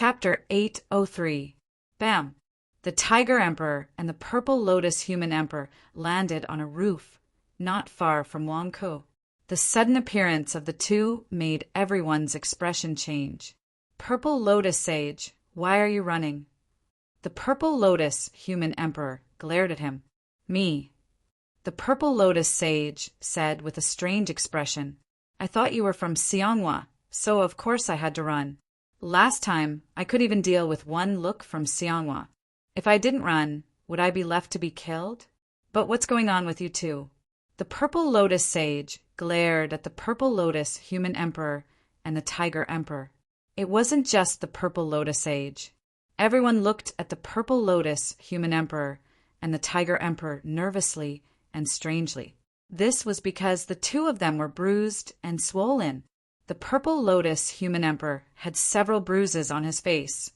Chapter 803. Bam! The Tiger Emperor and the Purple Lotus Human Emperor landed on a roof not far from Wangkou. The sudden appearance of the two made everyone's expression change. Purple Lotus Sage, why are you running? The Purple Lotus Human Emperor glared at him. Me. The Purple Lotus Sage said with a strange expression. I thought you were from Xianghua, so of course I had to run. Last time, I could even deal with one look from Xianghua. If I didn't run, would I be left to be killed? But what's going on with you two? The Purple Lotus Sage glared at the Purple Lotus Human Emperor and the Tiger Emperor. It wasn't just the Purple Lotus Sage. Everyone looked at the Purple Lotus Human Emperor and the Tiger Emperor nervously and strangely. This was because the two of them were bruised and swollen. The Purple Lotus Human Emperor had several bruises on his face,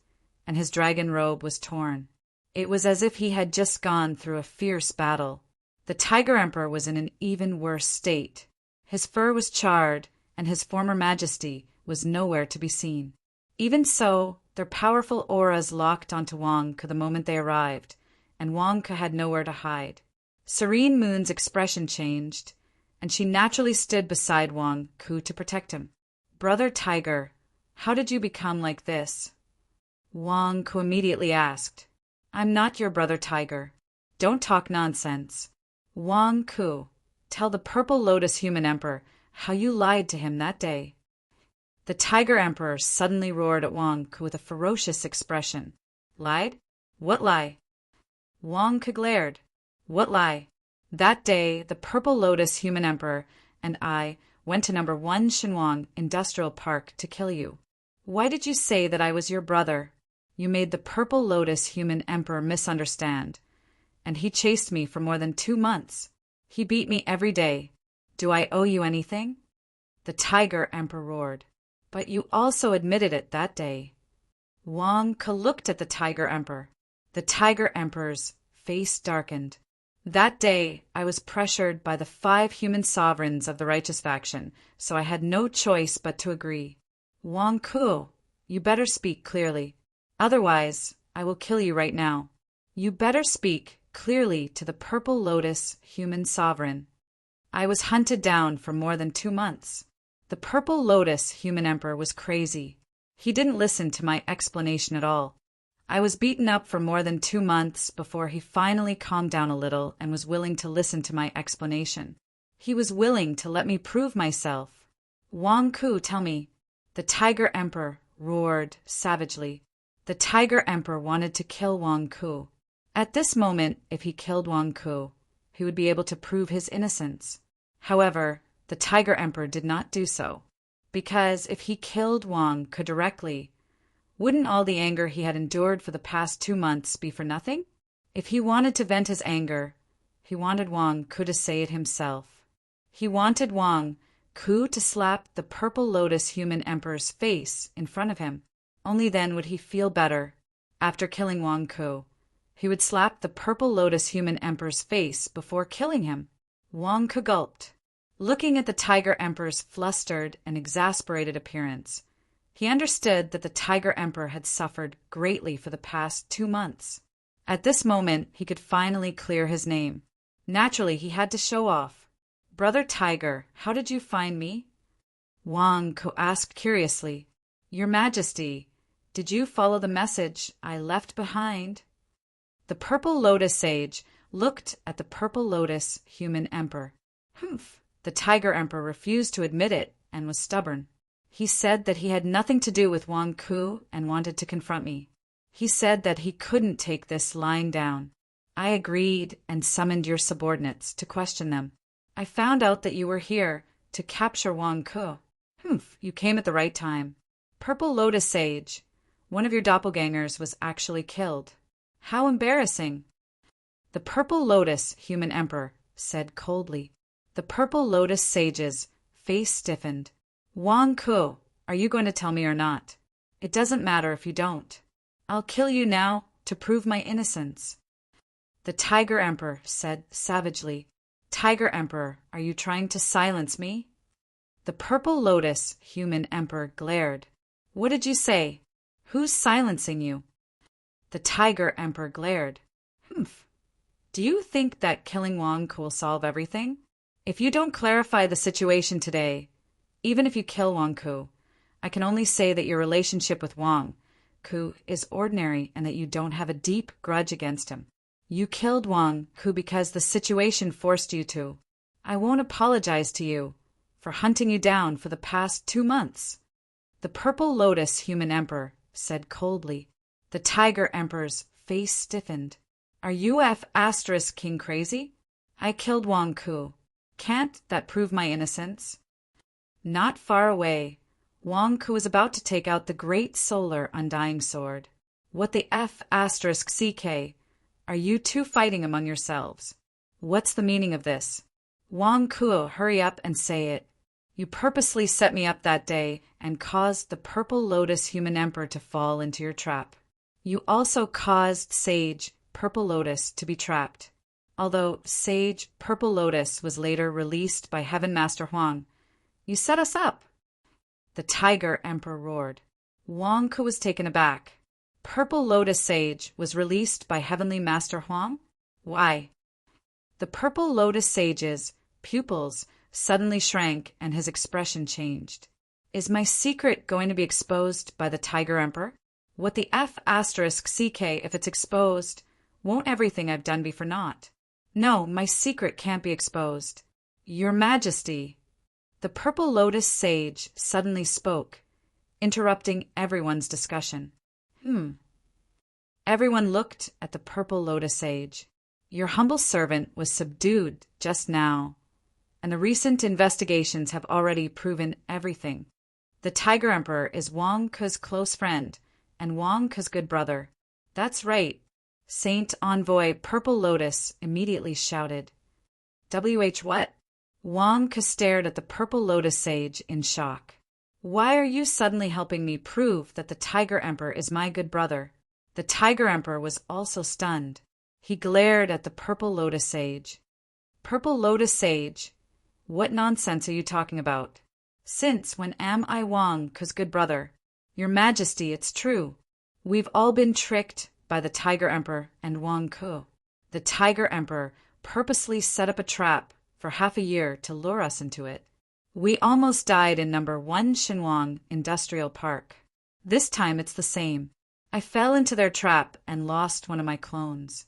and his dragon robe was torn. It was as if he had just gone through a fierce battle. The Tiger Emperor was in an even worse state. His fur was charred, and his former majesty was nowhere to be seen. Even so, their powerful auras locked onto Wangkou the moment they arrived, and Wangkou had nowhere to hide. Serene Moon's expression changed, and she naturally stood beside Wangkou to protect him. Brother Tiger, how did you become like this? Wangkou immediately asked. I'm not your brother Tiger. Don't talk nonsense. Wangkou, tell the Purple Lotus Human Emperor how you lied to him that day. The Tiger Emperor suddenly roared at Wangkou with a ferocious expression. Lied? What lie? Wangkou glared. What lie? That day, the Purple Lotus Human Emperor and I went to number 1 Shenwang Industrial Park to kill you. Why did you say that I was your brother? You made the Purple Lotus Human Emperor misunderstand, and he chased me for more than 2 months. He beat me every day. Do I owe you anything? The Tiger Emperor roared. But you also admitted it that day. Wangkou looked at the Tiger Emperor. The Tiger Emperor's face darkened. That day, I was pressured by the 5 human sovereigns of the righteous faction, so I had no choice but to agree. Wangkou, you better speak clearly. Otherwise, I will kill you right now. You better speak clearly to the Purple Lotus Human Sovereign. I was hunted down for more than 2 months. The Purple Lotus Human Emperor was crazy. He didn't listen to my explanation at all. I was beaten up for more than 2 months before he finally calmed down a little and was willing to listen to my explanation. He was willing to let me prove myself. Wangkou, tell me. The Tiger Emperor roared savagely. The Tiger Emperor wanted to kill Wangkou. At this moment, if he killed Wangkou, he would be able to prove his innocence. However, the Tiger Emperor did not do so, because if he killed Wangkou directly, wouldn't all the anger he had endured for the past 2 months be for nothing? If he wanted to vent his anger, he wanted Wangkou to say it himself. He wanted Wangkou to slap the Purple Lotus Human Emperor's face in front of him. Only then would he feel better. After killing Wangkou, he would slap the Purple Lotus Human Emperor's face before killing him. Wangkou gulped. Looking at the Tiger Emperor's flustered and exasperated appearance, he understood that the Tiger Emperor had suffered greatly for the past 2 months. At this moment, he could finally clear his name. Naturally, he had to show off. Brother Tiger, how did you find me? Wangkou asked curiously. Your Majesty, did you follow the message I left behind? The Purple Lotus Sage looked at the Purple Lotus Human Emperor. Humph! The Tiger Emperor refused to admit it and was stubborn. He said that he had nothing to do with Wangkou and wanted to confront me. He said that he couldn't take this lying down. I agreed and summoned your subordinates to question them. I found out that you were here to capture Wangkou. Humph, you came at the right time. Purple Lotus Sage, one of your doppelgangers was actually killed. How embarrassing. The Purple Lotus Human Emperor said coldly. The Purple Lotus Sage's face stiffened. Wangkou, are you going to tell me or not? It doesn't matter if you don't. I'll kill you now to prove my innocence. The Tiger Emperor said savagely. Tiger Emperor, are you trying to silence me? The Purple Lotus Human Emperor glared. What did you say? Who's silencing you? The Tiger Emperor glared. Humph. Do you think that killing Wang Ku will solve everything? If you don't clarify the situation today, even if you kill Wang Ku, I can only say that your relationship with Wang Ku is ordinary and that you don't have a deep grudge against him. You killed Wang Ku because the situation forced you to. I won't apologize to you for hunting you down for the past 2 months. The Purple Lotus Human Emperor said coldly. The Tiger Emperor's face stiffened. Are you King crazy? I killed Wang Ku. Can't that prove my innocence? Not far away, Wang Ku was about to take out the great solar undying sword. What the CK? Are you two fighting among yourselves? What's the meaning of this? Wang Ku, hurry up and say it. You purposely set me up that day and caused the Purple Lotus Human Emperor to fall into your trap. You also caused Sage Purple Lotus to be trapped. Although Sage Purple Lotus was later released by Heaven Master Huang, you set us up. The Tiger Emperor roared. Wang Ku was taken aback. Purple Lotus Sage was released by Heavenly Master Huang? Why? The Purple Lotus Sage's pupils suddenly shrank and his expression changed. Is my secret going to be exposed by the Tiger Emperor? What the CK if it's exposed? Won't everything I've done be for naught? No, my secret can't be exposed. Your Majesty. The Purple Lotus Sage suddenly spoke, interrupting everyone's discussion. Everyone looked at the Purple Lotus Sage. Your humble servant was subdued just now, and the recent investigations have already proven everything. The Tiger Emperor is Wang Ku's close friend and Wang Ku's good brother. That's right. Saint Envoy Purple Lotus immediately shouted. What? Wang Ku stared at the Purple Lotus Sage in shock. Why are you suddenly helping me prove that the Tiger Emperor is my good brother? The Tiger Emperor was also stunned. He glared at the Purple Lotus Sage. Purple Lotus Sage, what nonsense are you talking about? Since when am I Wang Ku's good brother? Your Majesty, it's true. We've all been tricked by the Tiger Emperor and Wang Ku. The Tiger Emperor purposely set up a trap for half a year to lure us into it. We almost died in number 1 Xinhuang Industrial Park. This time it's the same. I fell into their trap and lost one of my clones.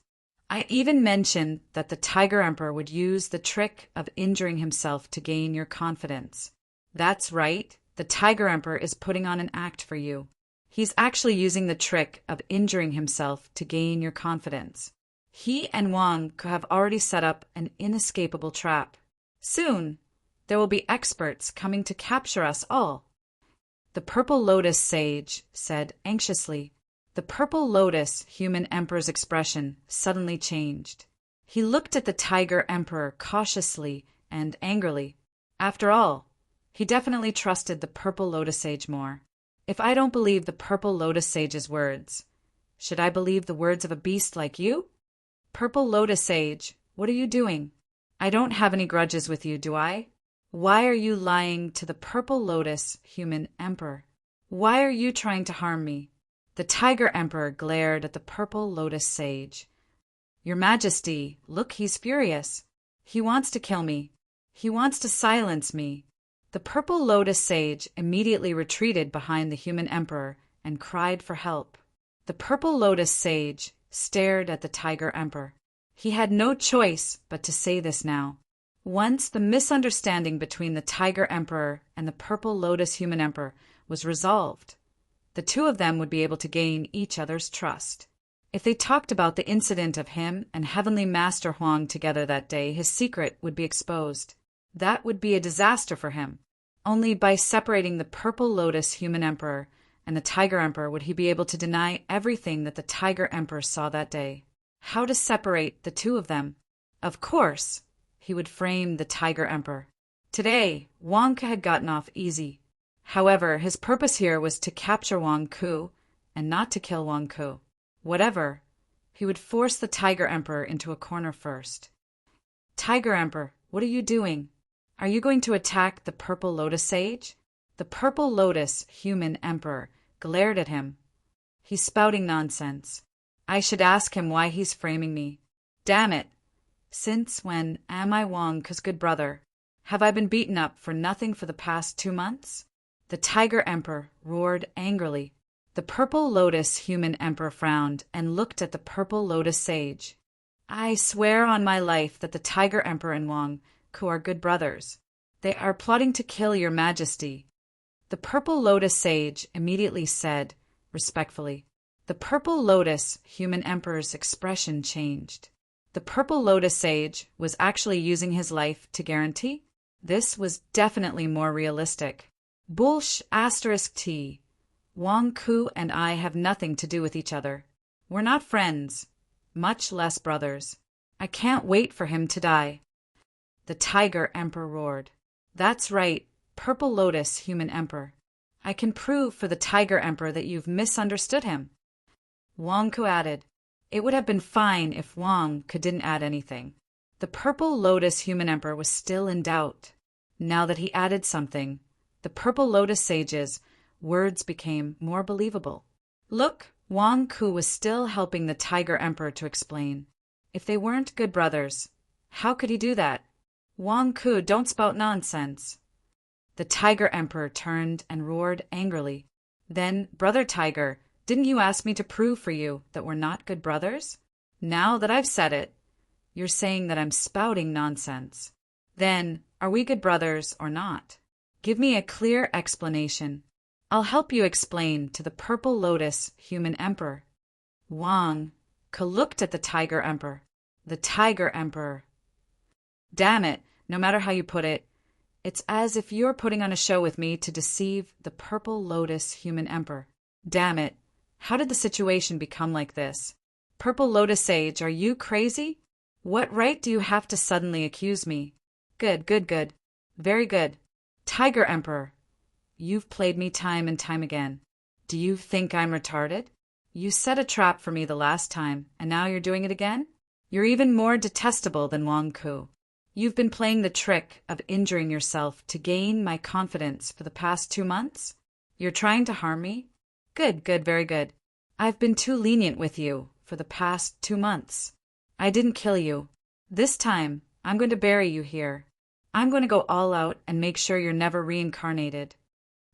I even mentioned that the Tiger Emperor would use the trick of injuring himself to gain your confidence. That's right, the Tiger Emperor is putting on an act for you. He's actually using the trick of injuring himself to gain your confidence. He and Wang Ku have already set up an inescapable trap. Soon, there will be experts coming to capture us all. The Purple Lotus Sage said anxiously. The Purple Lotus Human Emperor's expression suddenly changed. He looked at the Tiger Emperor cautiously and angrily. After all, he definitely trusted the Purple Lotus Sage more. If I don't believe the Purple Lotus Sage's words, should I believe the words of a beast like you? Purple Lotus Sage, what are you doing? I don't have any grudges with you, do I? Why are you lying to the Purple Lotus Human Emperor? Why are you trying to harm me? The Tiger Emperor glared at the Purple Lotus Sage. Your Majesty, look, he's furious. He wants to kill me. He wants to silence me. The Purple Lotus Sage immediately retreated behind the Human Emperor and cried for help. The Purple Lotus Sage stared at the Tiger Emperor. He had no choice but to say this now. Once the misunderstanding between the Tiger Emperor and the Purple Lotus Human Emperor was resolved, the two of them would be able to gain each other's trust. If they talked about the incident of him and Heavenly Master Huang together that day, his secret would be exposed. That would be a disaster for him. Only by separating the Purple Lotus Human Emperor and the Tiger Emperor would he be able to deny everything that the Tiger Emperor saw that day. How to separate the two of them? Of course, he would frame the Tiger Emperor. Today, Wang Ku had gotten off easy. However, his purpose here was to capture Wang Ku and not to kill Wang Ku. Whatever, he would force the Tiger Emperor into a corner first. Tiger Emperor, what are you doing? Are you going to attack the Purple Lotus Sage? The Purple Lotus Human Emperor glared at him. He's spouting nonsense. I should ask him why he's framing me. Damn it! Since when am I Wang's good brother? Have I been beaten up for nothing for the past 2 months? The Tiger Emperor roared angrily. The Purple Lotus Human Emperor frowned and looked at the Purple Lotus Sage. I swear on my life that the Tiger Emperor and Wang Ku are good brothers. They are plotting to kill your majesty. The Purple Lotus Sage immediately said, respectfully. The Purple Lotus Human Emperor's expression changed. The Purple Lotus Sage was actually using his life to guarantee? This was definitely more realistic. T. Wang Ku and I have nothing to do with each other. We're not friends, much less brothers. I can't wait for him to die. The Tiger Emperor roared. That's right, Purple Lotus Human Emperor. I can prove for the Tiger Emperor that you've misunderstood him. Wang Ku added. It would have been fine if Wang Ku didn't add anything. The Purple Lotus Human Emperor was still in doubt. Now that he added something, the Purple Lotus Sage's words became more believable. Look, Wang Ku was still helping the Tiger Emperor to explain. If they weren't good brothers, how could he do that? Wang Ku, don't spout nonsense. The Tiger Emperor turned and roared angrily. Then, Brother Tiger, didn't you ask me to prove for you that we're not good brothers? Now that I've said it, you're saying that I'm spouting nonsense. Then, are we good brothers or not? Give me a clear explanation. I'll help you explain to the Purple Lotus Human Emperor. Wang Ku looked at the Tiger Emperor. The Tiger Emperor. Damn it, no matter how you put it, it's as if you're putting on a show with me to deceive the Purple Lotus Human Emperor. Damn it, how did the situation become like this? Purple Lotus Sage, are you crazy? What right do you have to suddenly accuse me? Good. Very good. Tiger Emperor, you've played me time and time again. Do you think I'm retarded? You set a trap for me the last time, and now you're doing it again? You're even more detestable than Wang Ku. You've been playing the trick of injuring yourself to gain my confidence for the past 2 months? You're trying to harm me? Good, very good. I've been too lenient with you for the past 2 months. I didn't kill you. This time, I'm going to bury you here. I'm going to go all out and make sure you're never reincarnated.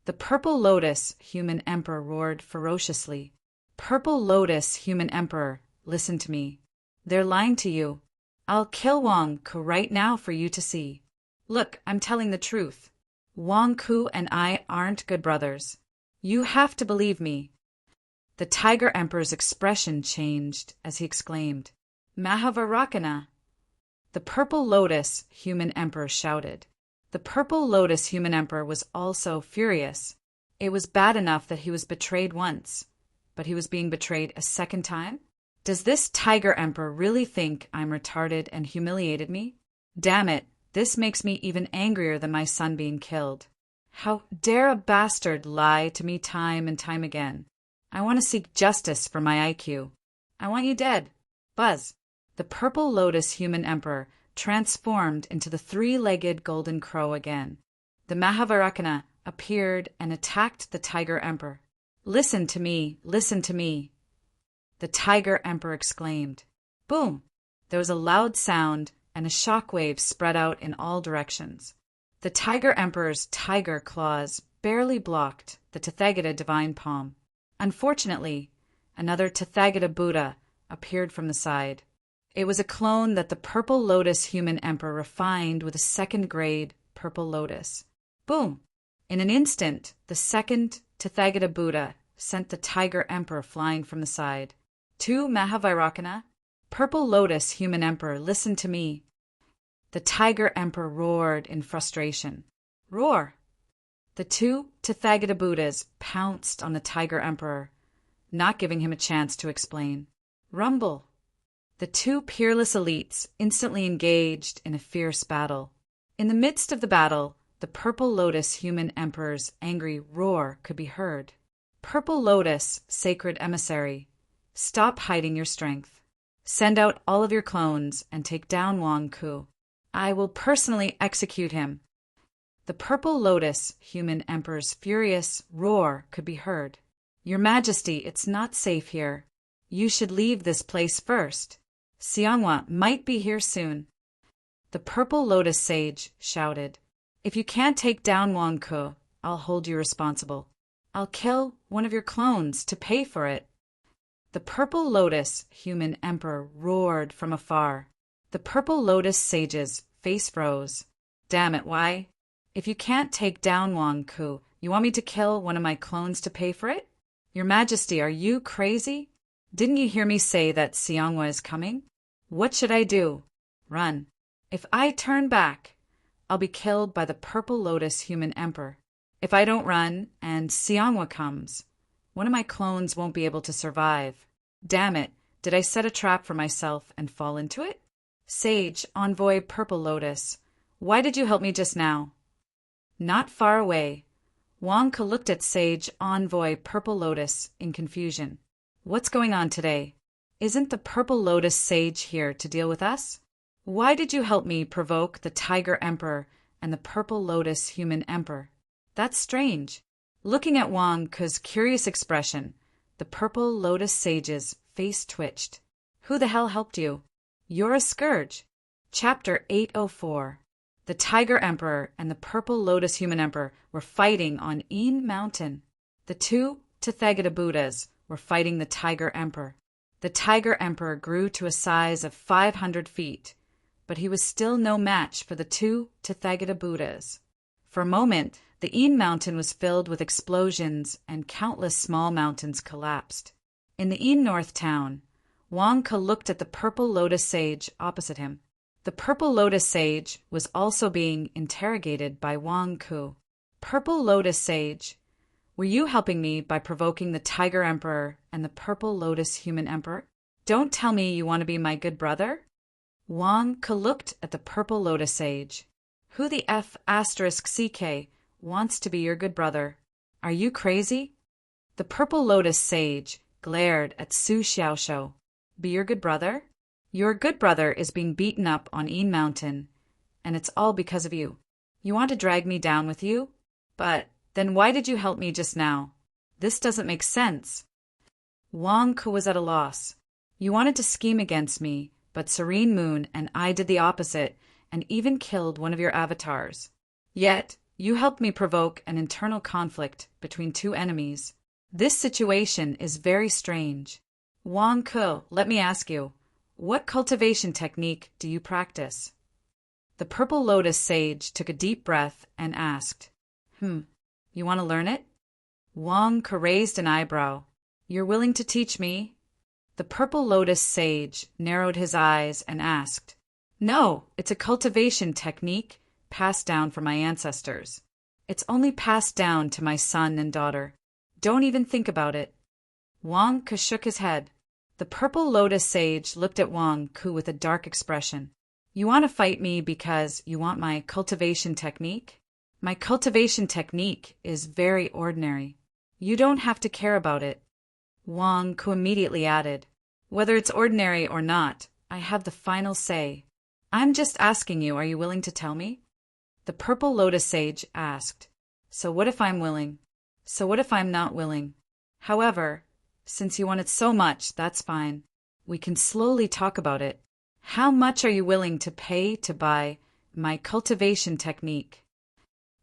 The Purple Lotus Human Emperor roared ferociously. Purple Lotus Human Emperor, listen to me. They're lying to you. I'll kill Wang Ku right now for you to see. Look, I'm telling the truth. Wang Ku and I aren't good brothers. You have to believe me. The Tiger Emperor's expression changed as he exclaimed, Mahavarakana. The Purple Lotus Human Emperor shouted. The Purple Lotus Human Emperor was also furious. It was bad enough that he was betrayed once, but he was being betrayed a second time? Does this Tiger Emperor really think I'm retarded and humiliated me? Damn it, this makes me even angrier than my son being killed. How dare a bastard lie to me time and time again? I want to seek justice for my IQ. I want you dead. Buzz. The Purple Lotus Human Emperor transformed into the 3-legged golden crow again. The Mahavarakana appeared and attacked the Tiger Emperor. Listen to me, the Tiger Emperor exclaimed. Boom! There was a loud sound, and a shockwave spread out in all directions. The Tiger Emperor's tiger claws barely blocked the Tathagata divine palm. Unfortunately, another Tathagata Buddha appeared from the side. It was a clone that the Purple Lotus Human Emperor refined with a 2nd-grade Purple Lotus. Boom! In an instant, the second Tathagata Buddha sent the Tiger Emperor flying from the side. 2 Mahavarakana, Purple Lotus Human Emperor, listen to me. The Tiger Emperor roared in frustration. Roar! The 2 Tathagata Buddhas pounced on the Tiger Emperor, not giving him a chance to explain. Rumble! The 2 peerless elites instantly engaged in a fierce battle. In the midst of the battle, the Purple Lotus Human Emperor's angry roar could be heard. Purple Lotus, sacred emissary, stop hiding your strength. Send out all of your clones and take down Wang Ku. I will personally execute him. The Purple Lotus Human Emperor's furious roar could be heard. Your Majesty, it's not safe here. You should leave this place first. Xianghua might be here soon. The Purple Lotus Sage shouted. If you can't take down Wang Ke, I'll hold you responsible. I'll kill one of your clones to pay for it. The Purple Lotus Human Emperor roared from afar. The Purple Lotus Sage's face froze. Damn it, why? If you can't take down Wang Ke, you want me to kill one of my clones to pay for it? Your Majesty, are you crazy? Didn't you hear me say that Xianghua is coming? What should I do? Run. If I turn back, I'll be killed by the Purple Lotus Human Emperor. If I don't run and Xianghua comes, one of my clones won't be able to survive. Damn it, did I set a trap for myself and fall into it? Sage, Envoy Purple Lotus, why did you help me just now? Not far away, Wang Ke looked at Sage Envoy Purple Lotus in confusion. What's going on today? Isn't the Purple Lotus Sage here to deal with us? Why did you help me provoke the Tiger Emperor and the Purple Lotus Human Emperor? That's strange. Looking at Wang Ke's curious expression, the Purple Lotus Sage's face twitched. Who the hell helped you? You're a scourge. Chapter 804. The Tiger Emperor and the Purple Lotus Human Emperor were fighting on Een Mountain. The two Tathagata Buddhas were fighting the Tiger Emperor. The Tiger Emperor grew to a size of 500 feet, but he was still no match for the two Tathagata Buddhas. For a moment, the Een Mountain was filled with explosions and countless small mountains collapsed. In the Een North town, Wang Ke looked at the Purple Lotus Sage opposite him. The Purple Lotus Sage was also being interrogated by Wang Ke. Purple Lotus Sage, were you helping me by provoking the Tiger Emperor and the Purple Lotus Human Emperor? Don't tell me you want to be my good brother? Wang Ke looked at the Purple Lotus Sage. Who the F***CK wants to be your good brother? Are you crazy? The Purple Lotus Sage glared at Su Xiaoshou. Be your good brother? Your good brother is being beaten up on Een Mountain, and it's all because of you. You want to drag me down with you? But then why did you help me just now? This doesn't make sense. Wang Ke was at a loss. You wanted to scheme against me, but Serene Moon and I did the opposite and even killed one of your avatars. Yet, you helped me provoke an internal conflict between two enemies. This situation is very strange. Wang Ke, let me ask you, what cultivation technique do you practice? The Purple Lotus Sage took a deep breath and asked, You want to learn it? Wang Ke raised an eyebrow. You're willing to teach me? The Purple Lotus Sage narrowed his eyes and asked, No, it's a cultivation technique passed down from my ancestors. It's only passed down to my son and daughter. Don't even think about it. Wang Ke shook his head. The Purple Lotus Sage looked at Wang Ke with a dark expression. You want to fight me because you want my cultivation technique? My cultivation technique is very ordinary. You don't have to care about it. Wang Ke immediately added, Whether it's ordinary or not, I have the final say. I'm just asking you, are you willing to tell me? The Purple Lotus Sage asked, So what if I'm willing? So what if I'm not willing? However, since you want it so much, that's fine. We can slowly talk about it. How much are you willing to pay to buy my cultivation technique?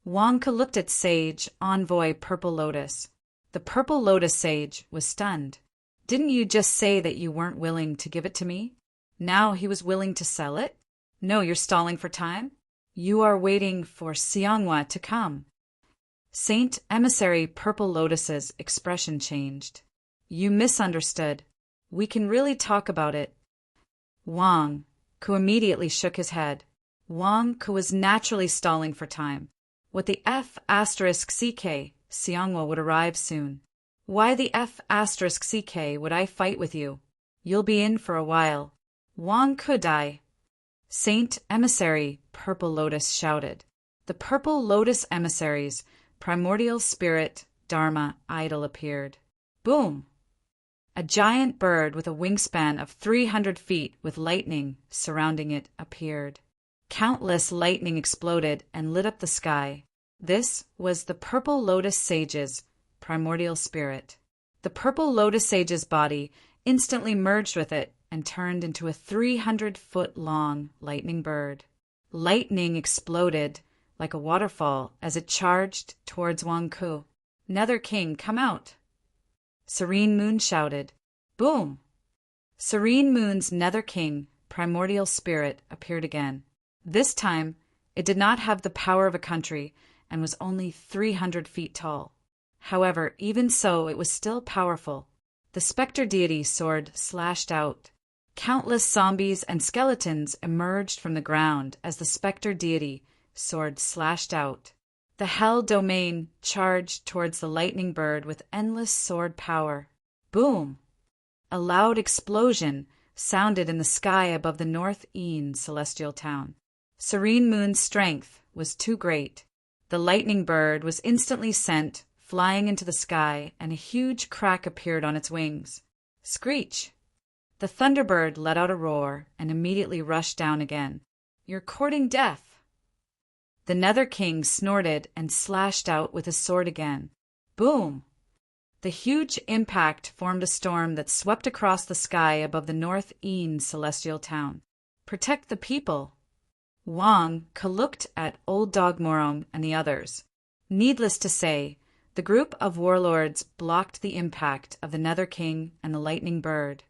Wang Ke looked at Sage Envoy Purple Lotus. The Purple Lotus Sage was stunned. Didn't you just say that you weren't willing to give it to me? Now he was willing to sell it? No, you're stalling for time? You are waiting for Xianghua to come. Saint Emissary Purple Lotus's expression changed. You misunderstood. We can really talk about it. Wang Ke immediately shook his head. Wang Ke was naturally stalling for time. What the F***CK, Xianghua would arrive soon. Why the F***CK would I fight with you? You'll be in for a while. Wang Ke die. Saint Emissary Purple Lotus shouted. The Purple Lotus Emissary's primordial spirit Dharma idol appeared. Boom! A giant bird with a wingspan of 300 feet with lightning surrounding it appeared. Countless lightning exploded and lit up the sky. This was the Purple Lotus Sage's primordial spirit. The purple lotus sage's body instantly merged with it and turned into a 300-foot-long lightning bird. Lightning exploded like a waterfall as it charged towards Wang Ku. "Nether King, come out!" Serene Moon shouted. Boom! Serene Moon's Nether King, primordial spirit, appeared again. This time, it did not have the power of a country and was only 300 feet tall. However, even so, it was still powerful. The specter deity sword slashed out. Countless zombies and skeletons emerged from the ground as the specter deity sword slashed out. The Hell Domain charged towards the lightning bird with endless sword power. Boom! A loud explosion sounded in the sky above the North Een celestial town. Serene Moon's strength was too great. The lightning bird was instantly sent flying into the sky, and a huge crack appeared on its wings. Screech! The thunderbird let out a roar and immediately rushed down again. "You're courting death!" The Nether King snorted and slashed out with his sword again. Boom! The huge impact formed a storm that swept across the sky above the North Een celestial town. "Protect the people!" Wang Ke looked at Old Dog Morong and the others. Needless to say, the group of warlords blocked the impact of the Nether King and the lightning bird.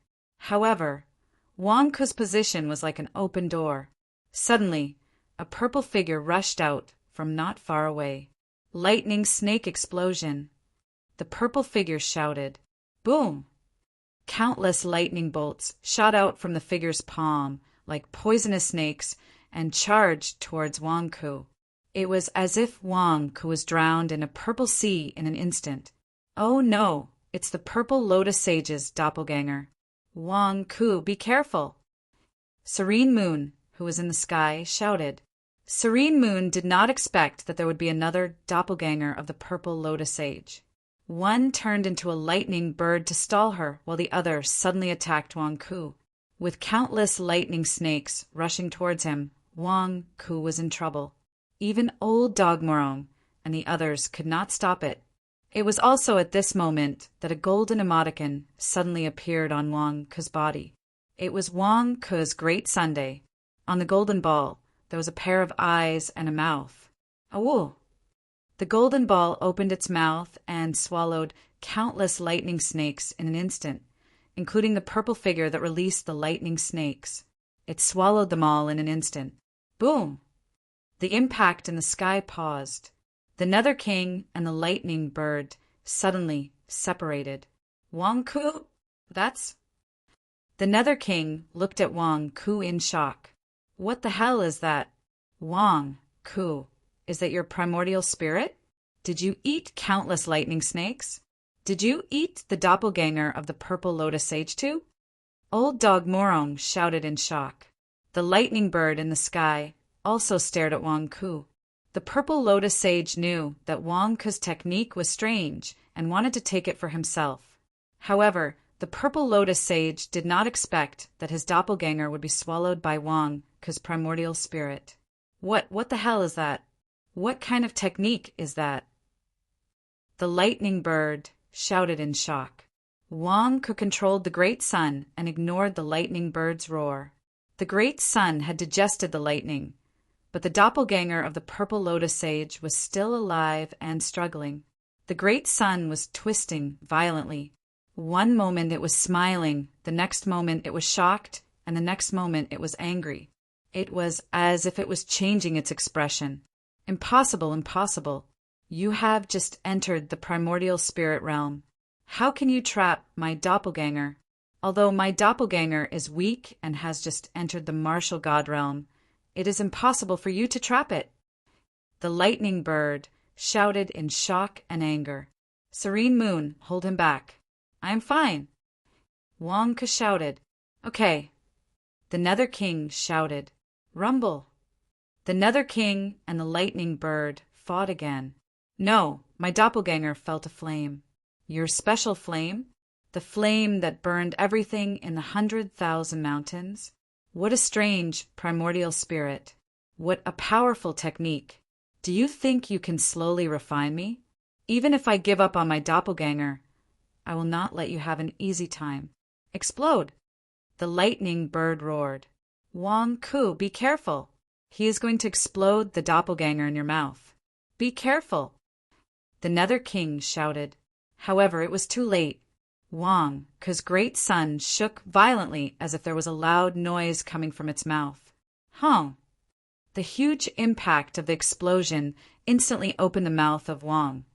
However, Wang Ke's position was like an open door. Suddenly, a purple figure rushed out from not far away. Lightning snake explosion. The purple figure shouted. Boom! Countless lightning bolts shot out from the figure's palm like poisonous snakes and charged towards Wang Ke. It was as if Wang Ke was drowned in a purple sea in an instant. Oh no, it's the purple lotus sage's doppelganger. Wang Ke, be careful! Serene Moon, who was in the sky, shouted. Serene Moon did not expect that there would be another doppelganger of the purple lotus sage. One turned into a lightning bird to stall her, while the other suddenly attacked Wang Ke. With countless lightning snakes rushing towards him, Wang Ke was in trouble. Even Old Dog Morong and the others could not stop it. It was also at this moment that a golden emoticon suddenly appeared on Wang Ke's body. It was Wang Ke's great Sunday. On the golden ball, there was a pair of eyes and a mouth. Awoo! The golden ball opened its mouth and swallowed countless lightning snakes in an instant, including the purple figure that released the lightning snakes. It swallowed them all in an instant. Boom! The impact in the sky paused. The Nether King and the lightning bird suddenly separated. Wang Ke? That's... The Nether King looked at Wang Ke in shock. What the hell is that? Wang Ke, is that your primordial spirit? Did you eat countless lightning snakes? Did you eat the doppelganger of the purple lotus sage too? Old Dog Morong shouted in shock. The lightning bird in the sky also stared at Wang Ke. The purple lotus sage knew that Wang Ke's technique was strange and wanted to take it for himself. However, the purple lotus sage did not expect that his doppelganger would be swallowed by Wang Ke's primordial spirit. What the hell is that? What kind of technique is that? The lightning bird shouted in shock. Wang Ke controlled the great sun and ignored the lightning bird's roar. The great sun had digested the lightning, but the doppelganger of the purple lotus sage was still alive and struggling. The great sun was twisting violently. One moment it was smiling, the next moment it was shocked, and the next moment it was angry. It was as if it was changing its expression. Impossible, impossible. You have just entered the primordial spirit realm. How can you trap my doppelganger? Although my doppelganger is weak and has just entered the martial god realm, it is impossible for you to trap it. The lightning bird shouted in shock and anger. Serene Moon, hold him back. I am fine. Wang Ke shouted. Okay. The Nether King shouted. Rumble. The Nether King and the lightning bird fought again. No, my doppelganger felt a flame. Your special flame? The flame that burned everything in the 100,000 mountains? What a strange primordial spirit. What a powerful technique. Do you think you can slowly refine me? Even if I give up on my doppelganger, I will not let you have an easy time. Explode! The lightning bird roared. Wang Ku, be careful! He is going to explode the doppelganger in your mouth. Be careful! The Nether King shouted. However, it was too late. Wang Ku's great sun shook violently as if there was a loud noise coming from its mouth. Hong! The huge impact of the explosion instantly opened the mouth of Wang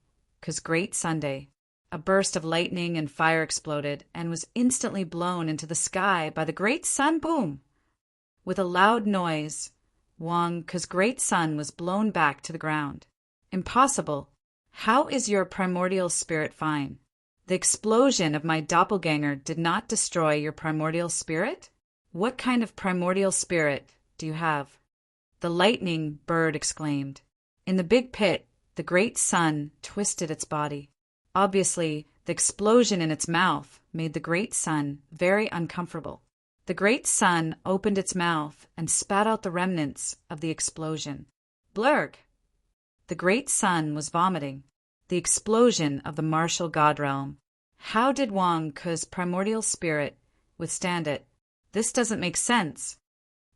Ku's great Sunday. A burst of lightning and fire exploded and was instantly blown into the sky by the great sun. Boom! With a loud noise, Wang Ku's great sun was blown back to the ground. Impossible! How is your primordial spirit fine? The explosion of my doppelganger did not destroy your primordial spirit? What kind of primordial spirit do you have? The lightning bird exclaimed. In the big pit, the great sun twisted its body. Obviously, the explosion in its mouth made the great sun very uncomfortable. The great sun opened its mouth and spat out the remnants of the explosion. Blurg! The great sun was vomiting. The explosion of the martial god realm. How did Wang Ku's primordial spirit withstand it? This doesn't make sense.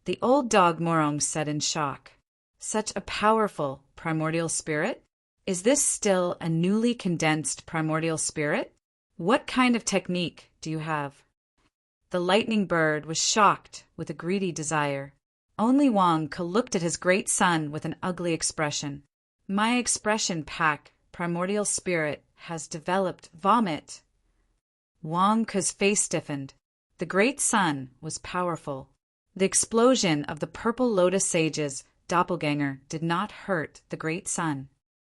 The old dog Morong said in shock. Such a powerful primordial spirit? Is this still a newly condensed primordial spirit? What kind of technique do you have? The lightning bird was shocked with a greedy desire. Only Wang Ku looked at his great sun with an ugly expression. My expression pack primordial spirit has developed vomit. Wang Ku's face stiffened. The great sun was powerful. The explosion of the purple lotus sage's doppelganger did not hurt the great sun.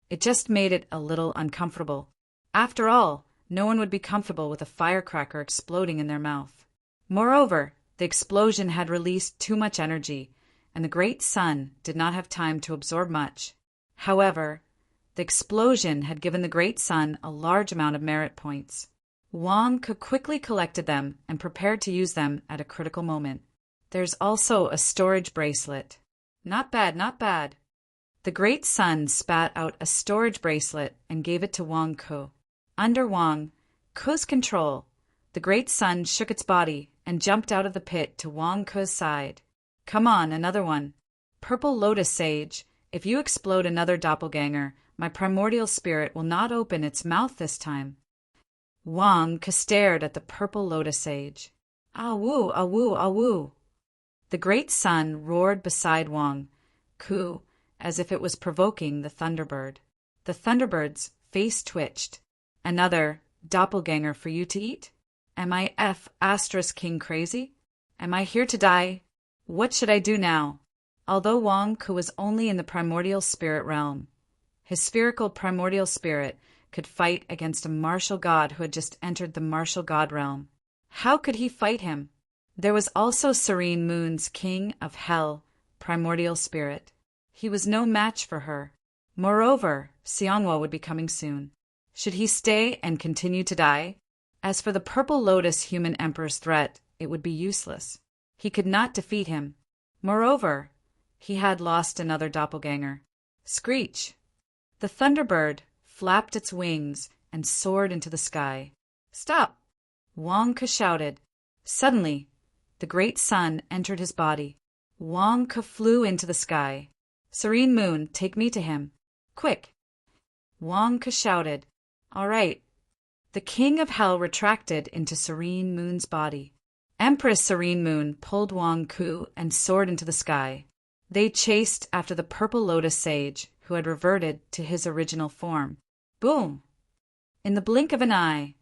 It just made it a little uncomfortable. After all, no one would be comfortable with a firecracker exploding in their mouth. Moreover, the explosion had released too much energy, and the great sun did not have time to absorb much. However, the explosion had given the great sun a large amount of merit points. Wang Ku quickly collected them and prepared to use them at a critical moment. There's also a storage bracelet. Not bad, not bad. The great sun spat out a storage bracelet and gave it to Wang Ku. Under Wang Ku's control, the great sun shook its body and jumped out of the pit to Wang Ku's side. Come on, another one. Purple lotus sage, if you explode another doppelganger, my primordial spirit will not open its mouth this time. Wang Ku stared at the purple lotus sage. Ah-woo, ah-woo, ah-woo. The great sun roared beside Wang Ku as if it was provoking the thunderbird. The thunderbird's face twitched. Another doppelganger for you to eat? Am I King crazy? Am I here to die? What should I do now? Although Wang Ku was only in the primordial spirit realm, his spherical primordial spirit could fight against a martial god who had just entered the martial god realm. How could he fight him? There was also Serene Moon's king of hell primordial spirit. He was no match for her. Moreover, Xianghua would be coming soon. Should he stay and continue to die? As for the Purple Lotus human emperor's threat, it would be useless. He could not defeat him. Moreover, he had lost another doppelganger. Screech! The thunderbird flapped its wings and soared into the sky. Stop! Wang Ku shouted. Suddenly, the great sun entered his body. Wang Ku flew into the sky. Serene Moon, take me to him. Quick! Wang Ku shouted. All right. The king of hell retracted into Serene Moon's body. Empress Serene Moon pulled Wang Ku and soared into the sky. They chased after the purple lotus sage, who had reverted to his original form. Boom! In the blink of an eye,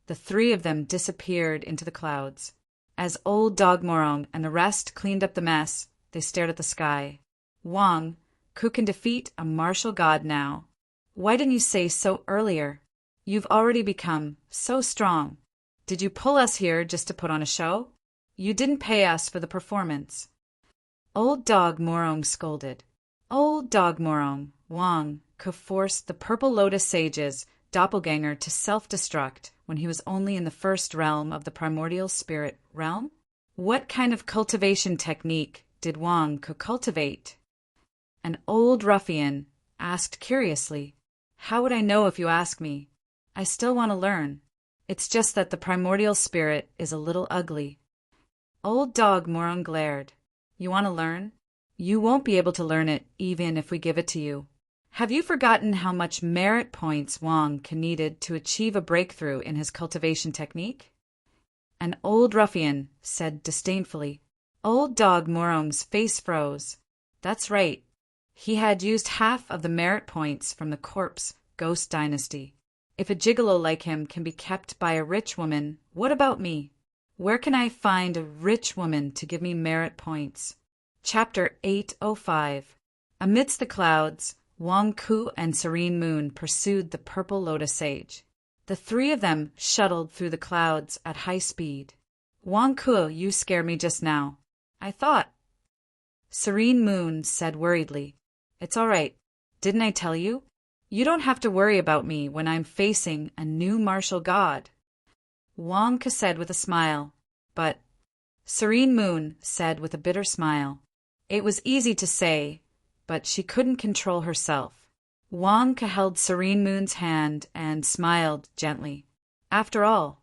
the three of them disappeared into the clouds. As old dog Morong and the rest cleaned up the mess, they stared at the sky. Wang Ku can defeat a martial god now. Why didn't you say so earlier? You've already become so strong. Did you pull us here just to put on a show? You didn't pay us for the performance. Old dog Morong scolded. Old dog Morong, Wang Ku forced the purple lotus sage's doppelganger to self-destruct when he was only in the first realm of the primordial spirit realm? What kind of cultivation technique did Wang Ku cultivate? An old ruffian asked curiously. How would I know if you ask me? I still want to learn. It's just that the primordial spirit is a little ugly. Old Dog Moron glared. You want to learn? You won't be able to learn it even if we give it to you. Have you forgotten how much merit points Wang needed to achieve a breakthrough in his cultivation technique? An old ruffian said disdainfully. Old Dog Moron's face froze. That's right. He had used half of the merit points from the corpse ghost dynasty. If a gigolo like him can be kept by a rich woman, what about me? Where can I find a rich woman to give me merit points? Chapter 805. Amidst the clouds, Wang Ku and Serene Moon pursued the purple lotus sage. The three of them shuttled through the clouds at high speed. Wang Ku, you scared me just now. I thought. Serene Moon said worriedly. It's all right. Didn't I tell you? You don't have to worry about me when I'm facing a new martial god. Wang Ku said with a smile. But Serene Moon said with a bitter smile. It was easy to say, but she couldn't control herself. Wang Ku held Serene Moon's hand and smiled gently. After all,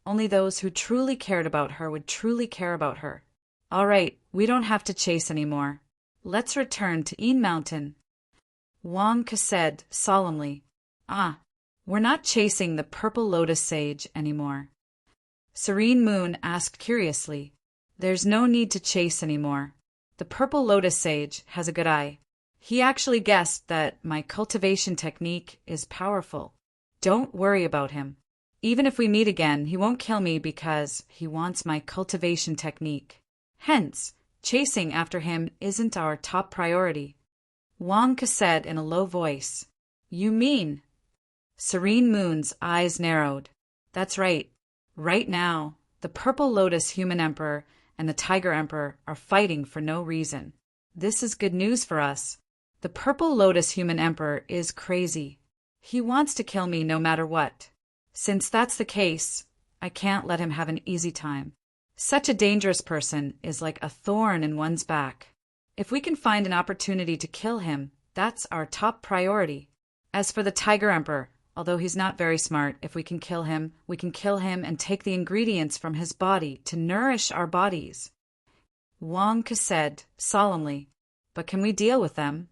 only those who truly cared about her would truly care about her. All right, we don't have to chase anymore. Let's return to Een Mountain. Wang Ku said solemnly. We're not chasing the purple lotus sage anymore. Serene Moon asked curiously. There's no need to chase anymore. The purple lotus sage has a good eye. He actually guessed that my cultivation technique is powerful. Don't worry about him. Even if we meet again, he won't kill me because he wants my cultivation technique. Hence, chasing after him isn't our top priority. Wang Ku said in a low voice. You mean? Serene Moon's eyes narrowed. That's right. Right now, the Purple Lotus Human Emperor and the Tiger Emperor are fighting for no reason. This is good news for us. The Purple Lotus Human Emperor is crazy. He wants to kill me no matter what. Since that's the case, I can't let him have an easy time. Such a dangerous person is like a thorn in one's back. If we can find an opportunity to kill him, that's our top priority. As for the Tiger Emperor, although he's not very smart, if we can kill him and take the ingredients from his body to nourish our bodies. Wang Ku said solemnly. But can we deal with them?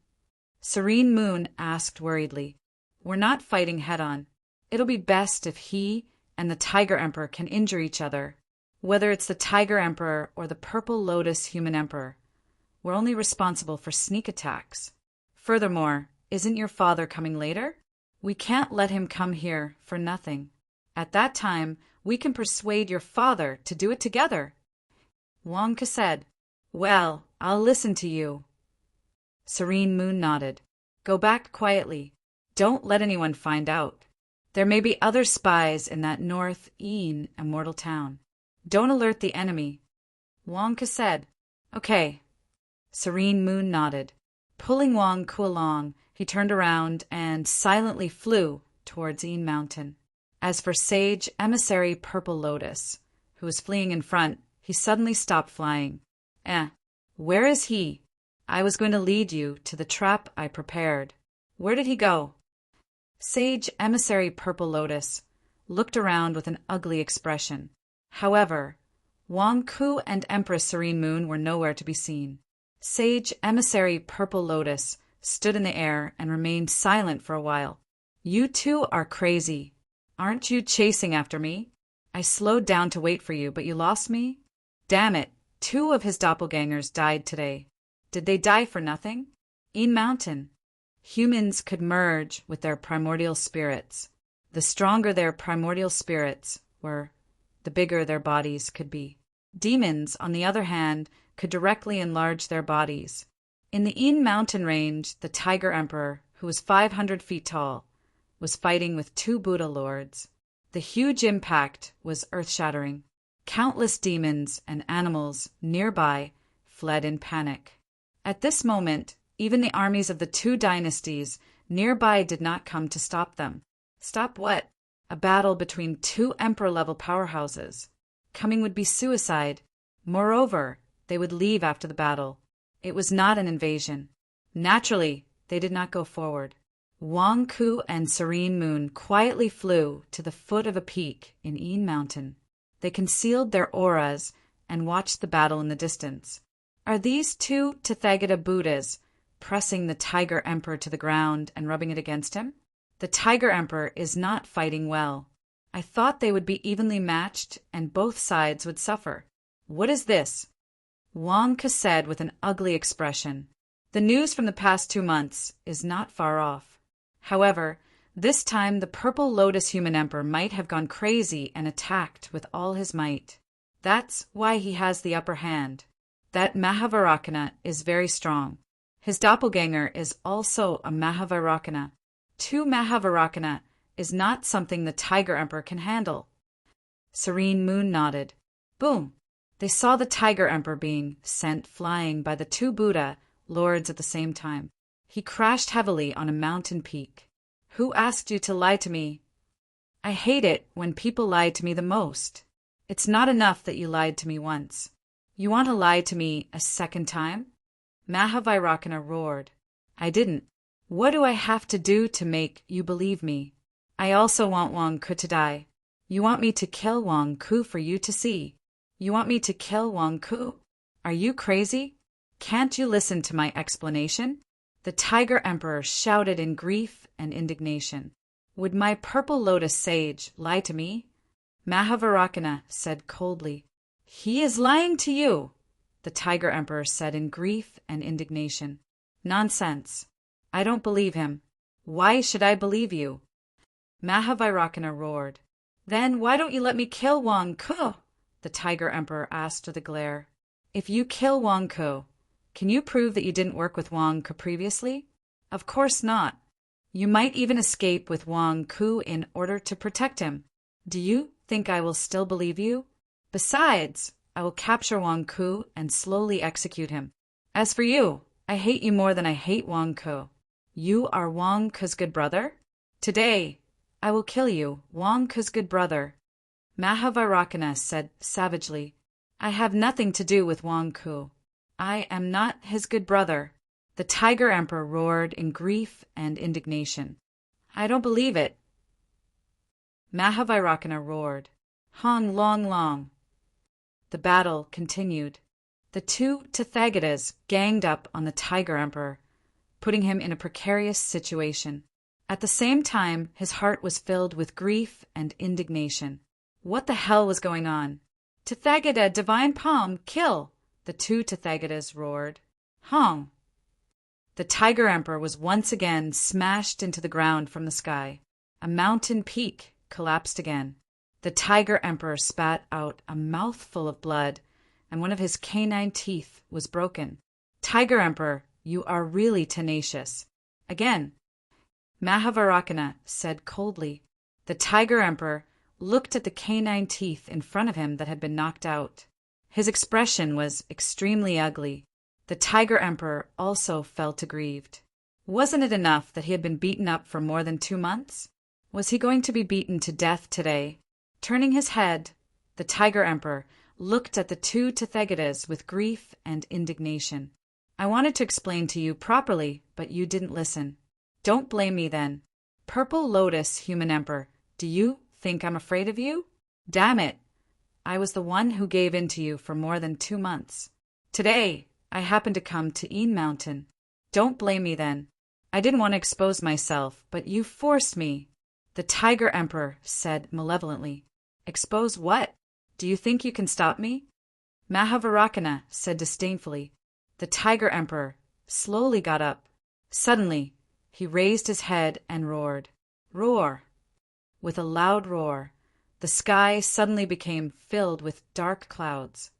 Serene Moon asked worriedly. We're not fighting head-on. It'll be best if he and the Tiger Emperor can injure each other. Whether it's the Tiger Emperor or the Purple Lotus Human Emperor, we're only responsible for sneak attacks. Furthermore, isn't your father coming later? We can't let him come here for nothing. At that time, we can persuade your father to do it together. Wang Ku said, Well, I'll listen to you. Serene Moon nodded. Go back quietly. Don't let anyone find out. There may be other spies in that North Een immortal town. Don't alert the enemy. Wang Ku said, Okay. Serene Moon nodded. Pulling Wang Ku along, he turned around and silently flew towards Een Mountain. As for Sage Emissary Purple Lotus, who was fleeing in front, he suddenly stopped flying. Where is he? I was going to lead you to the trap I prepared. Where did he go? Sage Emissary Purple Lotus looked around with an ugly expression. However, Wang Ku and Empress Serene Moon were nowhere to be seen. Sage Emissary Purple Lotus stood in the air and remained silent for a while. You two are crazy. Aren't you chasing after me? I slowed down to wait for you, but you lost me? Damn it, 2 of his doppelgangers died today. Did they die for nothing? Een Mountain. Humans could merge with their primordial spirits. The stronger their primordial spirits were, the bigger their bodies could be. Demons, on the other hand, could directly enlarge their bodies. In the Een Mountain range, the Tiger Emperor, who was 500 feet tall, was fighting with 2 Buddha lords. The huge impact was earth-shattering. Countless demons and animals nearby fled in panic. At this moment, even the armies of the 2 dynasties nearby did not come to stop them. Stop what? A battle between 2 emperor-level powerhouses. Coming would be suicide. Moreover, they would leave after the battle. It was not an invasion. Naturally, they did not go forward. Wang Ku and Serene Moon quietly flew to the foot of a peak in Een Mountain. They concealed their auras and watched the battle in the distance. Are these two Tathagata Buddhas pressing the Tiger Emperor to the ground and rubbing it against him? The Tiger Emperor is not fighting well. I thought they would be evenly matched and both sides would suffer. What is this? Wang Ku said with an ugly expression. The news from the past 2 months is not far off. However, this time the Purple Lotus Human Emperor might have gone crazy and attacked with all his might. That's why he has the upper hand. That Mahavarakana is very strong. His doppelganger is also a Mahavarakana. 2 Mahavarakana is not something the Tiger Emperor can handle. Serene Moon nodded. Boom! They saw the Tiger Emperor being sent flying by the 2 Buddha lords at the same time. He crashed heavily on a mountain peak. Who asked you to lie to me? I hate it when people lie to me the most. It's not enough that you lied to me once. You want to lie to me a second time? Mahavarakana roared. I didn't. What do I have to do to make you believe me? I also want Wang Ku to die. You want me to kill Wang Ku for you to see. You want me to kill Wang Ku? Are you crazy? Can't you listen to my explanation? The Tiger Emperor shouted in grief and indignation. Would my Purple Lotus sage lie to me? Mahavarakana said coldly. He is lying to you, the Tiger Emperor said in grief and indignation. Nonsense. I don't believe him. Why should I believe you? Mahavarakana roared. Then why don't you let me kill Wang Ku? The Tiger Emperor asked with a glare. If you kill Wang Ku, can you prove that you didn't work with Wang Ku previously? Of course not. You might even escape with Wang Ku in order to protect him. Do you think I will still believe you? Besides, I will capture Wang Ku and slowly execute him. As for you, I hate you more than I hate Wang Ku. You are Wang Ku's good brother? Today, I will kill you, Wang Ku's good brother. Mahavarakana said savagely. I have nothing to do with Wang Ku. I am not his good brother. The Tiger Emperor roared in grief and indignation. I don't believe it. Mahavarakana roared. Hong long long. The battle continued. The 2 Tathagatas ganged up on the Tiger Emperor, putting him in a precarious situation. At the same time, his heart was filled with grief and indignation. What the hell was going on? Tathagata, Divine Palm, kill! The 2 Tathagatas roared. Hong! The Tiger Emperor was once again smashed into the ground from the sky. A mountain peak collapsed again. The Tiger Emperor spat out a mouthful of blood, and one of his canine teeth was broken. Tiger Emperor, you are really tenacious. Again. Mahavarakana said coldly. The Tiger Emperor looked at the canine teeth in front of him that had been knocked out. His expression was extremely ugly. The Tiger Emperor also felt aggrieved. Wasn't it enough that he had been beaten up for more than 2 months? Was he going to be beaten to death today? Turning his head, the Tiger Emperor looked at the 2 Tathagatas with grief and indignation. I wanted to explain to you properly, but you didn't listen. Don't blame me then. Purple Lotus Human Emperor, do you think I'm afraid of you? Damn it! I was the one who gave in to you for more than 2 months. Today, I happened to come to Een Mountain. Don't blame me then. I didn't want to expose myself, but you forced me. The Tiger Emperor said malevolently. Expose what? Do you think you can stop me? Mahavarakana said disdainfully. The Tiger Emperor slowly got up. Suddenly, he raised his head and roared. Roar! With a loud roar, the sky suddenly became filled with dark clouds.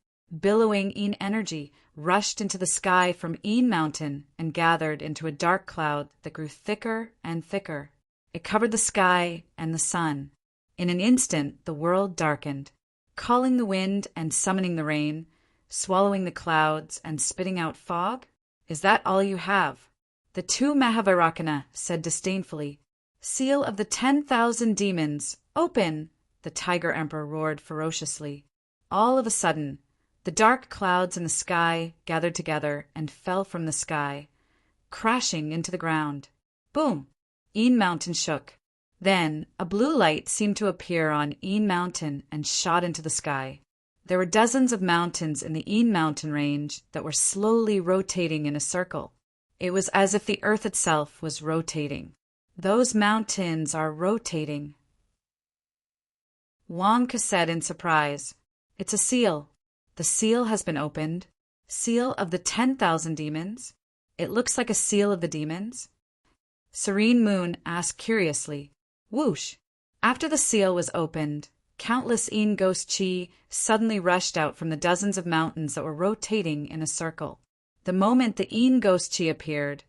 Billowing Een energy rushed into the sky from Een Mountain and gathered into a dark cloud that grew thicker and thicker. It covered the sky and the sun. In an instant, the world darkened, calling the wind and summoning the rain, swallowing the clouds and spitting out fog? Is that all you have? The 2 Mahavarakana said disdainfully. Seal of the 10,000 demons, open! The Tiger Emperor roared ferociously. All of a sudden, the dark clouds in the sky gathered together and fell from the sky, crashing into the ground. Boom! Een Mountain shook. Then a blue light seemed to appear on Een Mountain and shot into the sky. There were dozens of mountains in the Een Mountain range that were slowly rotating in a circle. It was as if the earth itself was rotating. Those mountains are rotating. Wonka said in surprise, "It's a seal. The seal has been opened. Seal of the 10,000 demons? It looks like a seal of the demons." Serene Moon asked curiously, "Whoosh!" After the seal was opened, countless Een Ghost Chi suddenly rushed out from the dozens of mountains that were rotating in a circle. The moment the Een Ghost Chi appeared,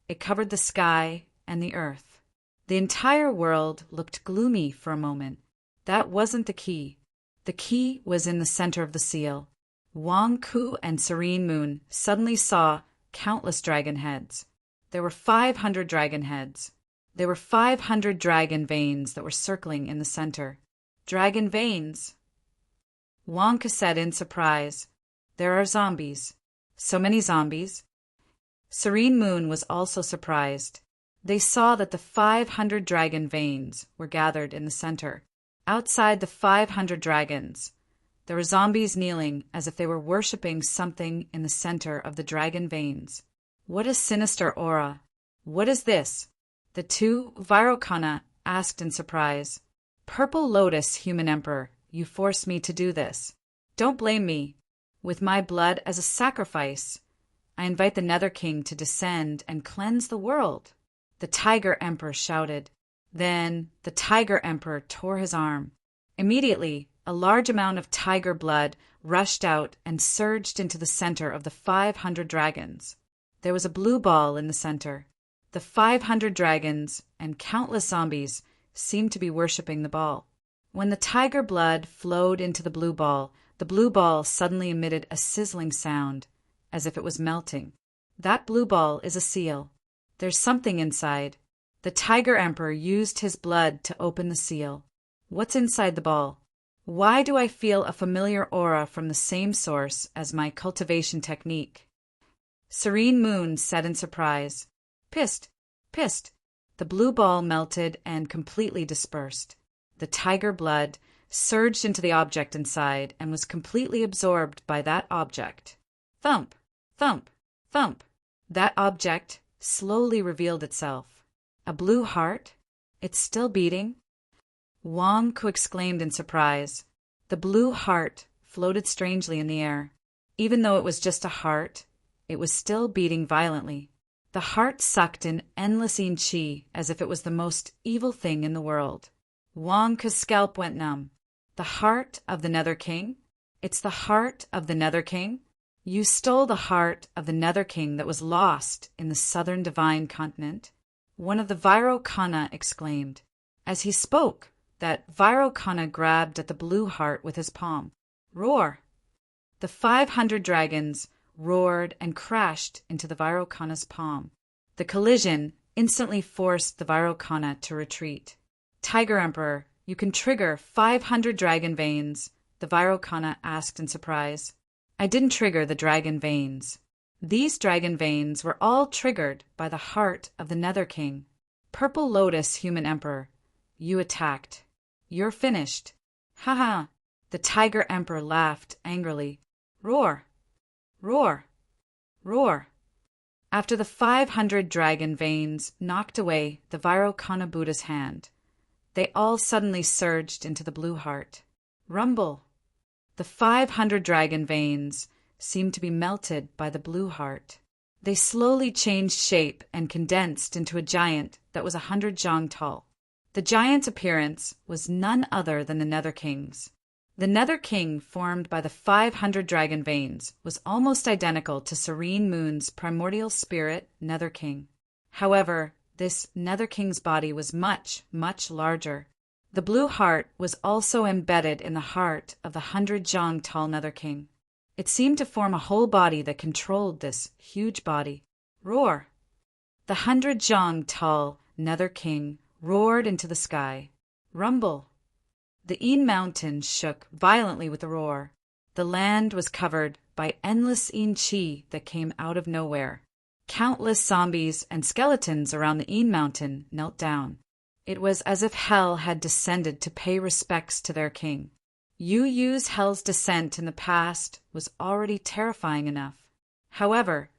it covered the sky and the earth. The entire world looked gloomy for a moment. That wasn't the key. The key was in the center of the seal. Wang Ku and Serene Moon suddenly saw countless dragon heads. There were 500 dragon heads. There were 500 dragon veins that were circling in the center. Dragon veins? Wonka said in surprise, "There are zombies. So many zombies." Serene Moon was also surprised. They saw that the 500 dragon veins were gathered in the center. Outside the 500 dragons, there were zombies kneeling as if they were worshipping something in the center of the dragon veins. What a sinister aura! What is this? The two Vairocana asked in surprise. "Purple Lotus, Human Emperor, you forced me to do this. Don't blame me. With my blood as a sacrifice, I invite the Nether King to descend and cleanse the world." The Tiger Emperor shouted. Then the Tiger Emperor tore his arm. Immediately, a large amount of tiger blood rushed out and surged into the center of the 500 dragons. There was a blue ball in the center. The 500 dragons and countless zombies seemed to be worshipping the ball. When the tiger blood flowed into the blue ball suddenly emitted a sizzling sound, as if it was melting. That blue ball is a seal. There's something inside. The Tiger Emperor used his blood to open the seal. What's inside the ball? Why do I feel a familiar aura from the same source as my cultivation technique? Serene Moon said in surprise, "Pissed, pissed." The blue ball melted and completely dispersed. The tiger blood surged into the object inside and was completely absorbed by that object. Thump, thump, thump. That object slowly revealed itself. A blue heart? It's still beating? Wang Ku exclaimed in surprise. The blue heart floated strangely in the air. Even though it was just a heart, it was still beating violently. The heart sucked in endless Een Chi as if it was the most evil thing in the world. Wang Ku's scalp went numb. The heart of the Nether King? It's the heart of the Nether King? You stole the heart of the Nether King that was lost in the southern divine continent. One of the Vairocana exclaimed. As he spoke, that Vairocana grabbed at the blue heart with his palm. Roar! The 500 dragons roared and crashed into the Vairocana's palm. The collision instantly forced the Vairocana to retreat. "Tiger Emperor, you can trigger 500 dragon veins," the Vairocana asked in surprise. "I didn't trigger the dragon veins. These dragon veins were all triggered by the heart of the Nether King. Purple Lotus, Human Emperor, you attacked. You're finished." "Ha ha!" The Tiger Emperor laughed angrily. "Roar! Roar! Roar!" After the 500 dragon veins knocked away the Vairocana Buddha's hand, they all suddenly surged into the blue heart. Rumble! The 500 dragon veins seemed to be melted by the blue heart. They slowly changed shape and condensed into a giant that was 100 jong tall. The giant's appearance was none other than the Nether King's. The Nether King, formed by the 500 dragon veins, was almost identical to Serene Moon's primordial spirit, Nether King. However, this Nether King's body was much, much larger. The blue heart was also embedded in the heart of the 100 jong tall Nether King. It seemed to form a whole body that controlled this huge body. Roar! The 100 jong tall Nether King roared into the sky. Rumble! The Een Mountain shook violently with the roar. The land was covered by endless Een Chi that came out of nowhere. Countless zombies and skeletons around the Een Mountain knelt down. It was as if hell had descended to pay respects to their king. Yu Yu's hell's descent in the past was already terrifying enough. However,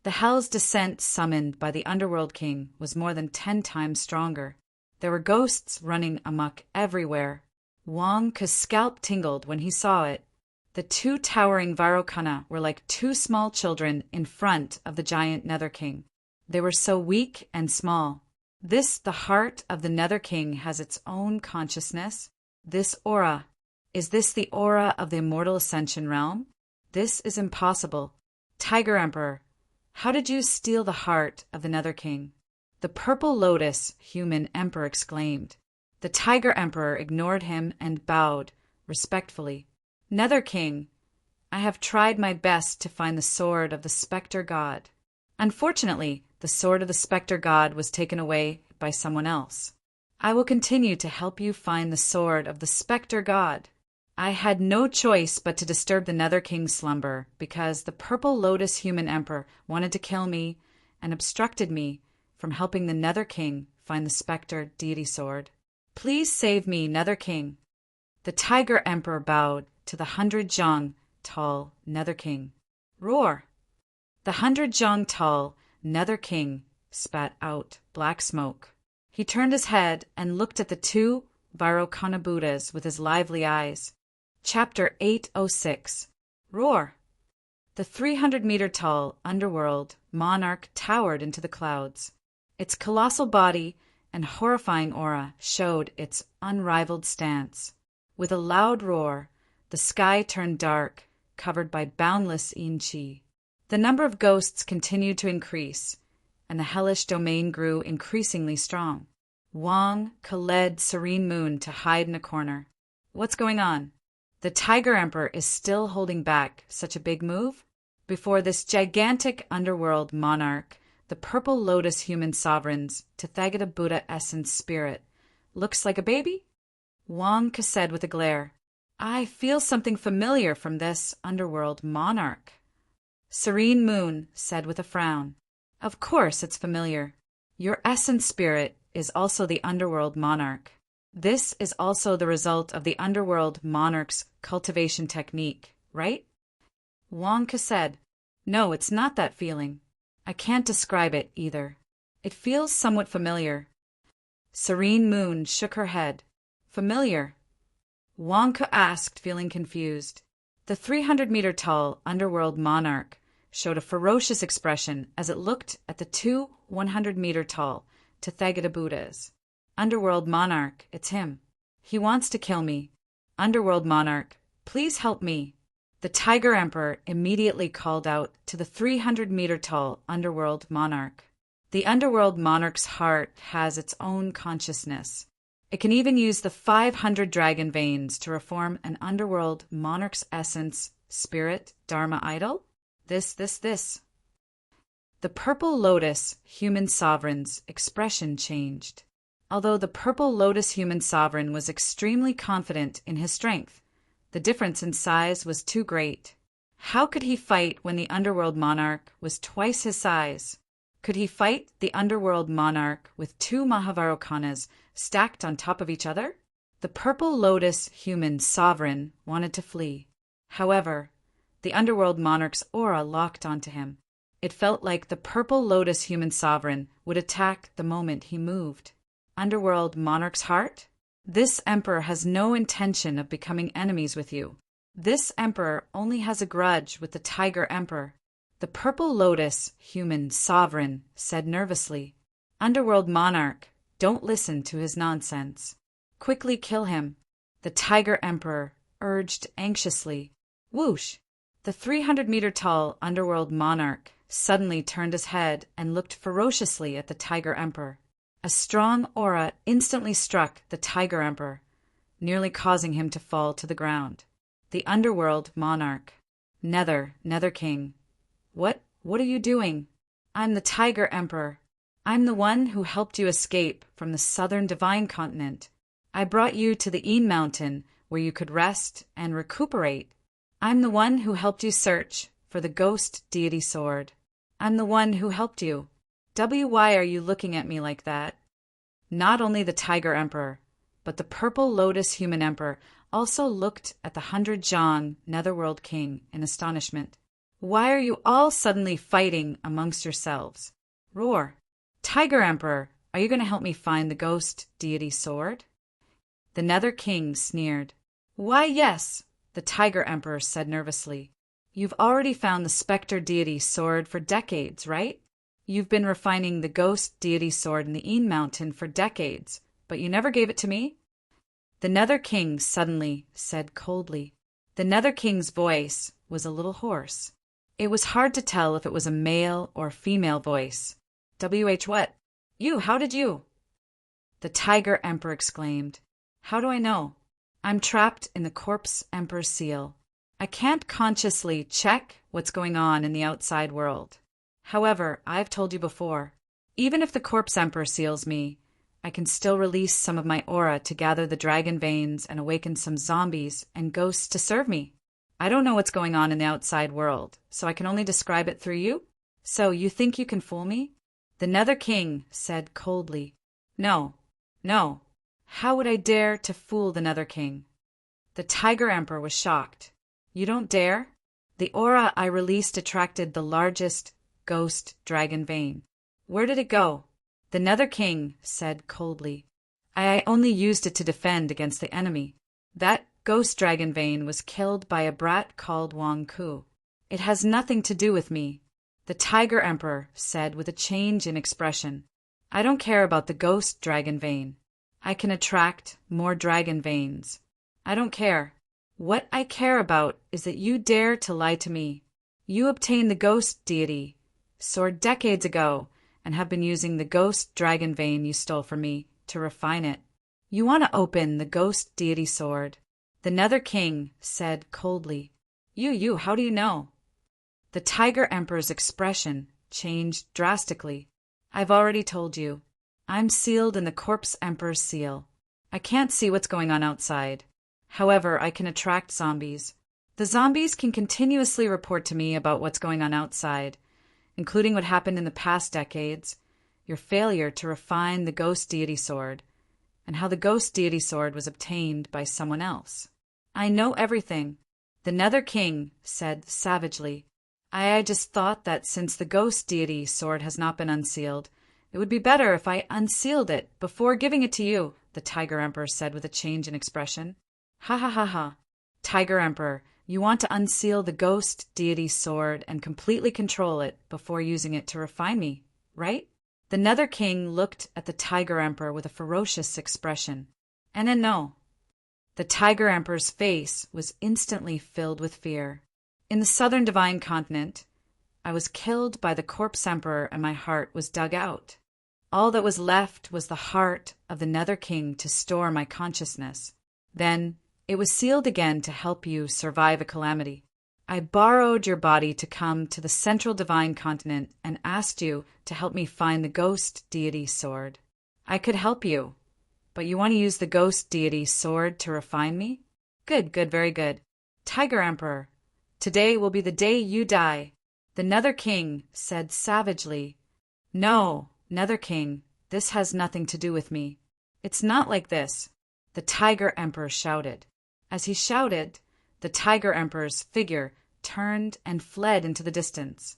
the hell's descent summoned by the Underworld King was more than 10 times stronger. There were ghosts running amok everywhere. Wang Ke's scalp tingled when he saw it. The 2 towering Vairocana were like 2 small children in front of the giant Nether King. They were so weak and small. This, the heart of the Nether King, has its own consciousness. This aura. Is this the aura of the Immortal Ascension realm? This is impossible. Tiger Emperor, how did you steal the heart of the Nether King? The Purple Lotus human emperor exclaimed. The Tiger Emperor ignored him and bowed respectfully. Nether King, I have tried my best to find the sword of the Spectre God. Unfortunately, the sword of the Spectre God was taken away by someone else. I will continue to help you find the sword of the Spectre God. I had no choice but to disturb the Nether King's slumber because the Purple Lotus human emperor wanted to kill me and obstructed me from helping the Nether King find the Spectre deity sword. Please save me, Nether King. The Tiger Emperor bowed to the 100 Zhang tall Nether King. Roar! The 100 Zhang tall Nether King spat out black smoke. He turned his head and looked at the 2 Vairocana Buddhas with his lively eyes. Chapter 806. Roar! The 300-meter-tall underworld monarch towered into the clouds. Its colossal body and horrifying aura showed its unrivaled stance. With a loud roar, the sky turned dark, covered by boundless Yin Qi. The number of ghosts continued to increase, and the hellish domain grew increasingly strong. Wang Ke led Serene Moon to hide in a corner. What's going on? The Tiger Emperor is still holding back such a big move? Before this gigantic underworld monarch, the Purple Lotus human sovereign's Tathagata Buddha essence spirit looks like a baby? Wang Ke said with a glare. I feel something familiar from this underworld monarch. Serene Moon said with a frown. Of course it's familiar. Your essence spirit is also the underworld monarch. This is also the result of the underworld monarch's cultivation technique, right? Wang Ke said, No, it's not that feeling. I can't describe it either. It feels somewhat familiar. Serene Moon shook her head. Familiar? Wang Ke asked, feeling confused. The 300-meter-tall underworld monarch showed a ferocious expression as it looked at the 2 100-meter-tall Tathagata Buddhas. Underworld monarch, it's him. He wants to kill me. Underworld monarch, please help me. The Tiger Emperor immediately called out to the 300-meter-tall underworld monarch. The underworld monarch's heart has its own consciousness. It can even use the 500 dragon veins to reform an underworld monarch's essence, spirit, dharma idol? This. The Purple Lotus human sovereign's expression changed. Although the Purple Lotus human sovereign was extremely confident in his strength, the difference in size was too great. How could he fight when the underworld monarch was twice his size? Could he fight the underworld monarch with 2 Mahavairocanas stacked on top of each other? The Purple Lotus human sovereign wanted to flee. However, the underworld monarch's aura locked onto him. It felt like the Purple Lotus human sovereign would attack the moment he moved. Underworld monarch's heart? This emperor has no intention of becoming enemies with you. This emperor only has a grudge with the Tiger Emperor. The Purple Lotus human sovereign said nervously. Underworld monarch, don't listen to his nonsense. Quickly kill him. The Tiger Emperor urged anxiously. Whoosh! The 300-meter-tall underworld monarch suddenly turned his head and looked ferociously at the Tiger Emperor. A strong aura instantly struck the Tiger Emperor, nearly causing him to fall to the ground. The underworld monarch. Nether King. What are you doing? I'm the Tiger Emperor. I'm the one who helped you escape from the southern divine continent. I brought you to the Een Mountain where you could rest and recuperate. I'm the one who helped you search for the ghost deity sword. I'm the one who helped you. Why are you looking at me like that? Not only the Tiger Emperor, but the Purple Lotus Human Emperor also looked at the 100 Netherworld King in astonishment. Why are you all suddenly fighting amongst yourselves? Roar. Tiger Emperor, are you going to help me find the ghost deity sword? The Nether King sneered. Why, yes, the Tiger Emperor said nervously. You've already found the Spectre deity sword for decades, right? You've been refining the ghost deity sword in the Een Mountain for decades, but you never gave it to me? The Nether King suddenly said coldly. The Nether King's voice was a little hoarse. It was hard to tell if it was a male or female voice. What? You, how did you? The Tiger Emperor exclaimed. How do I know? I'm trapped in the Corpse Emperor's seal. I can't consciously check what's going on in the outside world. However, I've told you before, even if the Corpse Emperor seals me, I can still release some of my aura to gather the dragon veins and awaken some zombies and ghosts to serve me. I don't know what's going on in the outside world, so I can only describe it through you. So you think you can fool me? The Nether King said coldly. No, no. How would I dare to fool the Nether King? The Tiger Emperor was shocked. You don't dare? The aura I released attracted the largest ghost dragon vein. Where did it go? The Nether King said coldly. I only used it to defend against the enemy. That ghost dragon vein was killed by a brat called Wang Ku. It has nothing to do with me, the Tiger Emperor said with a change in expression. I don't care about the ghost dragon vein. I can attract more dragon veins. I don't care. What I care about is that you dare to lie to me. You obtained the ghost deity sword decades ago and have been using the ghost dragon vein you stole from me to refine it. You want to open the ghost deity sword. The Nether King said coldly. How do you know? The Tiger Emperor's expression changed drastically. I've already told you. I'm sealed in the Corpse Emperor's seal. I can't see what's going on outside. However, I can attract zombies. The zombies can continuously report to me about what's going on outside, including what happened in the past decades, your failure to refine the ghost deity sword, and how the ghost deity sword was obtained by someone else. I know everything, the Nether King said savagely. I just thought that since the ghost deity sword has not been unsealed, it would be better if I unsealed it before giving it to you, the Tiger Emperor said with a change in expression. Ha ha ha ha. Tiger Emperor, you want to unseal the ghost deity sword and completely control it before using it to refine me, right? The Nether King looked at the Tiger Emperor with a ferocious expression. And then no. The Tiger Emperor's face was instantly filled with fear. In the southern divine continent, I was killed by the Corpse Emperor and my heart was dug out. All that was left was the heart of the Nether King to store my consciousness. Then it was sealed again to help you survive a calamity. I borrowed your body to come to the central divine continent and asked you to help me find the ghost deity sword. I could help you, but you want to use the ghost deity sword to refine me? Good, very good. Tiger Emperor, today will be the day you die, the Nether King said savagely. No, Nether King, this has nothing to do with me. It's not like this, the Tiger Emperor shouted. As he shouted, the Tiger Emperor's figure turned and fled into the distance.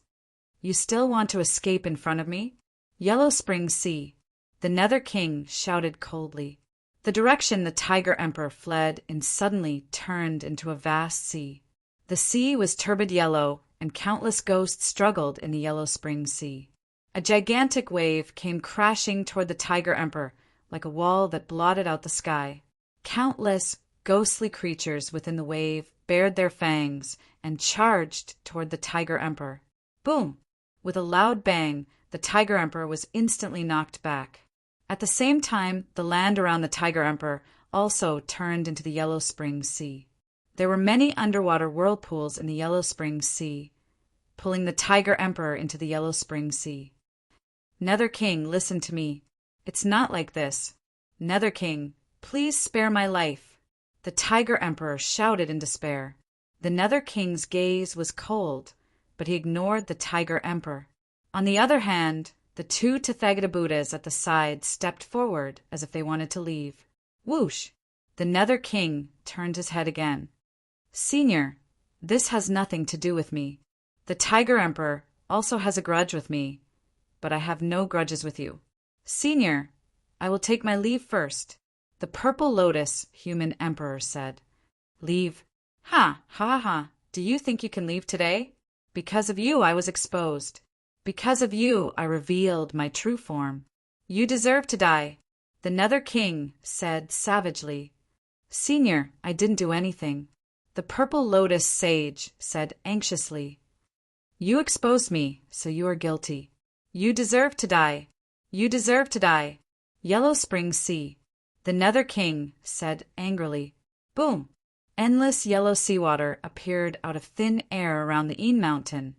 You still want to escape in front of me? Yellow Spring Sea, the Nether King shouted coldly. The direction the Tiger Emperor fled in suddenly turned into a vast sea. The sea was turbid yellow, and countless ghosts struggled in the Yellow Spring Sea. A gigantic wave came crashing toward the Tiger Emperor like a wall that blotted out the sky. Countless ghostly creatures within the wave bared their fangs and charged toward the Tiger Emperor. Boom! With a loud bang, the Tiger Emperor was instantly knocked back. At the same time, the land around the Tiger Emperor also turned into the Yellow Spring Sea. There were many underwater whirlpools in the Yellow Spring Sea, pulling the Tiger Emperor into the Yellow Spring Sea. Nether King, listen to me. It's not like this. Nether King, please spare my life. The Tiger Emperor shouted in despair. The Nether King's gaze was cold, but he ignored the Tiger Emperor. On the other hand, the two Tathagata Buddhas at the side stepped forward as if they wanted to leave. Whoosh! The Nether King turned his head again. Senior, this has nothing to do with me. The Tiger Emperor also has a grudge with me, but I have no grudges with you. Senior, I will take my leave first. The Purple Lotus Human Emperor said. Leave? Ha, ha, ha. Do you think you can leave today? Because of you I was exposed. Because of you I revealed my true form. You deserve to die. The Nether King said savagely. Senior, I didn't do anything. The Purple Lotus Sage said anxiously. You exposed me, so you are guilty. You deserve to die. You deserve to die. Yellow Spring Sea. The Nether King said angrily. Boom! Endless yellow seawater appeared out of thin air around the Een Mountain,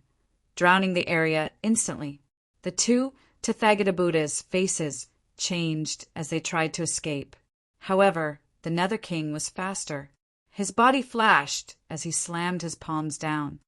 drowning the area instantly. The two Tathagata Buddhas' faces changed as they tried to escape. However, the Nether King was faster. His body flashed as he slammed his palms down.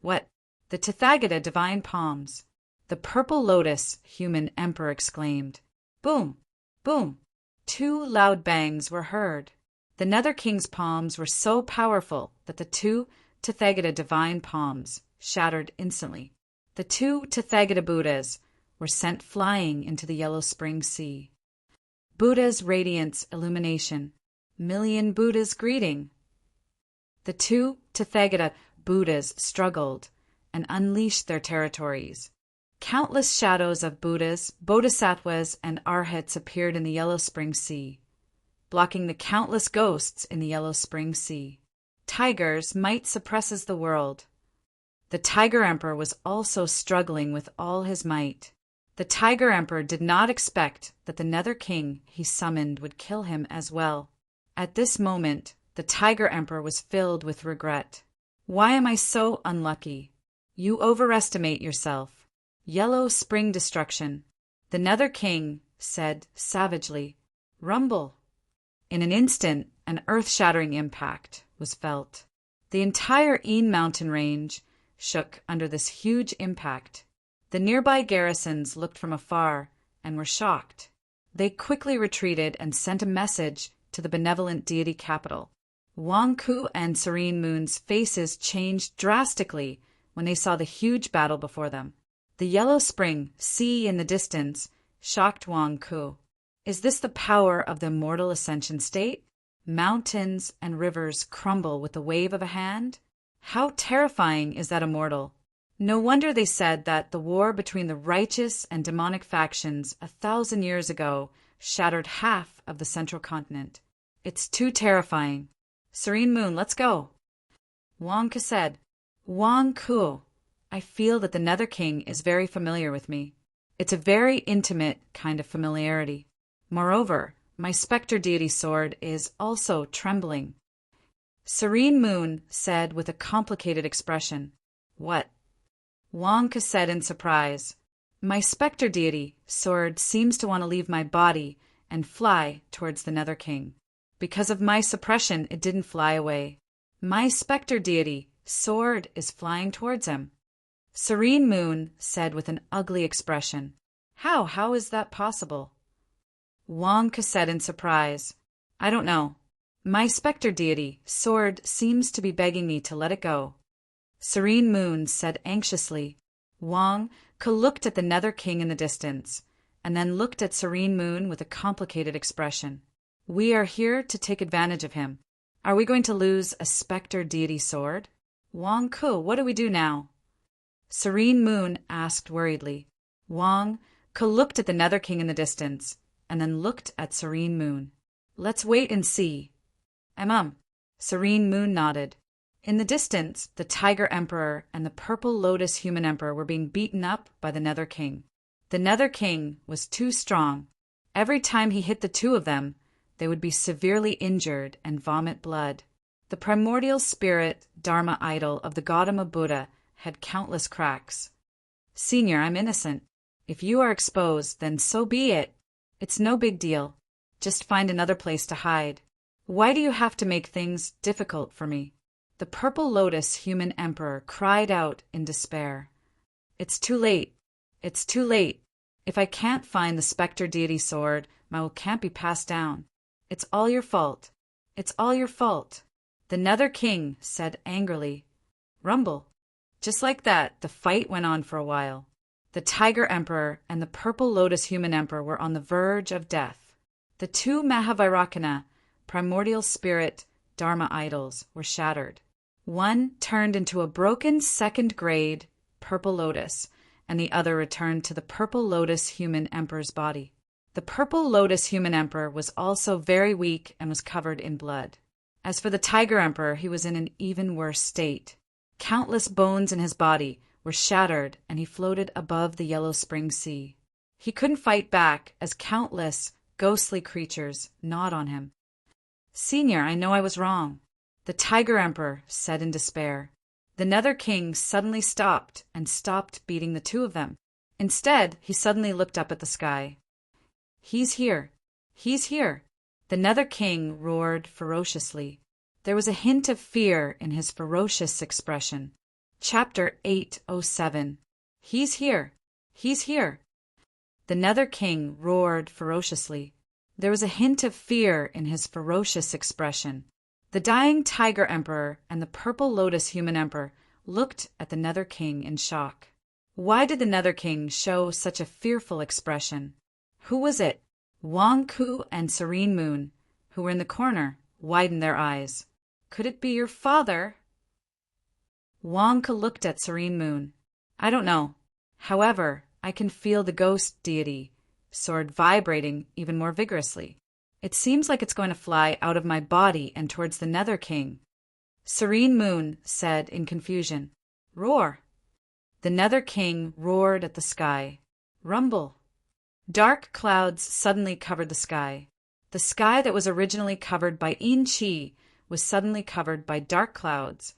What? The Tathagata Divine Palms. The Purple Lotus Human Emperor exclaimed. Boom! Boom! Two loud bangs were heard. The Nether King's palms were so powerful that the two Tathagata Divine Palms shattered instantly. The two Tathagata Buddhas were sent flying into the Yellow Spring Sea. Buddha's radiance illumination. Million Buddhas greeting. The two Tathagata Buddhas struggled and unleashed their territories. Countless shadows of Buddhas, Bodhisattvas, and Arhats appeared in the Yellow Spring Sea, blocking the countless ghosts in the Yellow Spring Sea. Tigers, might suppresses the world. The Tiger Emperor was also struggling with all his might. The Tiger Emperor did not expect that the Nether King he summoned would kill him as well. At this moment, the Tiger Emperor was filled with regret. Why am I so unlucky? You overestimate yourself. Yellow Spring Destruction. The Nether King said savagely. Rumble. In an instant, an earth-shattering impact was felt. The entire Een Mountain range shook under this huge impact. The nearby garrisons looked from afar and were shocked. They quickly retreated and sent a message to the benevolent deity capital. Wang Ku and Serene Moon's faces changed drastically when they saw the huge battle before them. The Yellow Spring Sea in the distance shocked Wang Ku. Is this the power of the immortal ascension state? Mountains and rivers crumble with the wave of a hand? How terrifying is that immortal? No wonder they said that the war between the righteous and demonic factions 1,000 years ago shattered half of the central continent. It's too terrifying. Serene Moon, let's go. Wang Ku said, Wang Ku, I feel that the Nether King is very familiar with me. It's a very intimate kind of familiarity. Moreover, my specter deity sword is also trembling. Serene Moon said with a complicated expression. What? Wang Ku said in surprise. My specter deity sword seems to want to leave my body and fly towards the Nether King. Because of my suppression, it didn't fly away. My specter deity sword is flying towards him. Serene Moon said with an ugly expression. How is that possible? Wang Ku said in surprise. I don't know. My specter deity sword seems to be begging me to let it go. Serene Moon said anxiously. Wang Ku looked at the Nether King in the distance, and then looked at Serene Moon with a complicated expression. We are here to take advantage of him. Are we going to lose a specter deity sword? Wang Ku, what do we do now? Serene Moon asked worriedly. Wang Ku looked at the Nether King in the distance, and then looked at Serene Moon. Let's wait and see. Serene Moon nodded. In the distance, the Tiger Emperor and the Purple Lotus Human Emperor were being beaten up by the Nether King. The Nether King was too strong. Every time he hit the two of them, they would be severely injured and vomit blood. The primordial spirit Dharma idol of the Gautama Buddha had countless cracks. Senior, I'm innocent. If you are exposed, then so be it. It's no big deal. Just find another place to hide. Why do you have to make things difficult for me? The Purple Lotus Human Emperor cried out in despair. It's too late. It's too late. If I can't find the specter deity sword, my will can't be passed down. It's all your fault. It's all your fault. The Nether King said angrily. Rumble. Just like that, the fight went on for a while. The Tiger Emperor and the Purple Lotus Human Emperor were on the verge of death. The two Mahavairakana, primordial spirit, Dharma idols, were shattered. One turned into a broken second-grade Purple Lotus, and the other returned to the Purple Lotus Human Emperor's body. The Purple Lotus Human Emperor was also very weak and was covered in blood. As for the Tiger Emperor, he was in an even worse state. Countless bones in his body were shattered, and he floated above the Yellow Spring Sea. He couldn't fight back as countless, ghostly creatures gnawed on him. Senior, I know I was wrong, the Tiger Emperor said in despair. The Nether King suddenly stopped beating the two of them. Instead, he suddenly looked up at the sky. He's here. He's here. The Nether King roared ferociously. There was a hint of fear in his ferocious expression. Chapter 807. He's here. He's here. The Nether King roared ferociously. There was a hint of fear in his ferocious expression. The dying Tiger Emperor and the Purple Lotus Human Emperor looked at the Nether King in shock. Why did the Nether King show such a fearful expression? Who was it? Wang Ku and Serene Moon, who were in the corner, widened their eyes. Could it be your father? Wang Ku looked at Serene Moon. I don't know. However, I can feel the ghost deity sword vibrating even more vigorously. It seems like it's going to fly out of my body and towards the Nether King. Serene Moon said in confusion. Roar. The Nether King roared at the sky. Rumble. Dark clouds suddenly covered the sky. The sky that was originally covered by Yin Qi was suddenly covered by dark clouds,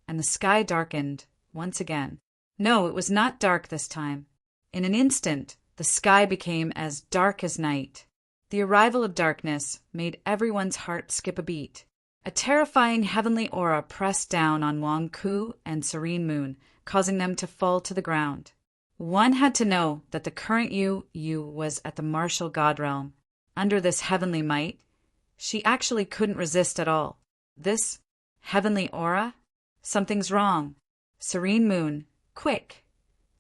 and the sky darkened once again. No, it was not dark this time. In an instant, the sky became as dark as night. The arrival of darkness made everyone's heart skip a beat. A terrifying heavenly aura pressed down on Wang Ku and Serene Moon, causing them to fall to the ground. One had to know that the current Yu was at the martial god realm. Under this heavenly might, she actually couldn't resist at all. This heavenly aura? Something's wrong. Serene Moon, quick!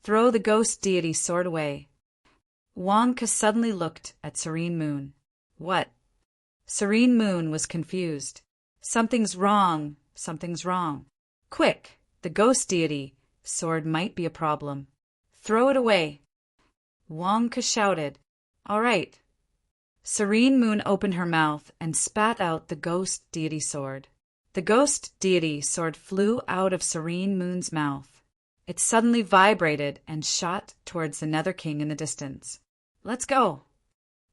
Throw the ghost deity sword away. Wang Ku suddenly looked at Serene Moon. What? Serene Moon was confused. Something's wrong. Something's wrong. Quick! The ghost deity sword might be a problem. Throw it away. Wang Ku shouted. All right. Serene Moon opened her mouth and spat out the ghost deity sword. The ghost deity sword flew out of Serene Moon's mouth. It suddenly vibrated and shot towards the Nether King in the distance. Let's go.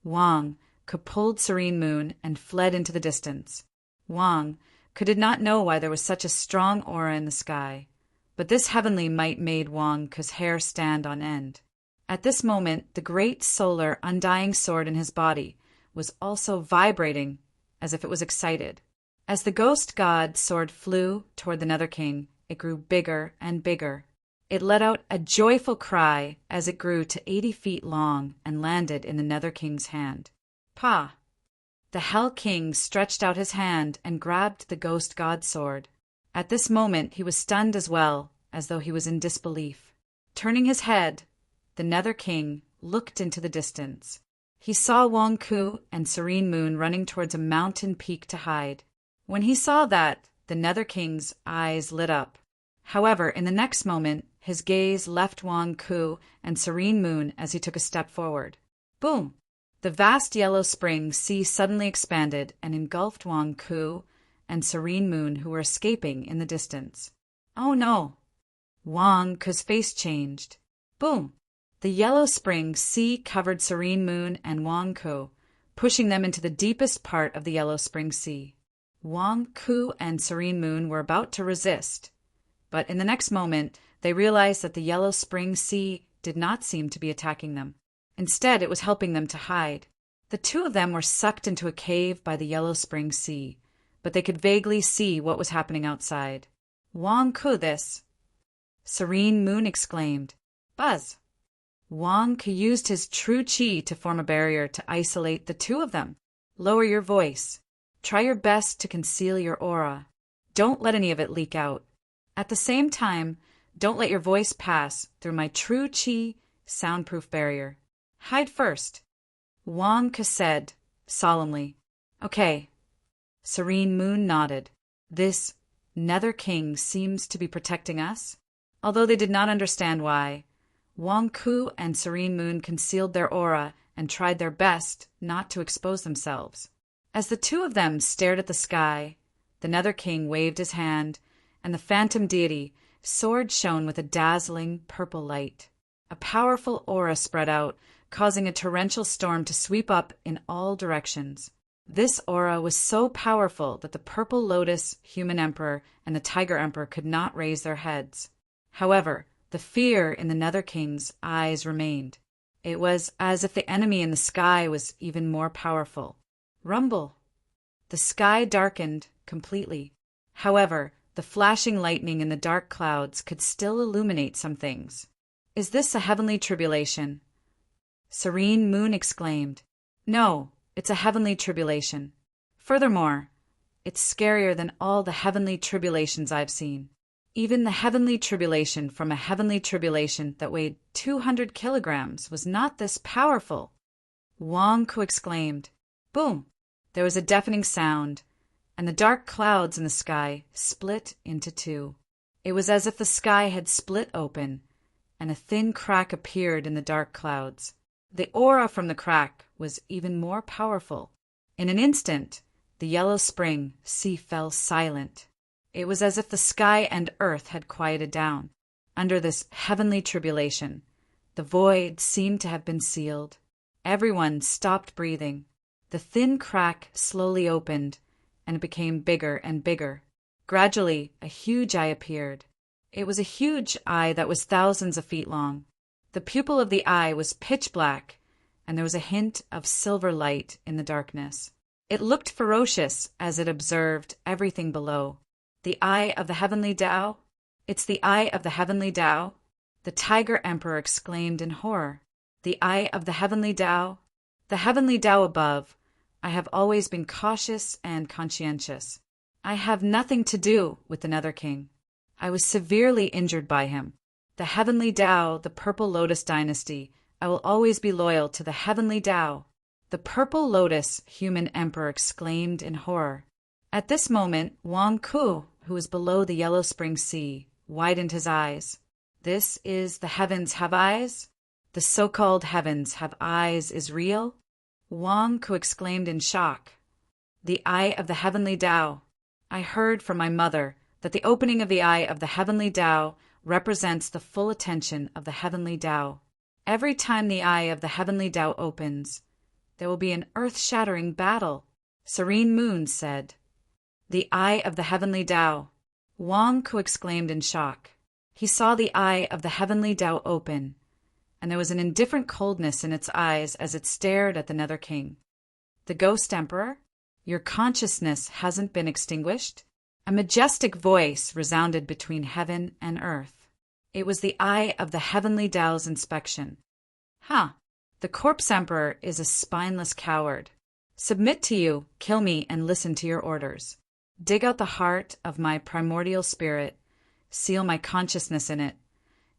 Wang Ku pulled Serene Moon and fled into the distance. Wang Ku did not know why there was such a strong aura in the sky, but this heavenly might made Wang Ku's hair stand on end. At this moment, the great solar undying sword in his body was also vibrating as if it was excited. As the ghost god sword flew toward the Nether King, it grew bigger and bigger. It let out a joyful cry as it grew to 80 feet long and landed in the Nether King's hand. Pa! The Hell King stretched out his hand and grabbed the ghost god sword. At this moment he was stunned as well, as though he was in disbelief. Turning his head, the Nether King looked into the distance. He saw Wang Ku and Serene Moon running towards a mountain peak to hide. When he saw that, the Nether King's eyes lit up. However, in the next moment, his gaze left Wang Ku and Serene Moon as he took a step forward. Boom! The vast yellow spring sea suddenly expanded and engulfed Wang Ku and Serene Moon, who were escaping in the distance. Oh no! Wang Ku's face changed. Boom! The yellow spring sea covered Serene Moon and Wang Ku, pushing them into the deepest part of the yellow spring sea. Wang Ku and Serene Moon were about to resist, but in the next moment they realized that the yellow spring sea did not seem to be attacking them. Instead, it was helping them to hide. The two of them were sucked into a cave by the yellow spring sea, but they could vaguely see what was happening outside. Wang Ku, this! Serene Moon exclaimed. Buzz! Wang Ke used his true qi to form a barrier to isolate the two of them. Lower your voice. Try your best to conceal your aura. Don't let any of it leak out. At the same time, don't let your voice pass through my true qi soundproof barrier. Hide first. Wang Ke said, solemnly. Okay. Serene Moon nodded. This Nether King seems to be protecting us. Although they did not understand why, Wang Ku and Serene Moon concealed their aura and tried their best not to expose themselves. As the two of them stared at the sky, the Nether King waved his hand, and the phantom deity sword shone with a dazzling purple light. A powerful aura spread out, causing a torrential storm to sweep up in all directions. This aura was so powerful that the Purple Lotus Human Emperor and the Tiger Emperor could not raise their heads. However, the fear in the Nether King's eyes remained. It was as if the enemy in the sky was even more powerful. Rumble. The sky darkened completely. However, the flashing lightning in the dark clouds could still illuminate some things. Is this a heavenly tribulation? Serene Moon exclaimed. No, it's a heavenly tribulation. Furthermore, it's scarier than all the heavenly tribulations I've seen. Even the heavenly tribulation from a heavenly tribulation that weighed 200 kilograms was not this powerful. Wang Ku exclaimed. Boom! There was a deafening sound, and the dark clouds in the sky split into two. It was as if the sky had split open, and a thin crack appeared in the dark clouds. The aura from the crack was even more powerful. In an instant, the yellow spring sea fell silent. It was as if the sky and earth had quieted down. Under this heavenly tribulation, the void seemed to have been sealed. Everyone stopped breathing. The thin crack slowly opened, and it became bigger and bigger. Gradually, a huge eye appeared. It was a huge eye that was thousands of feet long. The pupil of the eye was pitch black, and there was a hint of silver light in the darkness. It looked ferocious as it observed everything below. The eye of the heavenly Tao? It's the eye of the heavenly Tao? The Tiger Emperor exclaimed in horror. The eye of the heavenly Tao? The heavenly Tao above. I have always been cautious and conscientious. I have nothing to do with the Nether King. I was severely injured by him. The heavenly Tao, the Purple Lotus dynasty, I will always be loyal to the heavenly Tao. The Purple Lotus Human Emperor exclaimed in horror. At this moment, Wang Ku, who was below the Yellow Spring Sea, widened his eyes. This is the heavens have eyes? The so-called heavens have eyes is real? Wang Ku exclaimed in shock. The eye of the heavenly Tao. I heard from my mother that the opening of the eye of the heavenly Tao represents the full attention of the heavenly Tao. Every time the eye of the heavenly Tao opens, there will be an earth-shattering battle. Serene Moon said. The eye of the heavenly Tao. Wang Ku exclaimed in shock. He saw the eye of the heavenly Tao open, and there was an indifferent coldness in its eyes as it stared at the Nether King. The Ghost Emperor? Your consciousness hasn't been extinguished? A majestic voice resounded between heaven and earth. It was the eye of the heavenly Tao's inspection. The Corpse Emperor is a spineless coward. Submit to you, kill me, and listen to your orders. Dig out the heart of my primordial spirit, seal my consciousness in it,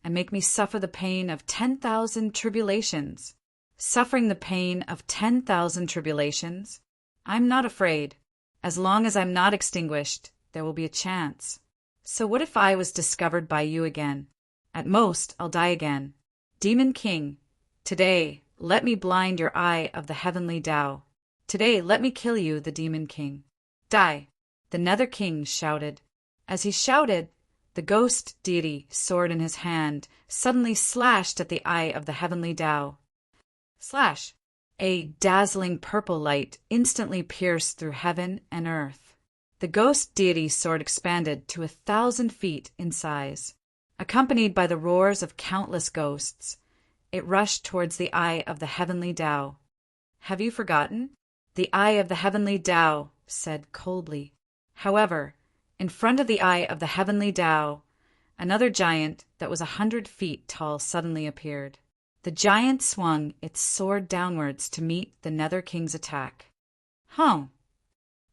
and make me suffer the pain of 10,000 tribulations. Suffering the pain of 10,000 tribulations? I'm not afraid. As long as I'm not extinguished, there will be a chance. So what if I was discovered by you again? At most, I'll die again. Demon King, today, let me blind your eye of the heavenly Tao. Today, let me kill you, the Demon King. Die, the Nether King shouted. As he shouted, the ghost deity, sword in his hand, suddenly slashed at the eye of the heavenly Tao. Slash! A dazzling purple light instantly pierced through heaven and earth. The ghost deity's sword expanded to 1,000 feet in size. Accompanied by the roars of countless ghosts, it rushed towards the eye of the heavenly Tao. Have you forgotten? The eye of the heavenly Tao said coldly. However, in front of the eye of the heavenly Tao, another giant that was 100 feet tall suddenly appeared. The giant swung its sword downwards to meet the Nether King's attack. Hum!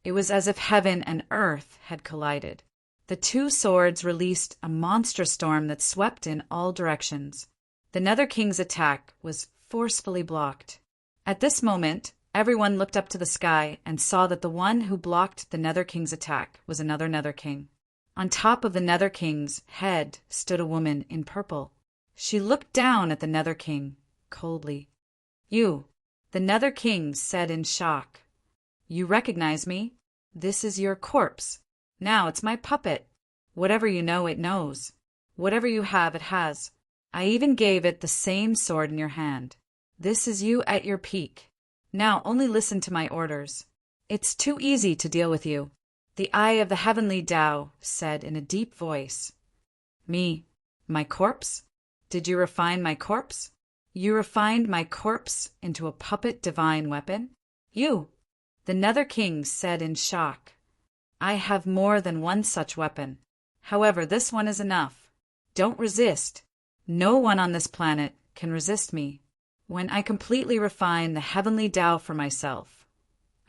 It was as if heaven and earth had collided. The two swords released a monstrous storm that swept in all directions. The Nether King's attack was forcefully blocked. At this moment, everyone looked up to the sky and saw that the one who blocked the Nether King's attack was another Nether King. On top of the Nether King's head stood a woman in purple. She looked down at the Nether King coldly. "You," the Nether King said in shock. "You recognize me? This is your corpse. Now it's my puppet. Whatever you know, it knows. Whatever you have, it has. I even gave it the same sword in your hand. This is you at your peak. Now only listen to my orders. It's too easy to deal with you." The Eye of the Heavenly Tao said in a deep voice. "Me? My corpse? Did you refine my corpse? You refined my corpse into a puppet divine weapon? You?" The Nether King said in shock. "I have more than one such weapon. However, this one is enough. Don't resist. No one on this planet can resist me. When I completely refine the Heavenly Tao for myself,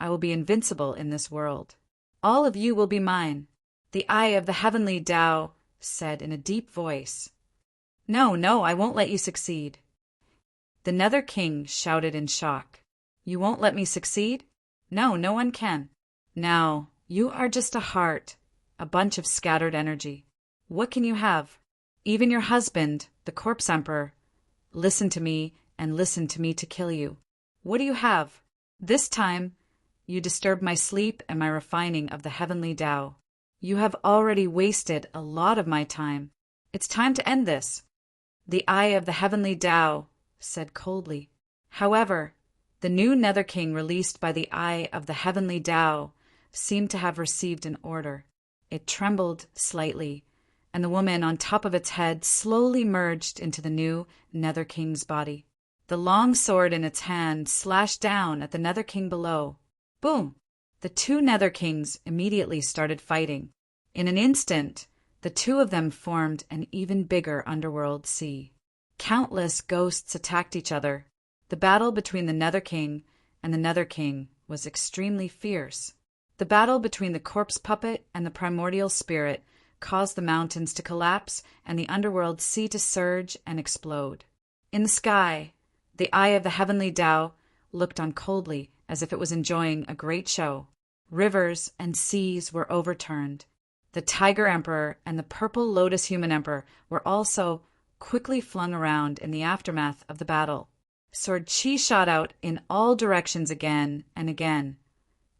I will be invincible in this world. All of you will be mine." The Eye of the Heavenly Tao said in a deep voice. No, I won't let you succeed." The Nether King shouted in shock. "You won't let me succeed? No one can. Now, you are just a heart, a bunch of scattered energy. What can you have? Even your husband, the Corpse Emperor, listen to me and listen to me to kill you. What do you have? This time, you disturb my sleep and my refining of the Heavenly Tao. You have already wasted a lot of my time. It's time to end this." The Eye of the Heavenly Tao said coldly. However, the new Nether King released by the Eye of the Heavenly Tao seemed to have received an order. It trembled slightly, and the woman on top of its head slowly merged into the new Nether King's body. The long sword in its hand slashed down at the Nether King below. Boom! The two Nether Kings immediately started fighting. In an instant, the two of them formed an even bigger underworld sea. Countless ghosts attacked each other. The battle between the Nether King and the Nether King was extremely fierce. The battle between the corpse puppet and the primordial spirit caused the mountains to collapse and the underworld sea to surge and explode. In the sky, the Eye of the Heavenly Tao looked on coldly as if it was enjoying a great show. Rivers and seas were overturned. The Tiger Emperor and the Purple Lotus Human Emperor were also quickly flung around in the aftermath of the battle. Sword Chi shot out in all directions again and again,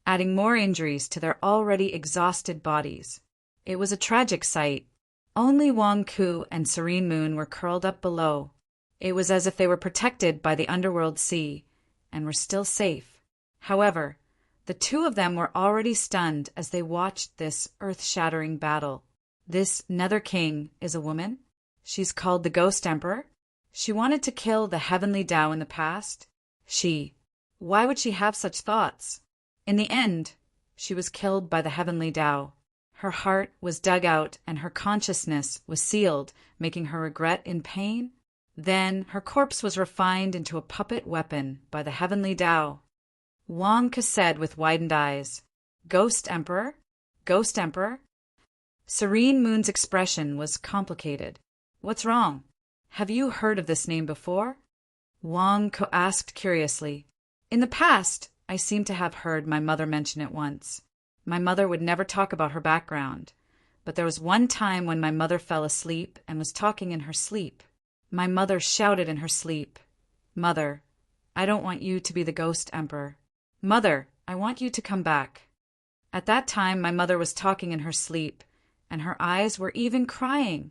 adding more injuries to their already exhausted bodies. It was a tragic sight. Only Wang Ku and Serene Moon were curled up below. It was as if they were protected by the underworld sea and were still safe. However, the two of them were already stunned as they watched this earth-shattering battle. This Nether King is a woman. She's called the Ghost Emperor. She wanted to kill the Heavenly Tao in the past. Why would she have such thoughts? In the end, she was killed by the Heavenly Tao. Her heart was dug out and her consciousness was sealed, making her regret in pain. Then her corpse was refined into a puppet weapon by the Heavenly Tao. Wang Ke said with widened eyes, "Ghost Emperor? Ghost Emperor?" Serene Moon's expression was complicated. "What's wrong? Have you heard of this name before?" Wang Ke asked curiously. "In the past, I seem to have heard my mother mention it once. My mother would never talk about her background, but there was one time when my mother fell asleep and was talking in her sleep. My mother shouted in her sleep, 'Mother, I don't want you to be the Ghost Emperor. Mother, I want you to come back.' At that time, my mother was talking in her sleep, and her eyes were even crying."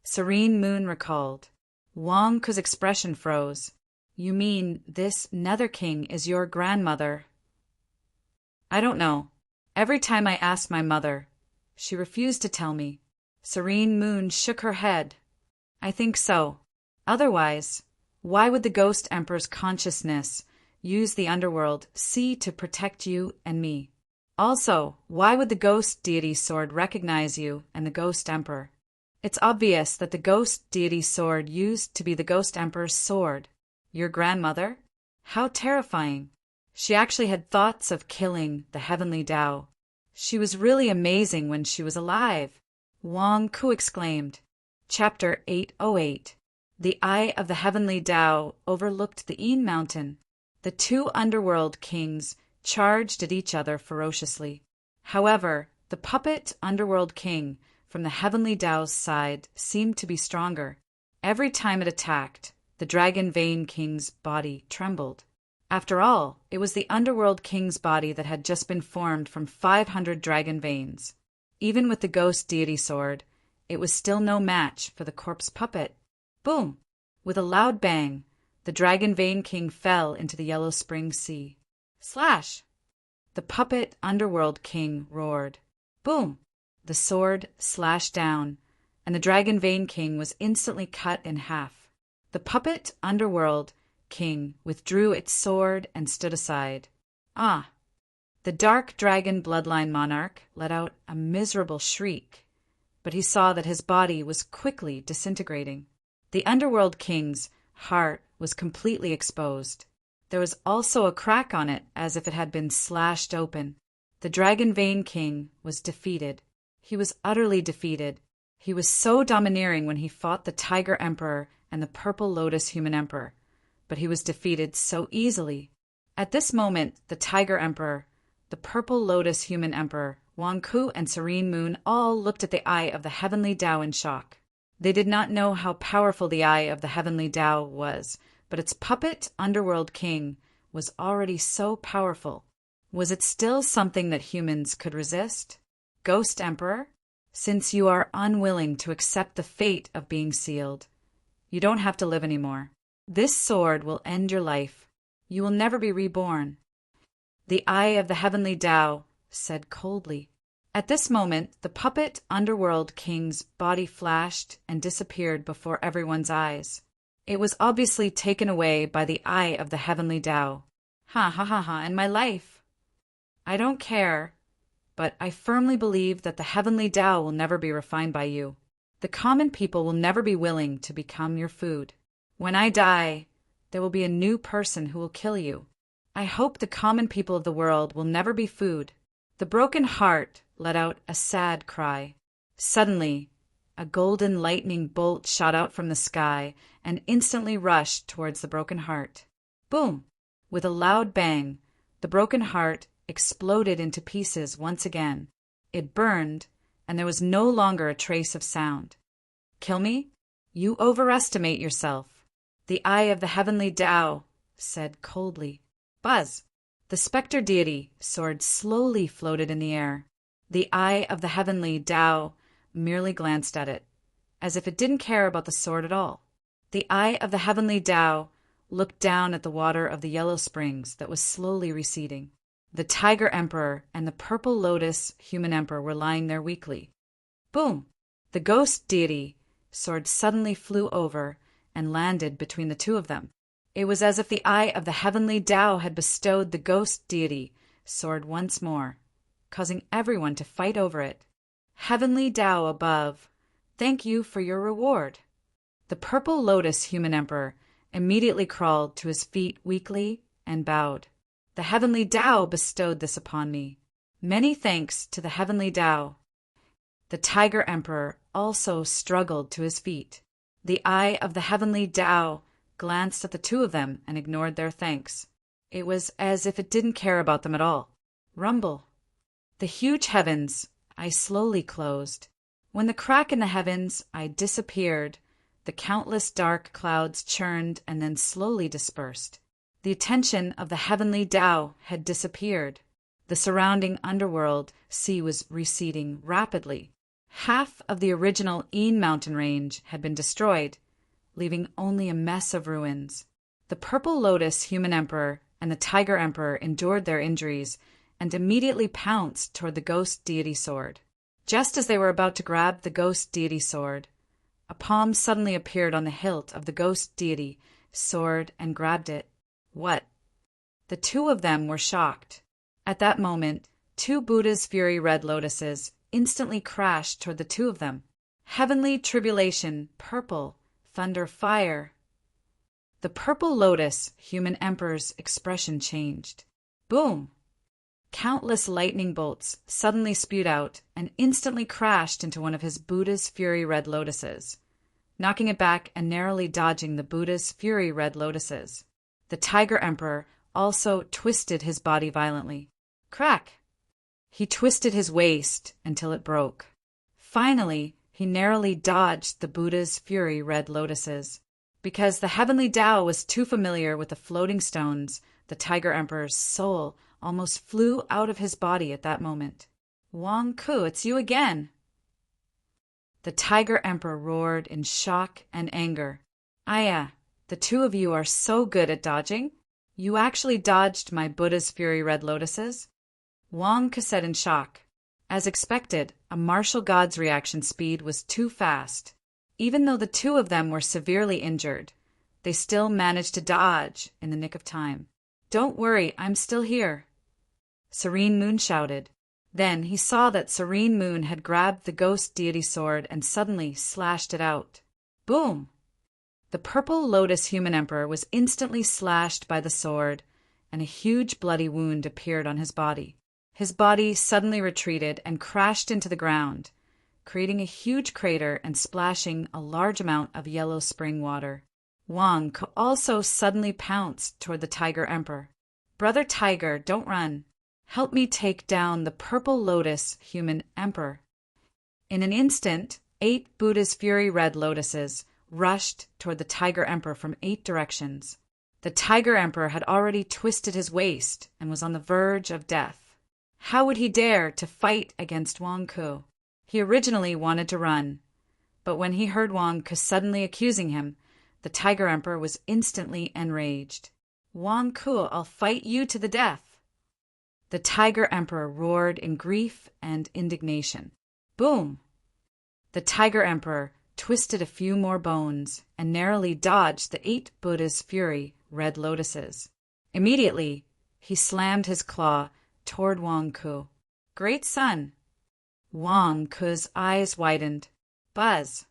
Serene Moon recalled. Wang Ke's expression froze. "You mean this Nether King is your grandmother?" "I don't know. Every time I asked my mother, she refused to tell me." Serene Moon shook her head. "I think so. Otherwise, why would the Ghost Emperor's consciousness use the underworld sea to protect you and me? Also, why would the Ghost Deity's sword recognize you and the Ghost Emperor? It's obvious that the ghost deity sword used to be the ghost emperor's sword. Your grandmother? How terrifying. She actually had thoughts of killing the heavenly Tao. She was really amazing when she was alive, Wang Ku exclaimed. Chapter 808. The Eye of the Heavenly Tao overlooked the Yin Mountain. The two underworld kings charged at each other ferociously. However, the puppet underworld king from the heavenly Tao's side seemed to be stronger. Every time it attacked, the dragon vein king's body trembled. After all, it was the underworld king's body that had just been formed from 500 dragon veins. Even with the ghost deity sword, it was still no match for the corpse puppet. Boom! With a loud bang, the dragon vein king fell into the Yellow Spring Sea. Slash! The puppet underworld king roared. Boom! The sword slashed down, and the dragon vein king was instantly cut in half. The puppet underworld king withdrew its sword and stood aside. Ah! The dark dragon bloodline monarch let out a miserable shriek, but he saw that his body was quickly disintegrating. The underworld king's heart was completely exposed. There was also a crack on it as if it had been slashed open. The dragon vein king was defeated. He was utterly defeated. He was so domineering when he fought the Tiger Emperor and the Purple Lotus Human Emperor, but he was defeated so easily. At this moment, the Tiger Emperor, the Purple Lotus Human Emperor, Wang Ku, and Serene Moon all looked at the Eye of the Heavenly Tao in shock. They did not know how powerful the Eye of the Heavenly Tao was, but its puppet underworld king was already so powerful. Was it still something that humans could resist? Ghost Emperor, since you are unwilling to accept the fate of being sealed, you don't have to live anymore. This sword will end your life. You will never be reborn. The Eye of the Heavenly Tao said coldly. At this moment, the puppet underworld king's body flashed and disappeared before everyone's eyes. It was obviously taken away by the Eye of the Heavenly Tao. Ha ha ha ha, and my life. I don't care, but I firmly believe that the Heavenly Tao will never be refined by you. The common people will never be willing to become your food. When I die, there will be a new person who will kill you. I hope the common people of the world will never be food. The broken heart let out a sad cry. Suddenly, a golden lightning bolt shot out from the sky and instantly rushed towards the broken heart. Boom! With a loud bang, the broken heart exploded into pieces once again. It burned, and there was no longer a trace of sound. Kill me? You overestimate yourself. The Eye of the Heavenly Tao said coldly. Buzz! The specter deity sword slowly floated in the air. The Eye of the Heavenly Tao merely glanced at it, as if it didn't care about the sword at all. The Eye of the Heavenly Tao looked down at the water of the Yellow Springs that was slowly receding. The Tiger Emperor and the Purple Lotus Human Emperor were lying there weakly. Boom! The ghost deity sword suddenly flew over and landed between the two of them. It was as if the Eye of the Heavenly Tao had bestowed the ghost deity sword once more, causing everyone to fight over it. Heavenly Tao above, thank you for your reward. The Purple Lotus Human Emperor immediately crawled to his feet weakly and bowed. The Heavenly Tao bestowed this upon me. Many thanks to the Heavenly Tao. The Tiger Emperor also struggled to his feet. The Eye of the Heavenly Tao glanced at the two of them and ignored their thanks. It was as if it didn't care about them at all. Rumble. The huge heavens I slowly closed. When the crack in the heavens I disappeared, the countless dark clouds churned and then slowly dispersed. The attention of the Heavenly Tao had disappeared. The surrounding underworld sea was receding rapidly. Half of the original Yin mountain range had been destroyed, leaving only a mess of ruins. The Purple Lotus Human Emperor and the Tiger Emperor endured their injuries and immediately pounced toward the ghost deity sword. Just as they were about to grab the ghost deity sword, a palm suddenly appeared on the hilt of the ghost deity sword and grabbed it. What? The two of them were shocked. At that moment, two Buddha's Fury Red Lotuses instantly crashed toward the two of them. Heavenly tribulation, purple, thunder, fire. The purple lotus, human emperor's expression changed. Boom! Countless lightning bolts suddenly spewed out and instantly crashed into one of his Buddha's fury red lotuses, knocking it back and narrowly dodging the Buddha's fury red lotuses. The tiger emperor also twisted his body violently. Crack! He twisted his waist until it broke. Finally, he narrowly dodged the Buddha's fury red lotuses. Because the heavenly Tao was too familiar with the floating stones, the tiger emperor's soul almost flew out of his body at that moment. Wang Ku, it's you again! The tiger emperor roared in shock and anger. Aya, the two of you are so good at dodging. You actually dodged my Buddha's fury red lotuses? Wang Ku said in shock. As expected, a martial god's reaction speed was too fast. Even though the two of them were severely injured, they still managed to dodge in the nick of time. Don't worry, I'm still here, Serene Moon shouted. Then he saw that Serene Moon had grabbed the ghost deity sword and suddenly slashed it out. Boom! The purple lotus human emperor was instantly slashed by the sword, and a huge bloody wound appeared on his body. His body suddenly retreated and crashed into the ground, creating a huge crater and splashing a large amount of yellow spring water. Wang also suddenly pounced toward the tiger emperor. Brother Tiger, don't run. Help me take down the purple lotus human emperor. In an instant, 8 Buddha's fury red lotuses rushed toward the tiger emperor from 8 directions. The tiger emperor had already twisted his waist and was on the verge of death. How would he dare to fight against Wang Ku? He originally wanted to run, but when he heard Wang Ku suddenly accusing him, the tiger emperor was instantly enraged. Wang Ku, I'll fight you to the death. The tiger emperor roared in grief and indignation. Boom! The tiger emperor twisted a few more bones and narrowly dodged the 8 Buddha's fury red lotuses. Immediately, he slammed his claw toward Wang Ku. Great Sun! Wang Ku's eyes widened. Buzz!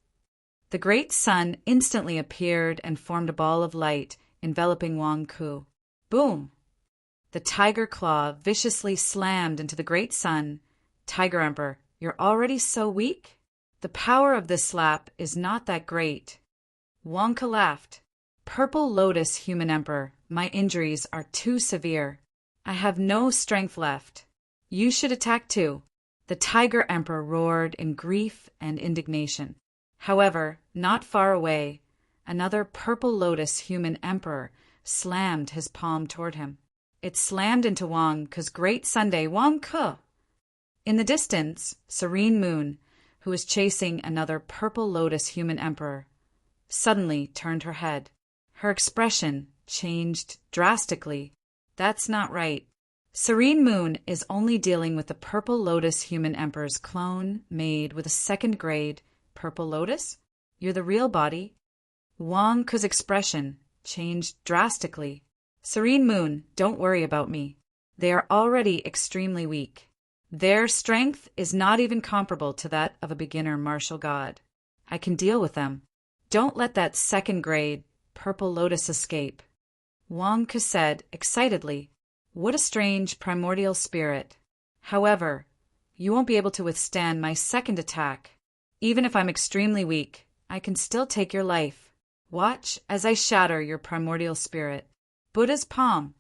The great sun instantly appeared and formed a ball of light enveloping Wang Ku. Boom! The tiger claw viciously slammed into the great sun. Tiger Emperor, you're already so weak? The power of this slap is not that great. Wang Ku laughed. Purple Lotus Human Emperor, my injuries are too severe. I have no strength left. You should attack too. The tiger emperor roared in grief and indignation. However, not far away, another purple lotus human emperor slammed his palm toward him. It slammed into Wang Ku's great Sunday, Wang Ku. In the distance, Serene Moon, who was chasing another purple lotus human emperor, suddenly turned her head. Her expression changed drastically. That's not right. Serene Moon is only dealing with the purple lotus human emperor's clone made with a second-grade purple lotus? You're the real body. Wang Ku's expression changed drastically. Serene Moon, don't worry about me. They are already extremely weak. Their strength is not even comparable to that of a beginner martial god. I can deal with them. Don't let that second-grade purple lotus escape. Wang Ku said excitedly, what a strange primordial spirit. However, you won't be able to withstand my second attack. Even if I'm extremely weak, I can still take your life. Watch as I shatter your primordial spirit. Buddha's palm.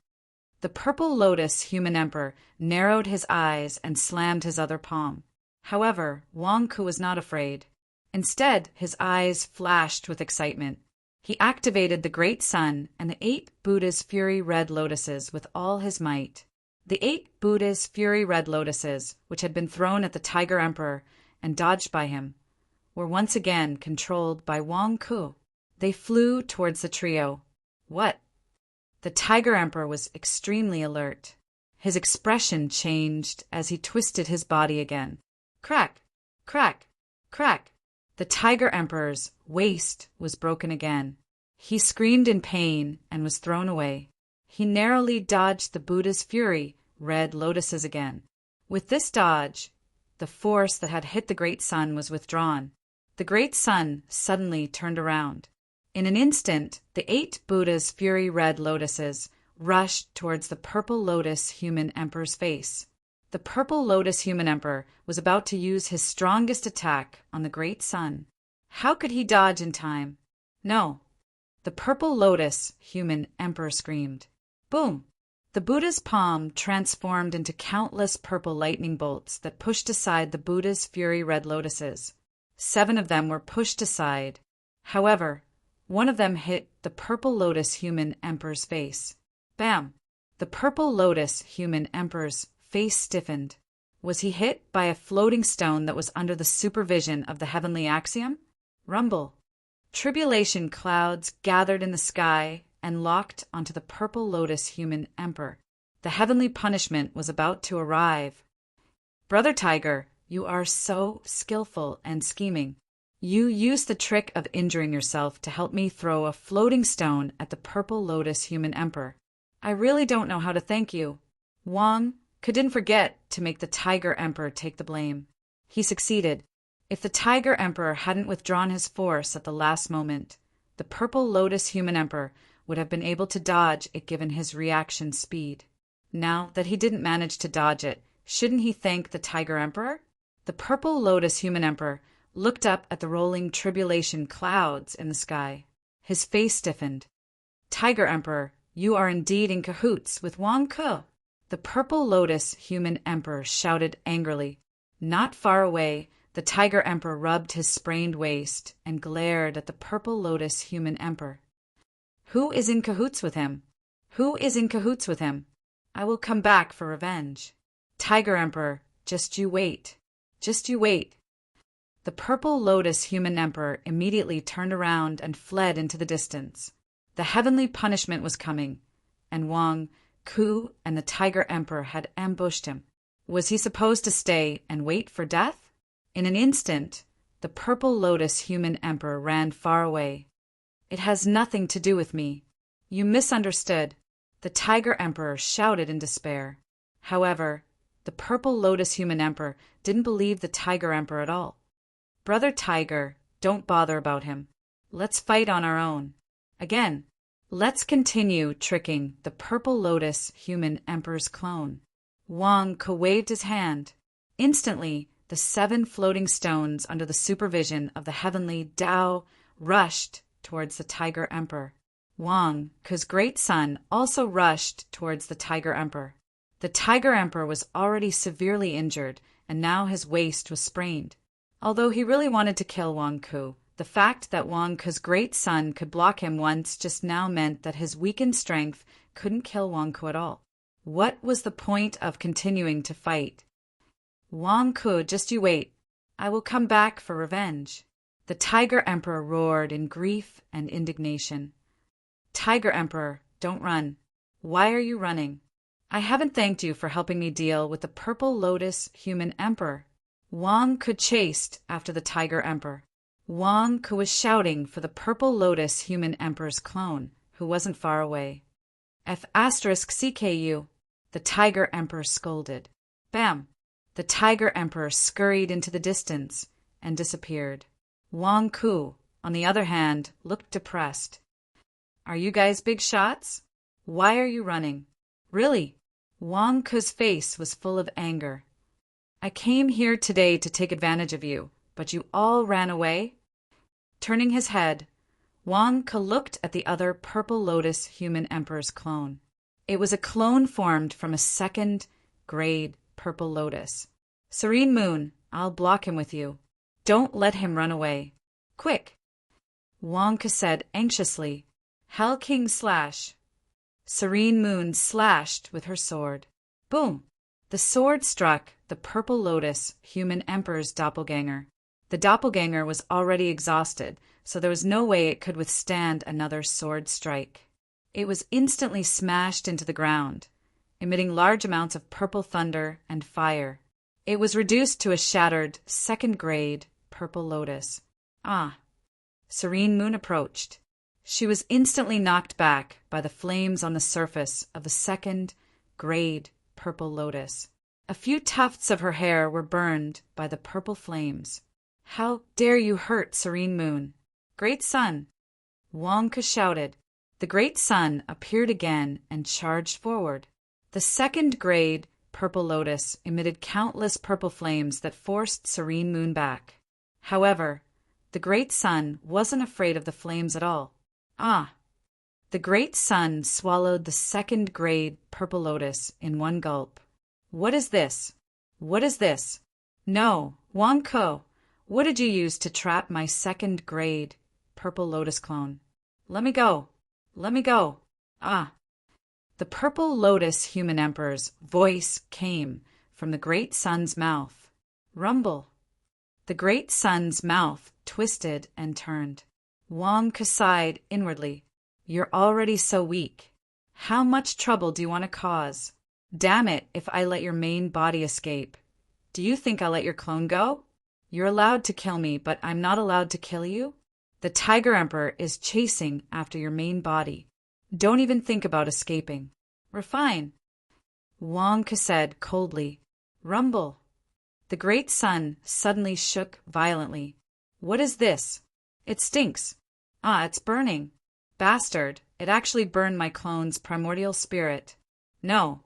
The purple lotus human emperor narrowed his eyes and slammed his other palm. However, Wang Ku was not afraid. Instead, his eyes flashed with excitement. He activated the great sun and the 8 Buddha's fury red lotuses with all his might. The 8 Buddha's fury red lotuses, which had been thrown at the tiger emperor and dodged by him, were once again controlled by Wang Ku. They flew towards the trio. What? The tiger emperor was extremely alert. His expression changed as he twisted his body again. Crack! Crack! Crack! The tiger emperor's waist was broken again. He screamed in pain and was thrown away. He narrowly dodged the Buddha's fury red lotuses again. With this dodge, the force that had hit the great sun was withdrawn. the great sun suddenly turned around. In an instant, the 8 Buddha's fury red lotuses rushed towards the purple lotus human emperor's face. The purple lotus human emperor was about to use his strongest attack on the great sun. How could he dodge in time? No. The purple lotus human emperor screamed. Boom! The Buddha's palm transformed into countless purple lightning bolts that pushed aside the Buddha's fury red lotuses. 7 of them were pushed aside. However, one of them hit the purple lotus human emperor's face. Bam! The purple lotus human emperor's face stiffened. Was he hit by a floating stone that was under the supervision of the heavenly axiom? Rumble. Tribulation clouds gathered in the sky and locked onto the purple lotus human emperor. The heavenly punishment was about to arrive. Brother Tiger, you are so skillful and scheming. You used the trick of injuring yourself to help me throw a floating stone at the purple lotus human emperor. I really don't know how to thank you. Wang couldn't forget to make the Tiger Emperor take the blame. He succeeded. If the Tiger Emperor hadn't withdrawn his force at the last moment, the purple lotus human emperor would have been able to dodge it given his reaction speed. Now that he didn't manage to dodge it, shouldn't he thank the Tiger Emperor? The purple lotus human emperor looked up at the rolling tribulation clouds in the sky. His face stiffened. Tiger Emperor, you are indeed in cahoots with Wang Ke. The purple lotus human emperor shouted angrily. Not far away, the Tiger Emperor rubbed his sprained waist and glared at the purple lotus human emperor. Who is in cahoots with him? Who is in cahoots with him? I will come back for revenge. Tiger Emperor, just you wait. Just you wait. The purple lotus human emperor immediately turned around and fled into the distance. The heavenly punishment was coming, and Wang Ke and the Tiger Emperor had ambushed him. Was he supposed to stay and wait for death? In an instant, the purple lotus human emperor ran far away. It has nothing to do with me. You misunderstood. The Tiger Emperor shouted in despair. However, the purple lotus human emperor didn't believe the Tiger Emperor at all. Brother Tiger, don't bother about him. Let's fight on our own. Again, let's continue tricking the purple lotus human emperor's clone. Wang Ke waved his hand. Instantly, the 7 floating stones under the supervision of the heavenly Tao rushed towards the Tiger Emperor. Wang Ke's great son also rushed towards the Tiger Emperor. The Tiger Emperor was already severely injured, and now his waist was sprained. Although he really wanted to kill Wang Ke, the fact that Wang Ke's great son could block him once just now meant that his weakened strength couldn't kill Wang Ke at all. What was the point of continuing to fight? Wang Ke, just you wait. I will come back for revenge. The Tiger Emperor roared in grief and indignation. Tiger Emperor, don't run. Why are you running? I haven't thanked you for helping me deal with the purple lotus human emperor. Wang Ke chased after the Tiger Emperor. Wang Ke was shouting for the purple lotus human emperor's clone, who wasn't far away. F***CKU, the Tiger Emperor scolded. Bam! The Tiger Emperor scurried into the distance and disappeared. Wang Ke, on the other hand, looked depressed. Are you guys big shots? Why are you running? Really? Wang Ke's face was full of anger. I came here today to take advantage of you, but you all ran away? Turning his head, Wang Ke looked at the other purple lotus human emperor's clone. It was a clone formed from a second-grade purple lotus. Serene Moon, I'll block him with you. Don't let him run away. Quick! Wang Ke said anxiously. Hell King slash. Serene Moon slashed with her sword. Boom! The sword struck the purple lotus human emperor's doppelganger. The doppelganger was already exhausted, so there was no way it could withstand another sword strike. It was instantly smashed into the ground, emitting large amounts of purple thunder and fire. It was reduced to a shattered second-grade purple lotus. Ah! Serene Moon approached. She was instantly knocked back by the flames on the surface of the second-grade purple lotus. A few tufts of her hair were burned by the purple flames. How dare you hurt Serene Moon? Great Sun! Wonka shouted. The Great Sun appeared again and charged forward. The second grade Purple Lotus emitted countless purple flames that forced Serene Moon back. However, the Great Sun wasn't afraid of the flames at all. Ah! The Great Sun swallowed the second grade Purple Lotus in one gulp. What is this? What is this? No, Wonko, what did you use to trap my second grade Purple Lotus clone? Let me go. Let me go. Ah! The Purple Lotus Human Emperor's voice came from the Great Sun's mouth. Rumble. The Great Sun's mouth twisted and turned. Wonka sighed inwardly. You're already so weak. How much trouble do you want to cause? Damn it if I let your main body escape. Do you think I'll let your clone go? You're allowed to kill me, but I'm not allowed to kill you? The Tiger Emperor is chasing after your main body. Don't even think about escaping. We're fine. Wonka said coldly. Rumble. The Great Sun suddenly shook violently. What is this? It stinks. Ah, it's burning. Bastard, it actually burned my clone's primordial spirit. No.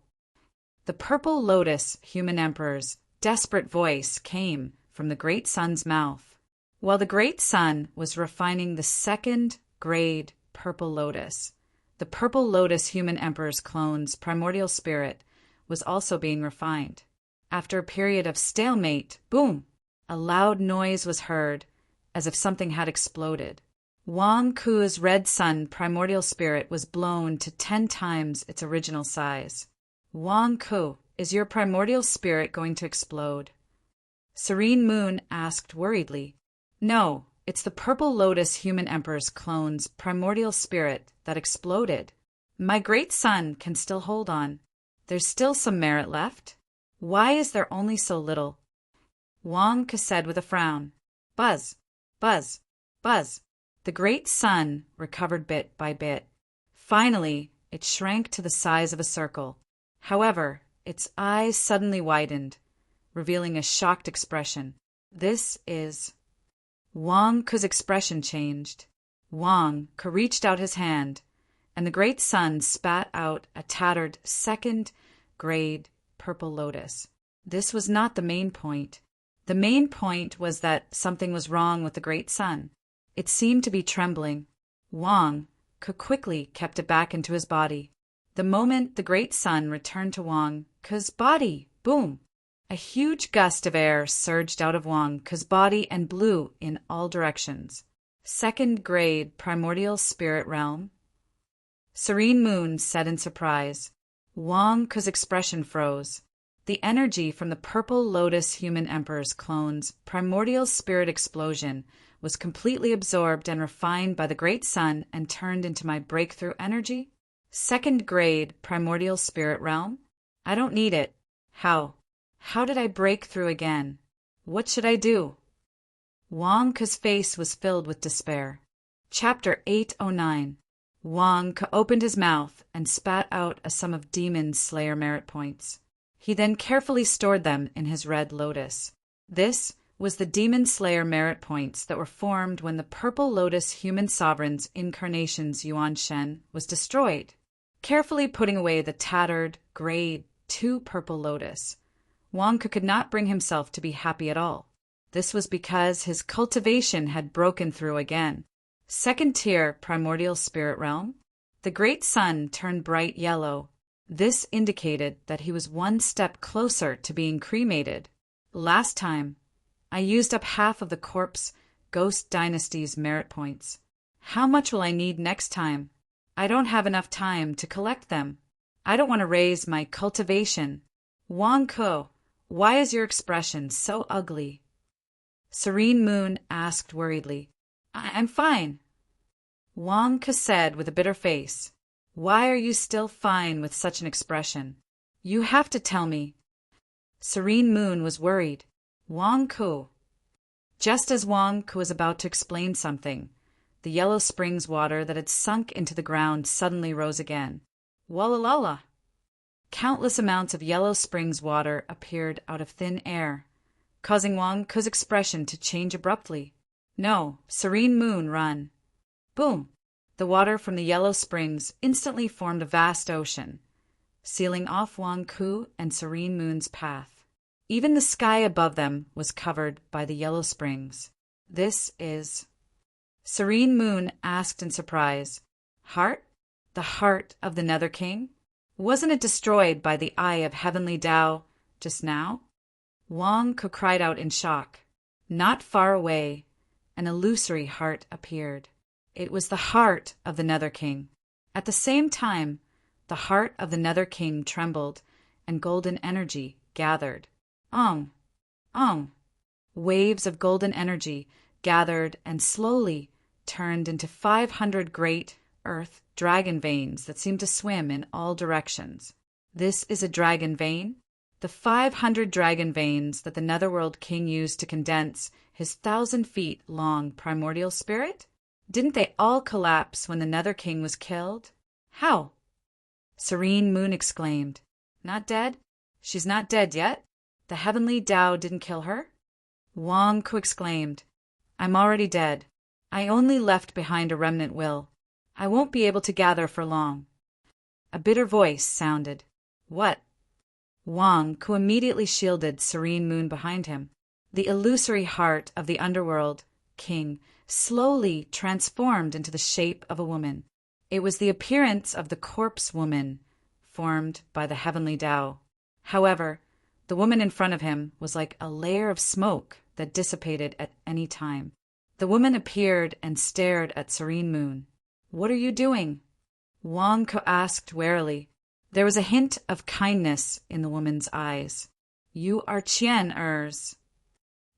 The Purple Lotus Human Emperor's desperate voice came from the Great Sun's mouth. While the Great Sun was refining the second grade Purple Lotus, the Purple Lotus Human Emperor's clone's primordial spirit was also being refined. After a period of stalemate, boom! A loud noise was heard, as if something had exploded. Wonku's Red Sun primordial spirit was blown to 10 times its original size. Wonku, is your primordial spirit going to explode? Serene Moon asked worriedly. No, it's the Purple Lotus Human Emperor's clone's primordial spirit that exploded. My Great Sun can still hold on. There's still some merit left. Why is there only so little? Wonka said with a frown. Buzz, buzz, buzz. The Great Sun recovered bit by bit. Finally, it shrank to the size of a circle. However, its eyes suddenly widened, revealing a shocked expression. This is... Wonka's expression changed. Wonka reached out his hand, and the Great Sun spat out a tattered second grade Purple Lotus. This was not the main point. The main point was that something was wrong with the Great Sun. It seemed to be trembling. Wonka quickly kept it back into his body. The moment the Great Sun returned to Wonka's body, boom! A huge gust of air surged out of Wonka's body and blew in all directions. Second grade primordial spirit realm? Serene Moon said in surprise. Wonka's expression froze. The energy from the Purple Lotus Human Emperor's clone's primordial spirit explosion was completely absorbed and refined by the Great Sun and turned into my breakthrough energy? Second grade primordial spirit realm? I don't need it. How? How did I break through again? What should I do? Wonka's face was filled with despair. Chapter 809. Wonka opened his mouth and spat out a sum of Demon Slayer merit points. He then carefully stored them in his red lotus. This was the Demon Slayer merit points that were formed when the Purple Lotus Human Sovereign's incarnation's Yuan Shen was destroyed. Carefully putting away the tattered, grade 2 Purple Lotus, Wonka could not bring himself to be happy at all. This was because his cultivation had broken through again. Second tier primordial spirit realm? The Great Sun turned bright yellow. This indicated that he was one step closer to being cremated. Last time, I used up half of the corpse Ghost Dynasty's merit points. How much will I need next time? I don't have enough time to collect them. I don't want to raise my cultivation. Wonko, why is your expression so ugly? Serene Moon asked worriedly. I'm fine. Wonka said with a bitter face. Why are you still fine with such an expression? You have to tell me. Serene Moon was worried. Wonko. Just as Wonka was about to explain something, the Yellow Springs water that had sunk into the ground suddenly rose again. Walla. Countless amounts of Yellow Springs water appeared out of thin air, causing Wang Ku's expression to change abruptly. No, Serene Moon, run. Boom! The water from the yellow springs instantly formed a vast ocean, sealing off Wang Ku and Serene Moon's path. Even the sky above them was covered by the yellow springs. This is... Serene Moon asked in surprise. Heart? The heart of the Nether King? Wasn't it destroyed by the eye of Heavenly Tao just now? Wang Ku cried out in shock. Not far away, an illusory heart appeared. It was the heart of the Nether King. At the same time, the heart of the Nether King trembled, and golden energy gathered. Ong! Ong! Waves of golden energy gathered and slowly turned into 500 great earth dragon veins that seemed to swim in all directions. This is a dragon vein? The 500 dragon veins that the Netherworld King used to condense his 1,000 feet long primordial spirit? Didn't they all collapse when the Nether King was killed? How? Serene Moon exclaimed. Not dead? She's not dead yet? The Heavenly Tao didn't kill her? Wang Ku exclaimed. I'm already dead. I only left behind a remnant will. I won't be able to gather for long. A bitter voice sounded. What? Wang Ku immediately shielded Serene Moon behind him. The illusory heart of the underworld king slowly transformed into the shape of a woman. It was the appearance of the corpse woman formed by the Heavenly Tao. However, the woman in front of him was like a layer of smoke that dissipated at any time. The woman appeared and stared at Serene Moon. What are you doing? Wang Ku asked warily. There was a hint of kindness in the woman's eyes. You are Qian-ers.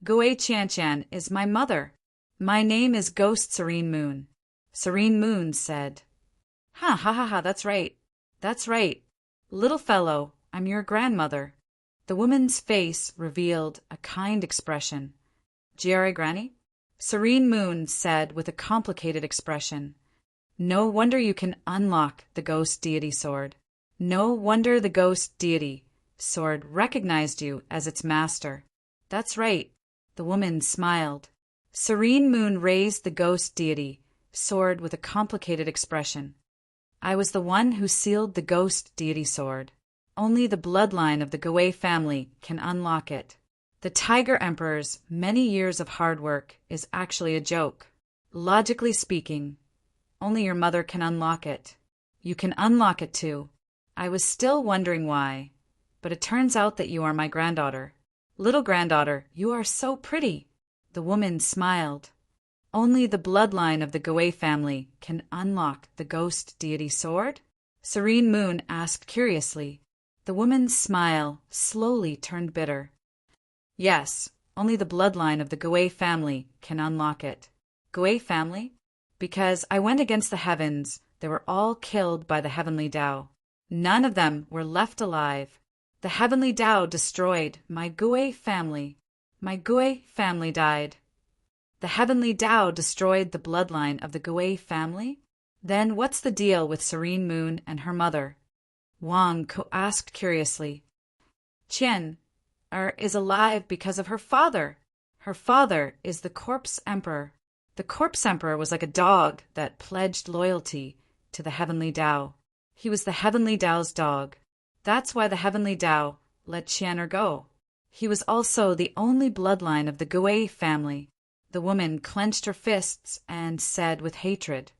Gui Qian is my mother. My name is Ghost Serene Moon. Serene Moon said. Ha ha ha ha, that's right. That's right. Little fellow, I'm your grandmother. The woman's face revealed a kind expression. Jiare Granny? Serene Moon said with a complicated expression. No wonder you can unlock the ghost deity sword. No wonder the ghost deity sword recognized you as its master. That's right. The woman smiled. Serene Moon raised the ghost deity sword with a complicated expression. I was the one who sealed the ghost deity sword. Only the bloodline of the Gui family can unlock it. The Tiger Emperor's many years of hard work is actually a joke. Logically speaking, only your mother can unlock it. You can unlock it too. I was still wondering why, but it turns out that you are my granddaughter. Little granddaughter, you are so pretty. The woman smiled. Only the bloodline of the Gui family can unlock the ghost deity sword? Serene Moon asked curiously. The woman's smile slowly turned bitter. Yes, only the bloodline of the Gui family can unlock it. Gui family? Because I went against the heavens, they were all killed by the Heavenly Tao. None of them were left alive. The Heavenly Tao destroyed my Gui family. My Gui family died. The Heavenly Tao destroyed the bloodline of the Gui family? Then what's the deal with Serene Moon and her mother? Wang Ku asked curiously. Qian is alive because of her father. Her father is the Corpse Emperor. The Corpse Emperor was like a dog that pledged loyalty to the Heavenly Tao. He was the Heavenly Tao's dog. That's why the Heavenly Tao let Qian go. He was also the only bloodline of the Gui family. The woman clenched her fists and said with hatred,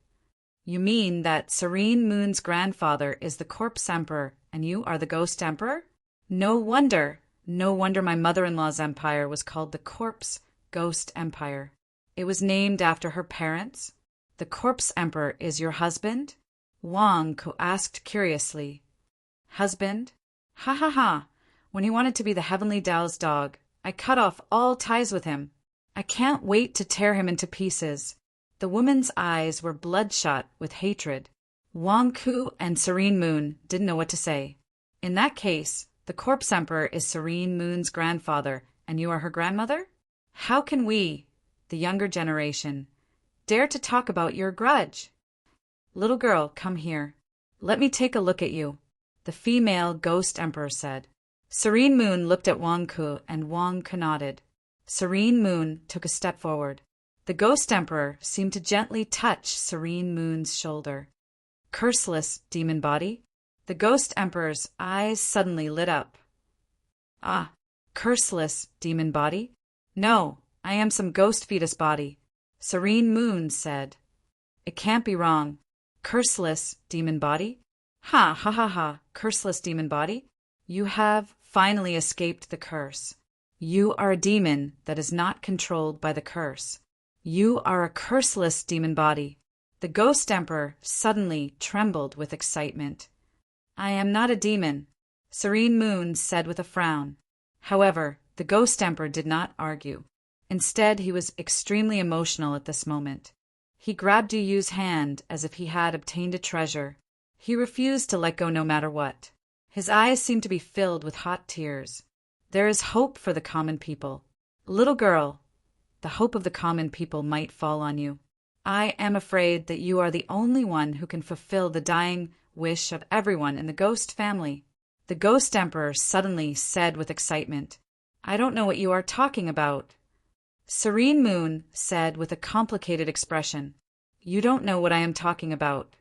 You mean that Serene Moon's grandfather is the Corpse Emperor and you are the Ghost Emperor? No wonder my mother-in-law's empire was called the Corpse Ghost Empire. It was named after her parents. The Corpse Emperor is your husband? Wang Ku asked curiously. Husband? Ha ha ha. When he wanted to be the Heavenly Tao's dog, I cut off all ties with him. I can't wait to tear him into pieces. The woman's eyes were bloodshot with hatred. Wang Ku and Serene Moon didn't know what to say. In that case, the Corpse Emperor is Serene Moon's grandfather, and you are her grandmother? How can we, the younger generation, dare to talk about your grudge? Little girl, come here. Let me take a look at you, the female Ghost Emperor said. Serene Moon looked at Wang Ku, and Wang Ku nodded. Serene Moon took a step forward. The Ghost Emperor seemed to gently touch Serene Moon's shoulder. Curseless demon body? The Ghost Emperor's eyes suddenly lit up. Ah, curseless demon body? No, I am some ghost fetus body, Serene Moon said. It can't be wrong. Curseless demon body? Ha ha ha ha, curseless demon body? You have finally escaped the curse. You are a demon that is not controlled by the curse. You are a curseless demon body. The Ghost Emperor suddenly trembled with excitement. I am not a demon, Serene Moon said with a frown. However, the Ghost Emperor did not argue. Instead, he was extremely emotional at this moment. He grabbed Yu Yu's hand as if he had obtained a treasure. He refused to let go no matter what. His eyes seemed to be filled with hot tears. There is hope for the common people. Little girl, the hope of the common people might fall on you. I am afraid that you are the only one who can fulfill the dying wish of everyone in the ghost family. The Ghost Emperor suddenly said with excitement, I don't know what you are talking about. Serene Moon said with a complicated expression, You don't know what I am talking about.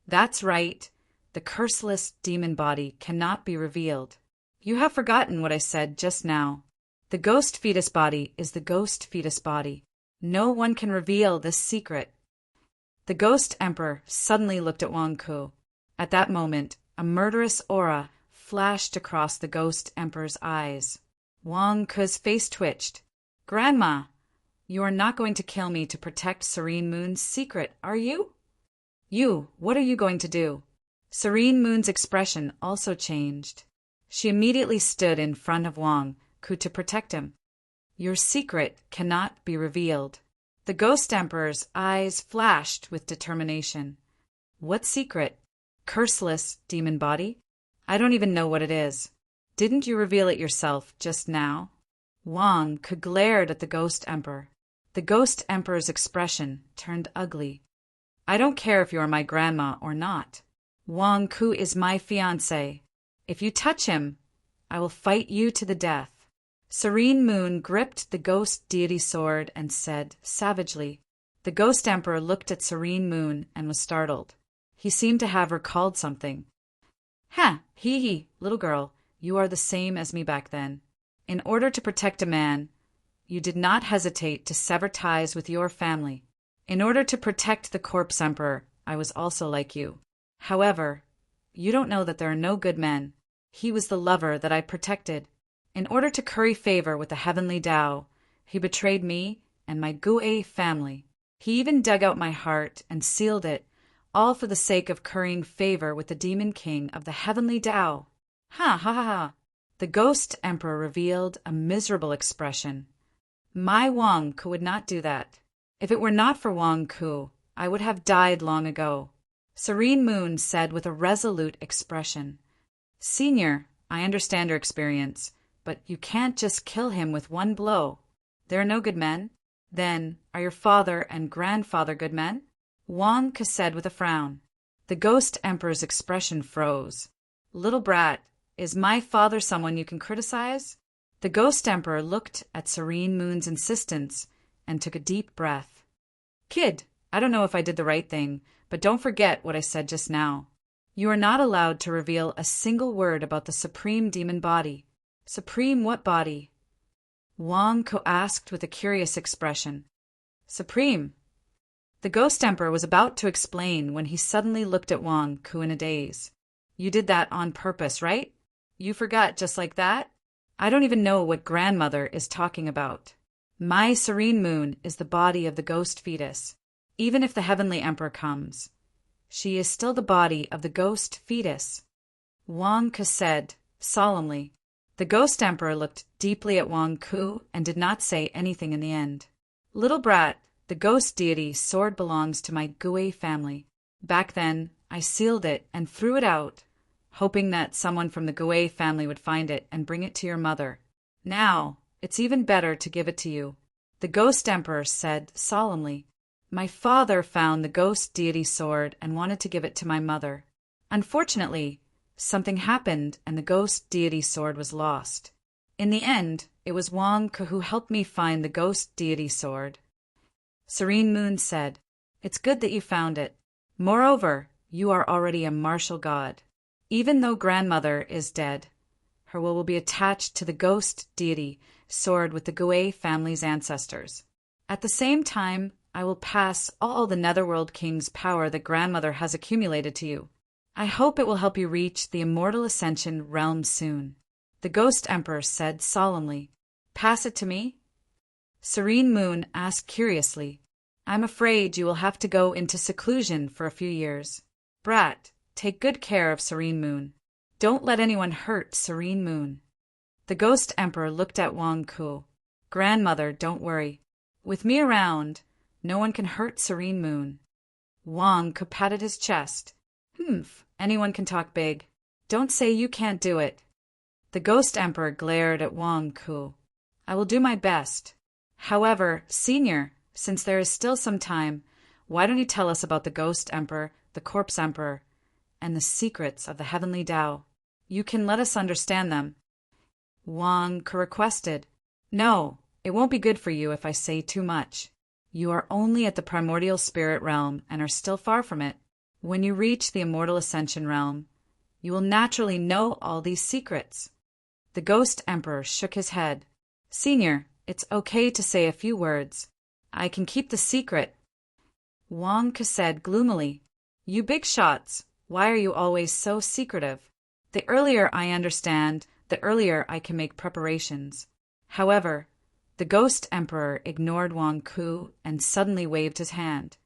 That's right. The curseless demon body cannot be revealed. You have forgotten what I said just now. The ghost fetus body is the ghost fetus body. No one can reveal this secret. The Ghost Emperor suddenly looked at Wang Ku. At that moment, a murderous aura flashed across the Ghost Emperor's eyes. Wang Ku's face twitched. Grandma, you are not going to kill me to protect Serene Moon's secret, are you? You, what are you going to do? Serene Moon's expression also changed. She immediately stood in front of Wang Ku to protect him. Your secret cannot be revealed. The Ghost Emperor's eyes flashed with determination. What secret? Curseless demon body? I don't even know what it is. Didn't you reveal it yourself just now? Wang Ku glared at the Ghost Emperor. The Ghost Emperor's expression turned ugly. I don't care if you are my grandma or not. Wang Ku is my fiancé. If you touch him, I will fight you to the death. Serene Moon gripped the ghost deity sword and said savagely. The Ghost Emperor looked at Serene Moon and was startled. He seemed to have recalled something. Ha, hee, little girl, you are the same as me back then. In order to protect a man, you did not hesitate to sever ties with your family. In order to protect the Corpse Emperor, I was also like you. However, you don't know that there are no good men. He was the lover that I protected. In order to curry favor with the heavenly Tao, he betrayed me and my Gue family. He even dug out my heart and sealed it, all for the sake of currying favor with the Demon King of the heavenly Tao. Ha ha ha ha! The Ghost Emperor revealed a miserable expression. My Wang Ku would not do that. If it were not for Wang Ku, I would have died long ago. Serene Moon said with a resolute expression. Senior, I understand your experience, but you can't just kill him with one blow. There are no good men. Then, are your father and grandfather good men? Wang Ku said with a frown. The Ghost Emperor's expression froze. Little brat, is my father someone you can criticize? The Ghost Emperor looked at Serene Moon's insistence and took a deep breath. Kid, I don't know if I did the right thing, but don't forget what I said just now. You are not allowed to reveal a single word about the Supreme Demon Body. Supreme what body? Wang Ku asked with a curious expression. Supreme. The Ghost Emperor was about to explain when he suddenly looked at Wang Ku in a daze. You did that on purpose, right? You forgot just like that? I don't even know what grandmother is talking about. My Serene Moon is the body of the ghost fetus. Even if the Heavenly Emperor comes, she is still the body of the ghost fetus. Wang Ku said, solemnly. The Ghost Emperor looked deeply at Wang Ku and did not say anything in the end. Little brat, the ghost deity sword belongs to my Gue family. Back then, I sealed it and threw it out, hoping that someone from the Gue family would find it and bring it to your mother. Now, it's even better to give it to you. The Ghost Emperor said solemnly. My father found the ghost deity sword and wanted to give it to my mother. Unfortunately, something happened and the ghost deity sword was lost. In the end, it was Wang Ke who helped me find the ghost deity sword. Serene Moon said, "It's good that you found it. Moreover, you are already a martial god. Even though grandmother is dead, her will be attached to the ghost deity sword with the Gui family's ancestors. At the same time, I will pass all the Netherworld King's power that grandmother has accumulated to you. I hope it will help you reach the Immortal Ascension realm soon." The Ghost Emperor said solemnly, "Pass it to me?" Serene Moon asked curiously, "I'm afraid you will have to go into seclusion for a few years. Brat, take good care of Serene Moon. Don't let anyone hurt Serene Moon." The Ghost Emperor looked at Wang Ke. "Grandmother, don't worry. With me around, no one can hurt Serene Moon." Wang Ke patted his chest. "Humph, anyone can talk big. Don't say you can't do it." The Ghost Emperor glared at Wang Ke. "I will do my best. However, Senior, since there is still some time, why don't you tell us about the Ghost Emperor, the Corpse Emperor, and the secrets of the Heavenly Tao? You can let us understand them." Wang Ke requested, "No, it won't be good for you if I say too much. You are only at the primordial spirit realm and are still far from it. When you reach the Immortal Ascension realm, you will naturally know all these secrets." The Ghost Emperor shook his head. "Senior, it's okay to say a few words. I can keep the secret." Wang Ke said gloomily, "You big shots, why are you always so secretive? The earlier I understand, the earlier I can make preparations." However, the Ghost Emperor ignored Wang Ke and suddenly waved his hand.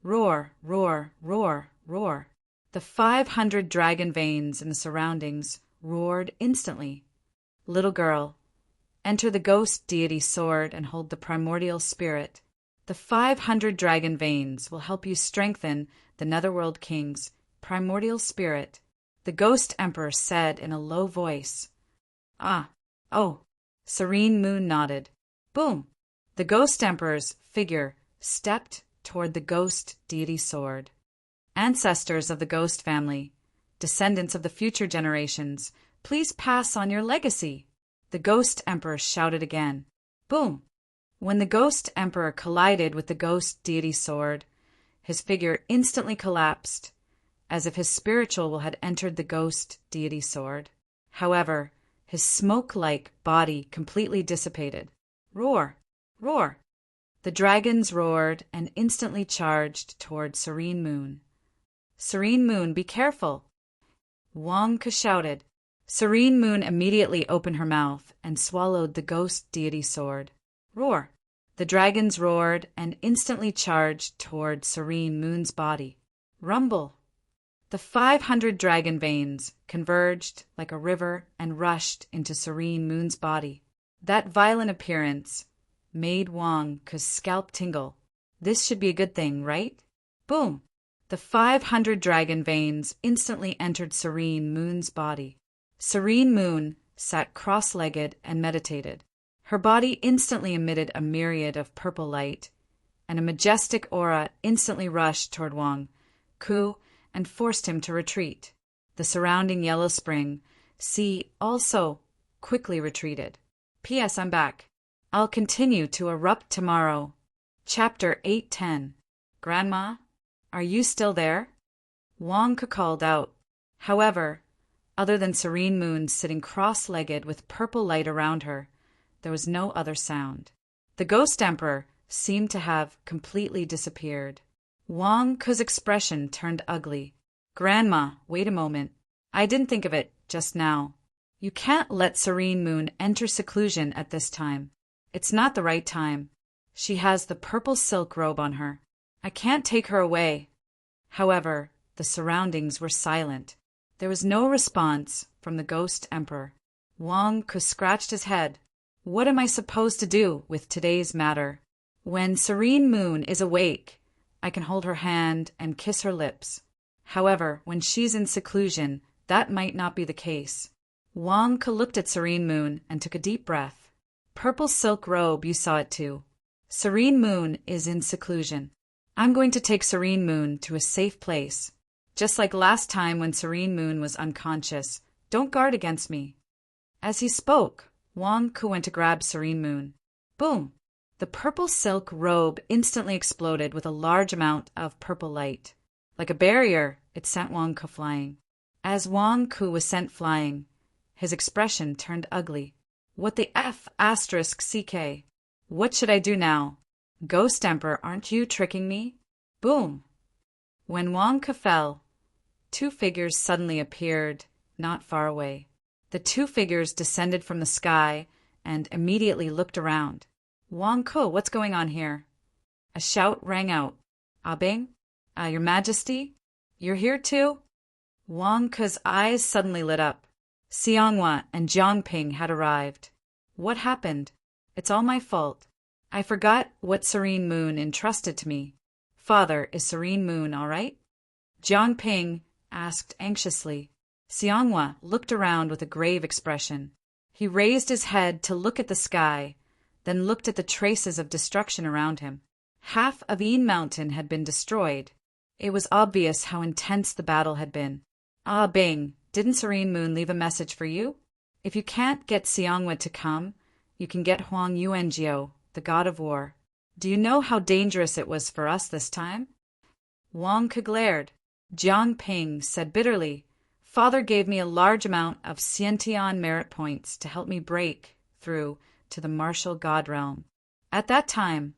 Roar, roar, roar, roar. The 500 dragon veins in the surroundings roared instantly. "Little girl, enter the ghost deity sword and hold the primordial spirit. The 500 dragon veins will help you strengthen the Netherworld King's primordial spirit," the Ghost Emperor said in a low voice. "Ah, oh." Serene Moon nodded. Boom! The Ghost Emperor's figure stepped toward the ghost deity sword. "Ancestors of the ghost family, descendants of the future generations, please pass on your legacy," the Ghost Emperor shouted again. Boom! When the Ghost Emperor collided with the ghost deity sword, his figure instantly collapsed, as if his spiritual will had entered the ghost deity sword. However, his smoke-like body completely dissipated. Roar! Roar! The dragons roared and instantly charged toward Serene Moon. "Serene Moon, be careful!" Wang Ke shouted. Serene Moon immediately opened her mouth and swallowed the ghost deity sword. Roar! The dragons roared and instantly charged toward Serene Moon's body. Rumble! The 500 dragon veins converged like a river and rushed into Serene Moon's body. That violent appearance made Wang Ke's scalp tingle. This should be a good thing, right? Boom! The 500 dragon veins instantly entered Serene Moon's body. Serene Moon sat cross-legged and meditated. Her body instantly emitted a myriad of purple light, and a majestic aura instantly rushed toward Wang Ke and forced him to retreat. The surrounding yellow spring sea also quickly retreated. P.S. I'm back. I'll continue to erupt tomorrow. Chapter 810. Grandma, are you still there? Wang Ke called out. However, other than Serene Moon sitting cross-legged with purple light around her, there was no other sound. The Ghost Emperor seemed to have completely disappeared. Wang Ke's expression turned ugly. "Grandma, wait a moment. I didn't think of it just now. You can't let Serene Moon enter seclusion at this time. It's not the right time. She has the purple silk robe on her. I can't take her away." However, the surroundings were silent. There was no response from the Ghost Emperor. Wang Ke scratched his head. What am I supposed to do with today's matter? When Serene Moon is awake, I can hold her hand and kiss her lips. However, when she's in seclusion, that might not be the case. Wang Ke looked at Serene Moon and took a deep breath. Purple silk robe, you saw it too. Serene Moon is in seclusion. I'm going to take Serene Moon to a safe place. Just like last time when Serene Moon was unconscious, don't guard against me. As he spoke, Wang Ku went to grab Serene Moon. Boom! The purple silk robe instantly exploded with a large amount of purple light. Like a barrier, it sent Wang Ku flying. As Wang Ku was sent flying, his expression turned ugly. What the F asterisk CK? What should I do now? Ghost Emperor, aren't you tricking me? Boom! When Wang Ku fell, two figures suddenly appeared not far away. The two figures descended from the sky and immediately looked around. Wang Ku, what's going on here? A shout rang out. Ah Bing? Your Majesty? You're here too? Wang Ku's eyes suddenly lit up. Xianghua and Jiangping had arrived. What happened? It's all my fault. I forgot what Serene Moon entrusted to me. Father, is Serene Moon all right? Jiangping asked anxiously. Xianghua looked around with a grave expression. He raised his head to look at the sky, then looked at the traces of destruction around him. Half of Yin Mountain had been destroyed. It was obvious how intense the battle had been. Ah Bing, didn't Serene Moon leave a message for you? If you can't get Xianghua to come, you can get Huang Yuanjiao, the god of war. Do you know how dangerous it was for us this time? Wang Ku glared. Jiangping said bitterly, Father gave me a large amount of Xiantian merit points to help me break through to the martial god realm. At that time,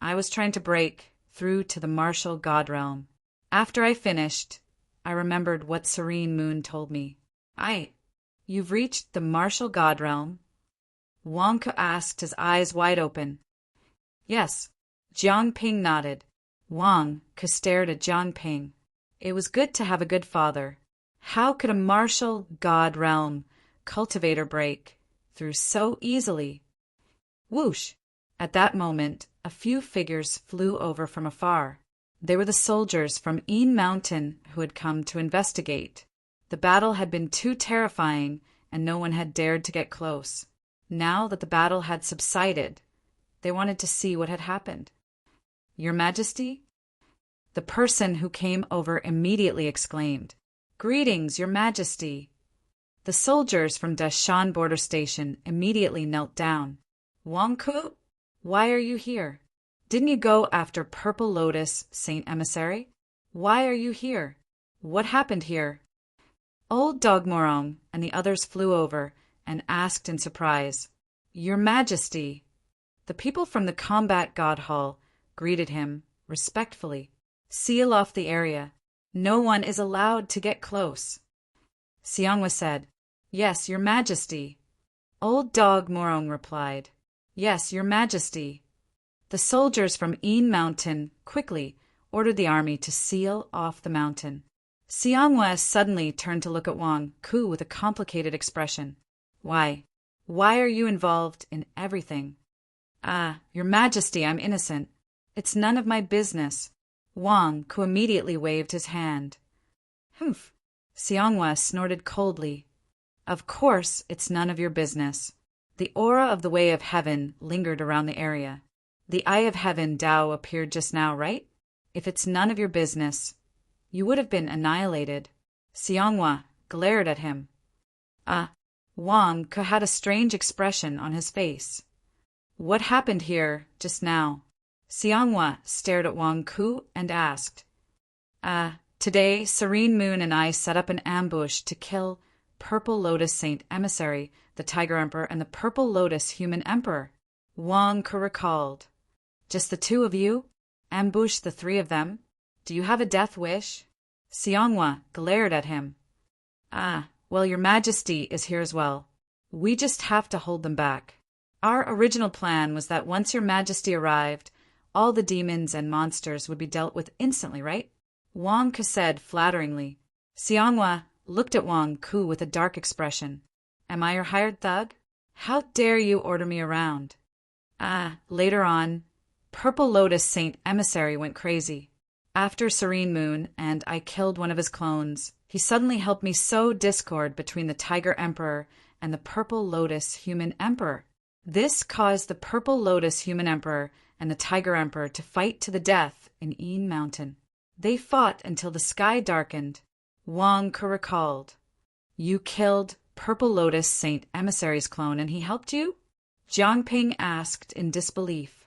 I was trying to break through to the martial god realm. After I finished, I remembered what Serene Moon told me. You've reached the martial god realm? Wang Ku asked, his eyes wide open. Yes. Jiangping nodded. Wang Ku stared at Jiangping. It was good to have a good father. How could a martial god realm cultivator break through so easily? Whoosh! At that moment, a few figures flew over from afar. They were the soldiers from Yin Mountain who had come to investigate. The battle had been too terrifying, and no one had dared to get close. Now that the battle had subsided, they wanted to see what had happened. Your Majesty? The person who came over immediately exclaimed, Greetings, Your Majesty. The soldiers from Deshan border station immediately knelt down. Wang Ku, why are you here? Didn't you go after Purple Lotus, Saint Emissary? Why are you here? What happened here? Old Dog Morong and the others flew over and asked in surprise, Your Majesty. The people from the Combat God Hall greeted him respectfully. Seal off the area. No one is allowed to get close. Xianghua said, Yes, Your Majesty. Old Dog Morong replied, Yes, Your Majesty. The soldiers from Yin Mountain quickly ordered the army to seal off the mountain. Xianghua suddenly turned to look at Wang Ku with a complicated expression. Why are you involved in everything? Your Majesty, I'm innocent. It's none of my business. Wang Ku immediately waved his hand. Humph! Xianghua snorted coldly. Of course it's none of your business. The aura of the Way of Heaven lingered around the area. The Eye of Heaven Tao appeared just now, right? If it's none of your business, you would have been annihilated. Xianghua glared at him. Wang Ku had a strange expression on his face. What happened here just now? Xianghua stared at Wang Ku and asked, Today Serene Moon and I set up an ambush to kill Purple Lotus Saint Emissary, the Tiger Emperor, and the Purple Lotus Human Emperor. Wang Ku recalled. Just the two of you? Ambush the three of them? Do you have a death wish? Xianghua glared at him. Well, Your Majesty is here as well. We just have to hold them back. Our original plan was that once Your Majesty arrived, all the demons and monsters would be dealt with instantly, right? Wang Ku said flatteringly. Xianghua looked at Wang Ku with a dark expression. Am I your hired thug? How dare you order me around? Later on, Purple Lotus Saint Emissary went crazy. After Serene Moon and I killed one of his clones, he suddenly helped me sow discord between the Tiger Emperor and the Purple Lotus Human Emperor. This caused the Purple Lotus Human Emperor and the Tiger Emperor to fight to the death in Yin Mountain. They fought until the sky darkened. Wang Ku recalled. You killed Purple Lotus Saint Emissary's clone and he helped you? Jiang Ping asked in disbelief.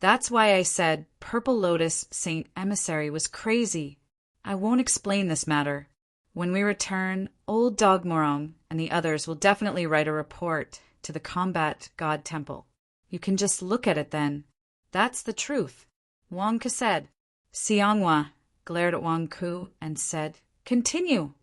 That's why I said Purple Lotus Saint Emissary was crazy. I won't explain this matter. When we return, old Dog Morong and the others will definitely write a report to the Combat God Temple. You can just look at it then. That's the truth, Wang Ke said. Xianghua glared at Wang Ku and said, Continue.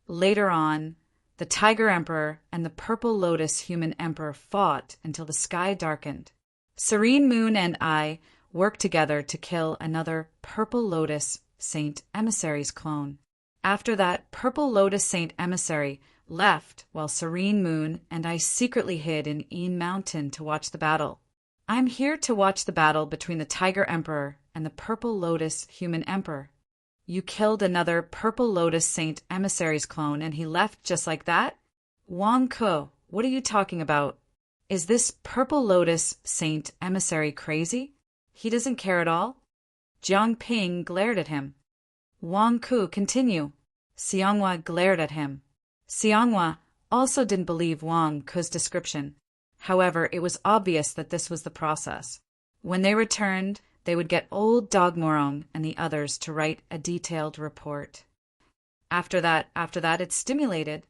Later on, the Tiger Emperor and the Purple Lotus Human Emperor fought until the sky darkened. Serene Moon and I worked together to kill another Purple Lotus Saint Emissary's clone. After that, Purple Lotus Saint Emissary left while Serene Moon and I secretly hid in Yin Mountain to watch the battle. I'm here to watch the battle between the Tiger Emperor and the Purple Lotus Human Emperor. You killed another Purple Lotus Saint Emissary's clone and he left just like that? Wang Ke, what are you talking about? Is this Purple Lotus Saint Emissary crazy? He doesn't care at all? Jiang Ping glared at him. Wang Ku, continue. Xianghua glared at him. Xianghua also didn't believe Wang Ke's description. However, it was obvious that this was the process. When they returned, they would get old Dog Morong and the others to write a detailed report. After that, it stimulated.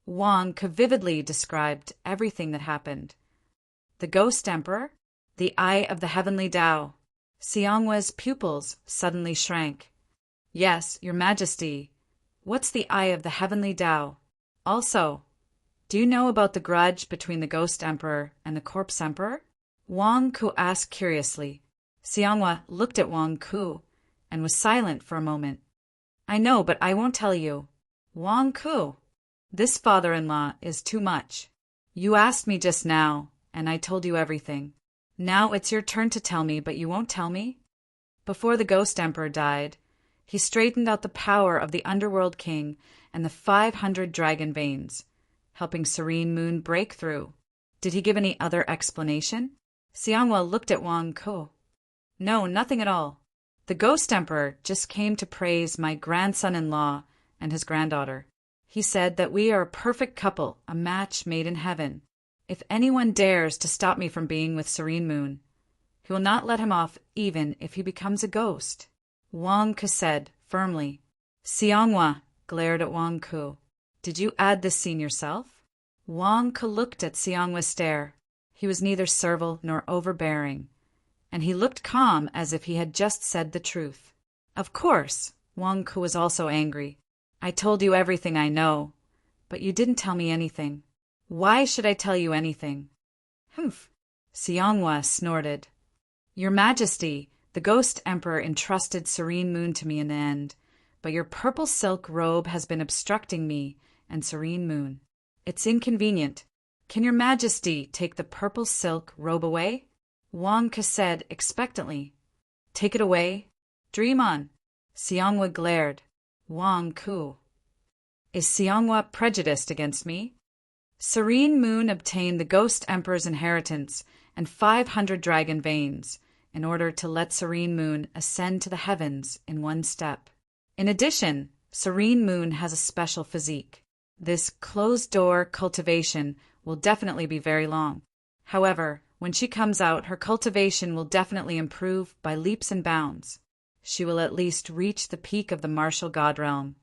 Wang Ke vividly described everything that happened. The Ghost Emperor, the Eye of the Heavenly Tao. Xianghua's pupils suddenly shrank. Yes, Your Majesty. What's the Eye of the Heavenly Tao? Also, do you know about the grudge between the Ghost Emperor and the Corpse Emperor? Wang Ku asked curiously. Xianghua looked at Wang Ku and was silent for a moment. I know, but I won't tell you. Wang Ku, this father-in-law is too much. You asked me just now, and I told you everything. Now it's your turn to tell me, but you won't tell me? Before the Ghost Emperor died, he straightened out the power of the Underworld King and the 500 dragon veins, helping Serene Moon break through. Did he give any other explanation? Xianghua looked at Wang Ku. No, nothing at all. The Ghost Emperor just came to praise my grandson-in-law and his granddaughter. He said that we are a perfect couple, a match made in heaven. If anyone dares to stop me from being with Serene Moon, he will not let him off even if he becomes a ghost. Wang Ke said firmly. Xianghua glared at Wang Ku. Did you add this scene yourself? Wang Ke looked at Xianghua's stare. He was neither servile nor overbearing, and he looked calm as if he had just said the truth. Of course, Wang Ke was also angry. I told you everything I know, but you didn't tell me anything. Why should I tell you anything? Humph, Xianghua snorted. Your Majesty, the Ghost Emperor entrusted Serene Moon to me in the end, but your purple silk robe has been obstructing me and Serene Moon. It's inconvenient. Can your Majesty take the purple silk robe away? Wang Ke said expectantly. Take it away? Dream on. Xianghua glared. Wang Ku. Is Xianghua prejudiced against me? Serene Moon obtained the Ghost Emperor's inheritance and 500 dragon veins in order to let Serene Moon ascend to the heavens in one step. In addition, Serene Moon has a special physique. This closed-door cultivation will definitely be very long. However, when she comes out, her cultivation will definitely improve by leaps and bounds. She will at least reach the peak of the martial god realm,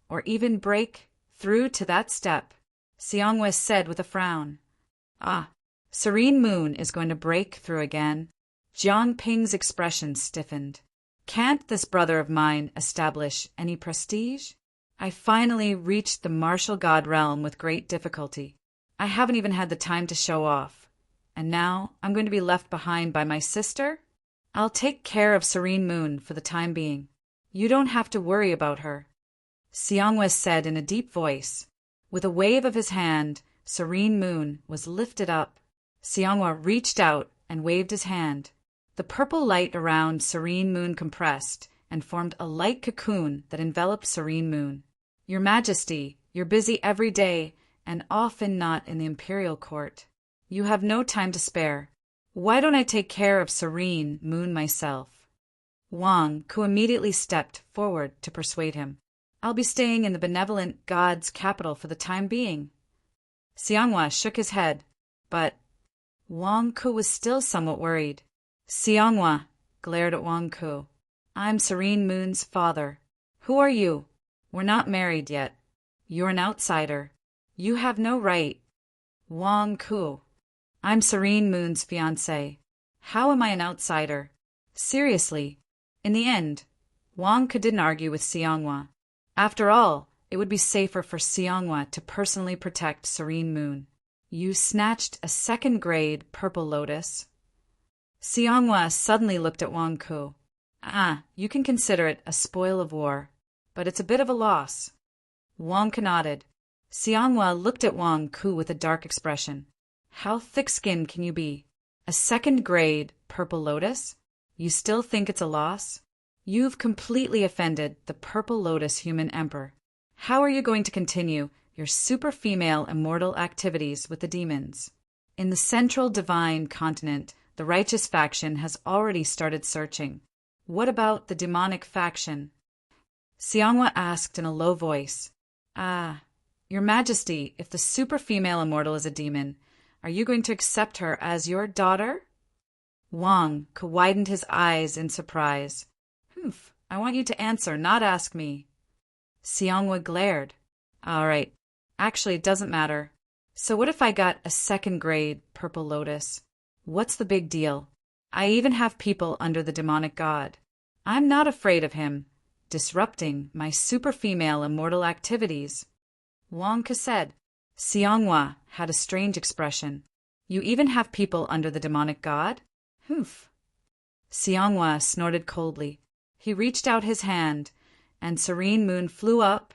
or even break through to that step. Xianghua said with a frown. Ah, Serene Moon is going to break through again. Jiang Ping's expression stiffened. Can't this brother of mine establish any prestige? I finally reached the martial god realm with great difficulty. I haven't even had the time to show off. And now I'm going to be left behind by my sister? I'll take care of Serene Moon for the time being. You don't have to worry about her. Xianghua said in a deep voice. With a wave of his hand, Serene Moon was lifted up. Xianghua reached out and waved his hand. The purple light around Serene Moon compressed and formed a light cocoon that enveloped Serene Moon. Your Majesty, you're busy every day and often not in the imperial court. You have no time to spare. Why don't I take care of Serene Moon myself? Wang Ku immediately stepped forward to persuade him. I'll be staying in the benevolent god's capital for the time being. Xianghua shook his head, but Wang Ku was still somewhat worried. Xianghua glared at Wang Ku. I'm Serene Moon's father. Who are you? We're not married yet. You're an outsider. You have no right. Wang Ku. I'm Serene Moon's fiancé. How am I an outsider? Seriously. In the end, Wang Ku didn't argue with Xianghua. After all, it would be safer for Xianghua to personally protect Serene Moon. You snatched a second-grade purple lotus. Xianghua suddenly looked at Wang Ku. You can consider it a spoil of war, but it's a bit of a loss. Wang Ku nodded. Xianghua looked at Wang Ku with a dark expression. How thick-skinned can you be? A second-grade purple lotus? You still think it's a loss? You've completely offended the Purple Lotus Human Emperor. How are you going to continue your super-female immortal activities with the demons? In the central divine continent, the righteous faction has already started searching. What about the demonic faction? Xianghua asked in a low voice. Your Majesty, if the super-female immortal is a demon, are you going to accept her as your daughter? Wang Ku widened his eyes in surprise. I want you to answer, not ask me. Xianghua glared. All right. Actually, it doesn't matter. So what if I got a second-grade purple lotus? What's the big deal? I even have people under the demonic god. I'm not afraid of him disrupting my super-female immortal activities. Wang Ku said. Xianghua had a strange expression. You even have people under the demonic god? Xianghua snorted coldly. He reached out his hand, and Serene Moon flew up,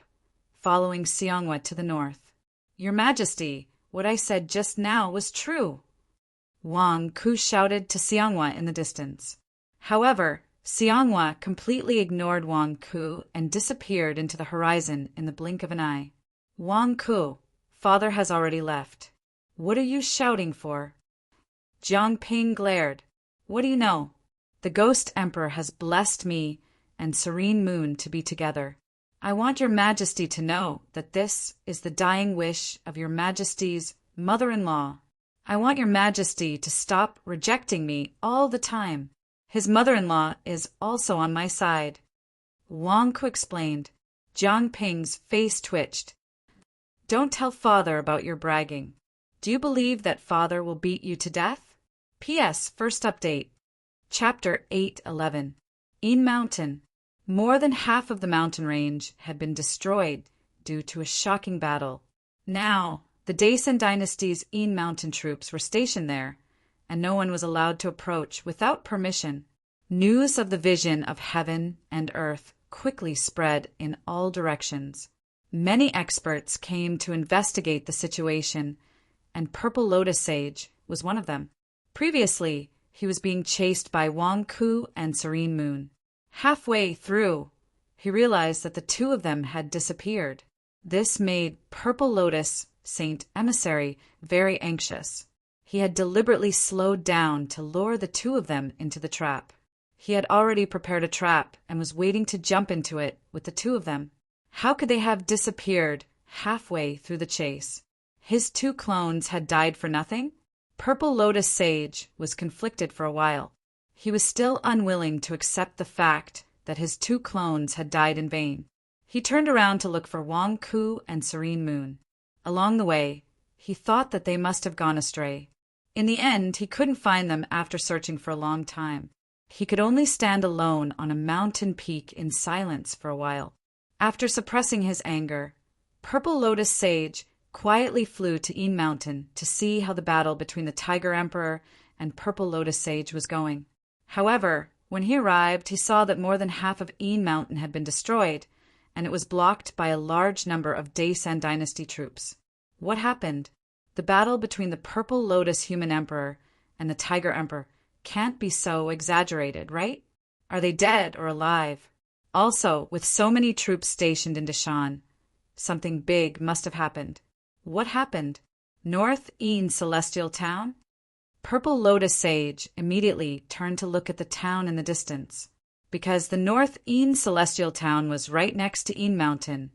following Xianghua to the north. Your Majesty, what I said just now was true. Wang Ku shouted to Xianghua in the distance. However, Xianghua completely ignored Wang Ku and disappeared into the horizon in the blink of an eye. Wang Ku, father has already left. What are you shouting for? Jiang Ping glared. What do you know? The Ghost Emperor has blessed me and Serene Moon to be together. I want your Majesty to know that this is the dying wish of your Majesty's mother-in-law. I want your Majesty to stop rejecting me all the time. His mother-in-law is also on my side. Wang Ku explained. Jiang Ping's face twitched. Don't tell father about your bragging. Do you believe that father will beat you to death? P.S. First update. Chapter 8:11. Yin Mountain. More than half of the mountain range had been destroyed due to a shocking battle. Now, the Daesan dynasty's Yin Mountain troops were stationed there, and no one was allowed to approach without permission. News of the vision of heaven and earth quickly spread in all directions. Many experts came to investigate the situation, and Purple Lotus Sage was one of them. Previously, he was being chased by Wang Ku and Serene Moon. Halfway through, he realized that the two of them had disappeared. This made Purple Lotus Saint Emissary very anxious. He had deliberately slowed down to lure the two of them into the trap. He had already prepared a trap and was waiting to jump into it with the two of them. How could they have disappeared halfway through the chase? His two clones had died for nothing? Purple Lotus Sage was conflicted for a while. He was still unwilling to accept the fact that his two clones had died in vain. He turned around to look for Wang Ku and Serene Moon. Along the way, he thought that they must have gone astray. In the end, he couldn't find them after searching for a long time. He could only stand alone on a mountain peak in silence for a while. After suppressing his anger, Purple Lotus Sage quietly flew to Yin Mountain to see how the battle between the Tiger Emperor and Purple Lotus Sage was going. However, when he arrived, he saw that more than half of Yin Mountain had been destroyed, and it was blocked by a large number of Daesan Dynasty troops. What happened? The battle between the Purple Lotus Human Emperor and the Tiger Emperor can't be so exaggerated, right? Are they dead or alive? Also, with so many troops stationed in Deshan, something big must have happened. What happened? North Yin Celestial Town? Purple Lotus Sage immediately turned to look at the town in the distance. Because the North Yin Celestial Town was right next to Yin Mountain,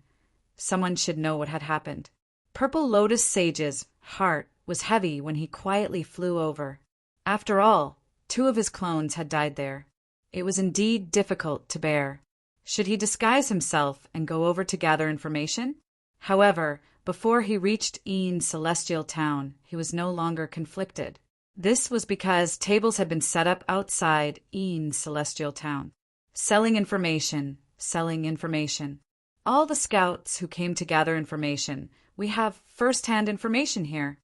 someone should know what had happened. Purple Lotus Sage's heart was heavy when he quietly flew over. After all, 2 of his clones had died there. It was indeed difficult to bear. Should he disguise himself and go over to gather information? However, before he reached Ean's celestial town, he was no longer conflicted. This was because tables had been set up outside Ean's celestial town. Selling information, selling information. All the scouts who came to gather information, we have first-hand information here.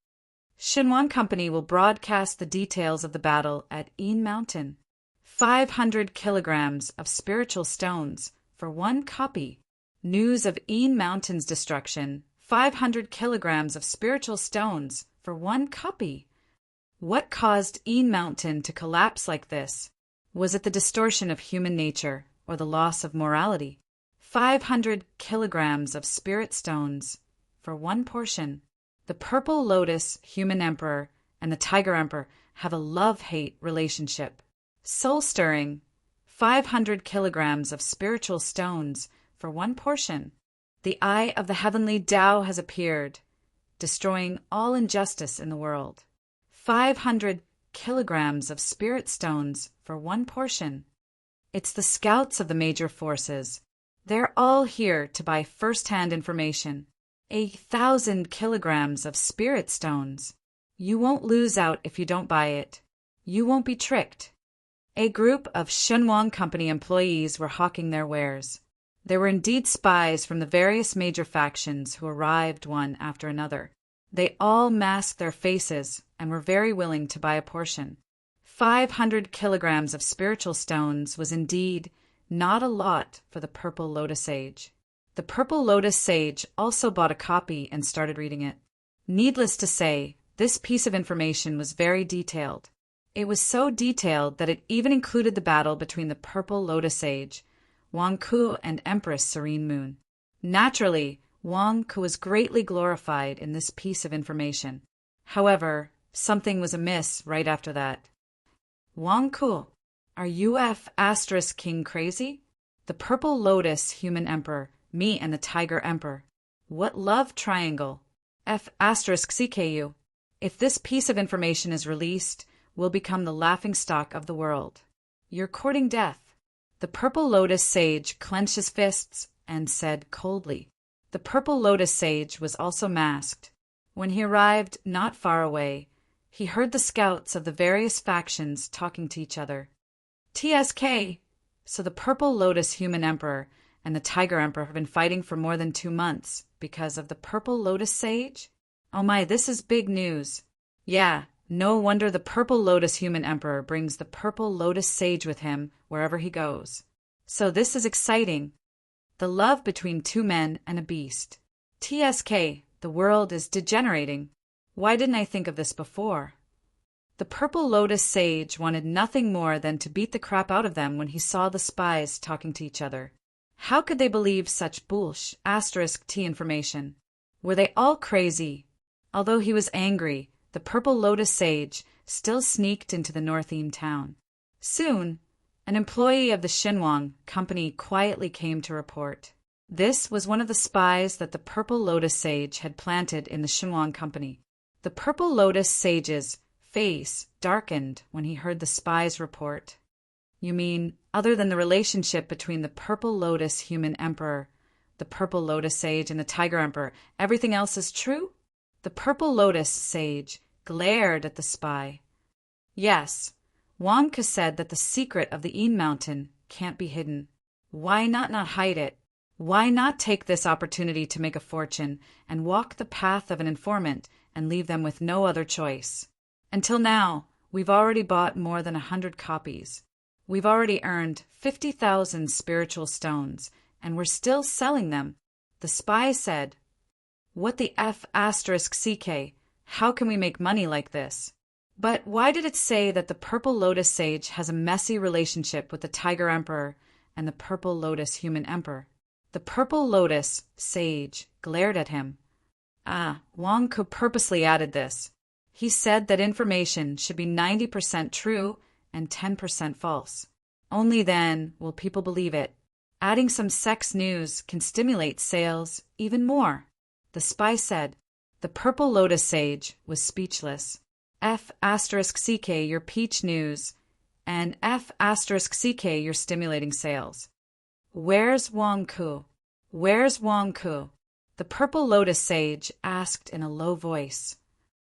Shinwan Company will broadcast the details of the battle at Ean Mountain. 500 kilograms of spiritual stones for 1 copy. News of Ean Mountain's destruction. 500 kilograms of spiritual stones for 1 copy. What caused Ean Mountain to collapse like this? Was it the distortion of human nature or the loss of morality? 500 kilograms of spirit stones for 1 portion. The Purple Lotus Human Emperor and the Tiger Emperor have a love-hate relationship. Soul-stirring. 500 kilograms of spiritual stones for 1 portion. The eye of the heavenly Tao has appeared, destroying all injustice in the world. 500 kilograms of spirit stones for 1 portion. It's the scouts of the major forces. They're all here to buy first-hand information. 1,000 kilograms of spirit stones. You won't lose out if you don't buy it. You won't be tricked. A group of Shinwan Company employees were hawking their wares. There were indeed spies from the various major factions who arrived one after another. They all masked their faces and were very willing to buy a portion. 500 kilograms of spiritual stones was indeed not a lot for the Purple Lotus Sage. The Purple Lotus Sage also bought a copy and started reading it. Needless to say, this piece of information was very detailed. It was so detailed that it even included the battle between the Purple Lotus Sage, Wang Ku, and Empress Serene Moon. Naturally, Wang Ku was greatly glorified in this piece of information. However, something was amiss right after that. Wang Ku, are you F** King crazy? The Purple Lotus Human Emperor, me and the Tiger Emperor. What love triangle? F** CKU. If this piece of information is released, we'll become the laughingstock of the world. You're courting death. The Purple Lotus Sage clenched his fists and said coldly. The Purple Lotus Sage was also masked. When he arrived not far away, he heard the scouts of the various factions talking to each other. TSK! So the Purple Lotus Human Emperor and the Tiger Emperor have been fighting for more than 2 months because of the Purple Lotus Sage? Oh my, this is big news. Yeah, no wonder the Purple Lotus Human Emperor brings the Purple Lotus Sage with him wherever he goes. So this is exciting. The love between 2 men and a beast. TSK, the world is degenerating. Why didn't I think of this before? The Purple Lotus Sage wanted nothing more than to beat the crap out of them when he saw the spies talking to each other. How could they believe such bullsh** T information? Were they all crazy? Although he was angry, the Purple Lotus Sage still sneaked into the North Eam town. Soon, an employee of the Shinwan Company quietly came to report. This was one of the spies that the Purple Lotus Sage had planted in the Shinwan Company. The Purple Lotus Sage's face darkened when he heard the spy's report. You mean, other than the relationship between the Purple Lotus Human Emperor, the Purple Lotus Sage, and the Tiger Emperor, everything else is true? The Purple Lotus Sage glared at the spy. Yes, Wang Ke said that the secret of the Ean Mountain can't be hidden. Why not hide it? Why not take this opportunity to make a fortune and walk the path of an informant and leave them with no other choice? Until now, we've already bought more than 100 copies. We've already earned 50,000 spiritual stones, and we're still selling them. The spy said, "What the F** CK? How can we make money like this?" But why did it say that the Purple Lotus Sage has a messy relationship with the Tiger Emperor and the Purple Lotus Human Emperor? The Purple Lotus Sage glared at him. Wang Ke purposely added this. He said that information should be 90% true and 10% false. Only then will people believe it. Adding some sex news can stimulate sales even more. The spy said, The Purple Lotus Sage was speechless. F***ck your peach news, and F***ck your stimulating sales. Where's Wang Ku? Where's Wang Ku? The Purple Lotus Sage asked in a low voice.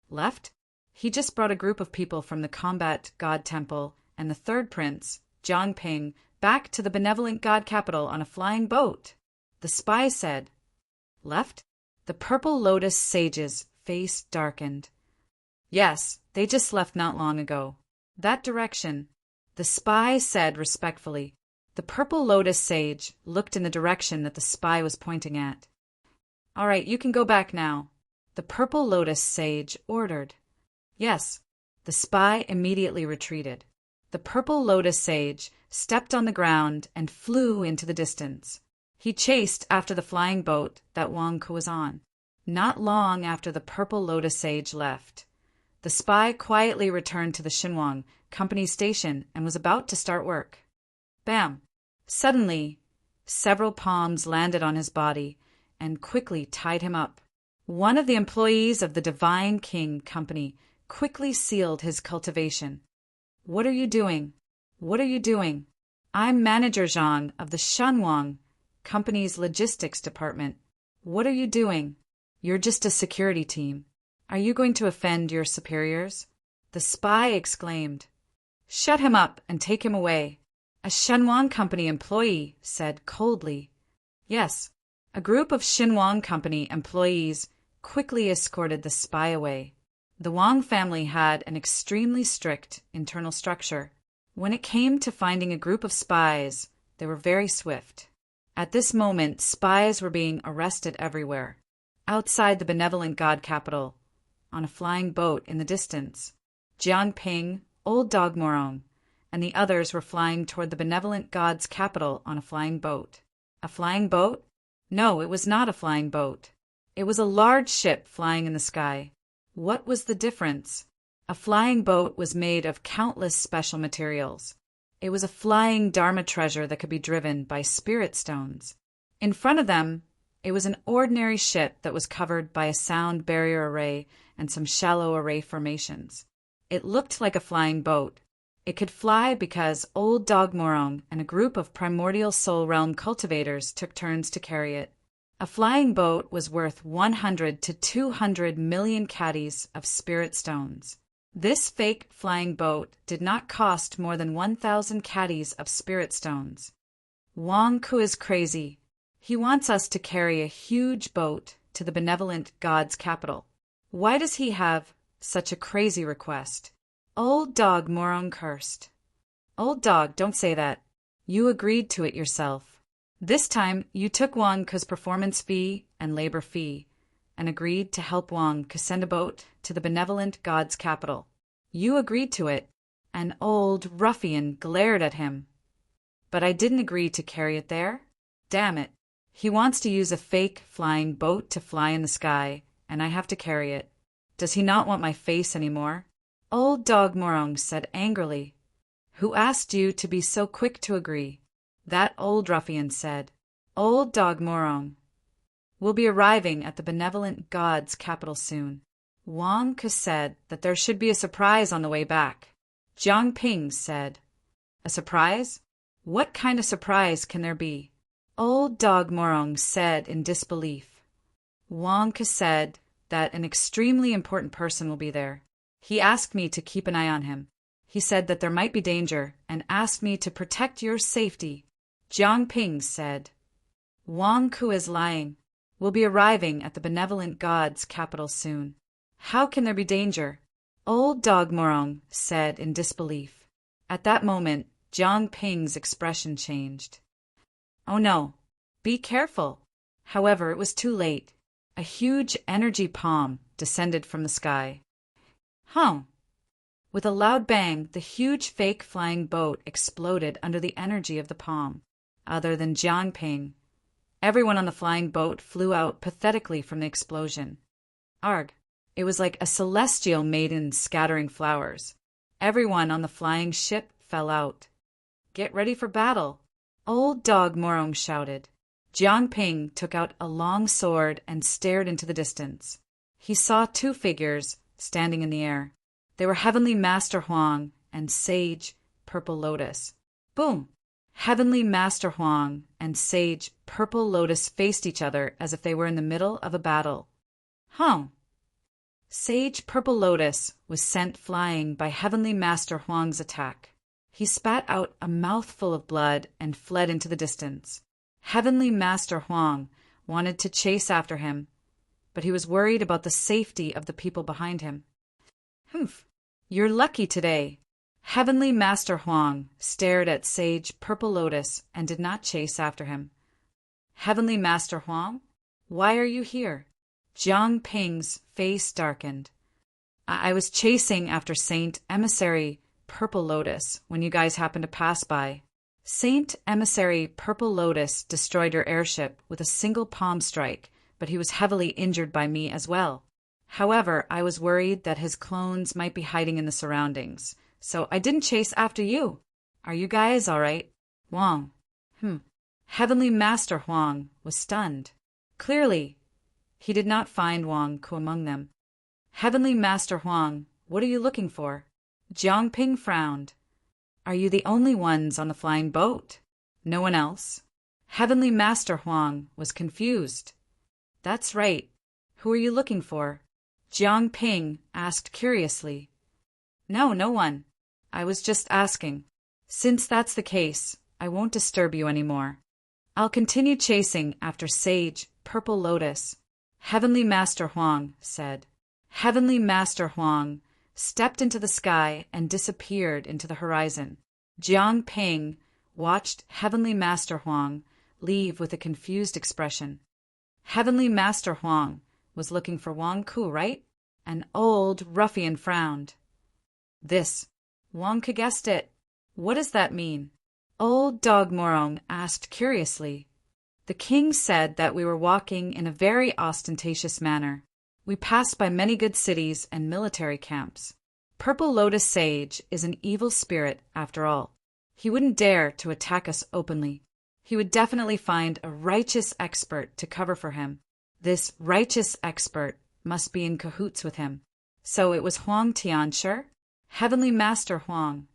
Left? He just brought a group of people from the Combat God Temple and the third prince, Jiang Ping, back to the benevolent God capital on a flying boat. The spy said. Left? The Purple Lotus Sage's face darkened. Yes, they just left not long ago. That direction. The spy said respectfully. The Purple Lotus Sage looked in the direction that the spy was pointing at. All right, you can go back now. The Purple Lotus Sage ordered. Yes. The spy immediately retreated. The Purple Lotus Sage stepped on the ground and flew into the distance. He chased after the flying boat that Wang Ku was on. Not long after the Purple Lotus Sage left, the spy quietly returned to the Xinhuang Company station and was about to start work. Bam! Suddenly, several palms landed on his body and quickly tied him up. One of the employees of the Divine King Company quickly sealed his cultivation. What are you doing? What are you doing? I'm Manager Zhang of the Xinhuang Company's logistics department. What are you doing? You're just a security team. Are you going to offend your superiors? The spy exclaimed. Shut him up and take him away. A Xinhuang Company employee said coldly. Yes, a group of Xinhuang Company employees quickly escorted the spy away. The Wang family had an extremely strict internal structure. When it came to finding a group of spies, they were very swift. At this moment, spies were being arrested everywhere. Outside the benevolent God capital, on a flying boat in the distance, Jiang Ping, Old Dog Morong, and the others were flying toward the benevolent God's capital on a flying boat. A flying boat? No, it was not a flying boat. It was a large ship flying in the sky. What was the difference? A flying boat was made of countless special materials. It was a flying Dharma treasure that could be driven by spirit stones. In front of them, it was an ordinary ship that was covered by a sound barrier array and some shallow array formations. It looked like a flying boat. It could fly because Old Dog Morong and a group of primordial soul realm cultivators took turns to carry it. A flying boat was worth 100 to 200 million caddies of spirit stones. This fake flying boat did not cost more than 1,000 caddies of spirit stones. Wang Ku is crazy. He wants us to carry a huge boat to the benevolent God's capital. Why does he have such a crazy request? Old Dog Morong cursed. Old Dog, don't say that. You agreed to it yourself. This time, you took Wang Ku's performance fee and labor fee and agreed to help Wang Ku send a boat to the benevolent God's capital. You agreed to it. An old ruffian glared at him. But I didn't agree to carry it there. Damn it. He wants to use a fake flying boat to fly in the sky, and I have to carry it. Does he not want my face anymore? Old Dog Morong said angrily. Who asked you to be so quick to agree? That old ruffian said. Old Dog Morong. We'll be arriving at the benevolent God's capital soon. Wang Ku said that there should be a surprise on the way back. Jiang Ping said. A surprise? What kind of surprise can there be? Old Dog Morong said in disbelief. Wang Ku said that an extremely important person will be there. He asked me to keep an eye on him. He said that there might be danger and asked me to protect your safety. Jiang Ping said. Wang Ku is lying. We'll be arriving at the benevolent God's capital soon. How can there be danger? Old Dog Morong said in disbelief. At that moment, Jiang Ping's expression changed. Oh no, be careful. However, it was too late. A huge energy palm descended from the sky. Huh. With a loud bang, the huge fake flying boat exploded under the energy of the palm. Other than Jiang Ping, everyone on the flying boat flew out pathetically from the explosion. Arg. It was like a celestial maiden scattering flowers. Everyone on the flying ship fell out. Get ready for battle. Old Dog Morong shouted. Jiang Ping took out a long sword and stared into the distance. He saw two figures standing in the air. They were Heavenly Master Huang and Sage Purple Lotus. Boom! Heavenly Master Huang and Sage Purple Lotus faced each other as if they were in the middle of a battle. Hum! Sage Purple Lotus was sent flying by Heavenly Master Huang's attack. He spat out a mouthful of blood and fled into the distance. Heavenly Master Huang wanted to chase after him, but he was worried about the safety of the people behind him. Humph! You're lucky today. Heavenly Master Huang stared at Sage Purple Lotus and did not chase after him. Heavenly Master Huang, why are you here? Jiang Ping's face darkened. I was chasing after Saint Emissary Purple Lotus when you guys happened to pass by. Saint Emissary Purple Lotus destroyed your airship with a single palm strike, but he was heavily injured by me as well. However, I was worried that his clones might be hiding in the surroundings, so I didn't chase after you. Are you guys all right? Huang. Heavenly Master Huang was stunned. Clearly, he did not find Huang Ku among them. Heavenly Master Huang, what are you looking for? Jiang Ping frowned. Are you the only ones on the flying boat? No one else? Heavenly Master Huang was confused. That's right. Who are you looking for? Jiang Ping asked curiously. No one. I was just asking. Since that's the case, I won't disturb you anymore. I'll continue chasing after Sage Purple Lotus. Heavenly Master Huang said. Heavenly Master Huang stepped into the sky and disappeared into the horizon. Jiang Ping watched Heavenly Master Huang leave with a confused expression. Heavenly Master Huang was looking for Huang Ku, right? An old ruffian frowned. Huang Ku guessed it. What does that mean? Old Dog Morong asked curiously. The king said that we were walking in a very ostentatious manner. We passed by many good cities and military camps. Purple Lotus Sage is an evil spirit, after all. He wouldn't dare to attack us openly. He would definitely find a righteous expert to cover for him. This righteous expert must be in cahoots with him. So it was Huang Tianshi? Heavenly Master Huang.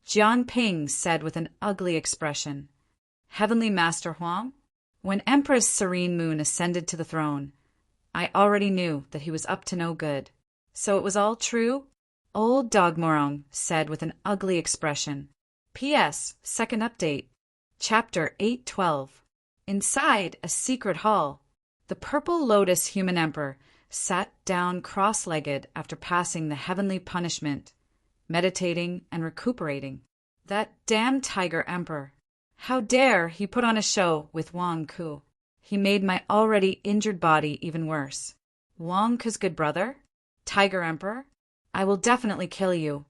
Jiang Ping said with an ugly expression. Heavenly Master Huang? When Empress Serene Moon ascended to the throne, I already knew that he was up to no good. So it was all true? Old Dog Morong said with an ugly expression. P.S. Second update. Chapter 812. Inside a secret hall, the Purple Lotus Human Emperor sat down cross-legged after passing the heavenly punishment, meditating and recuperating. That damn Tiger Emperor. How dare he put on a show with Huang Ku? He made my already injured body even worse. Huang Ku's good brother? Tiger Emperor? I will definitely kill you.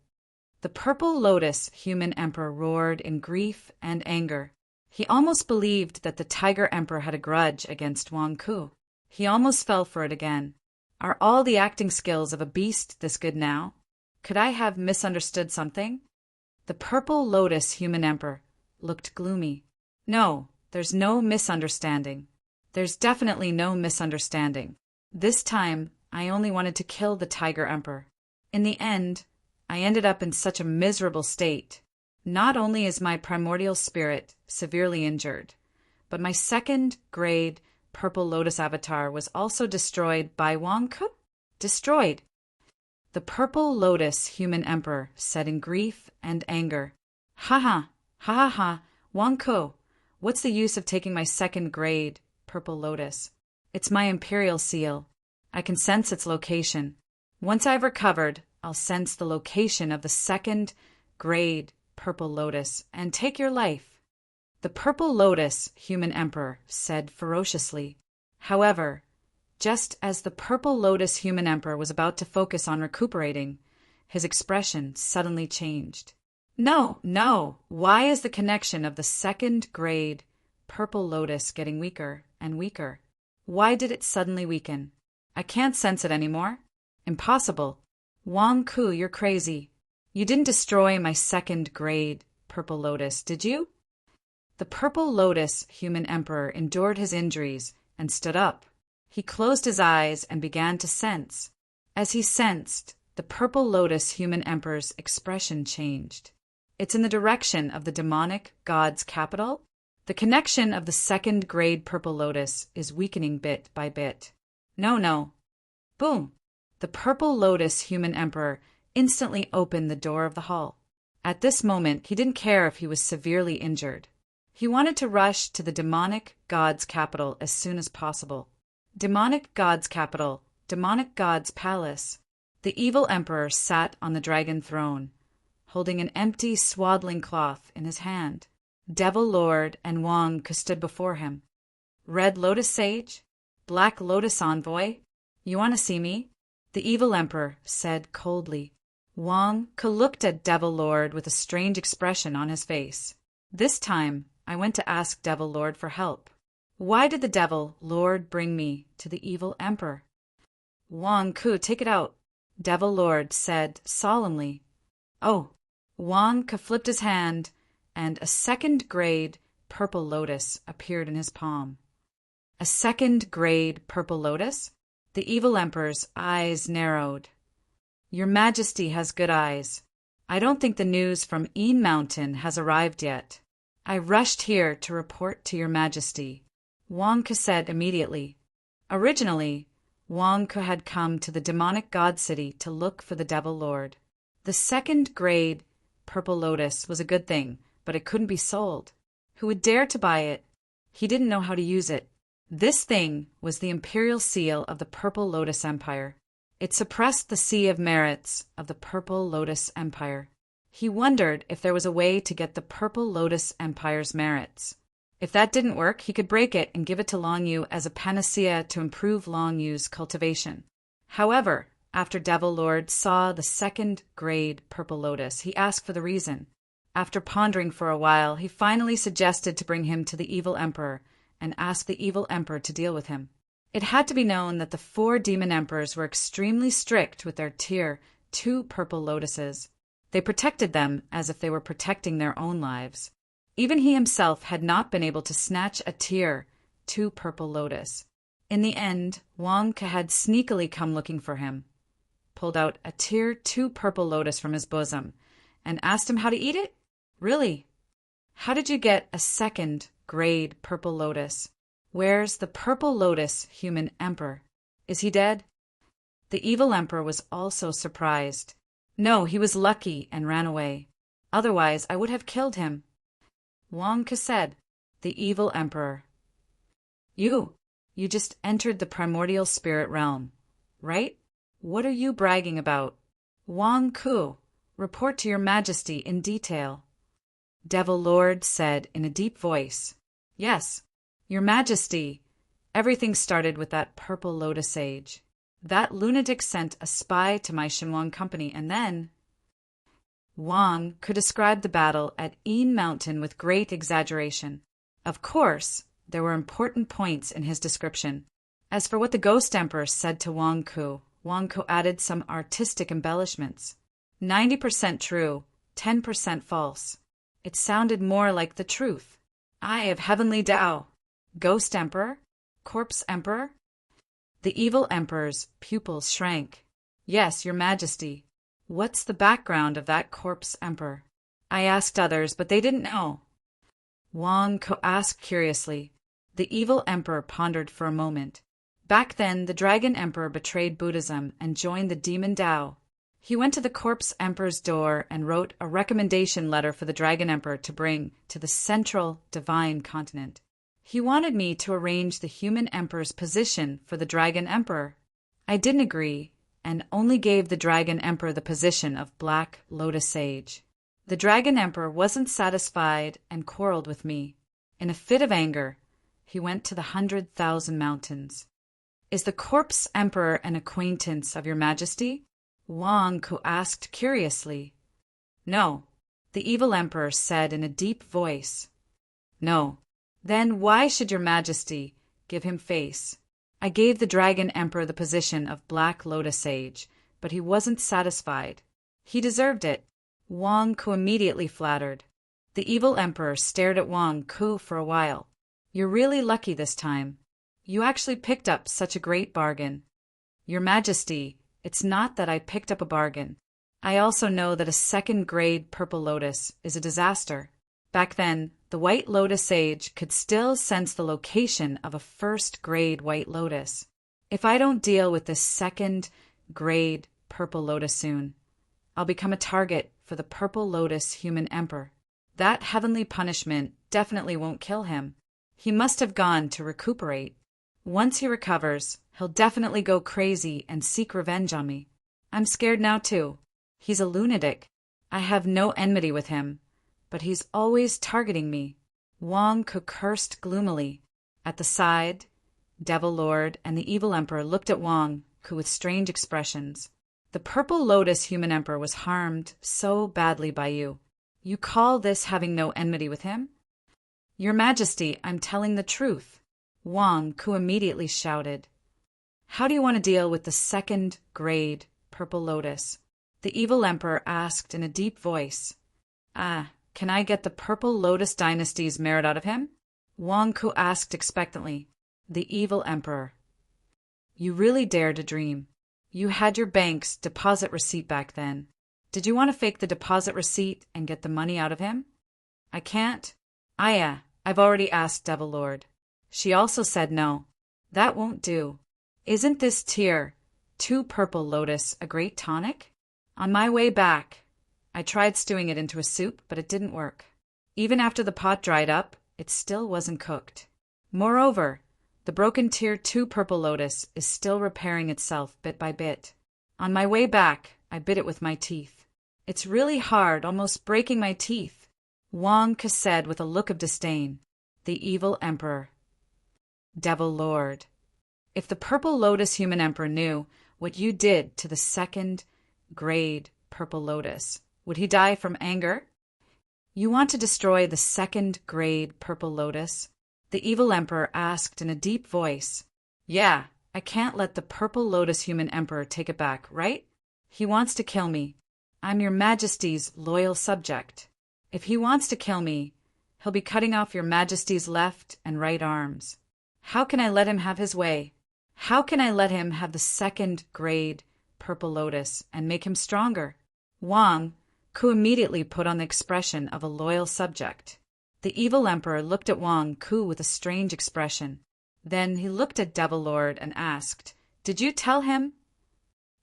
The Purple Lotus Human Emperor roared in grief and anger. He almost believed that the Tiger Emperor had a grudge against Huang Ku. He almost fell for it again. Are all the acting skills of a beast this good now? Could I have misunderstood something? The Purple Lotus Human Emperor looked gloomy. No, there's no misunderstanding. There's definitely no misunderstanding. This time, I only wanted to kill the Tiger Emperor. In the end, I ended up in such a miserable state. Not only is my primordial spirit severely injured, but my second-grade Purple Lotus avatar was also destroyed by Huang Ku. Destroyed. The Purple Lotus Human Emperor said in grief and anger. Ha ha, Huang Ku, what's the use of taking my second-grade Purple Lotus? It's my imperial seal. I can sense its location. Once I've recovered, I'll sense the location of the second-grade Purple Lotus and take your life. The Purple Lotus Human Emperor said ferociously. However, just as the Purple Lotus Human Emperor was about to focus on recuperating, his expression suddenly changed. No, why is the connection of the second-grade Purple Lotus getting weaker and weaker? Why did it suddenly weaken? I can't sense it anymore. Impossible. Huang Ku, you're crazy. You didn't destroy my second-grade Purple Lotus, did you? The Purple Lotus Human Emperor endured his injuries and stood up. He closed his eyes and began to sense. As he sensed, the purple lotus human emperor's expression changed. It's in the direction of the demonic god's capital. The connection of the second-grade purple lotus is weakening bit by bit. No. Boom! The purple lotus human emperor instantly opened the door of the hall. At this moment, he didn't care if he was severely injured. He wanted to rush to the demonic god's capital as soon as possible. Demonic god's capital, demonic god's palace. The evil emperor sat on the dragon throne, holding an empty swaddling cloth in his hand. Devil Lord and Wang Ke stood before him. Red Lotus Sage? Black Lotus Envoy? You want to see me? The evil emperor said coldly. Wang Ke looked at Devil Lord with a strange expression on his face. This time, I went to ask Devil Lord for help. Why did the Devil Lord bring me to the evil emperor? Wang Ke, take it out, Devil Lord said solemnly. Oh. Wang Ke flipped his hand, and a second-grade purple lotus appeared in his palm. A second-grade purple lotus? The evil emperor's eyes narrowed. Your Majesty has good eyes. I don't think the news from Een Mountain has arrived yet. I rushed here to report to your Majesty, Wang Ke said immediately. Originally, Wang Ke had come to the demonic god city to look for the Devil Lord. The second-grade purple lotus was a good thing, but it couldn't be sold. Who would dare to buy it? He didn't know how to use it. This thing was the imperial seal of the Purple Lotus Empire. It suppressed the sea of merits of the Purple Lotus Empire. He wondered if there was a way to get the Purple Lotus Empire's merits. If that didn't work, he could break it and give it to Long Yu as a panacea to improve Long Yu's cultivation. However, after Devil Lord saw the second-grade purple lotus, he asked for the reason. After pondering for a while, he finally suggested to bring him to the evil emperor and ask the evil emperor to deal with him. It had to be known that the 4 demon emperors were extremely strict with their Tier 2 purple lotuses. They protected them as if they were protecting their own lives. Even he himself had not been able to snatch a Tier 2 purple lotus. In the end, Wang Ke had sneakily come looking for him, pulled out a Tier 2 purple lotus from his bosom, and asked him how to eat it? Really? How did you get a second-grade purple lotus? Where's the purple lotus human emperor? Is he dead? The evil emperor was also surprised. No, he was lucky and ran away. Otherwise, I would have killed him. Wang Ke said, the evil emperor. You just entered the primordial spirit realm, right? What are you bragging about? Wang Ke, report to your Majesty in detail. Devil Lord said in a deep voice. Yes, your Majesty. Everything started with that purple lotus sage. That lunatic sent a spy to my Shenhuang company, and then... Wang could describe the battle at Een Mountain with great exaggeration. Of course, there were important points in his description. As for what the Ghost Emperor said to Wang Ke added some artistic embellishments. 90% true, 10% false. It sounded more like the truth. Eye of Heavenly Tao. Ghost Emperor? Corpse Emperor? The evil emperor's pupils shrank. Yes, your Majesty. What's the background of that corpse emperor? I asked others, but they didn't know. Wang Ke asked curiously. The evil emperor pondered for a moment. Back then, the Dragon Emperor betrayed Buddhism and joined the Demon Tao. He went to the Corpse Emperor's door and wrote a recommendation letter for the Dragon Emperor to bring to the central divine continent. He wanted me to arrange the human emperor's position for the Dragon Emperor. I didn't agree, and only gave the Dragon Emperor the position of Black Lotus Sage. The Dragon Emperor wasn't satisfied and quarreled with me. In a fit of anger, he went to the 100,000 mountains. Is the Corpse Emperor an acquaintance of your Majesty? Wang Ke asked curiously. No, the evil emperor said in a deep voice. No. Then why should your Majesty give him face? I gave the Dragon Emperor the position of Black Lotus Sage, but he wasn't satisfied. He deserved it. Wang Ke immediately flattered. The evil emperor stared at Wang Ke for a while. You're really lucky this time. You actually picked up such a great bargain. Your Majesty, it's not that I picked up a bargain. I also know that a second-grade purple lotus is a disaster. Back then, the White Lotus sage could still sense the location of a first-grade white lotus. If I don't deal with this second-grade purple lotus soon, I'll become a target for the purple lotus human emperor. That heavenly punishment definitely won't kill him. He must have gone to recuperate. Once he recovers, he'll definitely go crazy and seek revenge on me. I'm scared now too. He's a lunatic. I have no enmity with him, but he's always targeting me. Wang Ku cursed gloomily. At the side, Devil Lord and the evil emperor looked at Wang Ku with strange expressions. The purple lotus human emperor was harmed so badly by you. You call this having no enmity with him? Your Majesty, I'm telling the truth. Wang Ku immediately shouted. How do you want to deal with the second-grade purple lotus? The evil emperor asked in a deep voice. Can I get the purple lotus dynasty's merit out of him? Wang Ku asked expectantly. The evil emperor. You really dare to dream. You had your bank's deposit receipt back then. Did you want to fake the deposit receipt and get the money out of him? I can't. I've already asked Devil Lord. She also said no. That won't do. Isn't this tier 2 purple lotus a great tonic? On my way back, I tried stewing it into a soup, but it didn't work. Even after the pot dried up, it still wasn't cooked. Moreover, the broken tier 2 purple lotus is still repairing itself bit by bit. On my way back, I bit it with my teeth. It's really hard, almost breaking my teeth. Wang Ku said with a look of disdain. The evil emperor. Devil Lord. If the purple lotus human emperor knew what you did to the second-grade purple lotus, would he die from anger? You want to destroy the second-grade purple lotus? The evil emperor asked in a deep voice. Yeah, I can't let the purple lotus human emperor take it back, right? He wants to kill me. I'm your Majesty's loyal subject. If he wants to kill me, he'll be cutting off your Majesty's left and right arms. How can I let him have his way? How can I let him have the second-grade purple lotus and make him stronger? Wang Ku immediately put on the expression of a loyal subject. The evil emperor looked at Wang Ku with a strange expression. Then he looked at Devil Lord and asked, Did you tell him?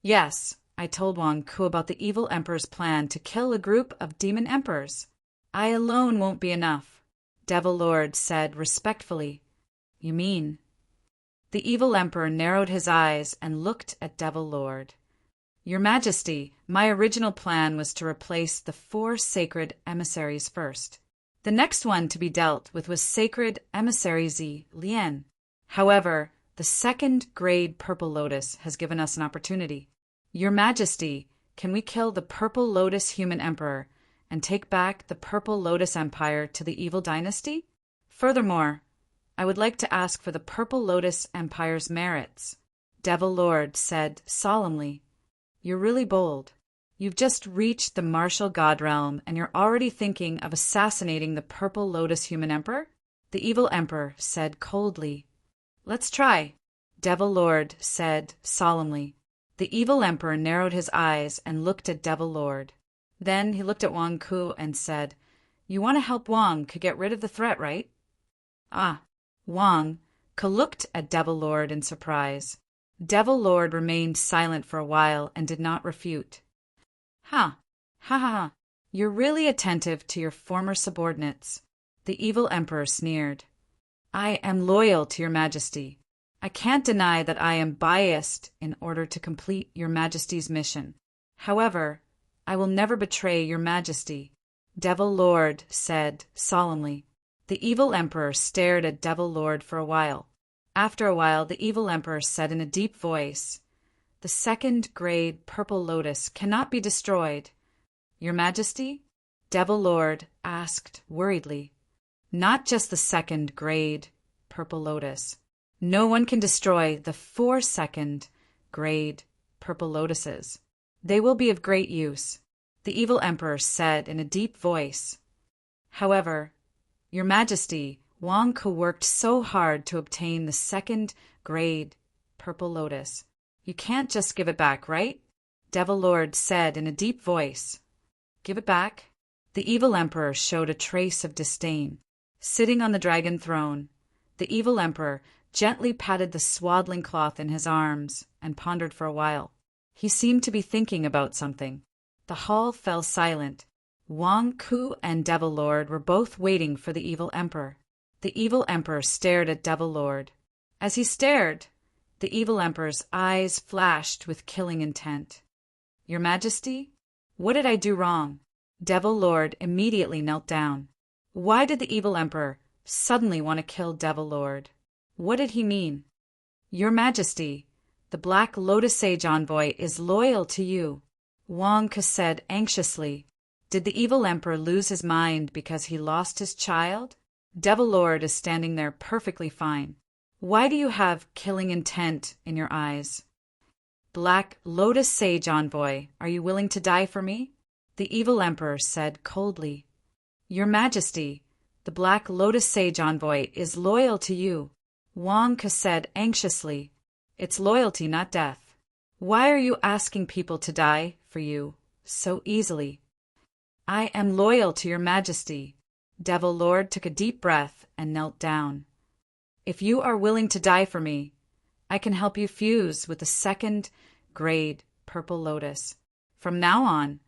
Yes, I told Wang Ku about the evil emperor's plan to kill a group of demon emperors. I alone won't be enough, Devil Lord said respectfully. You mean? The evil emperor narrowed his eyes and looked at Devil Lord. Your Majesty, my original plan was to replace the 4 sacred emissaries first. The next one to be dealt with was Sacred Emissary Zi Lian. However, the second-grade purple lotus has given us an opportunity. Your Majesty, can we kill the purple lotus human emperor and take back the purple lotus empire to the evil dynasty? Furthermore, I would like to ask for the purple lotus empire's merits. Devil Lord said solemnly. You're really bold. You've just reached the martial god realm and you're already thinking of assassinating the purple lotus human emperor? The evil emperor said coldly. Let's try, Devil Lord said solemnly. The evil emperor narrowed his eyes and looked at Devil Lord. Then he looked at Wang Ku and said, You want to help Wang Ku get rid of the threat, right? Wang Ku looked at Devil Lord in surprise. Devil Lord remained silent for a while and did not refute. Ha ha. You're really attentive to your former subordinates. The evil emperor sneered. I am loyal to your Majesty. I can't deny that I am biased in order to complete your Majesty's mission. However, I will never betray your Majesty, Devil Lord said solemnly. The evil emperor stared at Devil Lord for a while. After a while, the evil emperor said in a deep voice, The second-grade purple lotus cannot be destroyed. Your Majesty? Devil Lord asked worriedly. Not just the second-grade purple lotus. No one can destroy the 4 second-grade purple lotuses. They will be of great use, the evil emperor said in a deep voice. However, Your Majesty, Wang Ke worked so hard to obtain the second grade purple lotus. You can't just give it back, right? Devil Lord said in a deep voice. Give it back? The evil emperor showed a trace of disdain. Sitting on the dragon throne, the evil emperor gently patted the swaddling cloth in his arms and pondered for a while. He seemed to be thinking about something. The hall fell silent. Wang Ke and Devil Lord were both waiting for the evil emperor. The evil emperor stared at Devil Lord. As he stared, the evil emperor's eyes flashed with killing intent. Your Majesty, what did I do wrong? Devil Lord immediately knelt down. Why did the evil emperor suddenly want to kill Devil Lord? What did he mean? Your Majesty, the Black Lotus Sage envoy is loyal to you, Wang Ke said anxiously. Did the evil emperor lose his mind because he lost his child? Devil Lord is standing there perfectly fine. Why do you have killing intent in your eyes? Black Lotus Sage envoy, are you willing to die for me? The evil emperor said coldly. Your Majesty, the Black Lotus Sage envoy is loyal to you, Wang Ke said anxiously. It's loyalty, not death. Why are you asking people to die for you so easily? I am loyal to your Majesty. Devil Lord took a deep breath and knelt down. If you are willing to die for me, I can help you fuse with the second grade purple lotus. From now on,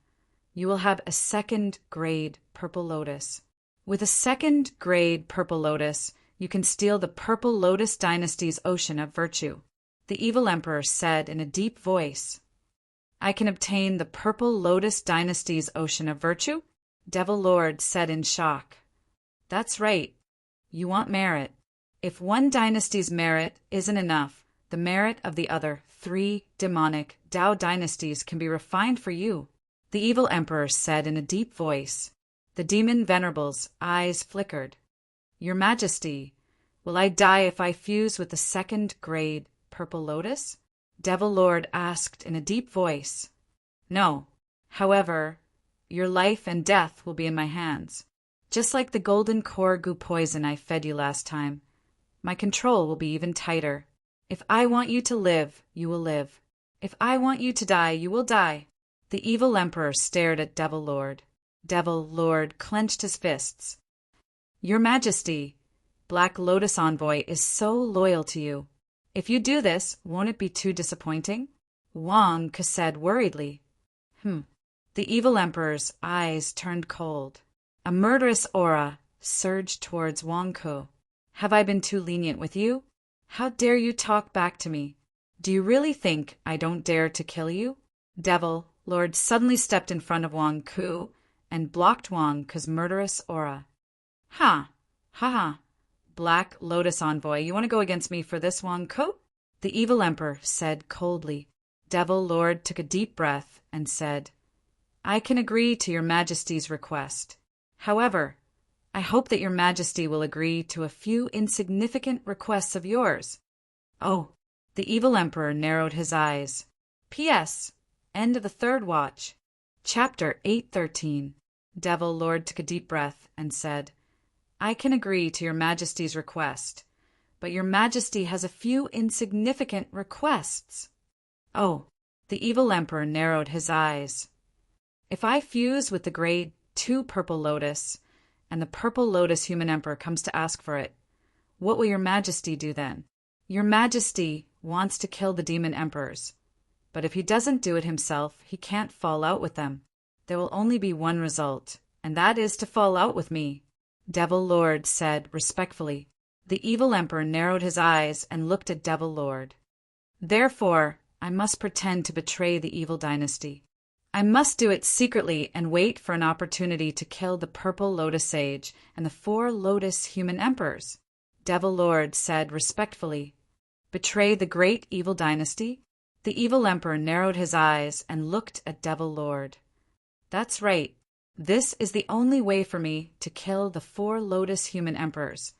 you will have a second grade purple lotus. With a second grade purple lotus, you can steal the Purple Lotus Dynasty's ocean of virtue. The evil emperor said in a deep voice. I can obtain the Purple Lotus Dynasty's ocean of virtue? Devil Lord said in shock. That's right. You want merit. If one dynasty's merit isn't enough, the merit of the other 3 demonic Tao dynasties can be refined for you, the evil emperor said in a deep voice. The demon venerable's eyes flickered. Your Majesty, will I die if I fuse with the second grade purple lotus? Devil Lord asked in a deep voice. No. However, your life and death will be in my hands. Just like the golden core goo poison I fed you last time, my control will be even tighter. If I want you to live, you will live. If I want you to die, you will die. The evil emperor stared at Devil Lord. Devil Lord clenched his fists. Your Majesty, Black Lotus Envoy is so loyal to you. If you do this, won't it be too disappointing? Wang Ke said worriedly. The evil emperor's eyes turned cold. A murderous aura surged towards Wang Ke. Have I been too lenient with you? How dare you talk back to me? Do you really think I don't dare to kill you? Devil Lord suddenly stepped in front of Wang Ke and blocked Wang Ke's murderous aura. Ha! Ha ha! Black Lotus Envoy, you want to go against me for this, Wang Ke? The evil emperor said coldly. Devil Lord took a deep breath and said, I can agree to your Majesty's request. However, I hope that your Majesty will agree to a few insignificant requests of yours. Oh, the evil emperor narrowed his eyes. P.S. End of the third watch. Chapter 813. Devil Lord took a deep breath and said, I can agree to your Majesty's request, but your Majesty has a few insignificant requests. Oh, the evil emperor narrowed his eyes. If I fuse with the grade 2 purple lotus, and the purple lotus human emperor comes to ask for it, what will your Majesty do then? Your Majesty wants to kill the demon emperors, but if he doesn't do it himself, he can't fall out with them. There will only be one result, and that is to fall out with me, Devil Lord said respectfully. The evil emperor narrowed his eyes and looked at Devil Lord. Therefore, I must pretend to betray the evil dynasty. I must do it secretly and wait for an opportunity to kill the Purple Lotus Sage and the 4 Lotus human emperors, Devil Lord said respectfully. Betray the great evil dynasty? The evil emperor narrowed his eyes and looked at Devil Lord. That's right. This is the only way for me to kill the 4 Lotus human emperors,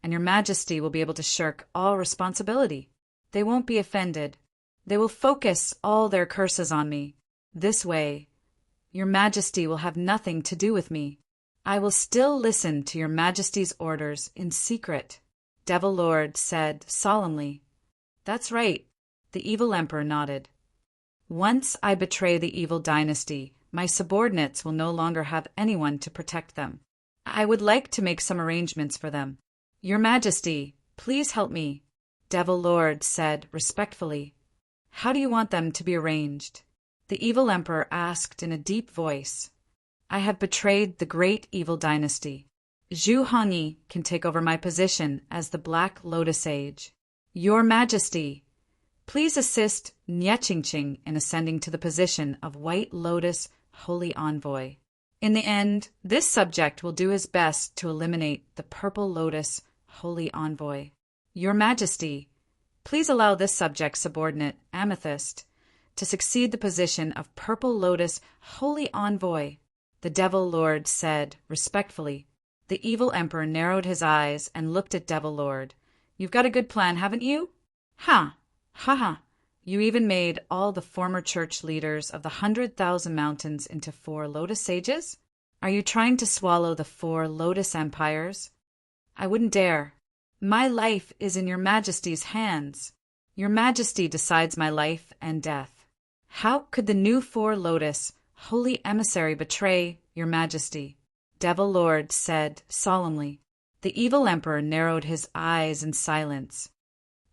and your Majesty will be able to shirk all responsibility. They won't be offended. They will focus all their curses on me. This way, your Majesty will have nothing to do with me. I will still listen to your Majesty's orders in secret, Devil Lord said solemnly. That's right, the evil emperor nodded. Once I betray the evil dynasty, my subordinates will no longer have anyone to protect them. I would like to make some arrangements for them. Your Majesty, please help me, Devil Lord said respectfully. How do you want them to be arranged? The evil emperor asked in a deep voice. I have betrayed the great evil dynasty. Zhu Hongyi can take over my position as the Black Lotus Age. Your Majesty, please assist Nye Qingqing in ascending to the position of White Lotus Holy Envoy. In the end, this subject will do his best to eliminate the Purple Lotus Holy Envoy. Your Majesty, please allow this subject's subordinate, Amethyst, to succeed the position of Purple Lotus Holy Envoy, the Devil Lord said respectfully. The evil emperor narrowed his eyes and looked at Devil Lord. You've got a good plan, haven't you? Ha! Ha ha! You even made all the former church leaders of the 100,000 mountains into 4 lotus sages? Are you trying to swallow the 4 lotus empires? I wouldn't dare. My life is in your Majesty's hands. Your Majesty decides my life and death. How could the new 4 lotus holy emissary betray your Majesty? Devil Lord said solemnly. The evil emperor narrowed his eyes in silence.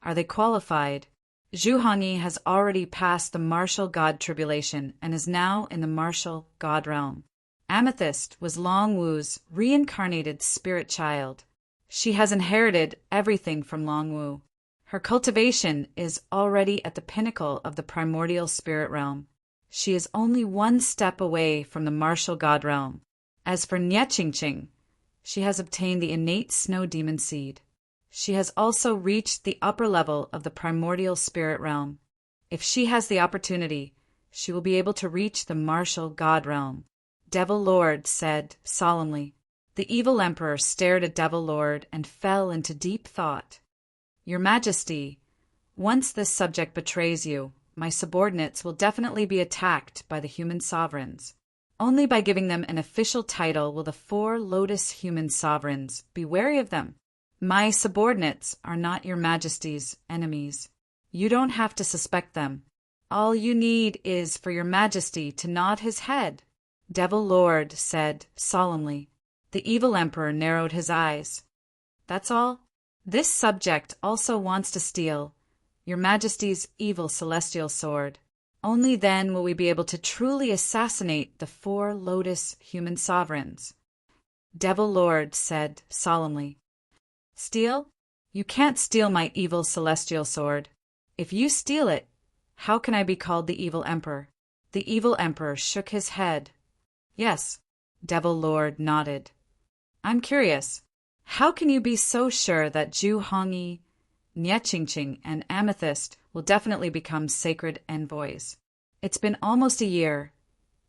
Are they qualified? Zhu Hongyi has already passed the martial god tribulation and is now in the martial god realm. Amethyst was Long Wu's reincarnated spirit child. She has inherited everything from Long Wu. Her cultivation is already at the pinnacle of the primordial spirit realm. She is only 1 step away from the martial god realm. As for Nye Qingqing, she has obtained the innate snow demon seed. She has also reached the upper level of the primordial spirit realm. If she has the opportunity, she will be able to reach the martial god realm. Devil Lord said solemnly. The evil emperor stared at Devil Lord and fell into deep thought. Your Majesty, once this subject betrays you, my subordinates will definitely be attacked by the human sovereigns. Only by giving them an official title will the 4 lotus human sovereigns be wary of them. My subordinates are not your Majesty's enemies. You don't have to suspect them. All you need is for your Majesty to nod his head, Devil Lord said solemnly. The evil emperor narrowed his eyes. That's all? This subject also wants to steal your Majesty's evil celestial sword. Only then will we be able to truly assassinate the 4 lotus human sovereigns. Devil Lord said solemnly. Steal? You can't steal my evil celestial sword. If you steal it, how can I be called the evil emperor? The evil emperor shook his head. Yes, Devil Lord nodded. I'm curious. How can you be so sure that Zhu Hongyi, Nye Qingqing, and Amethyst will definitely become sacred envoys? It's been almost a year,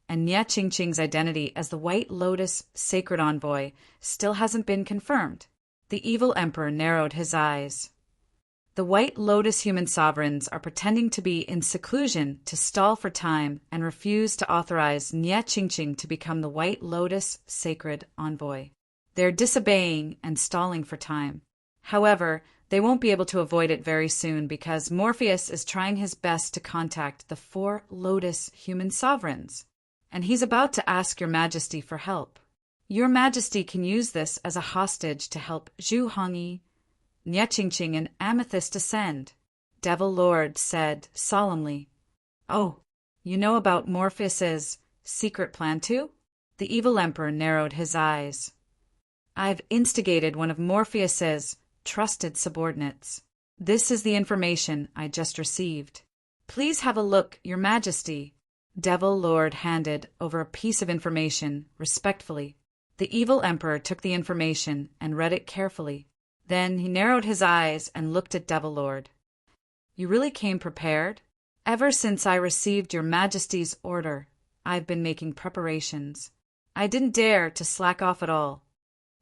and Nye Qingqing's identity as the White Lotus sacred envoy still hasn't been confirmed. The evil emperor narrowed his eyes. The White Lotus human sovereigns are pretending to be in seclusion to stall for time and refuse to authorize Nye Qingqing to become the White Lotus sacred envoy. They're disobeying and stalling for time. However, they won't be able to avoid it very soon because Morpheus is trying his best to contact the 4 lotus human sovereigns, and he's about to ask your Majesty for help. Your Majesty can use this as a hostage to help Zhu Hongyi, Nye Qingqing, and Amethyst ascend, Devil Lord said solemnly. Oh, you know about Morpheus's secret plan too? The evil emperor narrowed his eyes. I've instigated one of Morpheus's trusted subordinates. This is the information I just received. Please have a look, Your Majesty. Devil Lord handed over a piece of information respectfully. The evil emperor took the information and read it carefully. Then he narrowed his eyes and looked at Devil Lord. You really came prepared? Ever since I received Your Majesty's order, I've been making preparations. I didn't dare to slack off at all.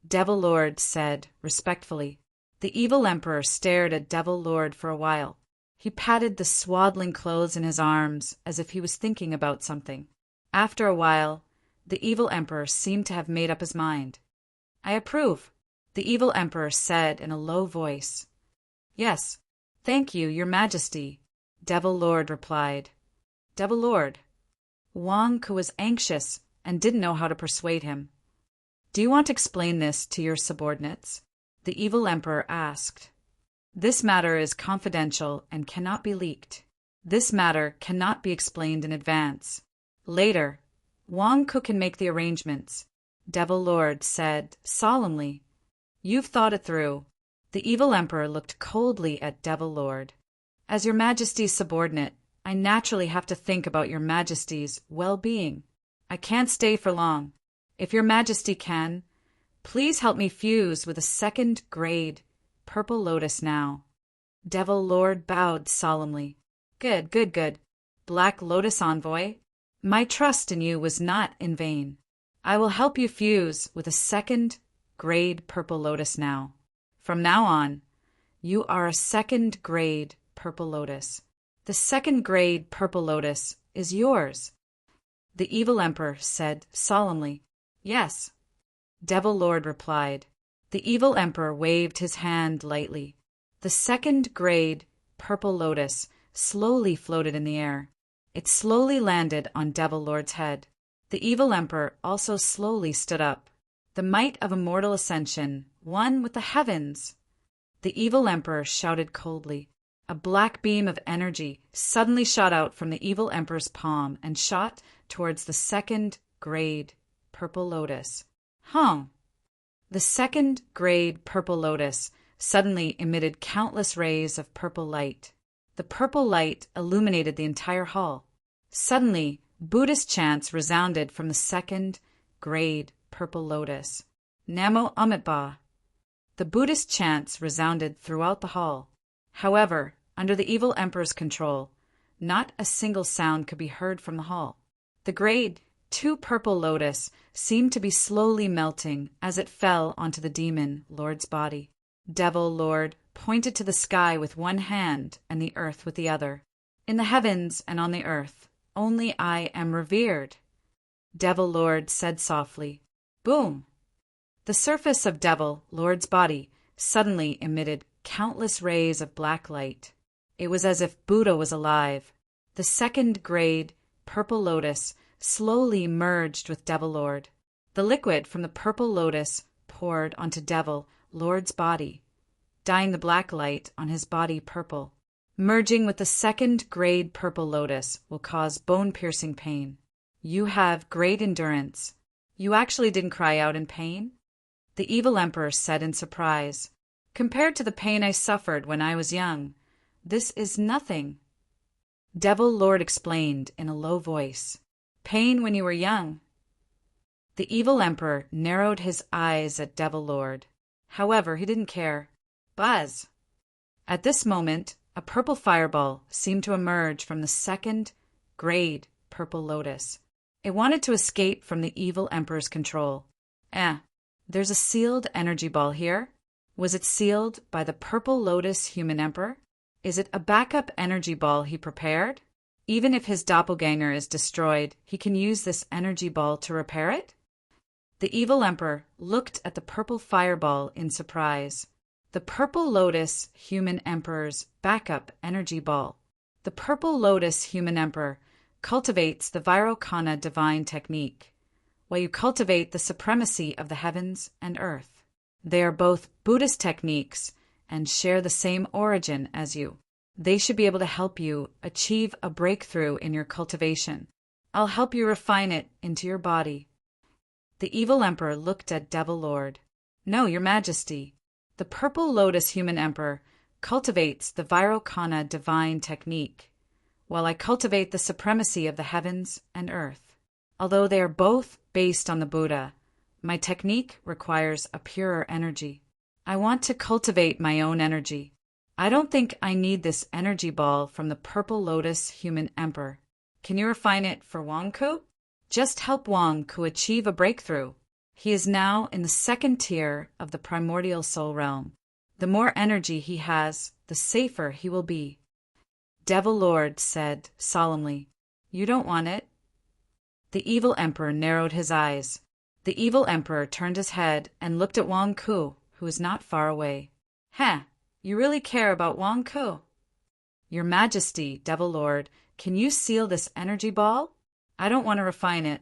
Devil Lord said respectfully. The evil emperor stared at Devil Lord for a while. He patted the swaddling clothes in his arms as if he was thinking about something. After a while, The evil emperor seemed to have made up his mind. I approve, the evil emperor said in a low voice. Yes, thank you, your majesty, Devil Lord replied. Devil Lord. Wang Ku was anxious and didn't know how to persuade him. Do you want to explain this to your subordinates? The evil emperor asked. This matter is confidential and cannot be leaked. This matter cannot be explained in advance. Later, Wang Ku can make the arrangements, Devil Lord said solemnly. You've thought it through. The evil emperor looked coldly at Devil Lord. As your majesty's subordinate, I naturally have to think about your majesty's well-being. I can't stay for long. If your majesty can, please help me fuse with a second-grade Purple Lotus now. Devil Lord bowed solemnly. Good. Black Lotus Envoy, my trust in you was not in vain. I will help you fuse with a second-grade Purple Lotus now. From now on, you are a second-grade Purple Lotus. The second-grade Purple Lotus is yours. The evil emperor said solemnly. Yes, Devil Lord replied. The evil emperor waved his hand lightly. The second-grade Purple Lotus slowly floated in the air. It slowly landed on Devil Lord's head. The evil emperor also slowly stood up. The might of immortal ascension, one with the heavens. The evil emperor shouted coldly. A black beam of energy suddenly shot out from the evil emperor's palm and shot towards the second-grade Purple Lotus. The second-grade Purple Lotus suddenly emitted countless rays of purple light. The purple light illuminated the entire hall. Suddenly, Buddhist chants resounded from the second-grade Purple Lotus. Namo Amitabha. The Buddhist chants resounded throughout the hall. However, under the evil emperor's control, not a single sound could be heard from the hall. The grade 2 Purple Lotus seemed to be slowly melting as it fell onto the demon lord's body. Devil Lord pointed to the sky with one hand and the earth with the other. In the heavens and on the earth, only I am revered. Devil Lord said softly. Boom! The surface of Devil Lord's body suddenly emitted countless rays of black light. It was as if Buddha was alive. The second-grade Purple Lotus slowly merged with Devil Lord. The liquid from the Purple Lotus poured onto Devil Lord's body, dyeing the black light on his body purple. Merging with the second-grade Purple Lotus will cause bone-piercing pain. You have great endurance. You actually didn't cry out in pain? The evil emperor said in surprise. Compared to the pain I suffered when I was young, this is nothing. Devil Lord explained in a low voice. Pain when you were young. The evil emperor narrowed his eyes at Devil Lord. However, he didn't care. Buzz! At this moment, a purple fireball seemed to emerge from the second-grade Purple Lotus. It wanted to escape from the evil emperor's control. There's a sealed energy ball here. Was it sealed by the Purple Lotus human emperor? Is it a backup energy ball he prepared? Even if his doppelganger is destroyed, he can use this energy ball to repair it? The evil emperor looked at the purple fireball in surprise. The Purple Lotus human emperor's backup energy ball. The Purple Lotus human emperor cultivates the Vairocana divine technique, while you cultivate the supremacy of the heavens and earth. They are both Buddhist techniques and share the same origin as you. They should be able to help you achieve a breakthrough in your cultivation. I'll help you refine it into your body. The evil emperor looked at Devil Lord. No, your majesty. The Purple Lotus human emperor cultivates the Vairocana divine technique, while I cultivate the supremacy of the heavens and earth. Although they are both based on the Buddha, my technique requires a purer energy. I want to cultivate my own energy. I don't think I need this energy ball from the Purple Lotus human emperor. Can you refine it for Wang Ku? Just help Wang Ku achieve a breakthrough. He is now in the second tier of the primordial soul realm. The more energy he has, the safer he will be. Devil Lord said solemnly, You don't want it. The evil emperor narrowed his eyes. The evil emperor turned his head and looked at Wang Ku, who was not far away. You really care about Wang Ku? Your Majesty, Devil Lord, can you seal this energy ball? I don't want to refine it.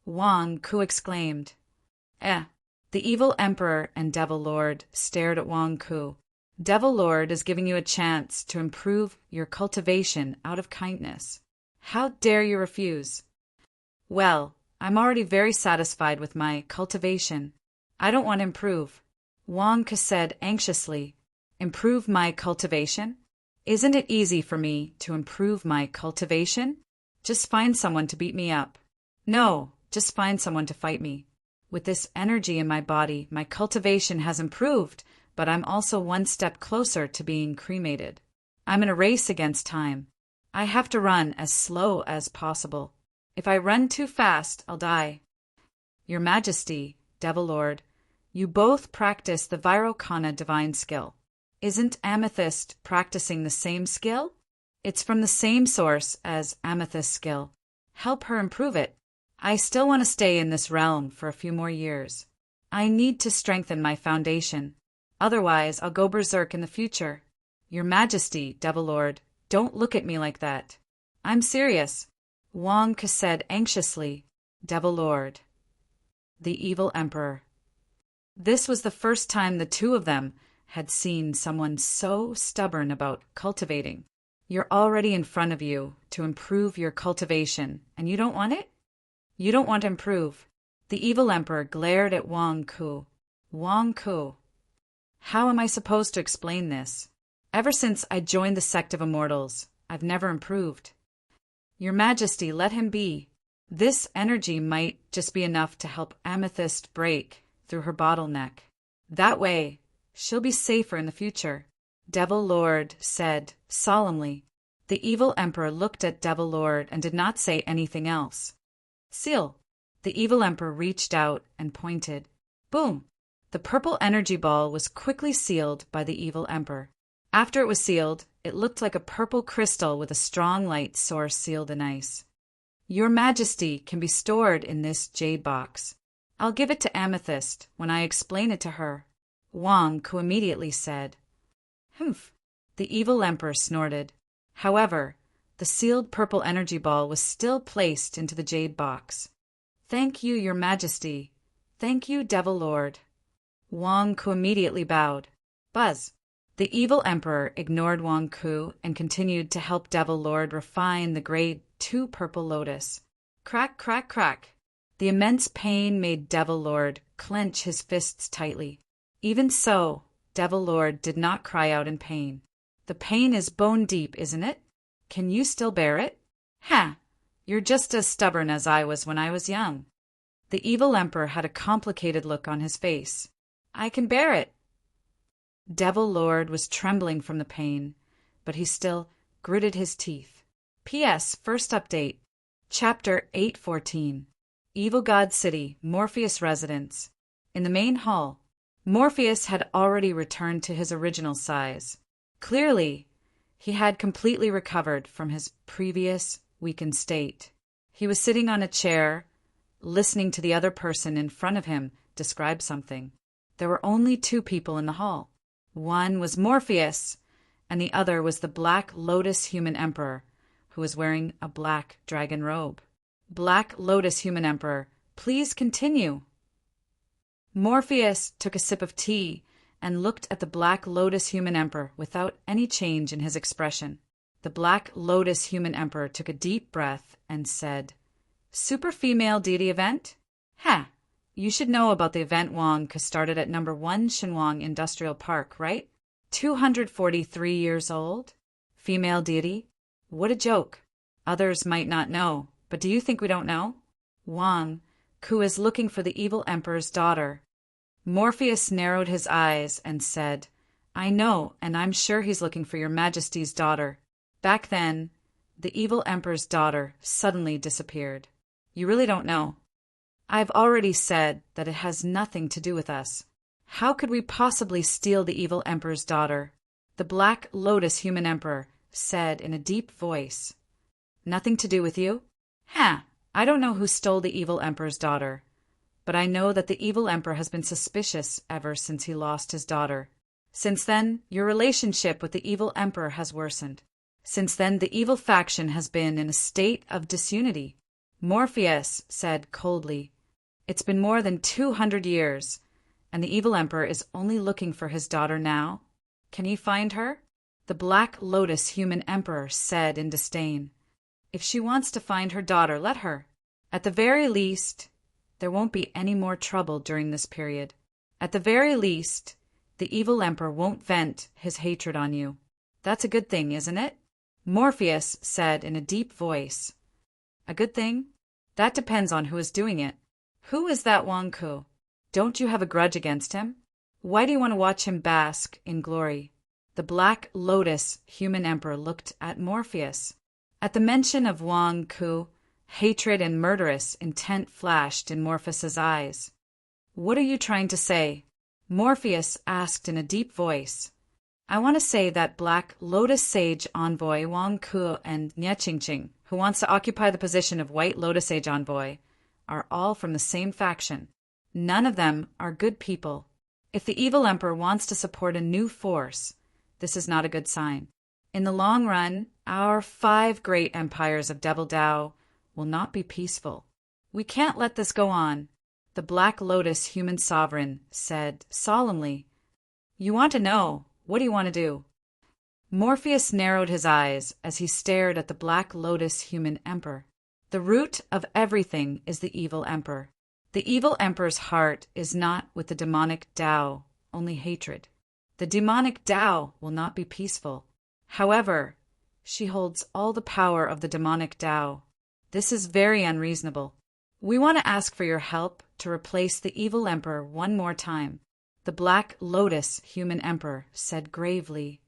Wang Ku exclaimed. The evil emperor and Devil Lord stared at Wang Ku. Devil Lord is giving you a chance to improve your cultivation out of kindness. How dare you refuse? Well, I'm already very satisfied with my cultivation. I don't want to improve. Wang Ku said anxiously. Improve my cultivation? Isn't it easy for me to improve my cultivation? Just find someone to beat me up. No, just find someone to fight me. With this energy in my body, my cultivation has improved, but I'm also one step closer to being cremated. I'm in a race against time. I have to run as slow as possible. If I run too fast, I'll die. Your Majesty, Devil Lord, you both practice the Vairocana divine skill. Isn't Amethyst practicing the same skill? It's from the same source as Amethyst's skill. Help her improve it. I still want to stay in this realm for a few more years. I need to strengthen my foundation. Otherwise, I'll go berserk in the future. Your Majesty, Devil Lord, don't look at me like that. I'm serious. Wang Ku said anxiously. Devil Lord. The evil emperor. This was the first time the two of them had seen someone so stubborn about cultivating. You're already in front of you to improve your cultivation, and you don't want it? You don't want to improve. The evil emperor glared at Wang Ku. Wang Ku. How am I supposed to explain this? Ever since I joined the sect of immortals, I've never improved. Your Majesty, let him be. This energy might just be enough to help Amethyst break through her bottleneck. That way, she'll be safer in the future. Devil Lord said solemnly. The evil emperor looked at Devil Lord and did not say anything else. Seal. The evil emperor reached out and pointed. Boom! The purple energy ball was quickly sealed by the evil emperor. After it was sealed, it looked like a purple crystal with a strong light source sealed in ice. Your Majesty can be stored in this jade box. I'll give it to Amethyst when I explain it to her. Wang Ku immediately said. Humph! The evil emperor snorted. However, the sealed purple energy ball was still placed into the jade box. Thank you, Your Majesty. Thank you, Devil Lord. Wang Ku immediately bowed. Buzz! The evil emperor ignored Wang Ku and continued to help Devil Lord refine the grade 2 purple lotus. Crack, crack, crack. The immense pain made Devil Lord clench his fists tightly. Even so, Devil Lord did not cry out in pain. The pain is bone deep, isn't it? Can you still bear it? You're just as stubborn as I was when I was young. The evil emperor had a complicated look on his face. I can bear it. Devil Lord was trembling from the pain, but he still gritted his teeth. P.S. First update. Chapter 814. Evil God City, Morpheus Residence. In the main hall, Morpheus had already returned to his original size. Clearly, he had completely recovered from his previous weakened state. He was sitting on a chair, listening to the other person in front of him describe something. There were only two people in the hall. One was Morpheus, and the other was the Black Lotus Human Emperor, who was wearing a black dragon robe. Black Lotus Human Emperor, please continue. Morpheus took a sip of tea and looked at the Black Lotus Human Emperor without any change in his expression. The Black Lotus Human Emperor took a deep breath and said, Super Female Deity Event? You should know about the event Wang Ku started at number 1 Shinwang Industrial Park, right? 243 years old? Female deity? What a joke. Others might not know, but do you think we don't know? Wang Ku is looking for the evil emperor's daughter. Morpheus narrowed his eyes and said, I know, and I'm sure he's looking for your Majesty's daughter. Back then, the evil emperor's daughter suddenly disappeared. You really don't know. I've already said that it has nothing to do with us. How could we possibly steal the evil emperor's daughter? The Black Lotus Human Emperor said in a deep voice. Nothing to do with you? I don't know who stole the evil emperor's daughter, but I know that the evil emperor has been suspicious ever since he lost his daughter. Since then, your relationship with the evil emperor has worsened. Since then, the evil faction has been in a state of disunity. Morpheus said coldly, "It's been more than 200 years, and the evil emperor is only looking for his daughter now. Can he find her?" The Black Lotus human emperor said in disdain, "If she wants to find her daughter, let her. At the very least, there won't be any more trouble during this period. At the very least, the evil emperor won't vent his hatred on you. That's a good thing, isn't it?" Morpheus said in a deep voice. "A good thing? That depends on who is doing it. Who is that Wang Ku? Don't you have a grudge against him? Why do you want to watch him bask in glory?" The Black Lotus human emperor looked at Morpheus. At the mention of Wang Ku, hatred and murderous intent flashed in Morpheus's eyes. "What are you trying to say?" Morpheus asked in a deep voice. "I want to say that Black Lotus Sage Envoy Wang Ku and Nye Qingqing, who wants to occupy the position of White Lotus Sage Envoy, are all from the same faction. None of them are good people. If the evil emperor wants to support a new force, this is not a good sign. In the long run, our 5 great empires of Devil Dao will not be peaceful. We can't let this go on," the Black Lotus human sovereign said solemnly. "You want to know. What do you want to do?" Morpheus narrowed his eyes as he stared at the Black Lotus human emperor. The root of everything is the evil emperor. The evil emperor's heart is not with the demonic Tao, only hatred. The demonic Tao will not be peaceful. However, she holds all the power of the demonic Tao. This is very unreasonable. We want to ask for your help to replace the evil emperor one more time," the Black Lotus human emperor said gravely.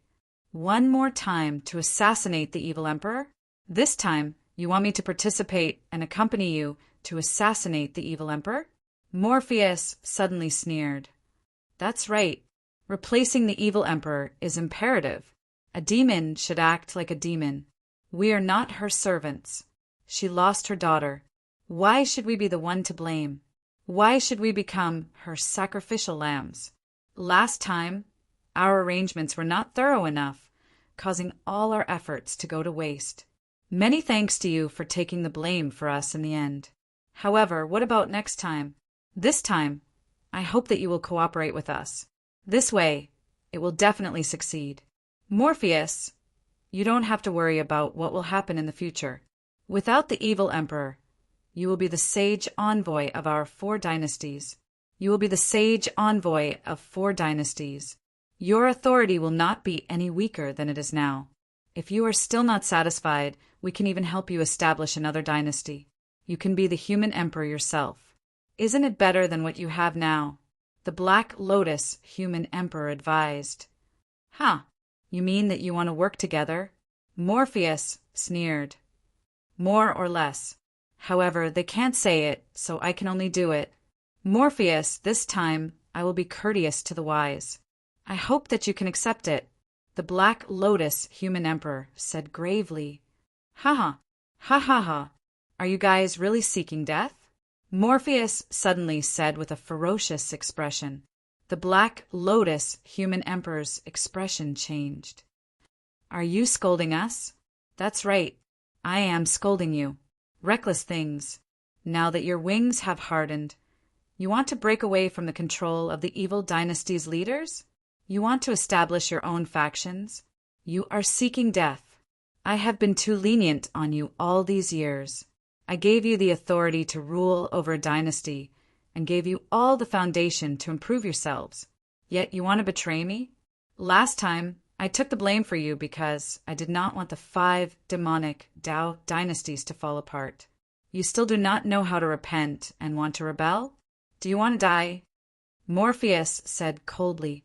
"One more time to assassinate the evil emperor? This time, you want me to participate and accompany you to assassinate the evil emperor?" Morpheus suddenly sneered. "That's right. Replacing the evil emperor is imperative. A demon should act like a demon. We are not her servants. She lost her daughter. Why should we be the one to blame? Why should we become her sacrificial lambs? Last time, our arrangements were not thorough enough, causing all our efforts to go to waste. Many thanks to you for taking the blame for us in the end. However, what about next time? This time, I hope that you will cooperate with us. This way, it will definitely succeed. Morpheus, you don't have to worry about what will happen in the future. Without the evil emperor, you will be the sage envoy of our 4 dynasties. You will be the sage envoy of 4 dynasties. Your authority will not be any weaker than it is now. If you are still not satisfied, we can even help you establish another dynasty. You can be the human emperor yourself. Isn't it better than what you have now?" The Black Lotus human emperor advised. "Huh, you mean that you want to work together?" Morpheus sneered. "More or less. However, they can't say it, so I can only do it. Morpheus, this time I will be courteous to the wise. I hope that you can accept it," the Black Lotus human emperor said gravely. "Ha ha, ha ha ha. Are you guys really seeking death?" Morpheus suddenly said with a ferocious expression. The Black Lotus human emperor's expression changed. "Are you scolding us?" "That's right. I am scolding you. Reckless things. Now that your wings have hardened, you want to break away from the control of the evil dynasty's leaders? You want to establish your own factions? You are seeking death. I have been too lenient on you all these years. I gave you the authority to rule over a dynasty and gave you all the foundation to improve yourselves. Yet you want to betray me? Last time, I took the blame for you because I did not want the 5 demonic Dao dynasties to fall apart. You still do not know how to repent and want to rebel? Do you want to die?" Morpheus said coldly.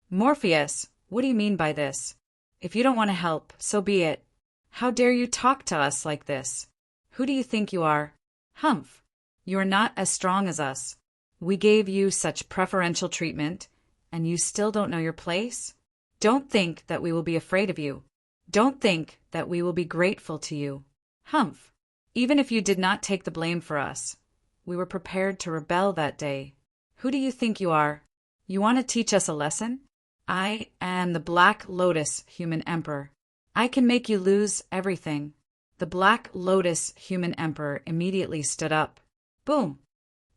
"Morpheus, what do you mean by this? If you don't want to help, so be it. How dare you talk to us like this? Who do you think you are? Humph! You are not as strong as us. We gave you such preferential treatment, and you still don't know your place? Don't think that we will be afraid of you. Don't think that we will be grateful to you. Humph! Even if you did not take the blame for us, we were prepared to rebel that day. Who do you think you are? You want to teach us a lesson? I am the Black Lotus Human Emperor. I can make you lose everything. The Black Lotus Human Emperor immediately stood up. Boom!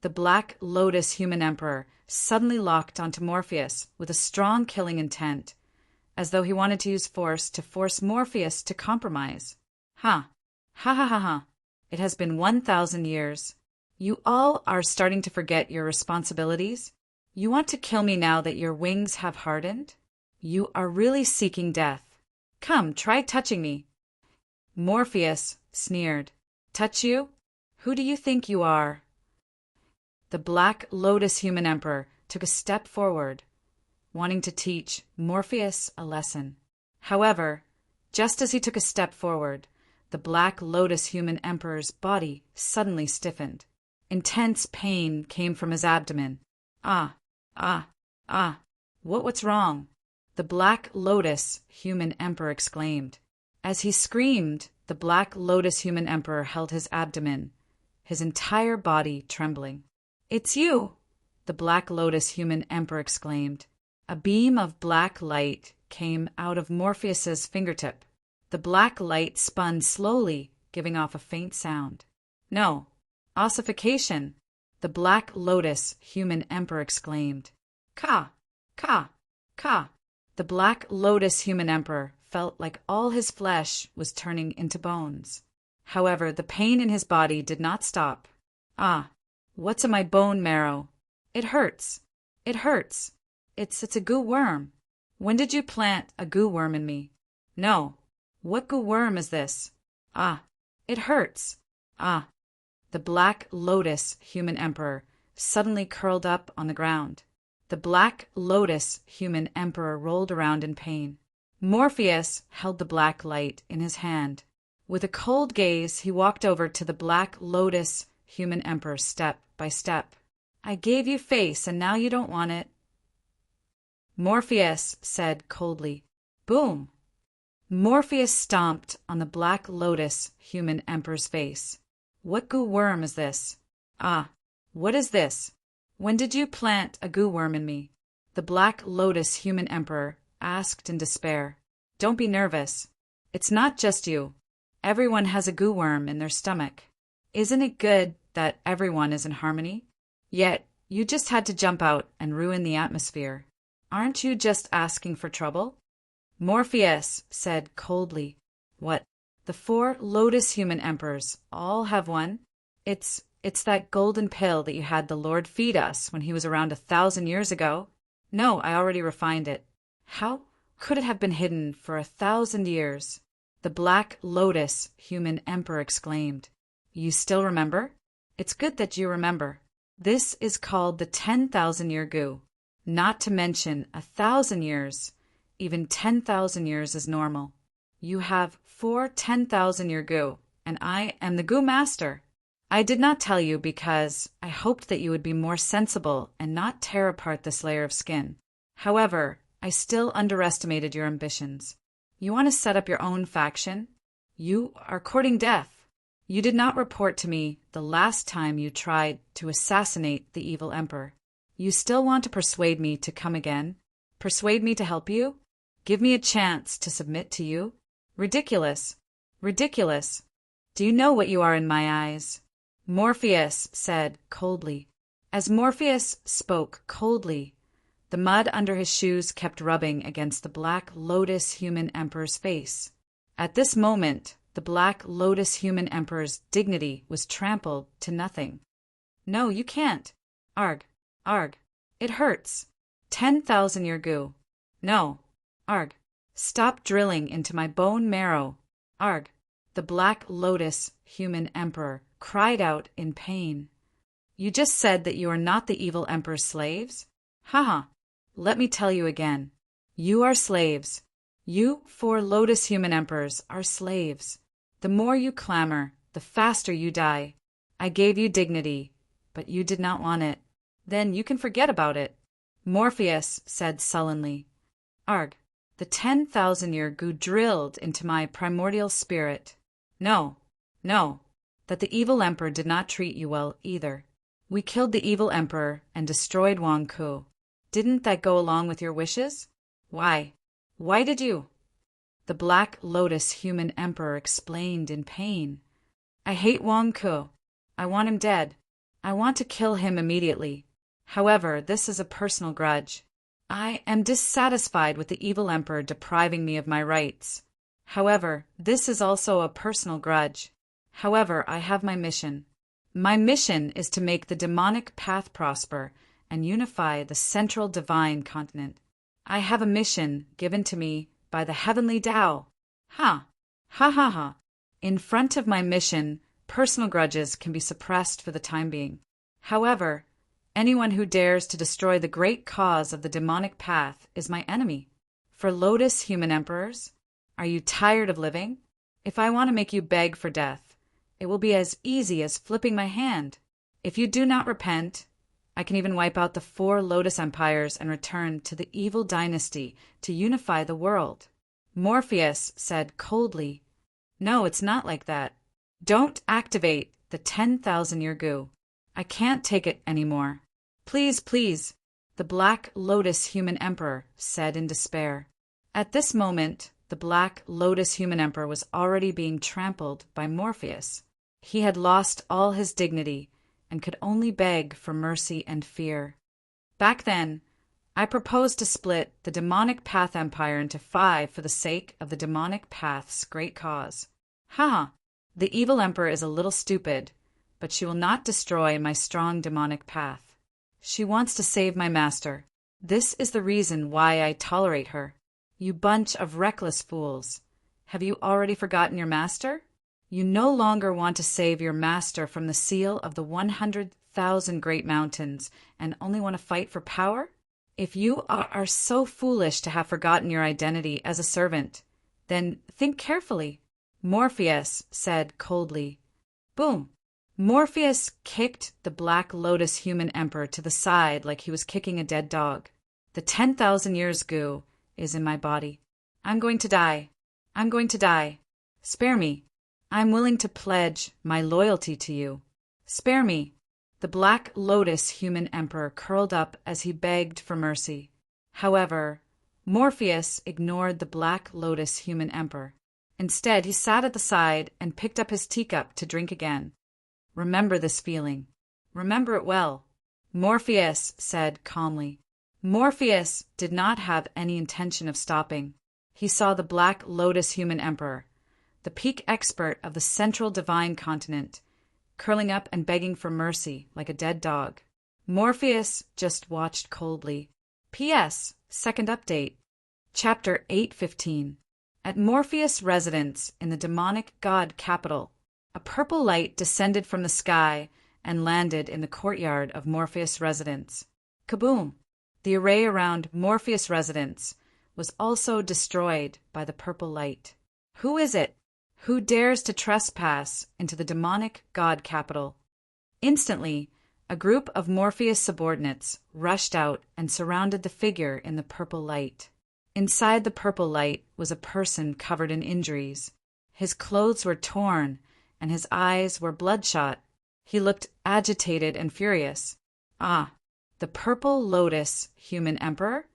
The Black Lotus Human Emperor suddenly locked onto Morpheus with a strong killing intent, as though he wanted to use force to force Morpheus to compromise. Ha! Ha ha ha ha! It has been 1,000 years. You all are starting to forget your responsibilities. You want to kill me now that your wings have hardened? You are really seeking death. Come, try touching me. Morpheus sneered. Touch you? Who do you think you are? The Black Lotus Human Emperor took a step forward, wanting to teach Morpheus a lesson. However, just as he took a step forward, the Black Lotus Human Emperor's body suddenly stiffened. Intense pain came from his abdomen. Ah, ah, ah, what's wrong? The Black Lotus Human Emperor exclaimed. As he screamed, the Black Lotus Human Emperor held his abdomen, his entire body trembling. It's you! The Black Lotus Human Emperor exclaimed. A beam of black light came out of Morpheus's fingertip. The black light spun slowly, giving off a faint sound. No, ossification! The Black Lotus Human Emperor exclaimed. Ka! Ka! Ka! The Black Lotus Human Emperor felt like all his flesh was turning into bones. However, the pain in his body did not stop. Ah, what's in my bone marrow? It hurts. It hurts. It's a goo worm. When did you plant a goo worm in me? No. What goo worm is this? Ah, it hurts. Ah. The Black Lotus Human Emperor suddenly curled up on the ground. The Black Lotus Human Emperor rolled around in pain. Morpheus held the black light in his hand. With a cold gaze, he walked over to the Black Lotus Human Emperor step by step. I gave you face and now you don't want it. Morpheus said coldly. Boom! Morpheus stomped on the Black Lotus Human Emperor's face. What goo worm is this? Ah, what is this? When did you plant a goo worm in me? The Black Lotus Human Emperor asked in despair. Don't be nervous. It's not just you. Everyone has a goo worm in their stomach. Isn't it good that everyone is in harmony? Yet, you just had to jump out and ruin the atmosphere. Aren't you just asking for trouble? Morpheus said coldly. What? The 4 Lotus Human Emperors all have one? It's that golden pill that you had the Lord feed us when he was around 1,000 years ago. No, I already refined it. How could it have been hidden for 1,000 years? The Black Lotus Human Emperor exclaimed. You still remember? It's good that you remember. This is called the 10,000-year goo. Not to mention 1,000 years. Even 10,000 years is normal. You have 4 10,000-year goo, and I am the goo master. I did not tell you because I hoped that you would be more sensible and not tear apart this layer of skin. However, I still underestimated your ambitions. You want to set up your own faction? You are courting death. You did not report to me the last time you tried to assassinate the evil emperor. You still want to persuade me to come again? Persuade me to help you? Give me a chance to submit to you? Ridiculous. Ridiculous. Do you know what you are in my eyes? Morpheus said coldly. As Morpheus spoke coldly, the mud under his shoes kept rubbing against the Black Lotus Human Emperor's face. At this moment, the Black Lotus Human Emperor's dignity was trampled to nothing. No, you can't. Arg, arg, it hurts. 10,000-year goo. No, arg, stop drilling into my bone marrow. Arg, the Black Lotus Human Emperor cried out in pain. You just said that you are not the evil emperor's slaves? Haha, let me tell you again. You are slaves. You 4 Lotus Human Emperors are slaves. The more you clamor, the faster you die. I gave you dignity, but you did not want it. Then you can forget about it. Morpheus said sullenly. Arg, the 10,000-year goo drilled into my primordial spirit. No, no, that the evil emperor did not treat you well either. We killed the evil emperor and destroyed Wang Ku. Didn't that go along with your wishes? Why? Why did you? The Black Lotus human emperor explained in pain. I hate Wang Ku. I want him dead. I want to kill him immediately. However, this is a personal grudge. I am dissatisfied with the evil emperor depriving me of my rights. However, this is also a personal grudge. However, I have my mission. My mission is to make the demonic path prosper and unify the central divine continent. I have a mission given to me by the heavenly Tao. Ha! Ha ha ha! In front of my mission, personal grudges can be suppressed for the time being. However, anyone who dares to destroy the great cause of the demonic path is my enemy. For Lotus human emperors, are you tired of living? If I want to make you beg for death, it will be as easy as flipping my hand. If you do not repent, I can even wipe out the 4 Lotus empires and return to the evil dynasty to unify the world. Morpheus said coldly, No, it's not like that. Don't activate the 10,000-year goo. I can't take it anymore. Please, please, the Black Lotus human emperor said in despair. At this moment, the Black Lotus human emperor was already being trampled by Morpheus. He had lost all his dignity and could only beg for mercy and fear. Back then, I proposed to split the demonic path empire into 5 for the sake of the demonic path's great cause. Ha! The evil emperor is a little stupid, but she will not destroy my strong demonic path. She wants to save my master. This is the reason why I tolerate her. You bunch of reckless fools. Have you already forgotten your master? You no longer want to save your master from the seal of the 100,000 great mountains and only want to fight for power? If you are so foolish to have forgotten your identity as a servant, then think carefully. Morpheus said coldly. Boom! Morpheus kicked the Black Lotus human emperor to the side like he was kicking a dead dog. The 10,000 years goo is in my body. I'm going to die. I'm going to die. Spare me. I'm willing to pledge my loyalty to you. Spare me. The Black Lotus human emperor curled up as he begged for mercy. However, Morpheus ignored the Black Lotus human emperor. Instead, he sat at the side and picked up his teacup to drink again. Remember this feeling. Remember it well. Morpheus said calmly. Morpheus did not have any intention of stopping. He saw the Black Lotus human emperor, the peak expert of the central divine continent, curling up and begging for mercy like a dead dog. Morpheus just watched coldly. P.S. Second update. Chapter 815. At Morpheus' residence in the demonic god capital, a purple light descended from the sky and landed in the courtyard of Morpheus' residence. Kaboom! The array around Morpheus' residence was also destroyed by the purple light. Who is it? Who dares to trespass into the demonic god capital? Instantly, a group of Morpheus subordinates rushed out and surrounded the figure in the purple light. Inside the purple light was a person covered in injuries. His clothes were torn, and his eyes were bloodshot. He looked agitated and furious. Ah, the Purple Lotus human emperor?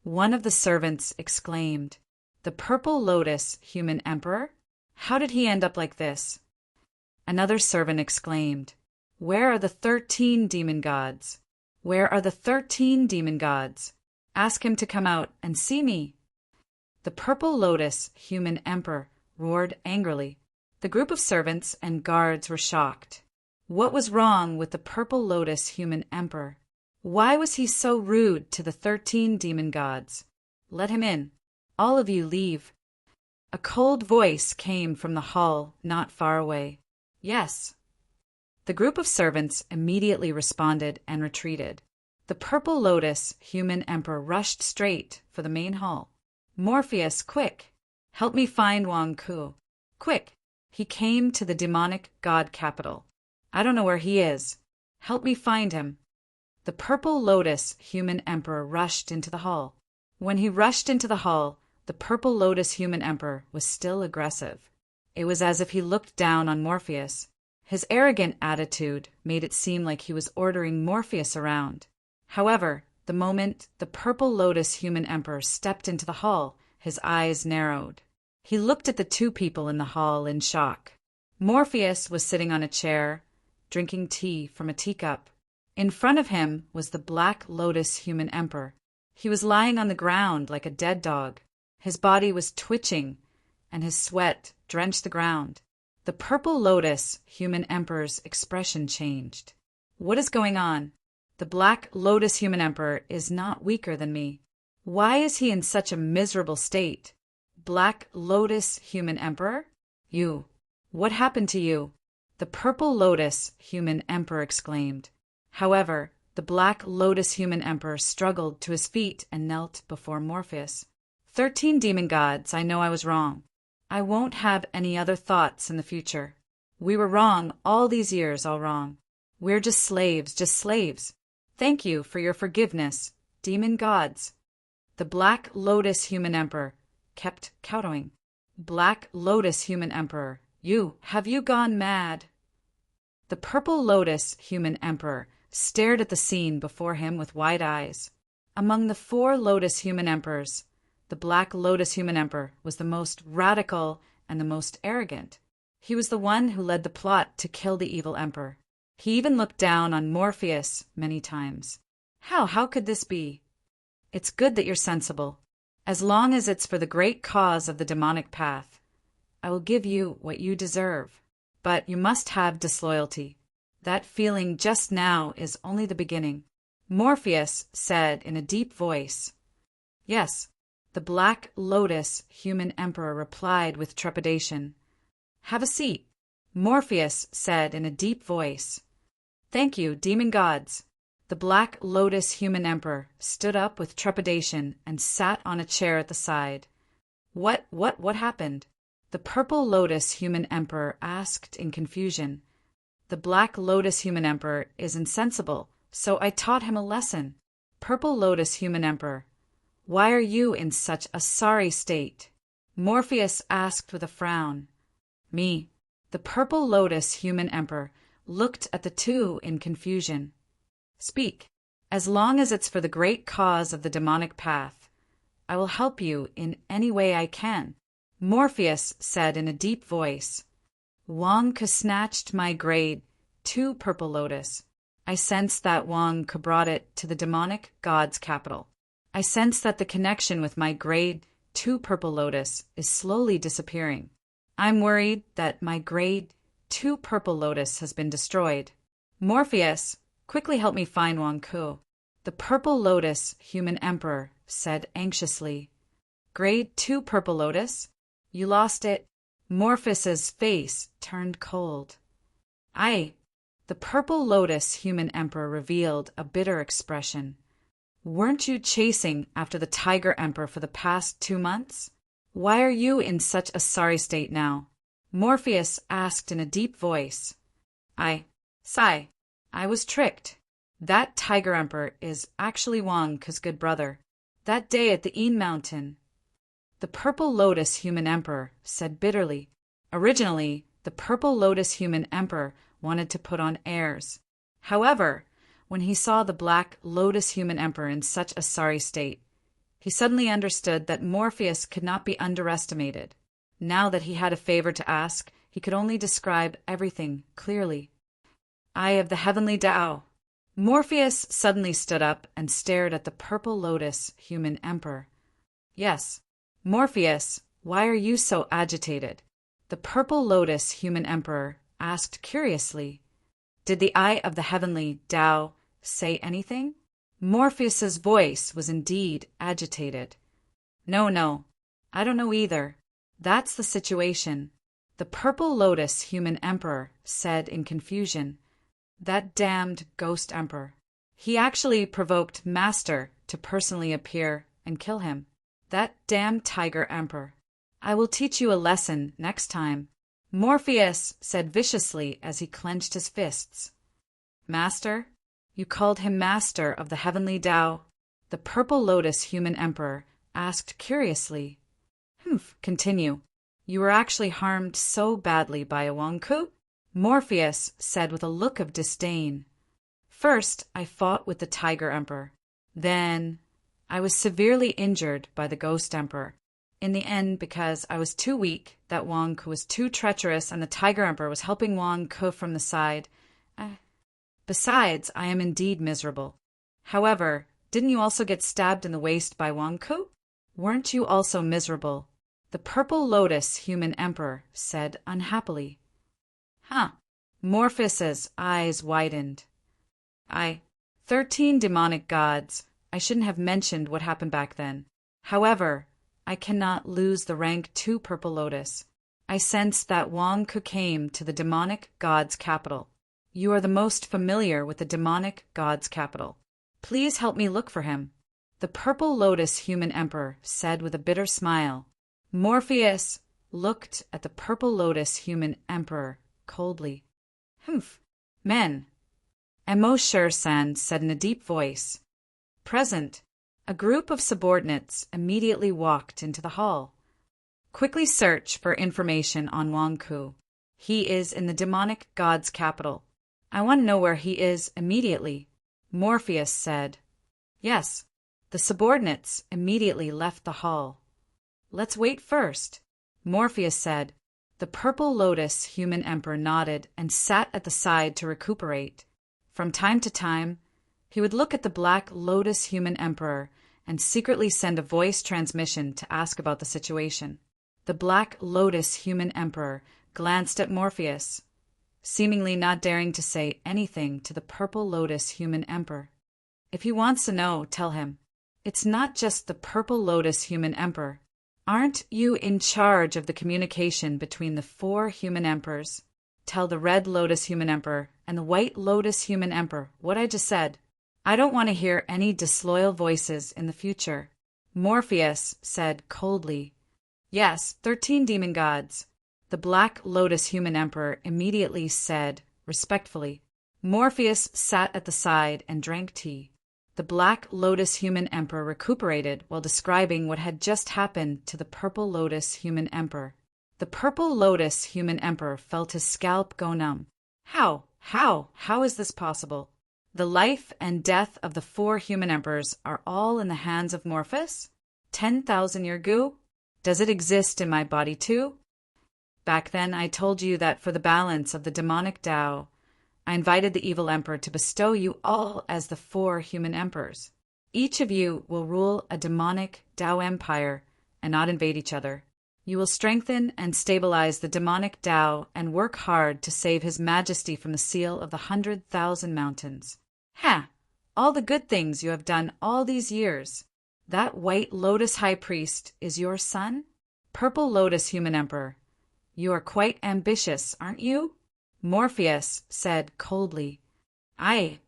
One of the servants exclaimed. The Purple Lotus human emperor? How did he end up like this? Another servant exclaimed. Where are the 13 demon gods? Where are the 13 demon gods? Ask him to come out and see me. The Purple Lotus human emperor roared angrily. The group of servants and guards were shocked. What was wrong with the Purple Lotus human emperor? Why was he so rude to the 13 demon gods? Let him in. All of you leave. A cold voice came from the hall not far away. Yes. The group of servants immediately responded and retreated. The Purple Lotus human emperor rushed straight for the main hall. Morpheus, quick! Help me find Wang Ku. Quick! He came to the demonic god capital. I don't know where he is. Help me find him. The Purple Lotus human emperor rushed into the hall. When he rushed into the hall, the Purple Lotus human emperor was still aggressive. It was as if he looked down on Morpheus. His arrogant attitude made it seem like he was ordering Morpheus around. However, the moment the Purple Lotus Human Emperor stepped into the hall, his eyes narrowed. He looked at the two people in the hall in shock. Morpheus was sitting on a chair, drinking tea from a teacup. In front of him was the Black Lotus Human Emperor. He was lying on the ground like a dead dog. His body was twitching, and his sweat drenched the ground. The Purple Lotus Human Emperor's expression changed. What is going on? The Black Lotus Human Emperor is not weaker than me. Why is he in such a miserable state? Black Lotus Human Emperor? You. What happened to you? The Purple Lotus Human Emperor exclaimed. However, the Black Lotus Human Emperor struggled to his feet and knelt before Morpheus. 13 demon gods, I know I was wrong. I won't have any other thoughts in the future. We were wrong all these years, all wrong. We're just slaves, just slaves. Thank you for your forgiveness, demon gods. The Black Lotus Human Emperor kept kowtowing. Black Lotus Human Emperor, have you gone mad? The Purple Lotus Human Emperor stared at the scene before him with wide eyes. Among the 4 Lotus Human Emperors, the Black Lotus Human Emperor was the most radical and the most arrogant. He was the one who led the plot to kill the evil emperor. He even looked down on Morpheus many times. How could this be? It's good that you're sensible. As long as it's for the great cause of the demonic path, I will give you what you deserve. But you must have disloyalty. That feeling just now is only the beginning. Morpheus said in a deep voice. Yes. The Black Lotus Human Emperor replied with trepidation. Have a seat, Morpheus said in a deep voice. Thank you, demon gods. The Black Lotus Human Emperor stood up with trepidation and sat on a chair at the side. What happened? The Purple Lotus Human Emperor asked in confusion. The Black Lotus Human Emperor is insensible, so I taught him a lesson. Purple Lotus Human Emperor, why are you in such a sorry state? Morpheus asked with a frown. Me. The Purple Lotus Human Emperor looked at the two in confusion. Speak. As long as it's for the great cause of the demonic path, I will help you in any way I can. Morpheus said in a deep voice. Wong-Ka snatched my grade 2 Purple Lotus. I sensed that Wong-Ka brought it to the demonic god's capital. I sense that the connection with my grade 2 Purple Lotus is slowly disappearing. I'm worried that my grade 2 Purple Lotus has been destroyed. Morpheus, quickly help me find Wong-Ka. The Purple Lotus Human Emperor said anxiously. Grade 2 Purple Lotus? You lost it? Morpheus's face turned cold. The Purple Lotus Human Emperor revealed a bitter expression. Weren't you chasing after the Tiger Emperor for the past 2 months? Why are you in such a sorry state now? Morpheus asked in a deep voice. I was tricked. That Tiger Emperor is actually Wong-Ka's good brother. That day at the Een Mountain. The Purple Lotus Human Emperor said bitterly. Originally, the Purple Lotus Human Emperor wanted to put on airs. However, when he saw the Black Lotus Human Emperor in such a sorry state, he suddenly understood that Morpheus could not be underestimated. Now that he had a favor to ask, he could only describe everything clearly. Eye of the Heavenly Tao. Morpheus suddenly stood up and stared at the Purple Lotus Human Emperor. Yes, Morpheus, why are you so agitated? The Purple Lotus Human Emperor asked curiously. Did the Eye of the Heavenly Tao say anything? Morpheus's voice was indeed agitated. No, I don't know either. That's the situation. The Purple Lotus Human Emperor said in confusion. That damned ghost emperor. He actually provoked Master to personally appear and kill him. That damned Tiger Emperor. I will teach you a lesson next time. Morpheus said viciously as he clenched his fists. Master? You called him Master of the Heavenly Tao? The Purple Lotus Human Emperor asked curiously. Continue. You were actually harmed so badly by a Wong-Ka? Morpheus said with a look of disdain. First, I fought with the Tiger Emperor. Then, I was severely injured by the Ghost Emperor. In the end, because I was too weak, that Wang Ku was too treacherous, and the Tiger Emperor was helping Wang Ku from the side. Besides, I am indeed miserable. However, didn't you also get stabbed in the waist by Wang Ku? Weren't you also miserable? The Purple Lotus Human Emperor said unhappily. Morpheus's eyes widened. 13 demonic gods. I shouldn't have mentioned what happened back then. However, I cannot lose the rank 2 Purple Lotus. I sensed that Wang Ku came to the demonic god's capital. You are the most familiar with the demonic god's capital. Please help me look for him. The Purple Lotus Human Emperor said with a bitter smile. Morpheus looked at the Purple Lotus Human Emperor coldly. Men. And most sure San said in a deep voice. Present. A group of subordinates immediately walked into the hall. Quickly search for information on Wang Ku. He is in the demonic god's capital. I want to know where he is immediately. Morpheus said. Yes. The subordinates immediately left the hall. Let's wait first. Morpheus said. The Purple Lotus Human Emperor nodded and sat at the side to recuperate. From time to time, he would look at the Black Lotus Human Emperor and secretly send a voice transmission to ask about the situation. The Black Lotus Human Emperor glanced at Morpheus, seemingly not daring to say anything to the Purple Lotus Human Emperor. If he wants to know, tell him. It's not just the Purple Lotus Human Emperor. Aren't you in charge of the communication between the 4 human emperors? Tell the Red Lotus Human Emperor and the White Lotus Human Emperor what I just said. I don't want to hear any disloyal voices in the future. Morpheus said coldly. Yes, 13 demon gods. The Black Lotus Human Emperor immediately said, respectfully. Morpheus sat at the side and drank tea. The Black Lotus Human Emperor recuperated while describing what had just happened to the Purple Lotus Human Emperor. The Purple Lotus Human Emperor felt his scalp go numb. How is this possible? The life and death of the 4 human emperors are all in the hands of Morpheus? 10,000-year goo? Does it exist in my body too? Back then I told you that for the balance of the demonic Tao, I invited the evil emperor to bestow you all as the 4 human emperors. Each of you will rule a demonic Tao empire and not invade each other. You will strengthen and stabilize the demonic Tao and work hard to save His Majesty from the seal of the 100,000 mountains. All the good things you have done all these years. That White Lotus High Priest is your son? Purple Lotus Human Emperor. You are quite ambitious, aren't you? Morpheus said coldly. The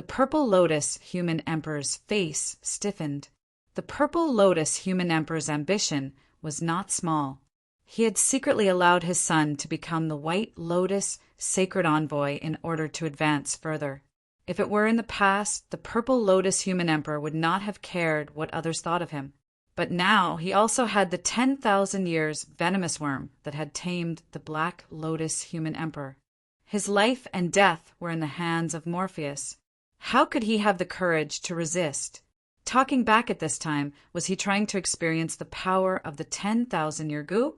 Purple Lotus Human Emperor's face stiffened. The Purple Lotus Human Emperor's ambition was not small. He had secretly allowed his son to become the White Lotus Sacred Envoy in order to advance further. If it were in the past, the Purple Lotus Human Emperor would not have cared what others thought of him. But now he also had the 10,000 years venomous worm that had tamed the Black Lotus Human Emperor. His life and death were in the hands of Morpheus. How could he have the courage to resist? Talking back at this time, was he trying to experience the power of the 10,000-year goo?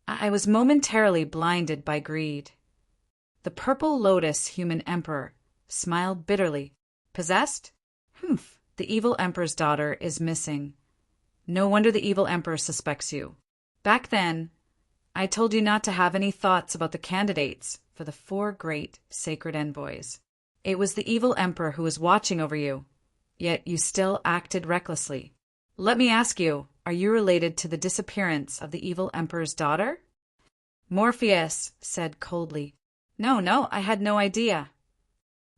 I was momentarily blinded by greed. The Purple Lotus Human Emperor smiled bitterly. Possessed? The evil emperor's daughter is missing. No wonder the evil emperor suspects you. Back then, I told you not to have any thoughts about the candidates for the 4 great sacred envoys. It was the evil emperor who was watching over you, yet you still acted recklessly. Let me ask you, are you related to the disappearance of the evil emperor's daughter? Morpheus said coldly. No, I had no idea.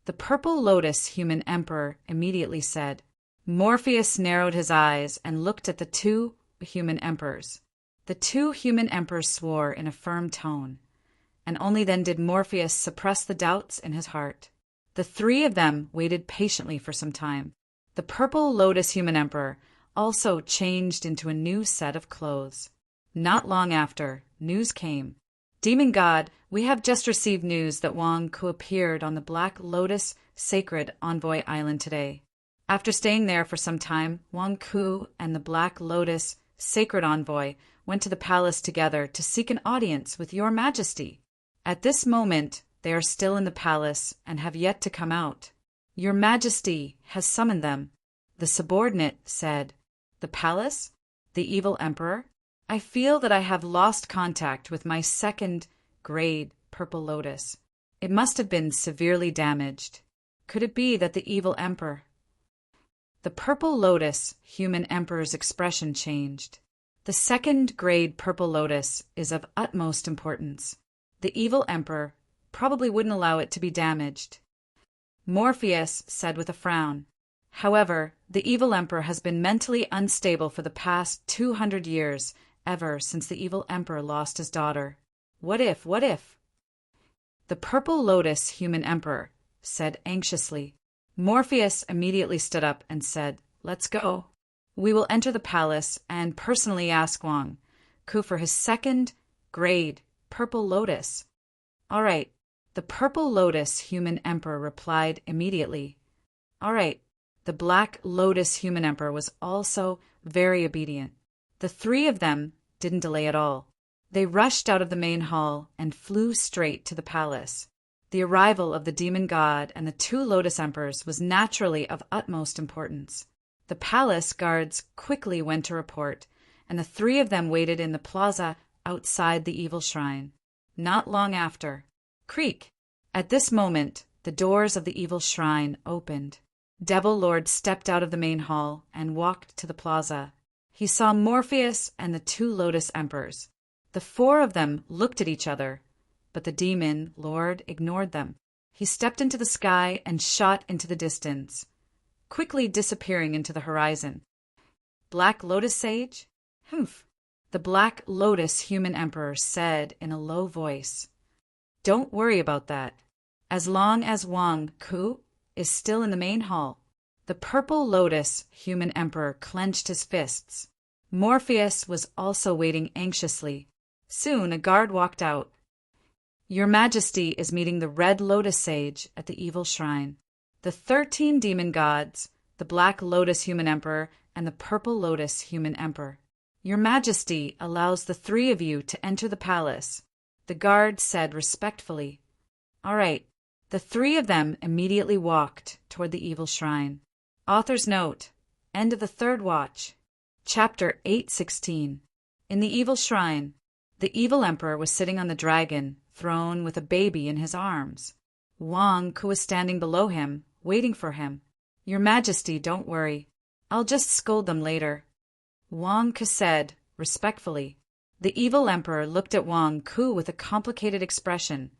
The Purple Lotus Human Emperor immediately said. Morpheus narrowed his eyes and looked at the 2 human emperors. The 2 human emperors swore in a firm tone, and only then did Morpheus suppress the doubts in his heart. The 3 of them waited patiently for some time. The Purple Lotus Human Emperor also changed into a new set of clothes. Not long after, news came. Demon God We have just received news that Wang Ku appeared on the Black Lotus Sacred Envoy Island today. After staying there for some time, Wang Ku and the Black Lotus Sacred Envoy went to the palace together to seek an audience with your majesty. At this moment, they are still in the palace and have yet to come out. Your majesty has summoned them. The subordinate said, "The palace? The evil emperor? I feel that I have lost contact with my second-grade purple lotus. It must have been severely damaged. Could it be that the evil emperor—" The purple lotus human emperor's expression changed. The second-grade purple lotus is of utmost importance. The evil emperor probably wouldn't allow it to be damaged. Morpheus said with a frown, "However, the evil emperor has been mentally unstable for the past 200 years, ever since the evil emperor lost his daughter. What if? The purple lotus human emperor said anxiously. Morpheus immediately stood up and said, "Let's go. We will enter the palace and personally ask Wang Ku for his second-grade purple lotus." "All right." The purple lotus human emperor replied immediately. "All right." The black lotus human emperor was also very obedient. The three of them didn't delay at all. They rushed out of the main hall and flew straight to the palace. The arrival of the demon god and the two lotus emperors was naturally of utmost importance. The palace guards quickly went to report, and the three of them waited in the plaza outside the evil shrine. Not long after, creak! At this moment, the doors of the evil shrine opened. Devil Lord stepped out of the main hall and walked to the plaza. He saw Morpheus and the two lotus emperors. The four of them looked at each other, but the demon lord ignored them. He stepped into the sky and shot into the distance, quickly disappearing into the horizon. Black Lotus Sage? Humph! The Black Lotus human emperor said in a low voice. "Don't worry about that. As long as Wang Ku is still in the main hall." The purple lotus human emperor clenched his fists. Morpheus was also waiting anxiously. Soon a guard walked out. "Your Majesty is meeting the red lotus sage at the evil shrine. The 13 demon gods, the black lotus human emperor, and the purple lotus human emperor. Your Majesty allows the three of you to enter the palace," the guard said respectfully. "All right." The three of them immediately walked toward the evil shrine. Author's note: end of the third watch. Chapter 816. In the evil shrine, the evil emperor was sitting on the dragon throne with a baby in his arms. Wang Ku was standing below him, waiting for him. "Your Majesty, don't worry. I'll just scold them later," Wang Ku said respectfully. The evil emperor looked at Wang Ku with a complicated expression,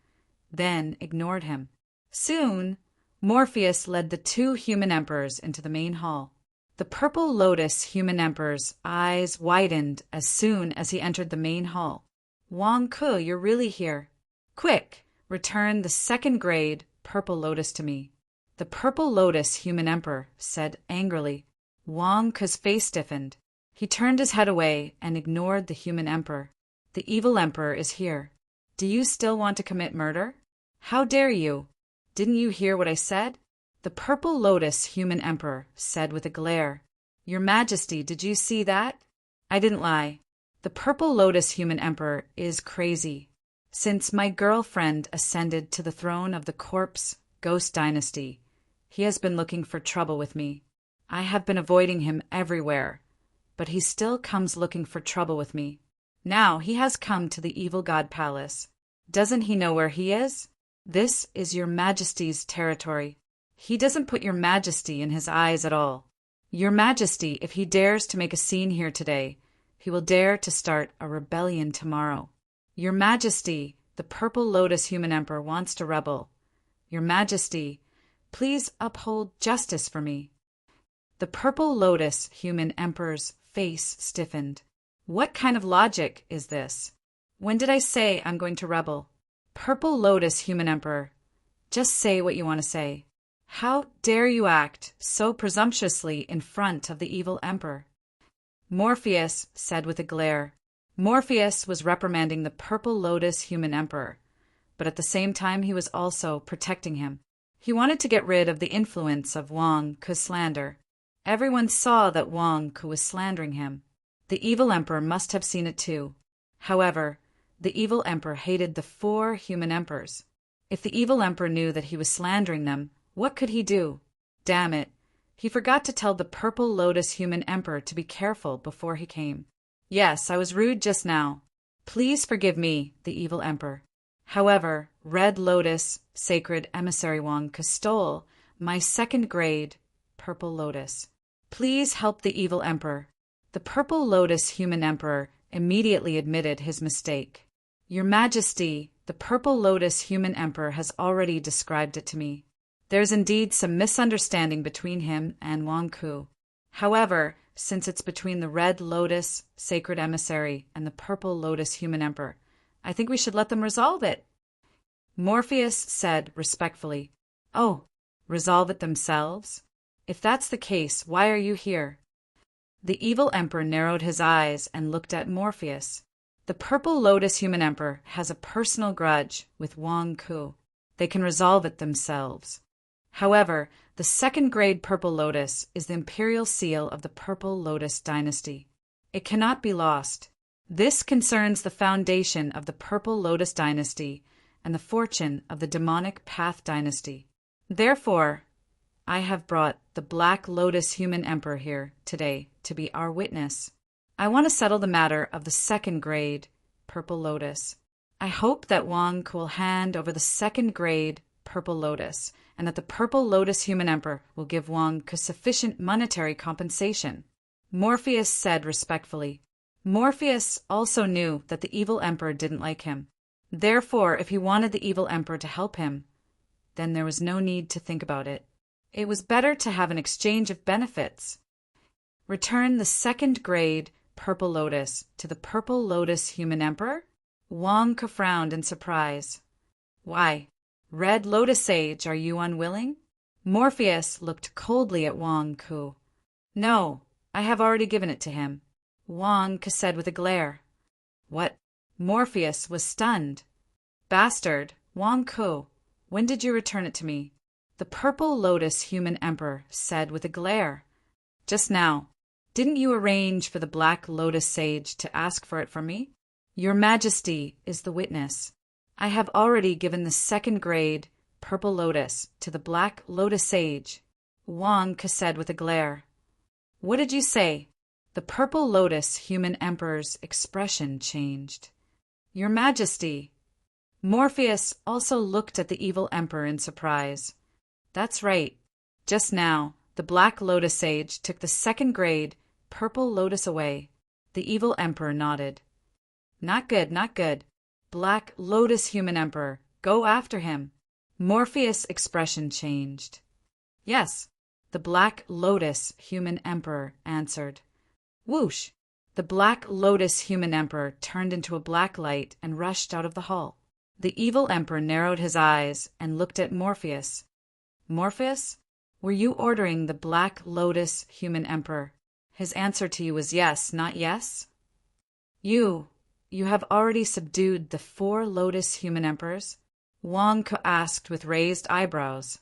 then ignored him. Soon, Morpheus led the two human emperors into the main hall. The purple lotus human emperor's eyes widened as soon as he entered the main hall. "Wang Ku, you're really here. Quick, return the second-grade purple lotus to me," the purple lotus human emperor said angrily. Wang Ku's face stiffened. He turned his head away and ignored the human emperor. "The evil emperor is here. Do you still want to commit murder? How dare you? Didn't you hear what I said?" The purple lotus human emperor said with a glare. "Your Majesty, did you see that? I didn't lie. The purple lotus human emperor is crazy. Since my girlfriend ascended to the throne of the corpse ghost dynasty, he has been looking for trouble with me. I have been avoiding him everywhere, but he still comes looking for trouble with me. Now he has come to the evil god palace. Doesn't he know where he is? This is your Majesty's territory. He doesn't put your Majesty in his eyes at all. Your Majesty, if he dares to make a scene here today, he will dare to start a rebellion tomorrow. Your Majesty, the purple lotus human emperor wants to rebel. Your Majesty, please uphold justice for me." The purple lotus human emperor's face stiffened. "What kind of logic is this? When did I say I'm going to rebel? Purple lotus human emperor, just say what you want to say. How dare you act so presumptuously in front of the evil emperor?" Morpheus said with a glare. Morpheus was reprimanding the purple lotus human emperor, but at the same time he was also protecting him. He wanted to get rid of the influence of Wang Ke's slander. Everyone saw that Wang Ke was slandering him. The evil emperor must have seen it too. However, the evil emperor hated the 4 human emperors. If the evil emperor knew that he was slandering them, what could he do? Damn it! He forgot to tell the Purple Lotus human emperor to be careful before he came. Yes, I was rude just now. Please forgive me, the evil emperor. However, Red Lotus, sacred emissary Wang Ke stole my 2nd grade Purple Lotus. Please help the evil emperor. The Purple Lotus human emperor immediately admitted his mistake. Your Majesty, the Purple Lotus human emperor has already described it to me. There's indeed some misunderstanding between him and Wang Ke. However, since it's between the Red Lotus, sacred emissary, and the Purple Lotus human emperor, I think we should let them resolve it. Morpheus said respectfully, Oh, resolve it themselves? If that's the case, why are you here? The evil emperor narrowed his eyes and looked at Morpheus. The Purple Lotus human emperor has a personal grudge with Wang Ke. They can resolve it themselves. However, the 2nd grade Purple Lotus is the imperial seal of the Purple Lotus dynasty. It cannot be lost. This concerns the foundation of the Purple Lotus dynasty and the fortune of the demonic Path dynasty. Therefore, I have brought the Black Lotus human emperor here today to be our witness. I want to settle the matter of the 2nd grade Purple Lotus. I hope that Wang Ke will hand over the 2nd grade Purple Lotus, and that the Purple Lotus human emperor will give Wang Ke sufficient monetary compensation. Morpheus said respectfully. Morpheus also knew that the evil emperor didn't like him. Therefore, if he wanted the evil emperor to help him, then there was no need to think about it. It was better to have an exchange of benefits. Return the 2nd grade Purple Lotus to the Purple Lotus human emperor? Wang Ke frowned in surprise. Why, Red Lotus Sage, are you unwilling? Morpheus looked coldly at Wang Ke. No, I have already given it to him, Wang Ke said with a glare. What? Morpheus was stunned. Bastard, Wang Ke, when did you return it to me? The Purple Lotus human emperor said with a glare. Just now. Didn't you arrange for the Black Lotus Sage to ask for it from me? Your Majesty is the witness. I have already given the 2nd grade Purple Lotus to the Black Lotus Sage, Wang Ke said with a glare. What did you say? The Purple Lotus human emperor's expression changed. Your Majesty. Morpheus also looked at the evil emperor in surprise. That's right. Just now, the Black Lotus Sage took the 2nd grade Purple Lotus away. The evil emperor nodded. Not good, not good. Black Lotus human emperor, go after him. Morpheus' expression changed. Yes, the Black Lotus human emperor answered. Whoosh! The Black Lotus human emperor turned into a black light and rushed out of the hall. The evil emperor narrowed his eyes and looked at Morpheus. Morpheus, were you ordering the Black Lotus human emperor? His answer to you was yes, not yes? You have already subdued the 4 Lotus human emperors? Wang Ke asked with raised eyebrows.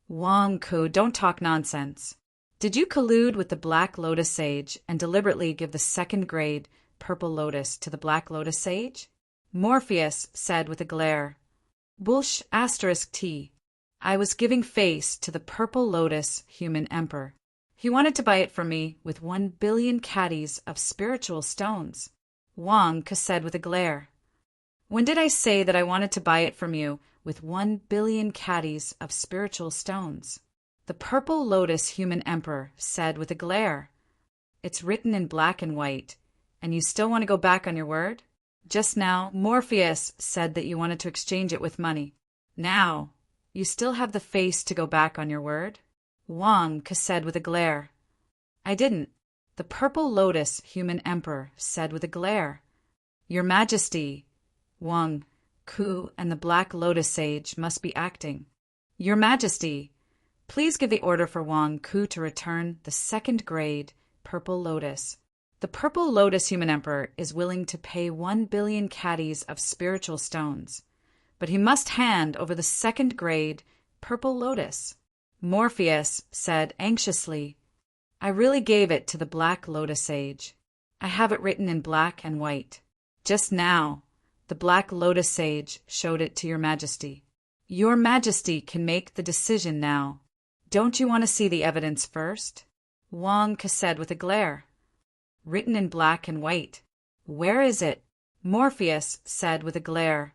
Wang Ke, don't talk nonsense. Did you collude with the Black Lotus Sage and deliberately give the 2nd grade Purple Lotus to the Black Lotus Sage? Morpheus said with a glare. Bullsh *T. I was giving face to the Purple Lotus human emperor. He wanted to buy it from me with 1 billion caddies of spiritual stones, Wang Ke said with a glare. When did I say that I wanted to buy it from you with 1 billion caddies of spiritual stones? The Purple Lotus human emperor said with a glare. It's written in black and white, and you still want to go back on your word? Just now, Morpheus said that you wanted to exchange it with money. Now, you still have the face to go back on your word? Wang Ke said with a glare. I didn't. The Purple Lotus human emperor said with a glare. Your Majesty, Wang Ke and the Black Lotus Sage must be acting. Your Majesty, please give the order for Wang Ke to return the 2nd grade Purple Lotus. The Purple Lotus human emperor is willing to pay 1 billion caddies of spiritual stones. but he must hand over the second grade purple lotus. Morpheus said anxiously, I really gave it to the Black Lotus Sage. I have it written in black and white. Just now, the Black Lotus Sage showed it to your Majesty. Your Majesty can make the decision now. Don't you want to see the evidence first? Wang Ke said with a glare. Written in black and white. Where is it? Morpheus said with a glare.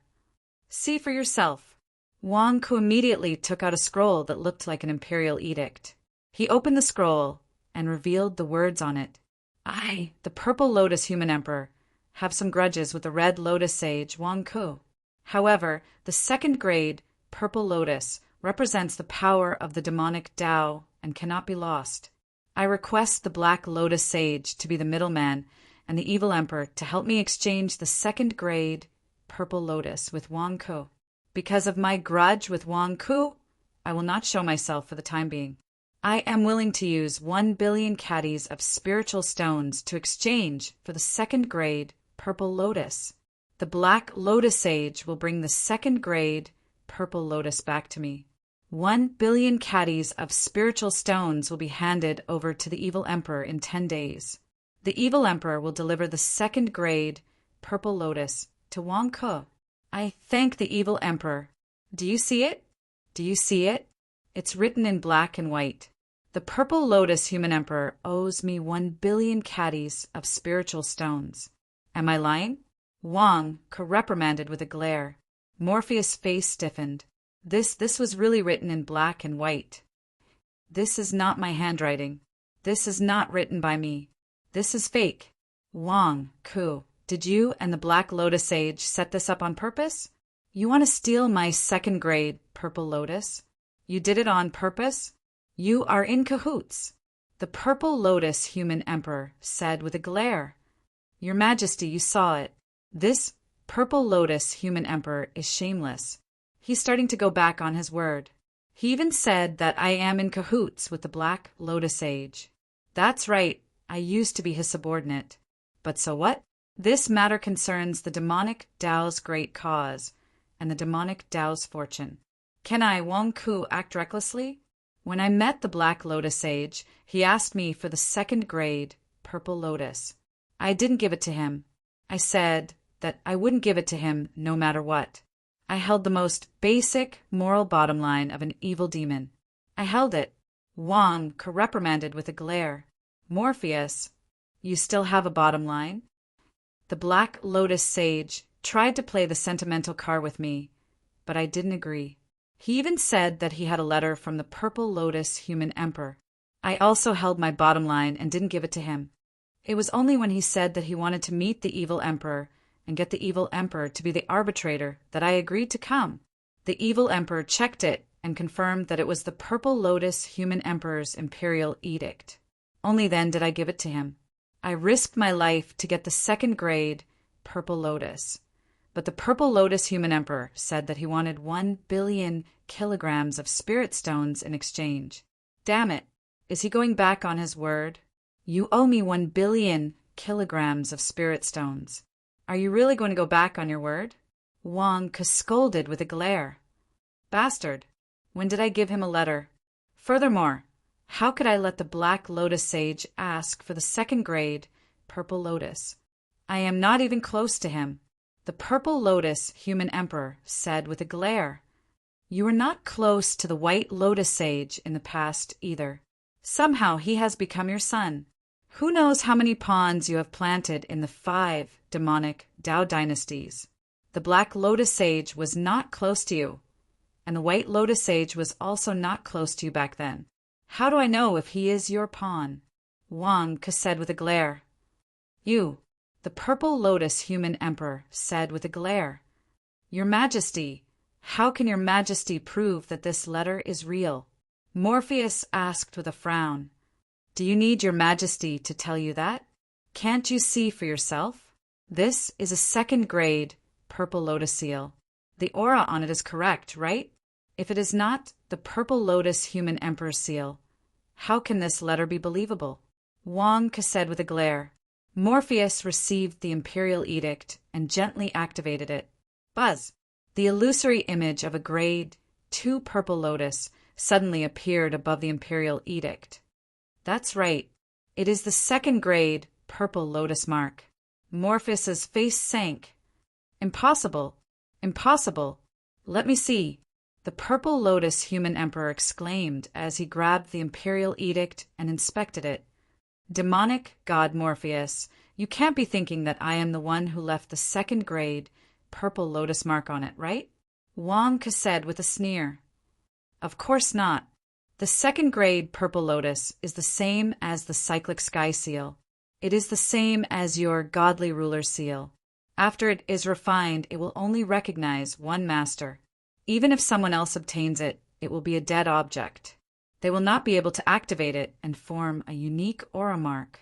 See for yourself. Wang Ke immediately took out a scroll that looked like an imperial edict. He opened the scroll and revealed the words on it. I, the Purple Lotus Human Emperor, have some grudges with the Red Lotus Sage Wang Ke. However, the second grade Purple Lotus represents the power of the demonic Tao and cannot be lost. I request the Black Lotus Sage to be the middleman and the Evil Emperor to help me exchange the second grade Purple Lotus with Wang Ke. Because of my grudge with Wang Ke, I will not show myself for the time being. I am willing to use 1 billion caddies of spiritual stones to exchange for the second grade Purple Lotus. The Black Lotus Sage will bring the second grade Purple Lotus back to me. 1 billion caddies of spiritual stones will be handed over to the Evil Emperor in 10 days. The Evil Emperor will deliver the second grade Purple Lotus to Wang Ke. I thank the Evil Emperor. Do you see it? Do you see it? It's written in black and white. The Purple Lotus Human Emperor owes me 1 billion caddies of spiritual stones. Am I lying? Wang Ke reprimanded with a glare. Morpheus' face stiffened. This was really written in black and white. This is not my handwriting. This is not written by me. This is fake. Wang Ke, did you and the Black Lotus Sage set this up on purpose? You want to steal my second grade Purple Lotus? You did it on purpose? You are in cahoots. The Purple Lotus Human Emperor said with a glare. Your Majesty, you saw it. This Purple Lotus Human Emperor is shameless. He's starting to go back on his word. He even said that I am in cahoots with the Black Lotus Sage. That's right, I used to be his subordinate. But so what? This matter concerns the demonic Tao's great cause and the demonic Tao's fortune. Can I, Wang Ke, act recklessly? When I met the Black Lotus Sage, he asked me for the second grade Purple Lotus. I didn't give it to him. I said that I wouldn't give it to him no matter what. I held the most basic moral bottom line of an evil demon. I held it. Wang Ke reprimanded with a glare. Morpheus, you still have a bottom line? The Black Lotus Sage tried to play the sentimental card with me, but I didn't agree. He even said that he had a letter from the Purple Lotus Human Emperor. I also held my bottom line and didn't give it to him. It was only when he said that he wanted to meet the Evil Emperor and get the Evil Emperor to be the arbitrator that I agreed to come. The Evil Emperor checked it and confirmed that it was the Purple Lotus Human Emperor's imperial edict. Only then did I give it to him. I risked my life to get the second grade Purple Lotus. But the Purple Lotus Human Emperor said that he wanted 1 billion kilograms of spirit stones in exchange. Damn it, is he going back on his word? You owe me 1 billion kilograms of spirit stones. Are you really going to go back on your word? Wang Ke scolded with a glare. Bastard, when did I give him a letter? Furthermore, how could I let the Black Lotus Sage ask for the second grade Purple Lotus? I am not even close to him. The Purple Lotus Human Emperor said with a glare. You were not close to the White Lotus Sage in the past either. Somehow he has become your son. Who knows how many pawns you have planted in the 5 demonic Tao dynasties? The Black Lotus Sage was not close to you, and the White Lotus Sage was also not close to you back then. How do I know if he is your pawn? Wang Ke said with a glare. You, the Purple Lotus Human Emperor, said with a glare. Your Majesty, how can your Majesty prove that this letter is real? Morpheus asked with a frown. Do you need your Majesty to tell you that? Can't you see for yourself? This is a second grade Purple Lotus seal. The aura on it is correct, right? If it is not the Purple Lotus Human Emperor seal, how can this letter be believable? Wang Ke said with a glare. Morpheus received the imperial edict and gently activated it. Buzz! The illusory image of a grade 2 purple lotus suddenly appeared above the imperial edict. That's right. It is the second grade purple lotus mark. Morpheus's face sank. Impossible. Impossible. Let me see. The purple lotus human emperor exclaimed as he grabbed the imperial edict and inspected it. Demonic god Morpheus, you can't be thinking that I am the one who left the second grade purple lotus mark on it, right? Wang Ke said with a sneer. Of course not. The second grade purple lotus is the same as the cyclic sky seal. It is the same as your godly ruler seal. After it is refined, it will only recognize one master. Even if someone else obtains it, it will be a dead object. They will not be able to activate it and form a unique aura mark.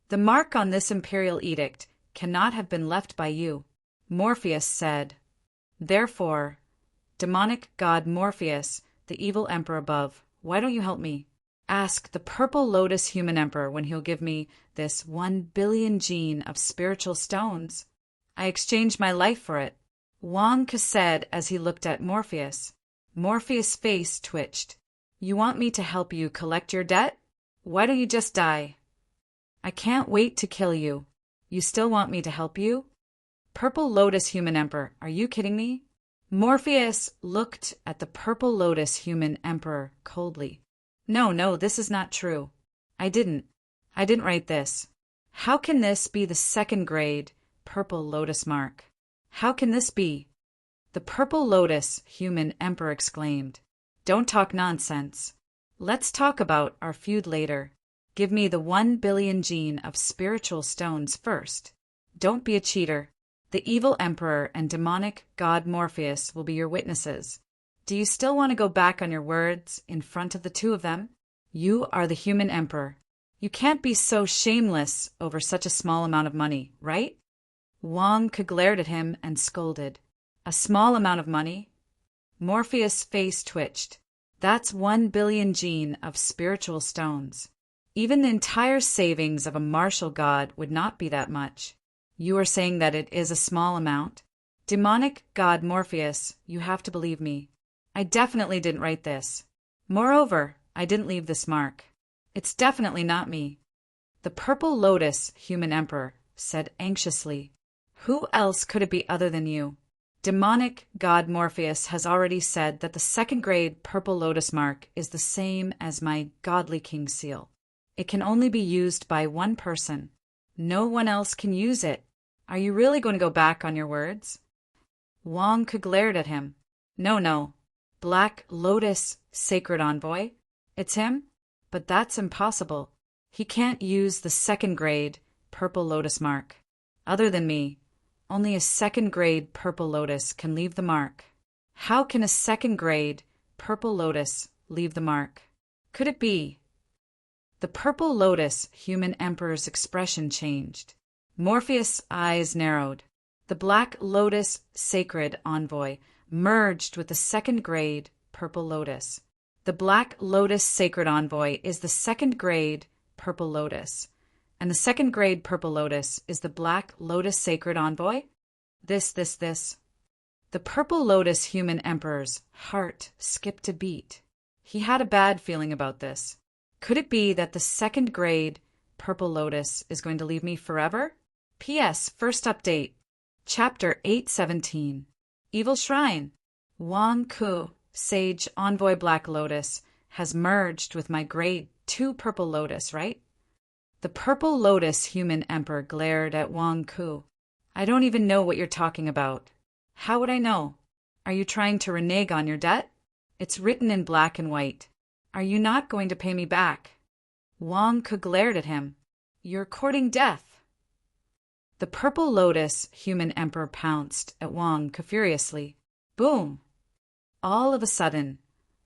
The mark on this imperial edict cannot have been left by you, Morpheus said. Therefore, demonic god Morpheus, the evil emperor above, why don't you help me? Ask the purple lotus human emperor when he'll give me this 1 billion gene of spiritual stones. I exchanged my life for it, Wang Ke said as he looked at Morpheus. Morpheus' face twitched. You want me to help you collect your debt? Why don't you just die? I can't wait to kill you. You still want me to help you? Purple Lotus Human Emperor, are you kidding me? Morpheus looked at the Purple Lotus Human Emperor coldly. No, this is not true. I didn't write this. How can this be the second grade Purple Lotus mark? How can this be? The Purple Lotus Human Emperor exclaimed. Don't talk nonsense. Let's talk about our feud later. Give me the 1 billion gene of spiritual stones first. Don't be a cheater. The evil emperor and demonic god Morpheus will be your witnesses. Do you still want to go back on your words in front of the two of them? You are the human emperor. You can't be so shameless over such a small amount of money, right? Wang Ke glared at him and scolded. A small amount of money? Morpheus' face twitched. That's 1 billion gene of spiritual stones. Even the entire savings of a martial god would not be that much. You are saying that it is a small amount? Demonic god Morpheus, you have to believe me. I definitely didn't write this. Moreover, I didn't leave this mark. It's definitely not me. The Purple Lotus Human Emperor said anxiously. Who else could it be other than you? Demonic god Morpheus has already said that the second grade Purple Lotus mark is the same as my godly king seal. It can only be used by one person. No one else can use it. Are you really going to go back on your words? Wang Ke glared at him. No. Black Lotus Sacred Envoy? It's him? But that's impossible. He can't use the second grade Purple Lotus mark. Other than me, only a second grade Purple Lotus can leave the mark. How can a second grade Purple Lotus leave the mark? Could it be? The Purple Lotus Human Emperor's expression changed. Morpheus' eyes narrowed. The Black Lotus Sacred Envoy merged with the second grade Purple Lotus. The Black Lotus Sacred Envoy is the second grade Purple Lotus, and the second grade Purple Lotus is the Black Lotus Sacred Envoy? This. The Purple Lotus Human Emperor's heart skipped a beat. He had a bad feeling about this. Could it be that the second grade Purple Lotus is going to leave me forever? P.S. First update. Chapter 817. Evil Shrine. Wang Ke, Sage Envoy Black Lotus, has merged with my grade 2 Purple Lotus, right? The Purple Lotus Human Emperor glared at Wang Ke. I don't even know what you're talking about. How would I know? Are you trying to renege on your debt? It's written in black and white. Are you not going to pay me back? Wang Ke glared at him. You're courting death. The Purple Lotus Human Emperor pounced at Wang Ke furiously. Boom! All of a sudden,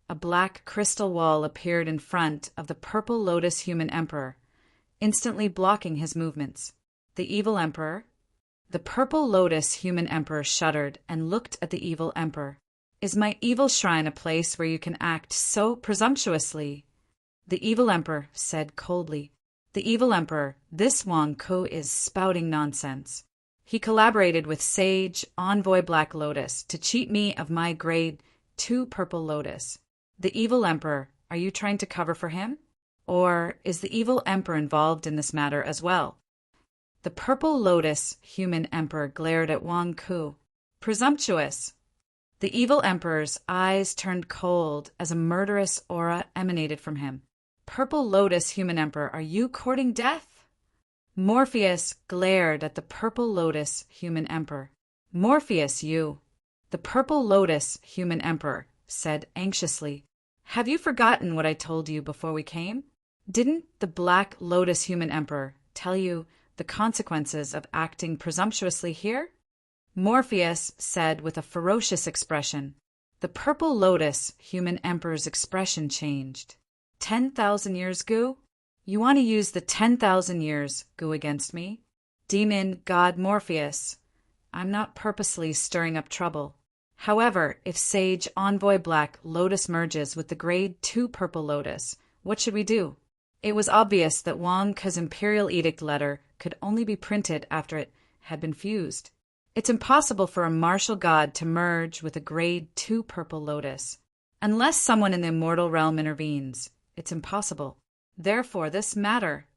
a black crystal wall appeared in front of the Purple Lotus Human Emperor, instantly blocking his movements. The evil emperor? The Purple Lotus Human Emperor shuddered and looked at the evil emperor. Is my evil shrine a place where you can act so presumptuously? The evil emperor said coldly. The evil emperor, this Wang Ke is spouting nonsense. He collaborated with Sage Envoy Black Lotus to cheat me of my grade 2 Purple Lotus. The evil emperor, are you trying to cover for him? Or is the evil emperor involved in this matter as well? The Purple Lotus human emperor glared at Wang Ku. Presumptuous! The evil emperor's eyes turned cold as a murderous aura emanated from him. Purple Lotus human emperor, are you courting death? Morpheus glared at the Purple Lotus human emperor. Morpheus, you! The Purple Lotus human emperor said anxiously. Have you forgotten what I told you before we came? Didn't the Black Lotus human emperor tell you the consequences of acting presumptuously here? Morpheus said with a ferocious expression. The Purple Lotus human emperor's expression changed. 10,000 years, Gu? You want to use the 10,000 years, Gu, against me? Demon God Morpheus, I'm not purposely stirring up trouble. However, if Sage Envoy Black Lotus merges with the Grade 2 Purple Lotus, what should we do? It was obvious that Wang Ke's Imperial Edict letter could only be printed after it had been fused. It's impossible for a martial god to merge with a Grade 2 Purple Lotus. Unless someone in the immortal realm intervenes, it's impossible. Therefore, this matter.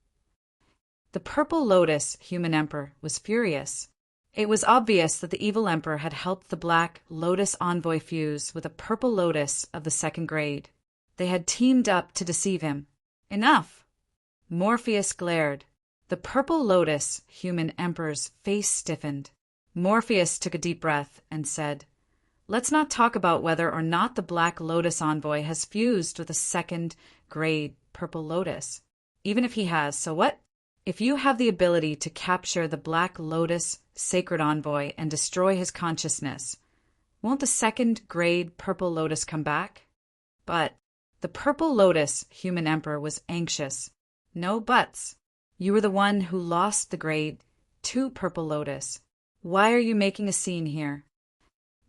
The Purple Lotus human emperor was furious. It was obvious that the evil emperor had helped the Black Lotus envoy fuse with a Purple Lotus of the 2nd grade. They had teamed up to deceive him. Enough! Morpheus glared. The Purple Lotus human emperor's face stiffened. Morpheus took a deep breath and said, Let's not talk about whether or not the Black Lotus envoy has fused with a 2nd grade Purple Lotus. Even if he has, so what? If you have the ability to capture the Black Lotus sacred envoy and destroy his consciousness, won't the 2nd grade Purple Lotus come back? But the Purple Lotus human emperor was anxious. No buts. You were the one who lost the Grade 2 Purple Lotus. Why are you making a scene here?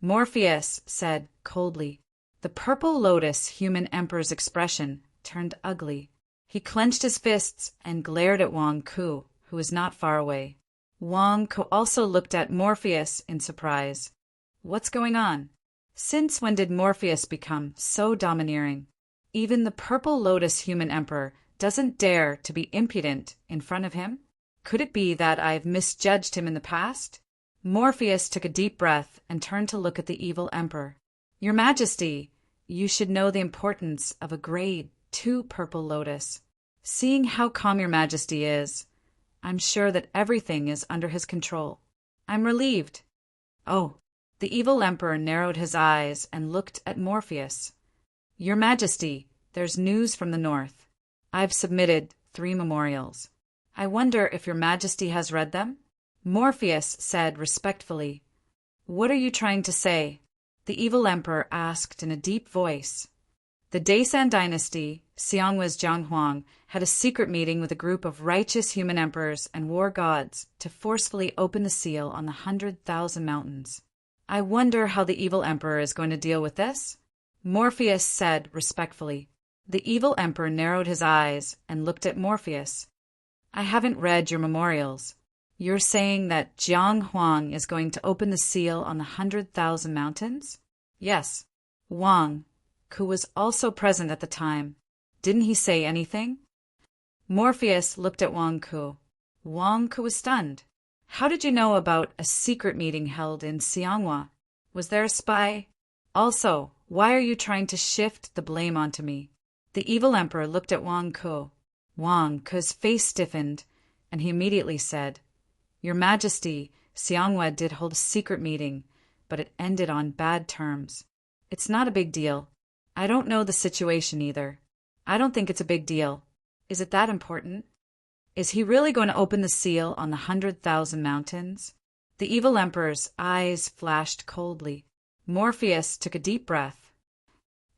Morpheus said coldly. The Purple Lotus human emperor's expression turned ugly. He clenched his fists and glared at Wang Ku, who was not far away. Wang Ku also looked at Morpheus in surprise. What's going on? Since when did Morpheus become so domineering? Even the Purple Lotus human emperor doesn't dare to be impudent in front of him? Could it be that I've misjudged him in the past? Morpheus took a deep breath and turned to look at the evil emperor. Your Majesty, you should know the importance of a Grade 2 Purple Lotus. Seeing how calm your Majesty is, I'm sure that everything is under his control. I'm relieved. Oh, the evil emperor narrowed his eyes and looked at Morpheus. Your Majesty, there's news from the north. I've submitted 3 memorials. I wonder if your Majesty has read them? Morpheus said respectfully. What are you trying to say? The evil emperor asked in a deep voice. The Daisan dynasty, Xionghua's Jianghuang, had a secret meeting with a group of righteous human emperors and war gods to forcefully open the seal on the 100,000 mountains. I wonder how the evil emperor is going to deal with this? Morpheus said respectfully. The evil emperor narrowed his eyes and looked at Morpheus. I haven't read your memorials. You're saying that Jianghuang is going to open the seal on the 100,000 mountains? Yes. Wang, who was also present at the time, didn't he say anything? Morpheus looked at Wang Ku. Wang Ku was stunned. How did you know about a secret meeting held in Xianghua? Was there a spy? Also, why are you trying to shift the blame onto me? The evil emperor looked at Wang Ku. Wang Ku's face stiffened, and he immediately said, Your Majesty, Xianghua did hold a secret meeting, but it ended on bad terms. It's not a big deal. I don't know the situation either. I don't think it's a big deal. Is it that important? Is he really going to open the seal on the 100,000 mountains? The evil emperor's eyes flashed coldly. Morpheus took a deep breath.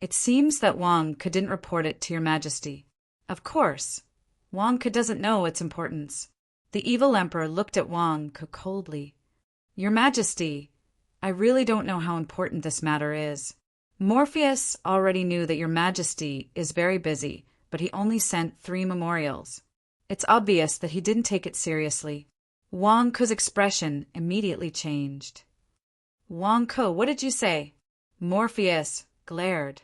It seems that Wang Ke didn't report it to your Majesty. Of course. Wang Ke doesn't know its importance. The evil emperor looked at Wang Ke coldly. Your Majesty, I really don't know how important this matter is. Morpheus already knew that your Majesty is very busy, but he only sent 3 memorials. It's obvious that he didn't take it seriously. Wang Ke's expression immediately changed. Wang Ke, what did you say? Morpheus glared.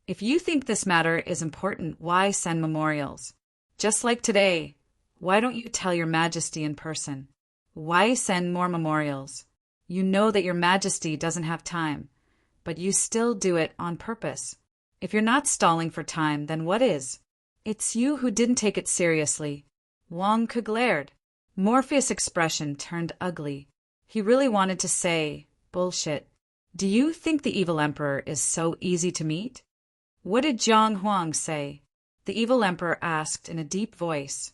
If you think this matter is important, why send memorials? Just like today, why don't you tell your Majesty in person? Why send more memorials? You know that your Majesty doesn't have time, but you still do it on purpose. If you're not stalling for time, then what is? It's you who didn't take it seriously. Wang Ke glared. Morpheus' expression turned ugly. He really wanted to say, bullshit. Do you think the evil emperor is so easy to meet? What did Jiang Huang say? The evil emperor asked in a deep voice.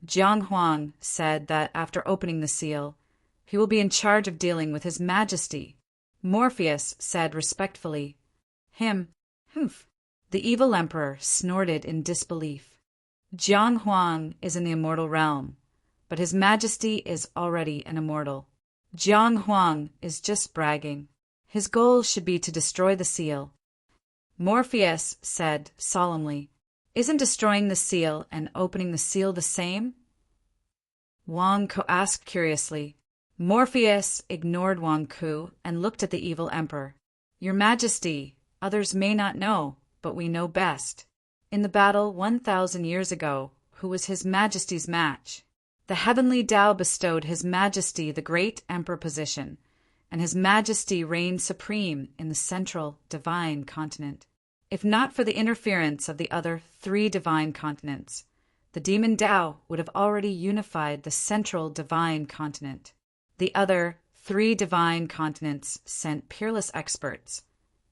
Jiang Huang said that after opening the seal, he will be in charge of dealing with His Majesty. Morpheus said respectfully, Humph. The evil emperor snorted in disbelief. Jiang Huang is in the immortal realm, but His Majesty is already an immortal. Jiang Huang is just bragging. His goal should be to destroy the seal. Morpheus said solemnly, Isn't destroying the seal and opening the seal the same? Wang Ke asked curiously. Morpheus ignored Wang Ke and looked at the evil emperor. Your Majesty, others may not know, but we know best. In the battle 1,000 years ago, who was His Majesty's match? The heavenly Tao bestowed His Majesty the great emperor position, and His Majesty reigned supreme in the central divine continent. If not for the interference of the other 3 divine continents, the demon Tao would have already unified the central divine continent. The other 3 divine continents sent peerless experts,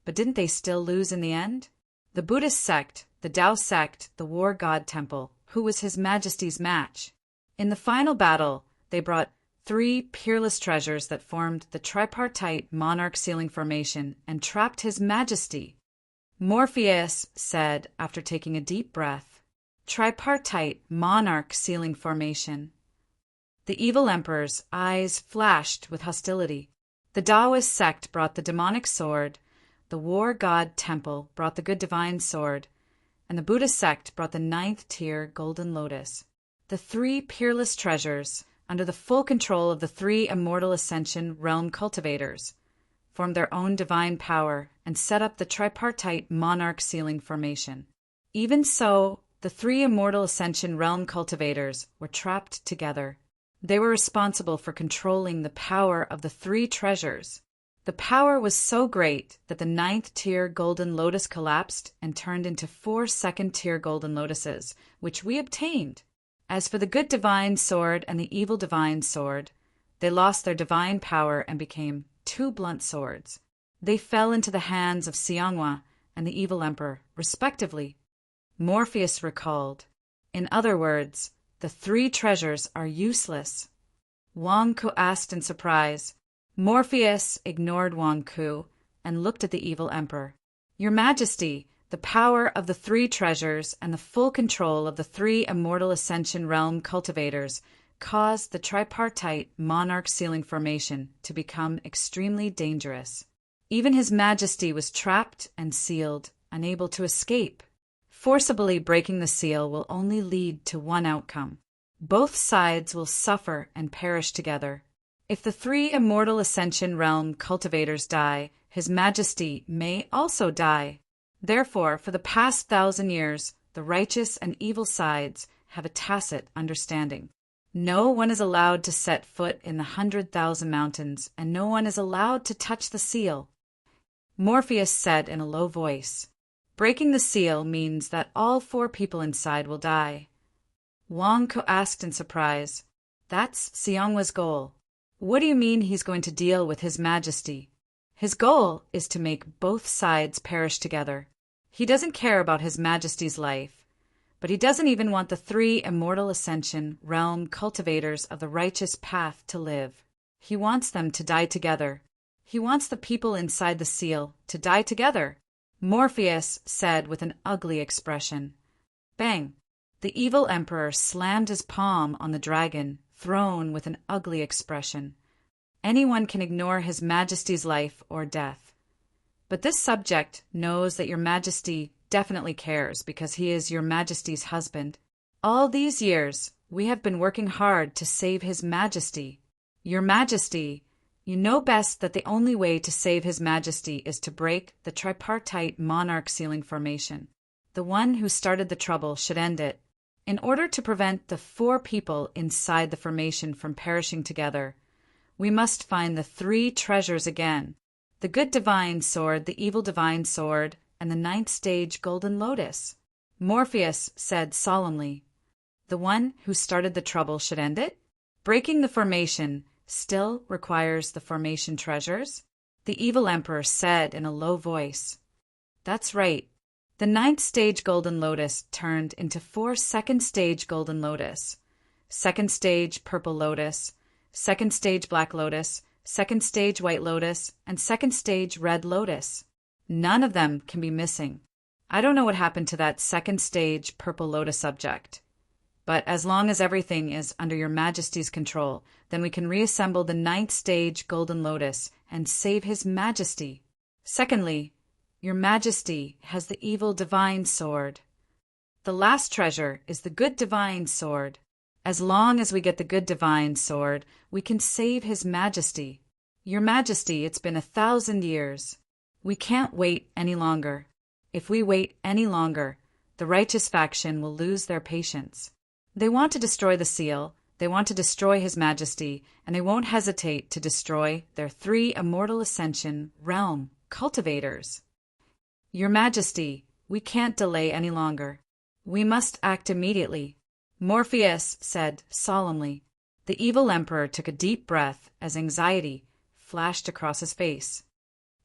but didn't they still lose in the end? The Buddhist sect, the Tao sect, the War God Temple, who was His Majesty's match? In the final battle, they brought 3 peerless treasures that formed the tripartite monarch sealing formation and trapped His Majesty. Morpheus said after taking a deep breath, Tripartite monarch sealing formation. The evil emperor's eyes flashed with hostility. The Taoist sect brought the demonic sword, the War God Temple brought the good divine sword, and the Buddhist sect brought the 9th tier golden lotus. The 3 peerless treasures, under the full control of the 3 immortal ascension realm cultivators, formed their own divine power and set up the tripartite monarch sealing formation. Even so, the 3 immortal ascension realm cultivators were trapped together. They were responsible for controlling the power of the 3 treasures. The power was so great that the 9th tier golden lotus collapsed and turned into 4 2nd-tier golden lotuses, which we obtained. As for the good divine sword and the evil divine sword, they lost their divine power and became 2 blunt swords. They fell into the hands of Xianghua and the evil emperor, respectively. Morpheus recalled. In other words, the 3 treasures are useless. Wang Ke asked in surprise. Morpheus ignored Wang Ke and looked at the evil emperor. Your Majesty, the power of the 3 treasures and the full control of the 3 immortal ascension realm cultivators caused the tripartite monarch sealing formation to become extremely dangerous. Even His Majesty was trapped and sealed, unable to escape. Forcibly breaking the seal will only lead to one outcome. Both sides will suffer and perish together. If the 3 immortal ascension realm cultivators die, His Majesty may also die. Therefore, for the past 1,000 years, the righteous and evil sides have a tacit understanding. No one is allowed to set foot in the 100,000 mountains, and no one is allowed to touch the seal. Morpheus said in a low voice, Breaking the seal means that all 4 people inside will die. Wang Ke asked in surprise, That's Xianghua's goal. What do you mean he's going to deal with His Majesty? His goal is to make both sides perish together. He doesn't care about His Majesty's life, but he doesn't even want the 3 immortal ascension realm cultivators of the righteous path to live. He wants them to die together. He wants the people inside the seal to die together. Morpheus said with an ugly expression. Bang! The evil emperor slammed his palm on the dragon throne with an ugly expression. Anyone can ignore His Majesty's life or death. But this subject knows that Your Majesty definitely cares because he is Your Majesty's husband. All these years, we have been working hard to save His Majesty. Your Majesty, you know best that the only way to save His Majesty is to break the tripartite monarch sealing formation. The one who started the trouble should end it. In order to prevent the 4 people inside the formation from perishing together, we must find the 3 treasures again: the good divine sword, the evil divine sword, and the 9th stage golden lotus. Morpheus said solemnly, "The one who started the trouble should end it? Breaking the formation still requires the formation treasures?" The evil emperor said in a low voice. "That's right. The 9th stage golden lotus turned into 4 2nd stage golden lotus, 2nd stage purple lotus, 2nd stage black lotus, 2nd stage white lotus, and 2nd stage red lotus. None of them can be missing. I don't know what happened to that 2nd stage purple lotus subject. But as long as everything is under Your Majesty's control, then we can reassemble the 9th stage golden lotus and save His Majesty. Secondly, Your Majesty has the evil divine sword. The last treasure is the good divine sword. As long as we get the good divine sword, we can save His Majesty. Your Majesty, it's been 1,000 years. We can't wait any longer. If we wait any longer, the righteous faction will lose their patience. They want to destroy the seal, they want to destroy His Majesty, and they won't hesitate to destroy their 3 immortal ascension realm cultivators. Your Majesty, we can't delay any longer. We must act immediately." Morpheus said solemnly. The evil emperor took a deep breath as anxiety flashed across his face.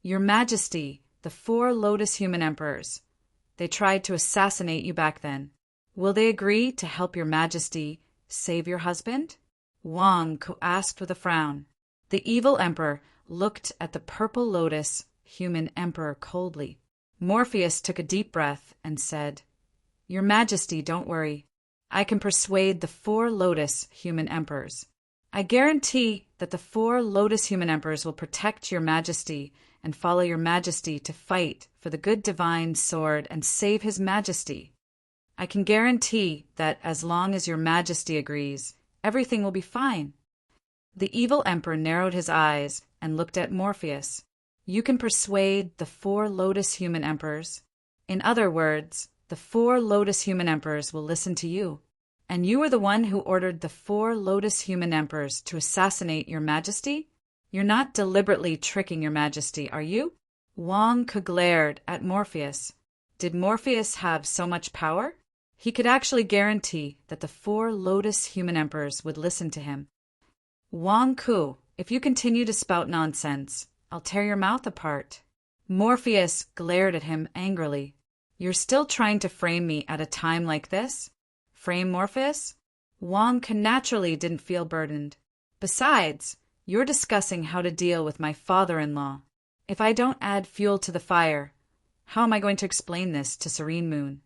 "Your Majesty, the 4 Lotus human emperors. They tried to assassinate you back then. Will they agree to help Your Majesty save your husband?" Wang Ku asked with a frown. The evil emperor looked at the purple lotus human emperor coldly. Morpheus took a deep breath and said, "Your Majesty, don't worry. I can persuade the 4 Lotus human emperors. I guarantee that the 4 Lotus human emperors will protect Your Majesty and follow Your Majesty to fight for the good divine sword and save His Majesty. I can guarantee that as long as Your Majesty agrees, everything will be fine." The evil emperor narrowed his eyes and looked at Morpheus. "You can persuade the 4 Lotus human emperors. In other words, the 4 Lotus human emperors will listen to you. And you were the one who ordered the 4 Lotus human emperors to assassinate Your Majesty? You're not deliberately tricking Your Majesty, are you?" Wang Ku glared at Morpheus. Did Morpheus have so much power? He could actually guarantee that the 4 Lotus human emperors would listen to him. "Wang Ku, if you continue to spout nonsense, I'll tear your mouth apart." Morpheus glared at him angrily. "You're still trying to frame me at a time like this? Frame Morpheus?" Wang Ku naturally didn't feel burdened. "Besides, you're discussing how to deal with my father-in-law. If I don't add fuel to the fire, how am I going to explain this to Serene Moon?"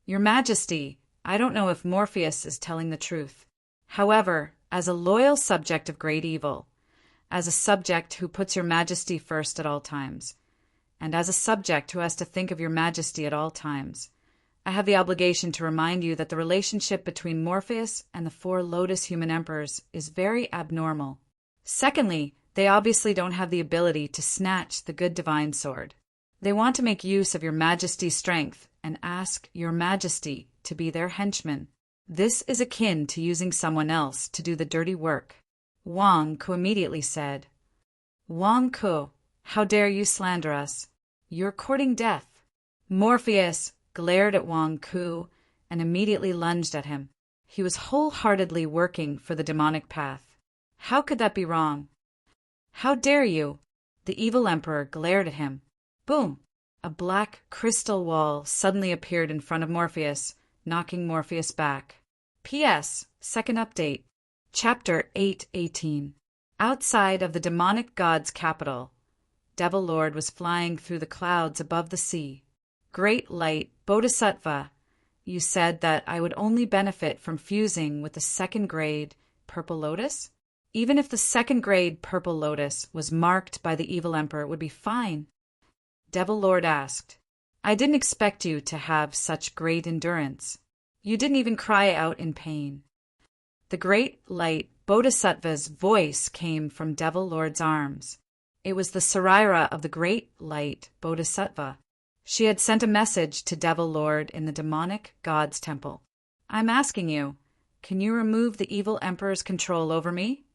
"Your Majesty, I don't know if Morpheus is telling the truth. However, as a loyal subject of great evil, as a subject who puts Your Majesty first at all times, and as a subject who has to think of Your Majesty at all times, I have the obligation to remind you that the relationship between Morpheus and the 4 Lotus human emperors is very abnormal. Secondly, they obviously don't have the ability to snatch the good divine sword. They want to make use of Your Majesty's strength and ask Your Majesty to be their henchman. This is akin to using someone else to do the dirty work." Wang Ku immediately said, "Wang Ku, how dare you slander us? You're courting death." Morpheus glared at Wang Ku and immediately lunged at him. He was wholeheartedly working for the demonic path. How could that be wrong? "How dare you?" The evil emperor glared at him. Boom! A black crystal wall suddenly appeared in front of Morpheus, knocking Morpheus back. P.S. Second update. Chapter 8:18. Outside of the demonic god's capital, Devil Lord was flying through the clouds above the sea. "Great light, Bodhisattva, you said that I would only benefit from fusing with the 2nd grade Purple Lotus? Even if the 2nd grade Purple Lotus was marked by the evil emperor, it would be fine." Devil Lord asked, "I didn't expect you to have such great endurance. You didn't even cry out in pain. The great light Bodhisattva's voice came from Devil Lord's arms. It was the Sarira of the great light Bodhisattva. She had sent a message to Devil Lord in the demonic god's temple. I'm asking you, can you remove the evil emperor's control over me?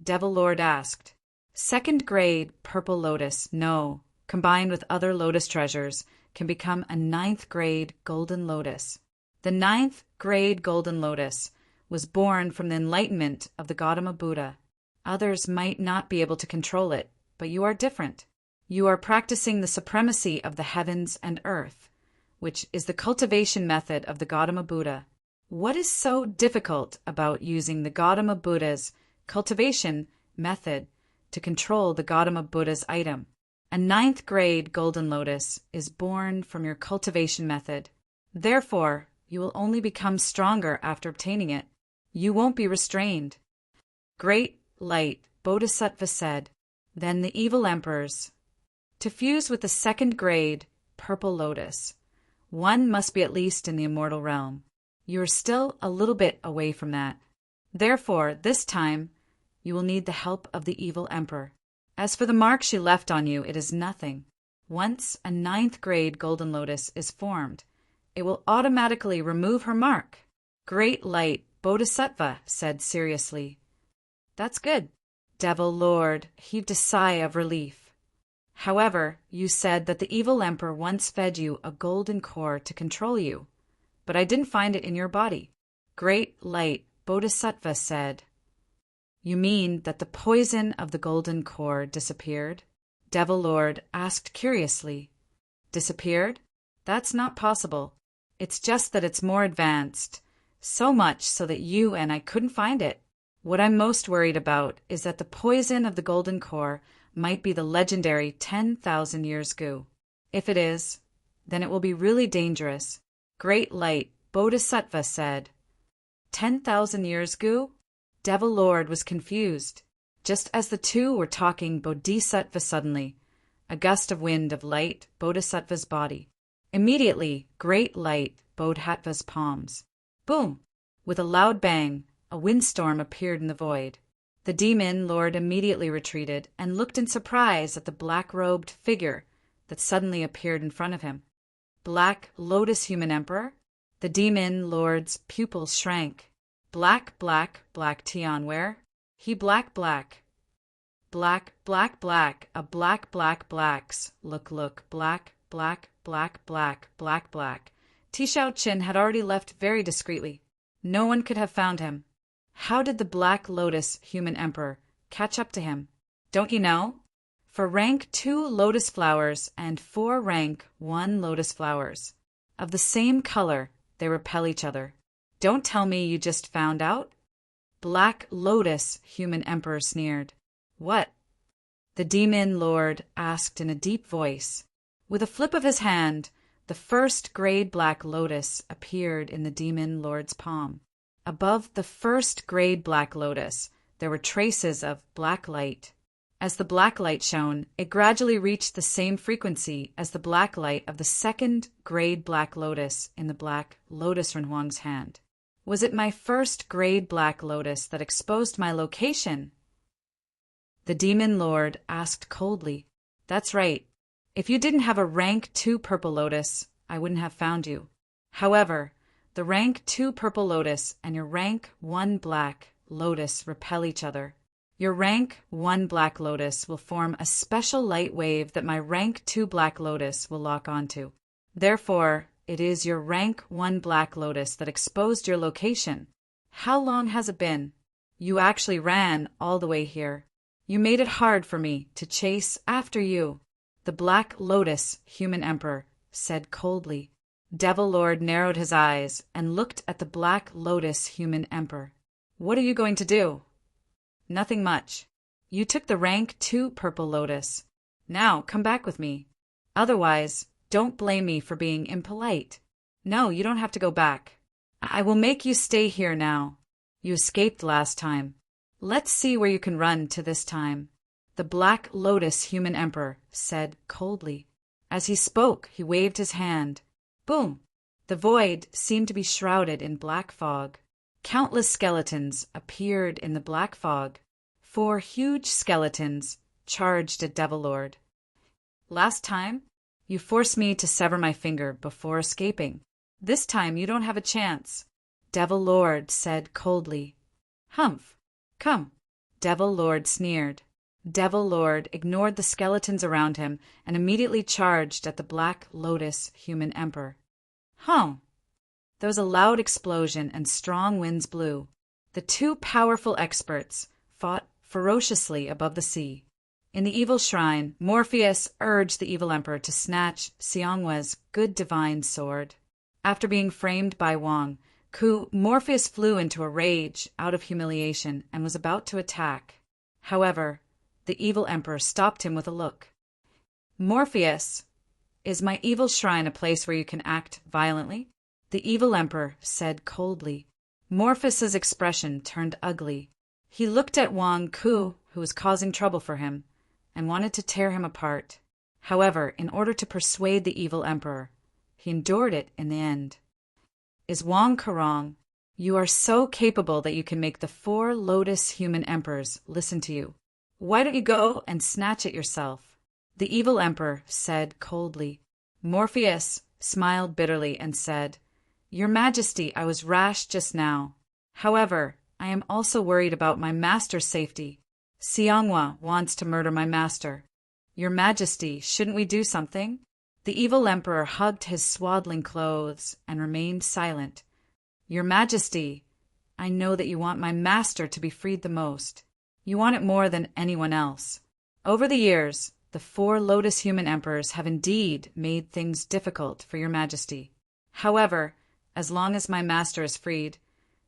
Devil Lord asked. Second grade purple lotus, no, combined with other lotus treasures, can become a ninth grade golden lotus. The ninth grade golden lotus was born from the enlightenment of the Gautama Buddha. Others might not be able to control it, but you are different. You are practicing the supremacy of the heavens and earth, which is the cultivation method of the Gautama Buddha. What is so difficult about using the Gautama Buddha's cultivation method to control the Gautama Buddha's item? A ninth grade golden lotus is born from your cultivation method. Therefore, you will only become stronger after obtaining it. You won't be restrained. Great light Bodhisattva said. Then the evil emperors. To fuse with the second grade purple lotus, one must be at least in the immortal realm. You are still a little bit away from that. Therefore, this time, you will need the help of the evil emperor. As for the mark she left on you, it is nothing. Once a ninth grade golden lotus is formed, it will automatically remove her mark. Great light Bodhisattva said seriously. That's good. Devil Lord heaved a sigh of relief. However, you said that the evil emperor once fed you a golden core to control you, but I didn't find it in your body. Great light Bodhisattva said. You mean that the poison of the golden core disappeared? Devil Lord asked curiously. Disappeared? That's not possible. It's just that it's more advanced, so much so that you and I couldn't find it. What I'm most worried about is that the poison of the golden core might be the legendary 10,000 years goo. If it is, then it will be really dangerous. Great light Bodhisattva said. 10,000 years goo? Devil Lord was confused. Just as the two were talking Bodhisattva suddenly, a gust of wind of light Bodhisattva's body. Immediately, great light Bodhisattva's palms. Boom! With a loud bang, a windstorm appeared in the void. The demon lord immediately retreated and looked in surprise at the black-robed figure that suddenly appeared in front of him. Black Lotus Human Emperor? The demon lord's pupils shrank. Black Tian where? He black. Black, a black blacks. Look, black. Tishao Qin had already left very discreetly. No one could have found him. How did the Black Lotus Human Emperor catch up to him? Don't you know? For rank 2 lotus flowers and 4 rank 1 lotus flowers of the same color, they repel each other. Don't tell me you just found out? Black Lotus Human Emperor sneered. What? The demon lord asked in a deep voice. With a flip of his hand, the first grade black lotus appeared in the demon lord's palm. Above the first grade black lotus, there were traces of black light. As the black light shone, it gradually reached the same frequency as the black light of the second grade black lotus in the black lotus Renhuang's hand. Was it my first grade black lotus that exposed my location? The demon lord asked coldly. That's right. If you didn't have a rank 2 purple lotus, I wouldn't have found you. However, the rank 2 purple lotus and your rank 1 black lotus repel each other. Your rank 1 black lotus will form a special light wave that my rank 2 black lotus will lock onto. Therefore, it is your rank 1 black lotus that exposed your location. How long has it been? You actually ran all the way here. You made it hard for me to chase after you. The Black Lotus Human Emperor said coldly. Devil Lord narrowed his eyes and looked at the Black Lotus Human Emperor. What are you going to do? Nothing much. You took the rank 2 purple lotus. Now come back with me. Otherwise, don't blame me for being impolite. No, you don't have to go back. I will make you stay here now. You escaped last time. Let's see where you can run to this time. The Black Lotus Human Emperor said coldly. As he spoke, he waved his hand. Boom! The void seemed to be shrouded in black fog. Countless skeletons appeared in the black fog. 4 huge skeletons charged at Devil Lord. Last time, you forced me to sever my finger before escaping. This time you don't have a chance, Devil Lord said coldly. Humph. Come. Devil Lord sneered. Devil Lord ignored the skeletons around him and immediately charged at the Black Lotus human emperor. Huh. There was a loud explosion and strong winds blew. The 2 powerful experts fought ferociously above the sea. In the evil shrine, Morpheus urged the evil emperor to snatch Xianghua's good divine sword. After being framed by Wang Ku, Morpheus flew into a rage out of humiliation and was about to attack. However, the evil emperor stopped him with a look. Morpheus, is my evil shrine a place where you can act violently? The evil emperor said coldly. Morpheus's expression turned ugly. He looked at Wang Ku, who was causing trouble for him, and wanted to tear him apart. However, in order to persuade the evil emperor, he endured it in the end. Is Wang Karong, you are so capable that you can make the 4 Lotus human emperors listen to you. Why don't you go and snatch it yourself? The evil emperor said coldly. Morpheus smiled bitterly and said, Your Majesty, I was rash just now. However, I am also worried about my master's safety. Xianghua wants to murder my master. Your Majesty, shouldn't we do something? The evil emperor hugged his swaddling clothes and remained silent. Your Majesty, I know that you want my master to be freed the most. You want it more than anyone else. Over the years, the 4 Lotus human emperors have indeed made things difficult for your Majesty. However, as long as my master is freed,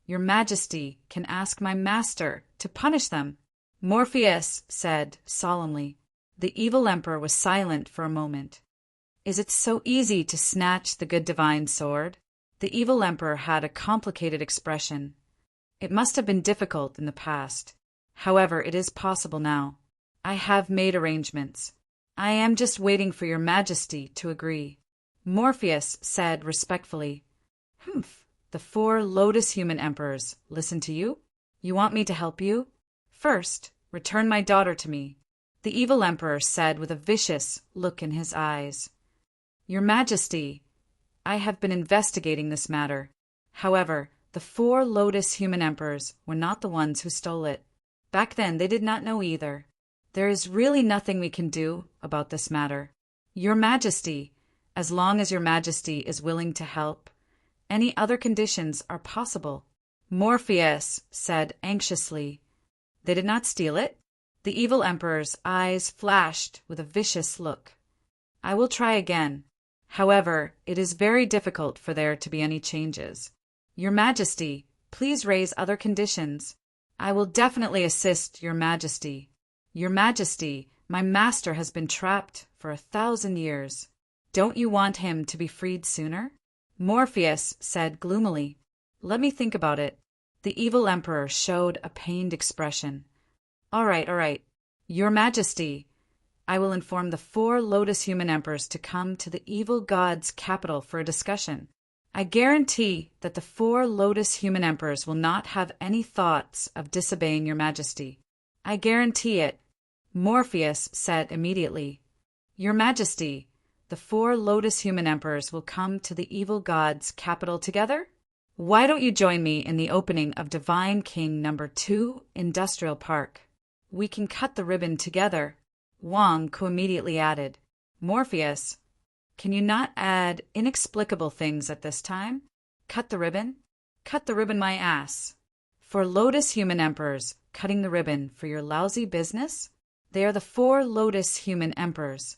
your Majesty can ask my master to punish them. Morpheus said solemnly. The evil emperor was silent for a moment. Is it so easy to snatch the good divine sword? The evil emperor had a complicated expression. It must have been difficult in the past. However, it is possible now. I have made arrangements. I am just waiting for your Majesty to agree. Morpheus said respectfully. Humph. The 4 Lotus human emperors listen to you? You want me to help you? First, return my daughter to me. The evil emperor said with a vicious look in his eyes. Your Majesty, I have been investigating this matter. However, the 4 Lotus human emperors were not the ones who stole it. Back then, they did not know either. There is really nothing we can do about this matter. Your Majesty, as long as your Majesty is willing to help, any other conditions are possible. Morpheus said anxiously. They did not steal it. The evil emperor's eyes flashed with a vicious look. I will try again. However, it is very difficult for there to be any changes. Your Majesty, please raise other conditions. I will definitely assist your Majesty. Your Majesty, my master has been trapped for 1,000 years. Don't you want him to be freed sooner? Morpheus said gloomily. Let me think about it. The evil emperor showed a pained expression. All right. Your Majesty, I will inform the 4 Lotus human emperors to come to the evil god's capital for a discussion. I guarantee that the 4 Lotus human emperors will not have any thoughts of disobeying your Majesty. I guarantee it, Morpheus said immediately. Your Majesty, the 4 Lotus human emperors will come to the evil god's capital together? Why don't you join me in the opening of Divine King No. 2 Industrial Park? We can cut the ribbon together. Wang Ku immediately added. Morpheus, can you not add inexplicable things at this time? Cut the ribbon? Cut the ribbon my ass. For Lotus human emperors, cutting the ribbon for your lousy business? They are the 4 Lotus human emperors.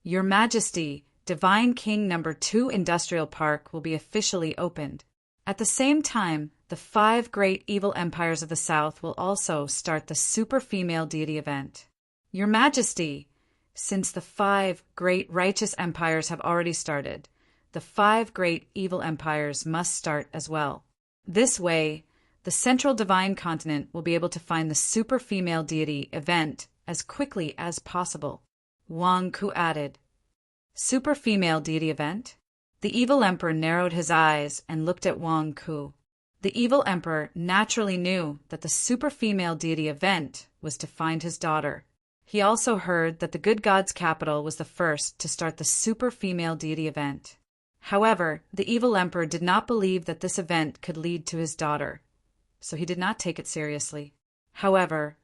Your Majesty, Divine King No. 2 Industrial Park will be officially opened. At the same time, the 5 great evil empires of the South will also start the Super Female Deity event. Your Majesty, since the 5 great righteous empires have already started, the 5 great evil empires must start as well. This way, the Central Divine Continent will be able to find the Super Female Deity event as quickly as possible. Wang Ku added. Super Female Deity event? The evil emperor narrowed his eyes and looked at Wang Ku. The evil emperor naturally knew that the super female deity event was to find his daughter. He also heard that the good god's capital was the first to start the super female deity event. However, the evil emperor did not believe that this event could lead to his daughter, so he did not take it seriously. However,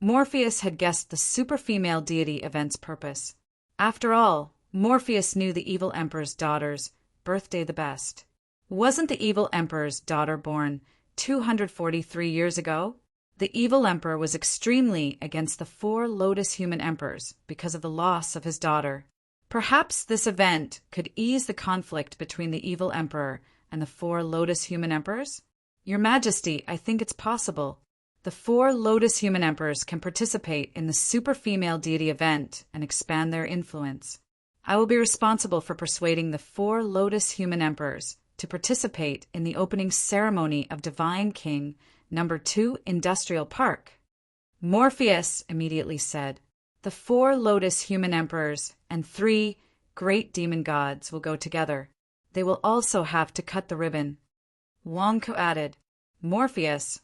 Morpheus had guessed the super female deity event's purpose. After all, Morpheus knew the evil emperor's daughter's birthday the best. Wasn't the evil emperor's daughter born 243 years ago? The evil emperor was extremely against the 4 Lotus human emperors because of the loss of his daughter. Perhaps this event could ease the conflict between the evil emperor and the 4 Lotus human emperors? Your Majesty, I think it's possible. The 4 Lotus human emperors can participate in the super female deity event and expand their influence. I will be responsible for persuading the 4 Lotus human emperors to participate in the opening ceremony of Divine King No. 2 Industrial Park. Morpheus immediately said, the 4 Lotus human emperors and 3 great demon gods will go together. They will also have to cut the ribbon. Wang Ku added, Morpheus,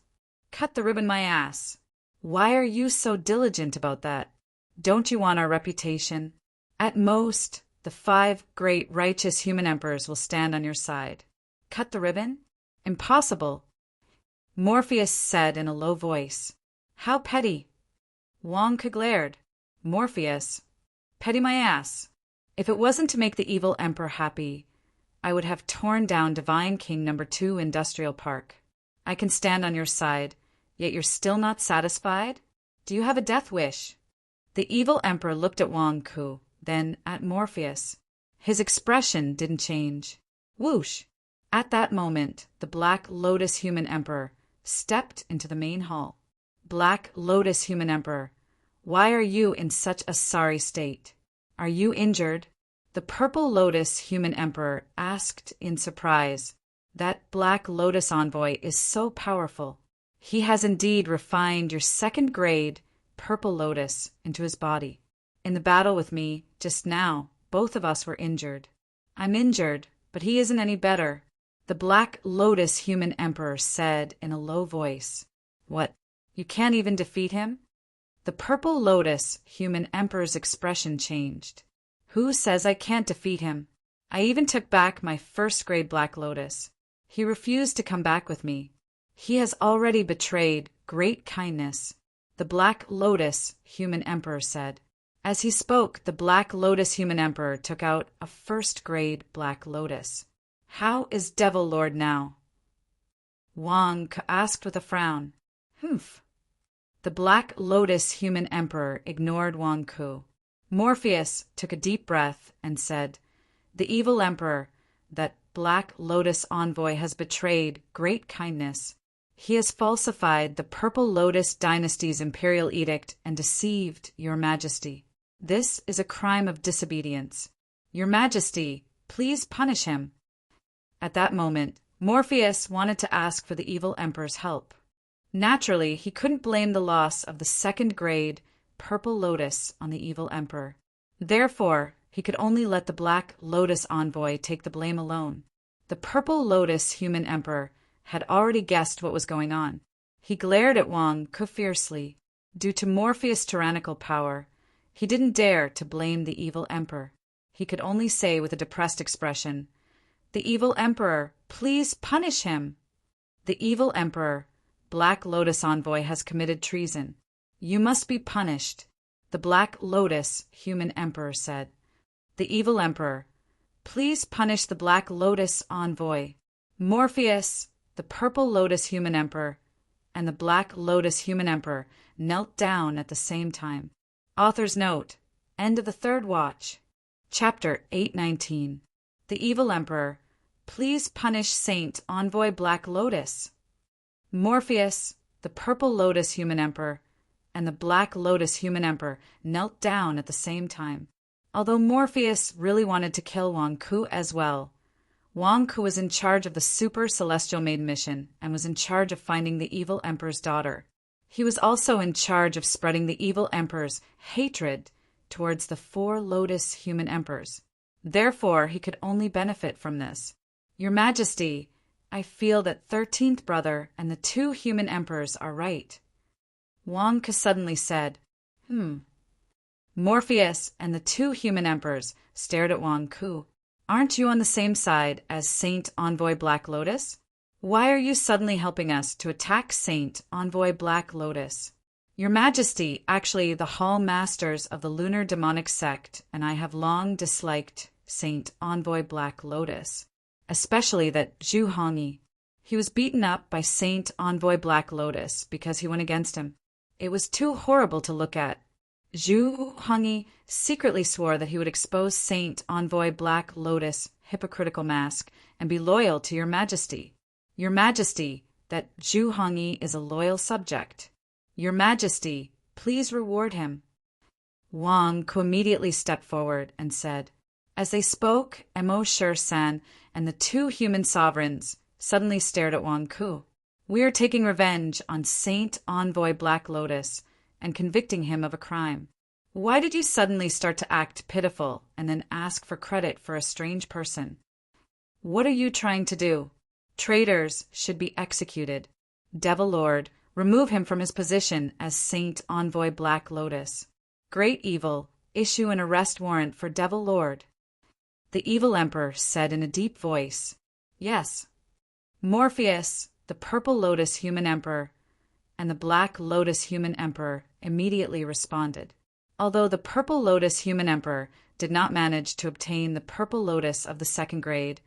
cut the ribbon my ass. Why are you so diligent about that? Don't you want our reputation? At most, the 5 great righteous human emperors will stand on your side. Cut the ribbon? Impossible. Morpheus said in a low voice. How petty. Wang Ku glared. Morpheus, petty my ass. If it wasn't to make the evil emperor happy, I would have torn down Divine King No. 2 Industrial Park. I can stand on your side, yet you're still not satisfied? Do you have a death wish? The evil emperor looked at Wang Ku, then at Morpheus. His expression didn't change. Whoosh! At that moment, the Black Lotus human emperor stepped into the main hall. Black Lotus human emperor, why are you in such a sorry state? Are you injured? The Purple Lotus human emperor asked in surprise. That Black Lotus envoy is so powerful. He has indeed refined your 2nd grade Purple Lotus into his body. In the battle with me, just now, both of us were injured. I'm injured, but he isn't any better. The Black Lotus human emperor said in a low voice. What, you can't even defeat him? The Purple Lotus human emperor's expression changed. Who says I can't defeat him? I even took back my 1st grade Black Lotus. He refused to come back with me. He has already betrayed great kindness, the Black Lotus human emperor said. As he spoke, the Black Lotus human emperor took out a 1st grade Black Lotus. How is Devil Lord now? Wang Ku asked with a frown. Humph. The Black Lotus human emperor ignored Wang Ku. Morpheus took a deep breath and said, the evil emperor, that Black Lotus envoy, has betrayed great kindness. He has falsified the Purple Lotus dynasty's imperial edict and deceived your Majesty. This is a crime of disobedience. Your Majesty, please punish him. At that moment, Morpheus wanted to ask for the evil emperor's help. Naturally, he couldn't blame the loss of the 2nd grade Purple Lotus on the evil emperor. Therefore, he could only let the Black Lotus envoy take the blame alone. The Purple Lotus human emperor had already guessed what was going on. He glared at Wang Ku fiercely. Due to Morpheus' tyrannical power, he didn't dare to blame the evil emperor. He could only say with a depressed expression, the evil emperor, please punish him. The evil emperor, Black Lotus envoy, has committed treason. You must be punished, the Black Lotus human emperor said. The evil emperor, please punish the Black Lotus envoy. Morpheus, the Purple Lotus human emperor, and the Black Lotus human emperor knelt down at the same time. Author's note, end of the 3rd watch. Chapter 819. The evil emperor, please punish Saint Envoy Black Lotus. Morpheus, the Purple Lotus human emperor, and the Black Lotus human emperor knelt down at the same time. Although Morpheus really wanted to kill Wang Ku as well, Wang Ku was in charge of the Super Celestial Maid mission and was in charge of finding the evil emperor's daughter. He was also in charge of spreading the evil emperor's hatred towards the 4 Lotus human emperors. Therefore, he could only benefit from this. Your Majesty, I feel that 13th brother and the 2 human emperors are right. Wang Ke suddenly said, Morpheus and the 2 human emperors stared at Wang Ke. Aren't you on the same side as Saint Envoy Black Lotus? Why are you suddenly helping us to attack Saint Envoy Black Lotus? Your Majesty, actually the Hall Masters of the Lunar Demonic Sect, and I have long disliked Saint Envoy Black Lotus, especially that Zhu Hongyi. He was beaten up by Saint Envoy Black Lotus because he went against him. It was too horrible to look at. Zhu Hongyi secretly swore that he would expose Saint Envoy Black Lotus' hypocritical mask and be loyal to your Majesty. Your Majesty, that Zhu Hongyi is a loyal subject. Your Majesty, please reward him. Wang Ke immediately stepped forward and said. As they spoke, Mo Shi-san and the 2 human sovereigns suddenly stared at Wang Ke. We are taking revenge on Saint Envoy Black Lotus and convicting him of a crime. Why did you suddenly start to act pitiful and then ask for credit for a strange person? What are you trying to do? Traitors should be executed. Devil Lord, remove him from his position as Saint Envoy Black Lotus. Great Evil, issue an arrest warrant for Devil Lord. The Evil Emperor said in a deep voice, Yes. Morpheus, the Purple Lotus Human Emperor, and the Black Lotus Human Emperor immediately responded. Although the Purple Lotus Human Emperor did not manage to obtain the Purple Lotus of the 2nd grade,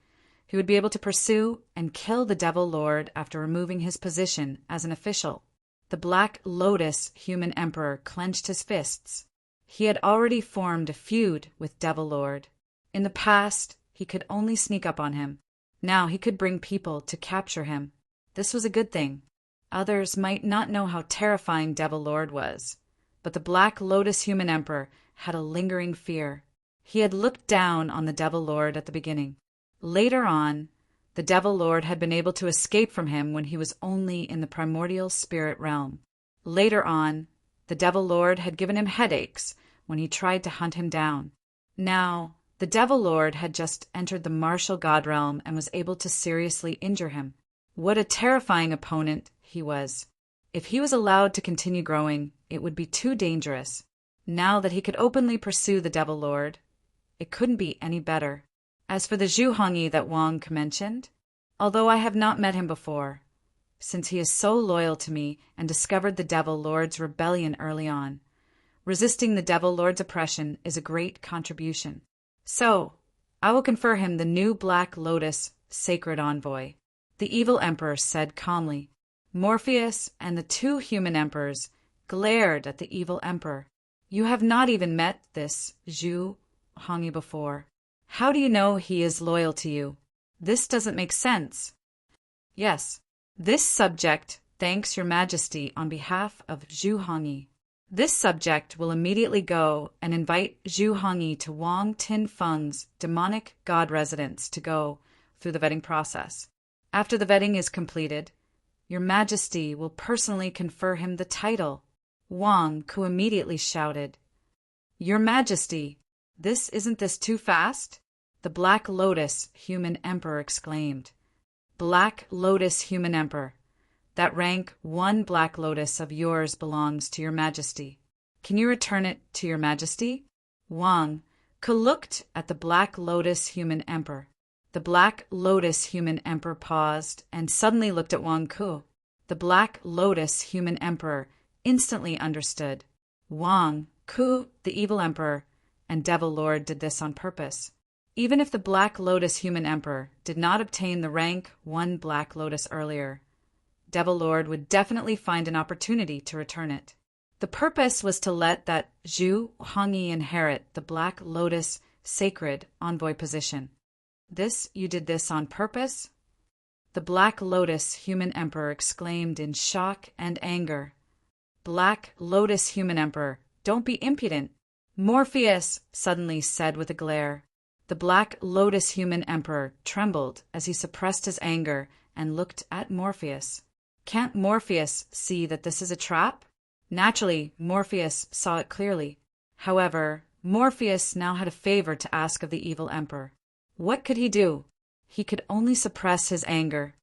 he would be able to pursue and kill the Devil Lord after removing his position as an official. The Black Lotus Human Emperor clenched his fists. He had already formed a feud with Devil Lord. In the past, he could only sneak up on him. Now he could bring people to capture him. This was a good thing. Others might not know how terrifying Devil Lord was, but the Black Lotus Human Emperor had a lingering fear. He had looked down on the Devil Lord at the beginning. Later on, the Devil Lord had been able to escape from him when he was only in the primordial spirit realm. Later on, the Devil Lord had given him headaches when he tried to hunt him down. Now, the Devil Lord had just entered the martial god realm and was able to seriously injure him. What a terrifying opponent he was. If he was allowed to continue growing, it would be too dangerous. Now that he could openly pursue the Devil Lord, it couldn't be any better. As for the Zhu Hongyi that Wang Ke mentioned, although I have not met him before, since he is so loyal to me and discovered the Devil Lord's rebellion early on, resisting the Devil Lord's oppression is a great contribution. So, I will confer him the new Black Lotus Sacred Envoy. The Evil Emperor said calmly. Morpheus and the 2 human emperors glared at the Evil Emperor. You have not even met this Zhu Hongyi before. How do you know he is loyal to you? This doesn't make sense. Yes, this subject thanks your Majesty on behalf of Zhu Hongyi. This subject will immediately go and invite Zhu Hongyi to Wang Tin Feng's demonic god residence to go through the vetting process. After the vetting is completed, your Majesty will personally confer him the title. Wang Ke immediately shouted, Your Majesty, isn't this too fast? The Black Lotus Human Emperor exclaimed. Black Lotus Human Emperor, that rank 1 Black Lotus of yours belongs to your Majesty. Can you return it to your Majesty? Wang Ke looked at the Black Lotus Human Emperor. The Black Lotus Human Emperor paused and suddenly looked at Wang Ke. The Black Lotus Human Emperor instantly understood. Wang Ke, the Evil Emperor, and Devil Lord did this on purpose. Even if the Black Lotus Human Emperor did not obtain the rank 1 Black Lotus earlier, Devil Lord would definitely find an opportunity to return it. The purpose was to let that Zhu Hongyi inherit the Black Lotus Sacred Envoy position. You did this on purpose? The Black Lotus Human Emperor exclaimed in shock and anger. Black Lotus Human Emperor, don't be impudent. Morpheus suddenly said with a glare. The Black Lotus Human Emperor trembled as he suppressed his anger and looked at Morpheus. Can't Morpheus see that this is a trap? Naturally, Morpheus saw it clearly. However, Morpheus now had a favor to ask of the evil emperor. What could he do? He could only suppress his anger.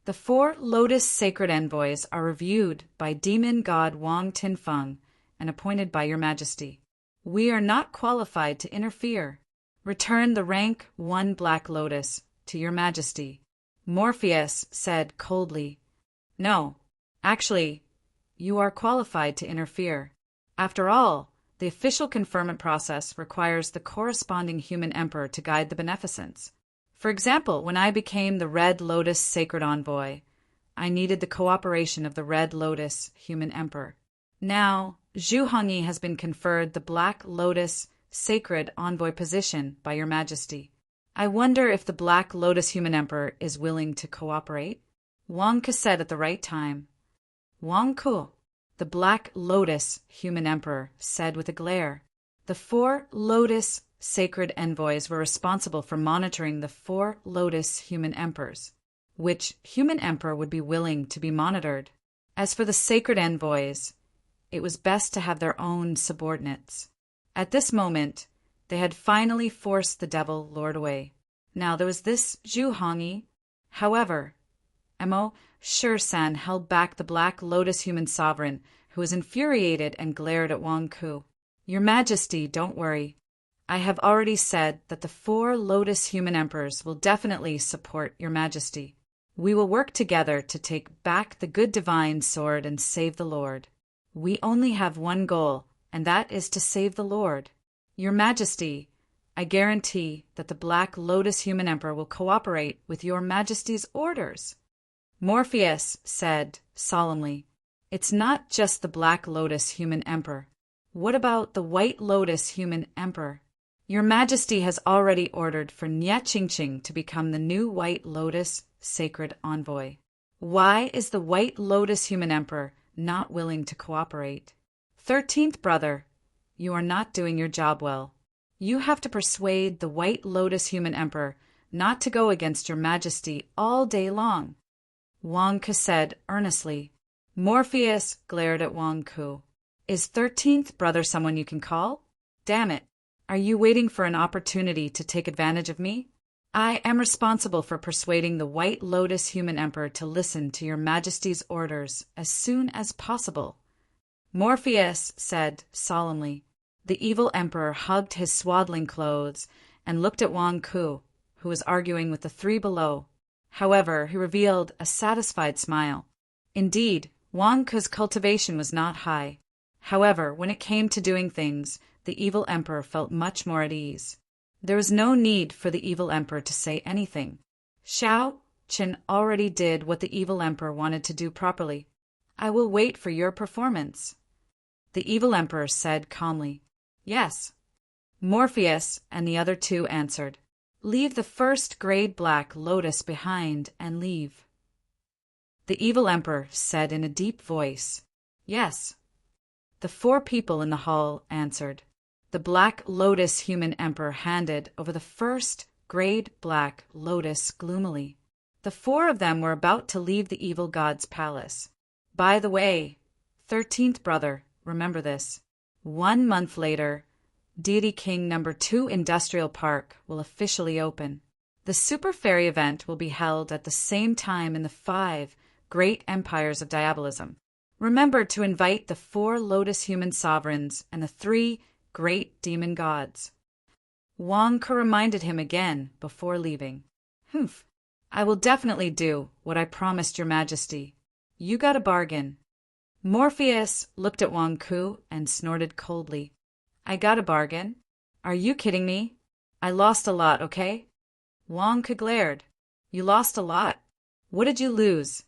The 4 Lotus sacred envoys are reviewed by demon god Wang Tinfeng and appointed by your majesty. We are not qualified to interfere. Return the rank 1 Black Lotus to your majesty. Morpheus said coldly, No, actually, you are qualified to interfere. After all, the official conferment process requires the corresponding human emperor to guide the beneficence. For example, when I became the Red Lotus Sacred Envoy, I needed the cooperation of the Red Lotus Human Emperor. Now, Zhu Hongyi has been conferred the Black Lotus Sacred Envoy position by your majesty. I wonder if the Black Lotus Human Emperor is willing to cooperate? Wang Ke said at the right time. Wang Ke, the Black Lotus Human Emperor, said with a glare. The 4 Lotus Sacred Envoys were responsible for monitoring the 4 Lotus Human Emperors. Which human emperor would be willing to be monitored? As for the Sacred Envoys, it was best to have their own subordinates. At this moment, they had finally forced the Devil Lord away. Now there was this Zhu Hongyi. However, Mo Shirsan held back the Black Lotus Human Sovereign, who was infuriated and glared at Wang Ke. Your Majesty, don't worry. I have already said that the 4 Lotus Human Emperors will definitely support your Majesty. We will work together to take back the good divine sword and save the Lord. We only have one goal, and that is to save the Lord. Your Majesty, I guarantee that the Black Lotus Human Emperor will cooperate with your Majesty's orders. Morpheus said solemnly, It's not just the Black Lotus Human Emperor. What about the White Lotus Human Emperor? Your Majesty has already ordered for Nye Qingqing to become the new White Lotus Sacred Envoy. Why is the White Lotus Human Emperor not willing to cooperate? 13th brother, you are not doing your job well. You have to persuade the White Lotus Human Emperor not to go against your Majesty all day long. Wang Ke said earnestly. Morpheus glared at Wang Ke. Is 13th brother someone you can call? Damn it. Are you waiting for an opportunity to take advantage of me? I am responsible for persuading the White Lotus Human Emperor to listen to your Majesty's orders as soon as possible. Morpheus said solemnly. The evil emperor hugged his swaddling clothes and looked at Wang Ke, who was arguing with the 3 below. However, he revealed a satisfied smile. Indeed, Wang Ke's cultivation was not high. However, when it came to doing things, the evil emperor felt much more at ease. There was no need for the evil emperor to say anything. Xiao Qin already did what the evil emperor wanted to do properly. I will wait for your performance. The evil emperor said calmly. Yes. Morpheus and the other 2 answered. Leave the 1st grade Black Lotus behind and leave. The evil emperor said in a deep voice. Yes. The 4 people in the hall answered. The Black Lotus Human Emperor handed over the 1st grade Black Lotus gloomily. The 4 of them were about to leave the evil god's palace. By the way, 13th brother, remember this. 1 month later, Deity King No. 2 Industrial Park will officially open. The Super Fairy event will be held at the same time in the 5 great empires of diabolism. Remember to invite the 4 Lotus Human Sovereigns and the 3 great demon gods. Wang Ke reminded him again before leaving. Humph. I will definitely do what I promised your Majesty. You got a bargain. Morpheus looked at Wang Ke and snorted coldly. I got a bargain? Are you kidding me? I lost a lot, okay? Wang Ke glared. You lost a lot. What did you lose?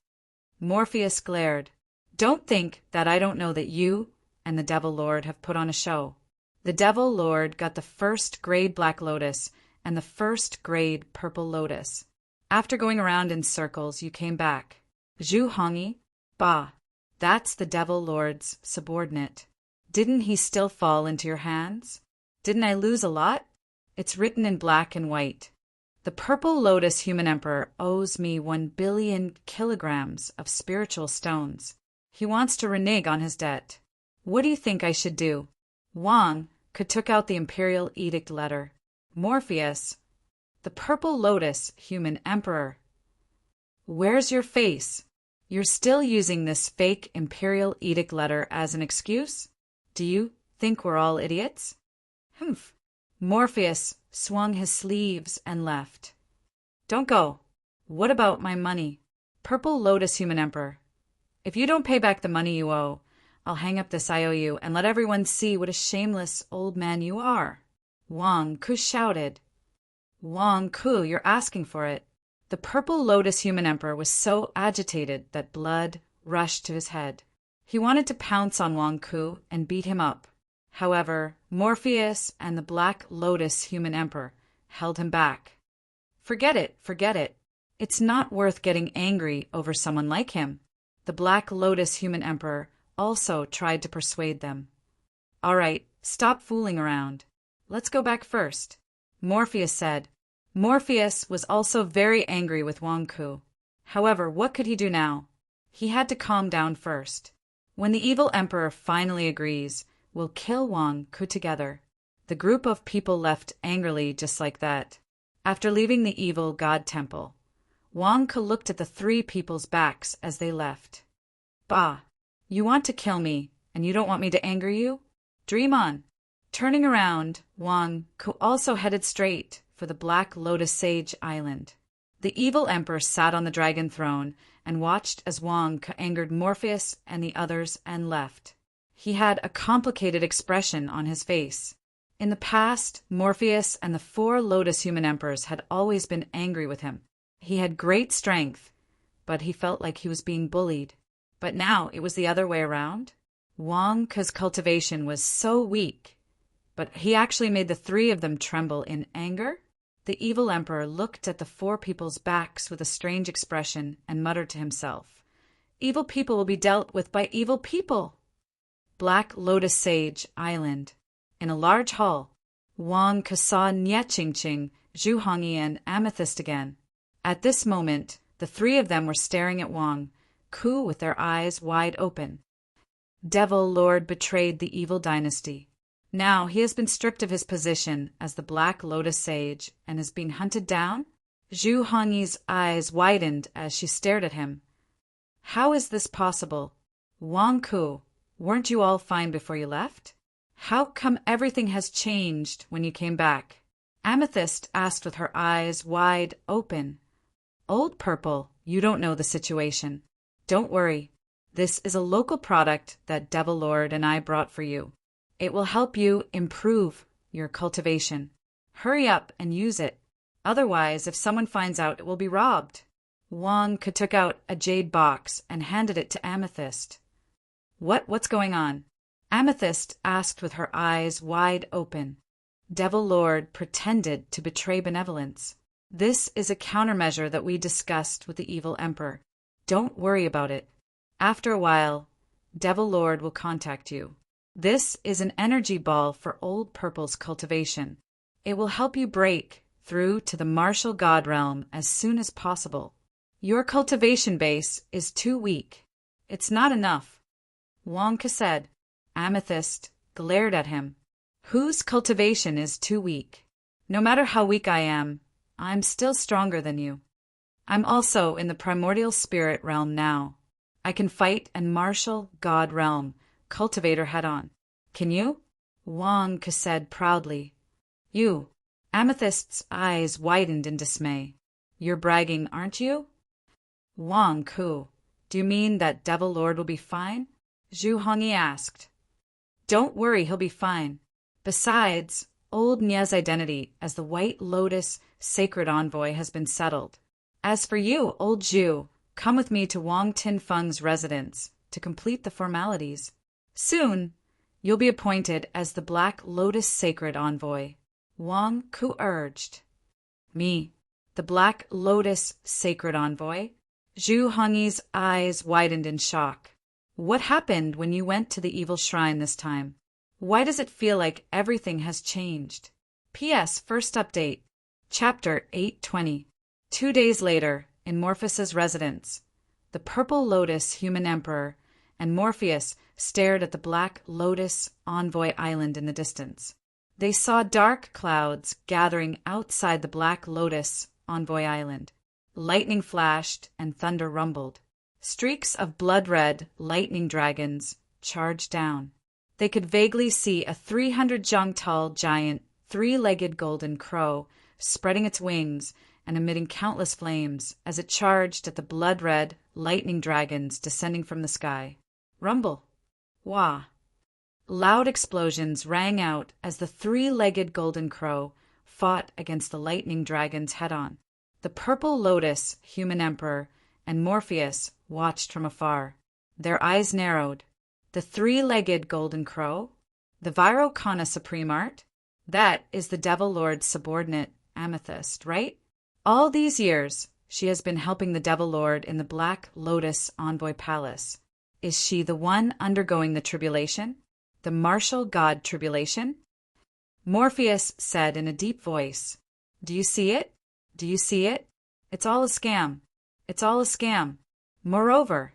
Morpheus glared. Don't think that I don't know that you and the Devil Lord have put on a show. The Devil Lord got the 1st grade Black Lotus and the 1st grade Purple Lotus. After going around in circles, you came back. Zhu Hongyi? Bah, that's the Devil Lord's subordinate. Didn't he still fall into your hands? Didn't I lose a lot? It's written in black and white. The Purple Lotus Human Emperor owes me 1 billion kilograms of spiritual stones. He wants to renege on his debt. What do you think I should do? Wang, took out the imperial edict letter. Morpheus, the purple lotus human emperor. Where's your face? You're still using this fake imperial edict letter as an excuse? Do you think we're all idiots? Humph. Morpheus swung his sleeves and left. Don't go. What about my money? Purple Lotus Human Emperor. If you don't pay back the money you owe, I'll hang up this IOU and let everyone see what a shameless old man you are. Wang Ku shouted. Wang Ku, you're asking for it. The Purple Lotus Human Emperor was so agitated that blood rushed to his head. He wanted to pounce on Wang Ku and beat him up. However, Morpheus and the Black Lotus Human Emperor held him back. Forget it, forget it. It's not worth getting angry over someone like him. The Black Lotus Human Emperor also tried to persuade them. All right, stop fooling around. Let's go back first, Morpheus said. Morpheus was also very angry with Wang Ku. However, what could he do now? He had to calm down first. When the evil emperor finally agrees, we'll kill Wang Ku together. The group of people left angrily just like that. After leaving the evil god temple, Wang Ku looked at the three people's backs as they left. Bah! You want to kill me, and you don't want me to anger you? Dream on. Turning around, Wang Ku also headed straight for the Black Lotus Sage Island. The evil emperor sat on the dragon throne and watched as Wang Ku angered Morpheus and the others and left. He had a complicated expression on his face. In the past, Morpheus and the 4 Lotus Human Emperors had always been angry with him. He had great strength, but he felt like he was being bullied. But now it was the other way around. Wang Ku's cultivation was so weak, but he actually made the 3 of them tremble in anger. The evil emperor looked at the 4 people's backs with a strange expression and muttered to himself, "Evil people will be dealt with by evil people." Black Lotus Sage Island. In a large hall, Wang Ku saw Nye Qingqing, Zhu Hongyi, and Amethyst again. At this moment, the 3 of them were staring at Wang Ku with their eyes wide open. Devil Lord betrayed the evil dynasty. Now he has been stripped of his position as the Black Lotus Sage and is being hunted down? Zhu Hongyi's eyes widened as she stared at him. How is this possible? Wang Ku, weren't you all fine before you left? How come everything has changed when you came back? Amethyst asked with her eyes wide open. Old Purple, you don't know the situation. Don't worry. This is a local product that Devil Lord and I brought for you. It will help you improve your cultivation. Hurry up and use it. Otherwise, if someone finds out, it will be robbed. Wang Ku took out a jade box and handed it to Amethyst. What's going on? Amethyst asked with her eyes wide open. Devil Lord pretended to betray benevolence. This is a countermeasure that we discussed with the evil emperor. Don't worry about it. After a while, Devil Lord will contact you. This is an energy ball for Old Purple's cultivation. It will help you break through to the martial god realm as soon as possible. Your cultivation base is too weak. It's not enough. Wang Ku said. Amethyst glared at him. Whose cultivation is too weak? No matter how weak I am, I'm still stronger than you. I'm also in the primordial spirit realm now. I can fight and martial god realm cultivator head-on. Can you? Wang Ku said proudly. You. Amethyst's eyes widened in dismay. You're bragging, aren't you? Wang Ku, do you mean that Devil Lord will be fine? Zhu Hongyi asked. Don't worry, he'll be fine. Besides, old Nye's identity as the White Lotus Sacred Envoy has been settled. As for you, old Zhu, come with me to Wang Tinfeng's residence to complete the formalities. Soon, you'll be appointed as the Black Lotus Sacred Envoy. Wang Ku urged. Me, the Black Lotus Sacred Envoy? Zhu Hongyi's eyes widened in shock. What happened when you went to the evil shrine this time? Why does it feel like everything has changed? P.S. First update. Chapter 820. 2 days later, in Morpheus's residence, the Purple Lotus Human Emperor and Morpheus stared at the Black Lotus Envoy Island in the distance. They saw dark clouds gathering outside the Black Lotus Envoy Island. Lightning flashed and thunder rumbled. Streaks of blood-red lightning dragons charged down. They could vaguely see a 300-jong-tall giant, three-legged golden crow spreading its wings and emitting countless flames as it charged at the blood-red lightning dragons descending from the sky. Rumble! Wah! Loud explosions rang out as the three-legged golden crow fought against the lightning dragons head-on. The Purple Lotus Human Emperor and Morpheus watched from afar. Their eyes narrowed. The three-legged golden crow? The Virokana Supreme Art? That is the Devil Lord's subordinate, Amethyst, right? All these years, she has been helping the Devil Lord in the Black Lotus Envoy Palace. Is she the one undergoing the tribulation? The martial god tribulation? Morpheus said in a deep voice, "Do you see it? Do you see it? It's all a scam. It's all a scam. Moreover,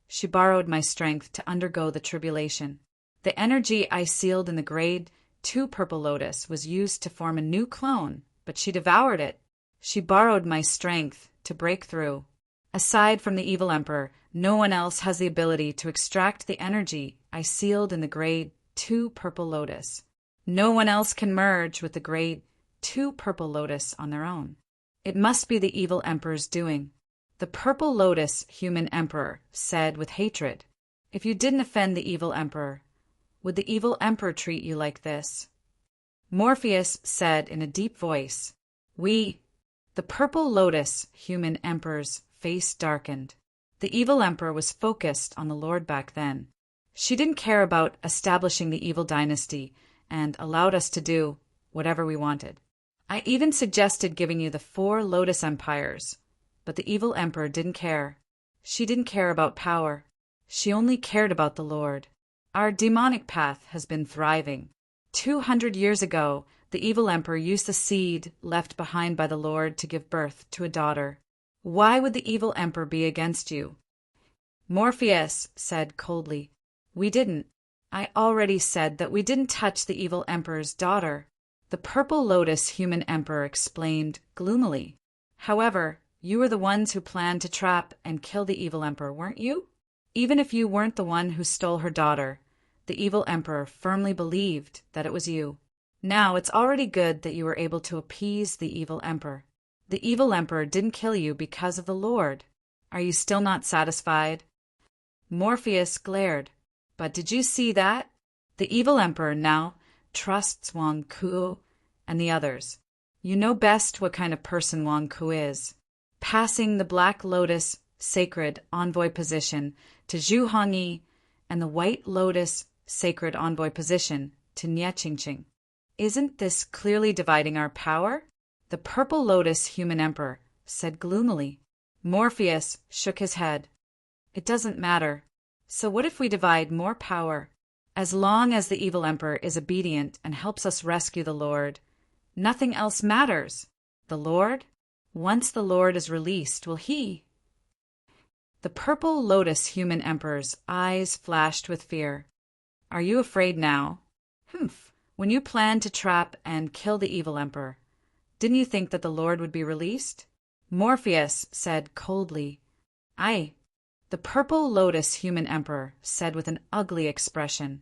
she borrowed my strength to undergo the tribulation. The energy I sealed in the grade 2 Purple Lotus was used to form a new clone, but she devoured it. She borrowed my strength to break through. Aside from the evil emperor, no one else has the ability to extract the energy I sealed in the grade 2 Purple Lotus. No one else can merge with the grade 2 Purple Lotus on their own. It must be the evil emperor's doing." The Purple Lotus Human Emperor said with hatred, "If you didn't offend the evil emperor, would the evil emperor treat you like this?" Morpheus said in a deep voice, "We..." The Purple Lotus Human Emperor's face darkened. The evil emperor was focused on the Lord back then. She didn't care about establishing the evil dynasty and allowed us to do whatever we wanted. I even suggested giving you the 4 Lotus Empires, but the evil emperor didn't care. She didn't care about power. She only cared about the Lord. Our demonic path has been thriving. 200 years ago, the evil emperor used the seed left behind by the Lord to give birth to a daughter. Why would the evil emperor be against you?" Morpheus said coldly, "We didn't. I already said that we didn't touch the evil emperor's daughter." The Purple Lotus Human Emperor explained gloomily, "However, you were the ones who planned to trap and kill the evil emperor, weren't you? Even if you weren't the one who stole her daughter, the evil emperor firmly believed that it was you. Now it's already good that you were able to appease the evil emperor. The evil emperor didn't kill you because of the Lord. Are you still not satisfied?" Morpheus glared. "But did you see that? The evil emperor now trusts Wang Ku and the others. You know best what kind of person Wang Ku is. Passing the Black Lotus Sacred Envoy position to Zhu Hongyi and the White Lotus Sacred Envoy position to Nie Qingqing. Isn't this clearly dividing our power?" The Purple Lotus Human Emperor said gloomily. Morpheus shook his head. "It doesn't matter. So what if we divide more power? As long as the evil emperor is obedient and helps us rescue the Lord, nothing else matters. The Lord? Once the Lord is released, will he?" The Purple Lotus Human Emperor's eyes flashed with fear. "Are you afraid now? Humph. When you planned to trap and kill the evil emperor, didn't you think that the Lord would be released?" Morpheus said coldly, "Aye." The Purple Lotus Human Emperor said with an ugly expression,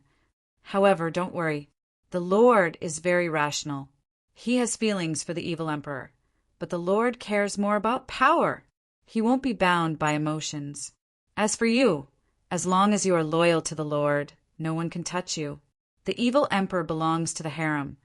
"However, don't worry. The Lord is very rational. He has feelings for the evil emperor, but the Lord cares more about power. He won't be bound by emotions. As for you, as long as you are loyal to the Lord, no one can touch you. The evil emperor belongs to the harem,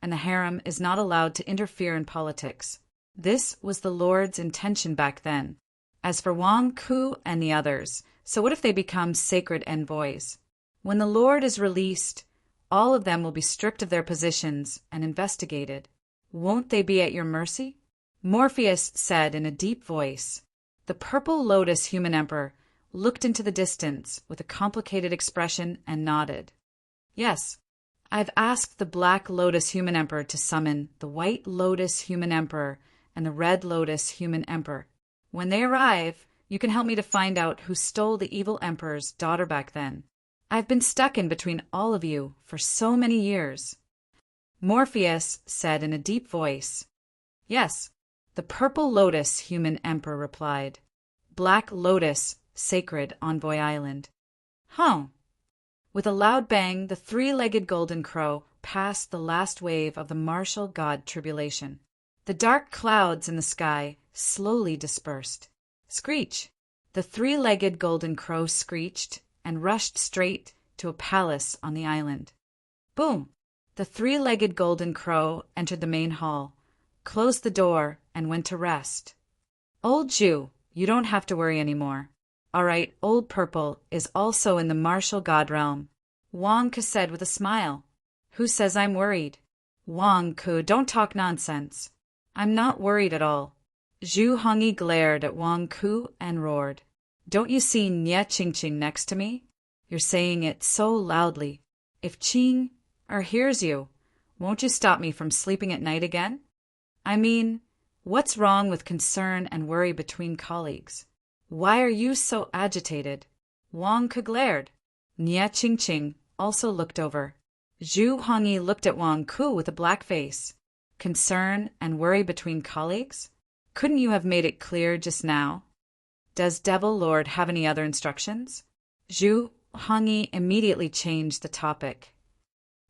and the harem is not allowed to interfere in politics. This was the Lord's intention back then. As for Wang Ku and the others, so what if they become sacred envoys? When the Lord is released, all of them will be stripped of their positions and investigated. Won't they be at your mercy?" Morpheus said in a deep voice. The Purple Lotus Human Emperor looked into the distance with a complicated expression and nodded. "Yes, I've asked the Black Lotus Human Emperor to summon the White Lotus Human Emperor and the Red Lotus Human Emperor. When they arrive, you can help me to find out who stole the evil emperor's daughter back then. I've been stuck in between all of you for so many years." Morpheus said in a deep voice. Yes, the purple lotus, human emperor replied. Black lotus, sacred Envoy Island. Huh. With a loud bang, the three-legged golden crow passed the last wave of the martial god tribulation. The dark clouds in the sky slowly dispersed. Screech! The three-legged golden crow screeched and rushed straight to a palace on the island. Boom! The three-legged golden crow entered the main hall, closed the door, and went to rest. Old Jew, you don't have to worry anymore. All right, Old Purple is also in the martial god realm. Wang Ke said with a smile. Who says I'm worried? Wang Ke, don't talk nonsense. I'm not worried at all. Zhu Hongyi glared at Wang Ke and roared. Don't you see Nye Ching Ching next to me? You're saying it so loudly. If Ching hears you, won't you stop me from sleeping at night again? I mean, what's wrong with concern and worry between colleagues? Why are you so agitated? Wang Ke glared. Nye Ching Ching also looked over. Zhu Hongyi looked at Wang Ke with a black face. Concern and worry between colleagues? Couldn't you have made it clear just now? Does Devil Lord have any other instructions? Zhu Hongyi immediately changed the topic.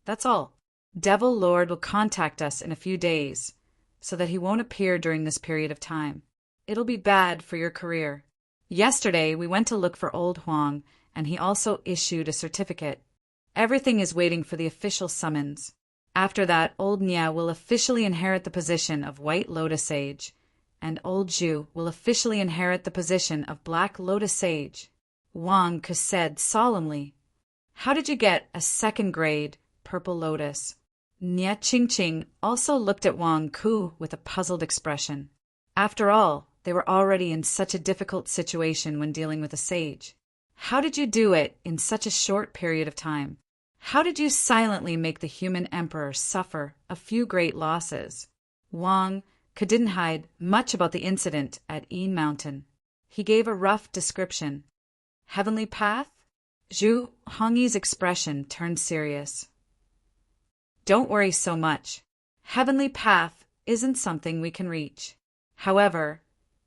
That's all. Devil Lord will contact us in a few days, so that he won't appear during this period of time. It'll be bad for your career. Yesterday, we went to look for Old Huang, and he also issued a certificate. Everything is waiting for the official summons. After that, Old Nya will officially inherit the position of White Lotus Sage, and Old Zhu will officially inherit the position of Black Lotus Sage. Wang Ke said solemnly. How did you get a second grade Purple Lotus? Nye Ching Ching also looked at Wang Ke with a puzzled expression. After all, they were already in such a difficult situation when dealing with a sage. How did you do it in such a short period of time? How did you silently make the human emperor suffer a few great losses? Wang Ke didn't hide much about the incident at Yin Mountain. He gave a rough description. Heavenly path? Zhu Hongyi's expression turned serious. Don't worry so much. Heavenly path isn't something we can reach. However,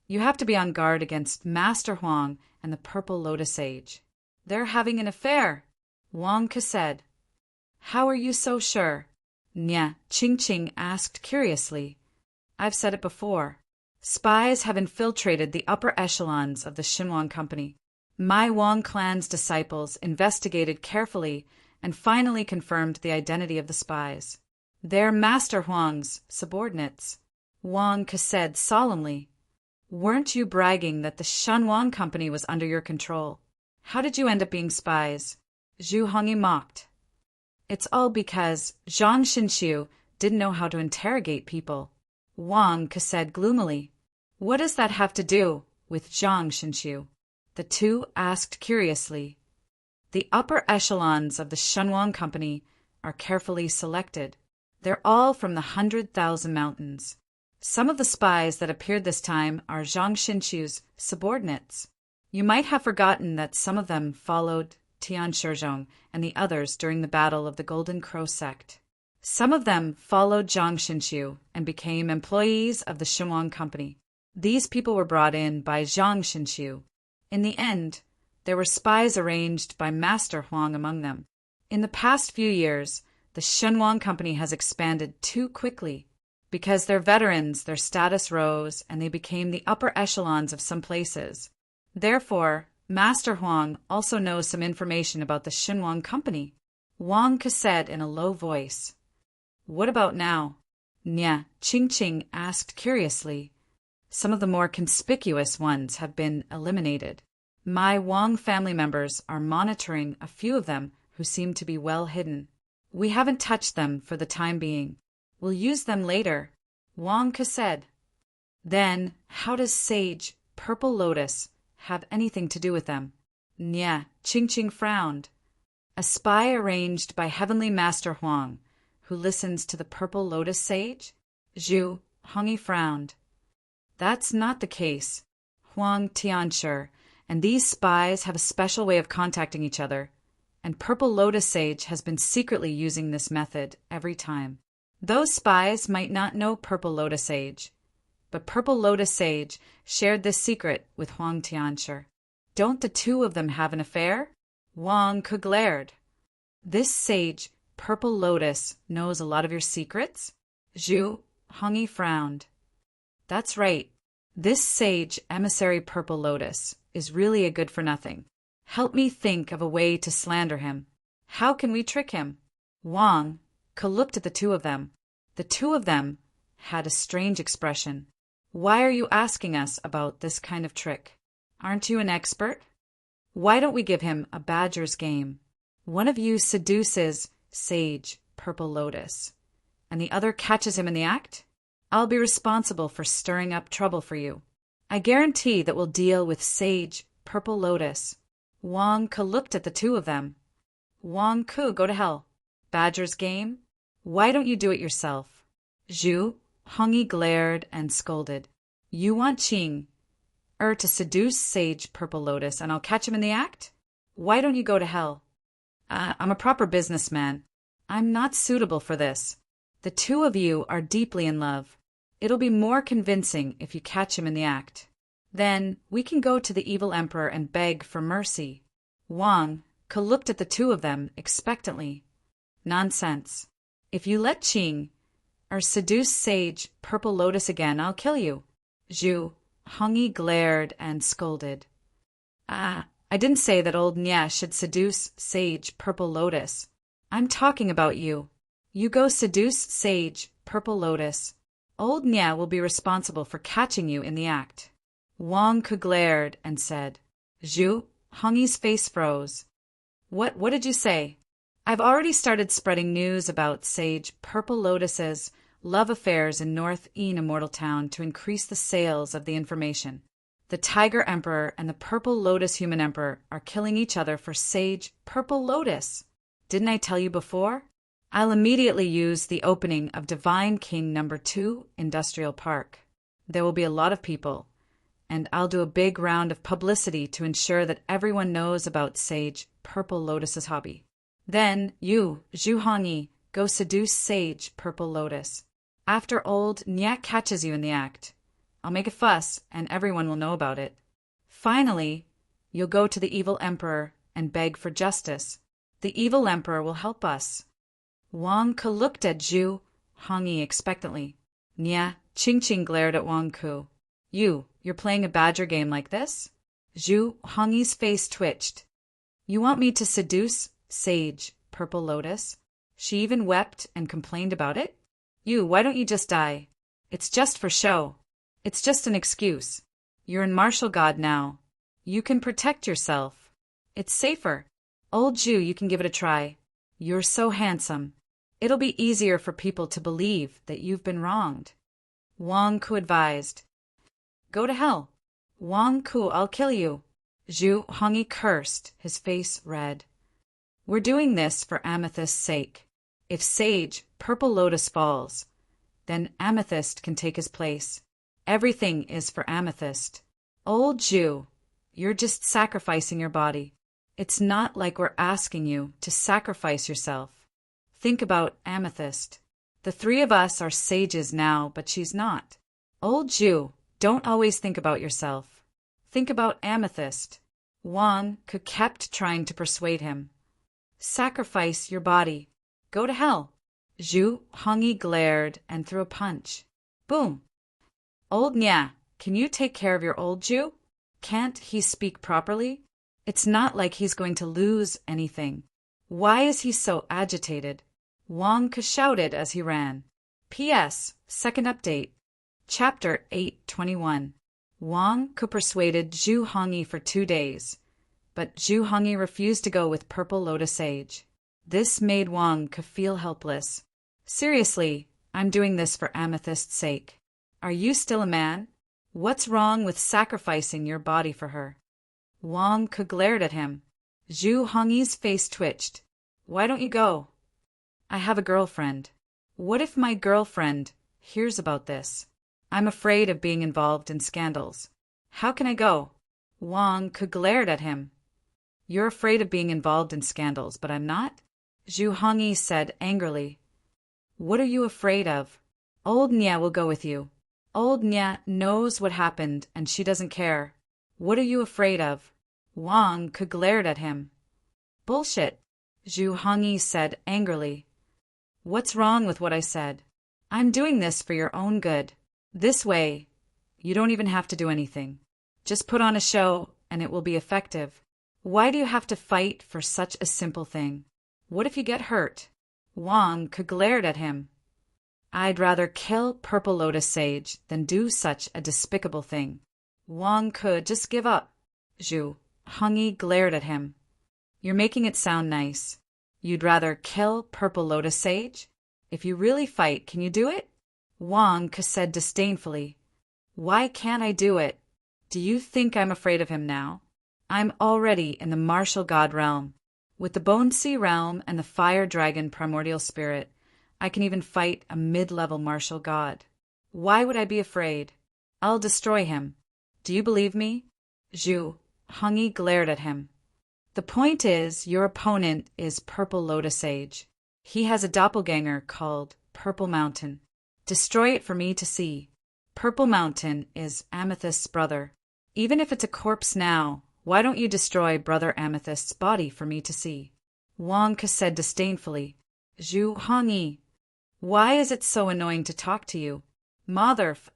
you have to be on guard against Master Huang and the Purple Lotus Sage. They're having an affair, Wang Ke said. How are you so sure? Nye Ching Ching asked curiously. I've said it before. Spies have infiltrated the upper echelons of the Xinhuang Company. My Wang clan's disciples investigated carefully and finally confirmed the identity of the spies. They're Master Huang's subordinates. Wang Ke said solemnly. Weren't you bragging that the Xinhuang Company was under your control? How did you end up being spies? Zhu Hongyi mocked. It's all because Zhang Xinxiu didn't know how to interrogate people. Wang Ke said gloomily. What does that have to do with Zhang Xinxiu? The two asked curiously. The upper echelons of the Xinhuang Company are carefully selected. They're all from the 100,000 mountains. Some of the spies that appeared this time are Zhang Xinxiu's subordinates. You might have forgotten that some of them followed Tian Shizhong and the others during the battle of the Golden Crow sect. Some of them followed Zhang Xinxiu and became employees of the Xinhuang Company. These people were brought in by Zhang Xinxiu. In the end, there were spies arranged by Master Huang among them. In the past few years, the Xinhuang Company has expanded too quickly. Because they're veterans, their status rose, and they became the upper echelons of some places. Therefore, Master Huang also knows some information about the Xinhuang Company. Wang Ke said in a low voice. What about now? Nye Ching Ching asked curiously. Some of the more conspicuous ones have been eliminated. My Wang family members are monitoring a few of them who seem to be well hidden. We haven't touched them for the time being. We'll use them later, Wang Ke said. Then, how does Sage Purple Lotus have anything to do with them? Nye Ching Ching frowned. A spy arranged by Heavenly Master Huang, who listens to the Purple Lotus Sage? Zhu Hongyi frowned. That's not the case, Huang Tianshi, and these spies have a special way of contacting each other, and Purple Lotus Sage has been secretly using this method every time. Those spies might not know Purple Lotus Sage, but Purple Lotus Sage shared this secret with Huang Tianshi. Don't the two of them have an affair? Wang Ke glared. This sage, Purple Lotus, knows a lot of your secrets? Zhu Hongyi frowned. That's right. This sage, emissary Purple Lotus, is really a good-for-nothing. Help me think of a way to slander him. How can we trick him? Wang Ke looked at the two of them. The two of them had a strange expression. Why are you asking us about this kind of trick? Aren't you an expert? Why don't we give him a badger's game? One of you seduces Sage Purple Lotus, and the other catches him in the act? I'll be responsible for stirring up trouble for you. I guarantee that we'll deal with Sage Purple Lotus. Wang Ke looked at the two of them. Wang Ke, go to hell. Badger's game? Why don't you do it yourself? Zhu Hongyi glared and scolded. You want Qing to seduce Sage Purple Lotus, and I'll catch him in the act? Why don't you go to hell? I'm a proper businessman. I'm not suitable for this. The two of you are deeply in love. It'll be more convincing if you catch him in the act. Then we can go to the evil emperor and beg for mercy. Wang Ke looked at the two of them expectantly. Nonsense. If you let Qing seduce Sage Purple Lotus again, I'll kill you. Zhu Hongyi glared and scolded. I didn't say that old Nya should seduce Sage Purple Lotus. I'm talking about you. You go seduce Sage Purple Lotus. Old Nya will be responsible for catching you in the act. Wang Ke glared and said. Zhu Hongyi's face froze. What did you say? I've already started spreading news about Sage Purple Lotus's love affairs in North Yin Immortal Town to increase the sales of the information. The Tiger Emperor and the Purple Lotus Human Emperor are killing each other for Sage Purple Lotus. Didn't I tell you before? I'll immediately use the opening of Divine King No. 2 Industrial Park. There will be a lot of people, and I'll do a big round of publicity to ensure that everyone knows about Sage Purple Lotus's hobby. Then you, Zhu Hongyi, go seduce Sage Purple Lotus. After old Nya catches you in the act, I'll make a fuss and everyone will know about it. Finally, you'll go to the evil emperor and beg for justice. The evil emperor will help us. Wang Ke looked at Zhu Hongyi expectantly. Nya Qing glared at Wang Ke. You're playing a badger game like this? Zhu Hongyi's face twitched. You want me to seduce Sage Purple Lotus? She even wept and complained about it? Why don't you just die? It's just for show. It's just an excuse. You're in martial god now. You can protect yourself. It's safer. Old Zhu, you can give it a try. You're so handsome. It'll be easier for people to believe that you've been wronged. Wang Ke advised. Go to hell. Wang Ke, I'll kill you. Zhu Hongyi cursed, his face red. We're doing this for Amethyst's sake. If Sage Purple Lotus falls, then Amethyst can take his place. Everything is for Amethyst. Old Zhu, you're just sacrificing your body. It's not like we're asking you to sacrifice yourself. Think about Amethyst. The three of us are sages now, but she's not. Old Zhu, don't always think about yourself. Think about Amethyst. Wang Ke kept trying to persuade him. Sacrifice your body. Go to hell. Zhu Hongyi glared and threw a punch. Boom. Old Nya, can you take care of your old Zhu? Can't he speak properly? It's not like he's going to lose anything. Why is he so agitated? Wang Ke shouted as he ran. P.S. Second update. Chapter 821. Wang Ke persuaded Zhu Hongyi for 2 days, but Zhu Hongyi refused to go with Purple Lotus Sage. This made Wang Ke feel helpless. Seriously, I'm doing this for Amethyst's sake. Are you still a man? What's wrong with sacrificing your body for her? Wang Ke glared at him. Zhu Hongyi's face twitched. Why don't you go? I have a girlfriend. What if my girlfriend hears about this? I'm afraid of being involved in scandals. How can I go? Wang Ke glared at him. You're afraid of being involved in scandals, but I'm not? Zhu Hongyi said angrily. What are you afraid of? Old Nya will go with you. Old Nya knows what happened and she doesn't care. What are you afraid of? Wang Ke glared at him. Bullshit, Zhu Hongyi said angrily. What's wrong with what I said? I'm doing this for your own good. This way, you don't even have to do anything. Just put on a show and it will be effective. Why do you have to fight for such a simple thing? What if you get hurt? Wang Ke glared at him. I'd rather kill Purple Lotus Sage than do such a despicable thing. Wang Ke, just give up. Zhu Hongyi glared at him. You're making it sound nice. You'd rather kill Purple Lotus Sage? If you really fight, can you do it? Wang Ke said disdainfully. Why can't I do it? Do you think I'm afraid of him now? I'm already in the martial god realm. With the Bone Sea realm and the Fire Dragon primordial spirit, I can even fight a mid-level martial god. Why would I be afraid? I'll destroy him. Do you believe me? Zhu Hongyi glared at him. The point is, your opponent is Purple Lotus Sage. He has a doppelganger called Purple Mountain. Destroy it for me to see. Purple Mountain is Amethyst's brother. Even if it's a corpse now, why don't you destroy Brother Amethyst's body for me to see? Wang Ke said disdainfully. Zhu Hongyi, why is it so annoying to talk to you? Motherf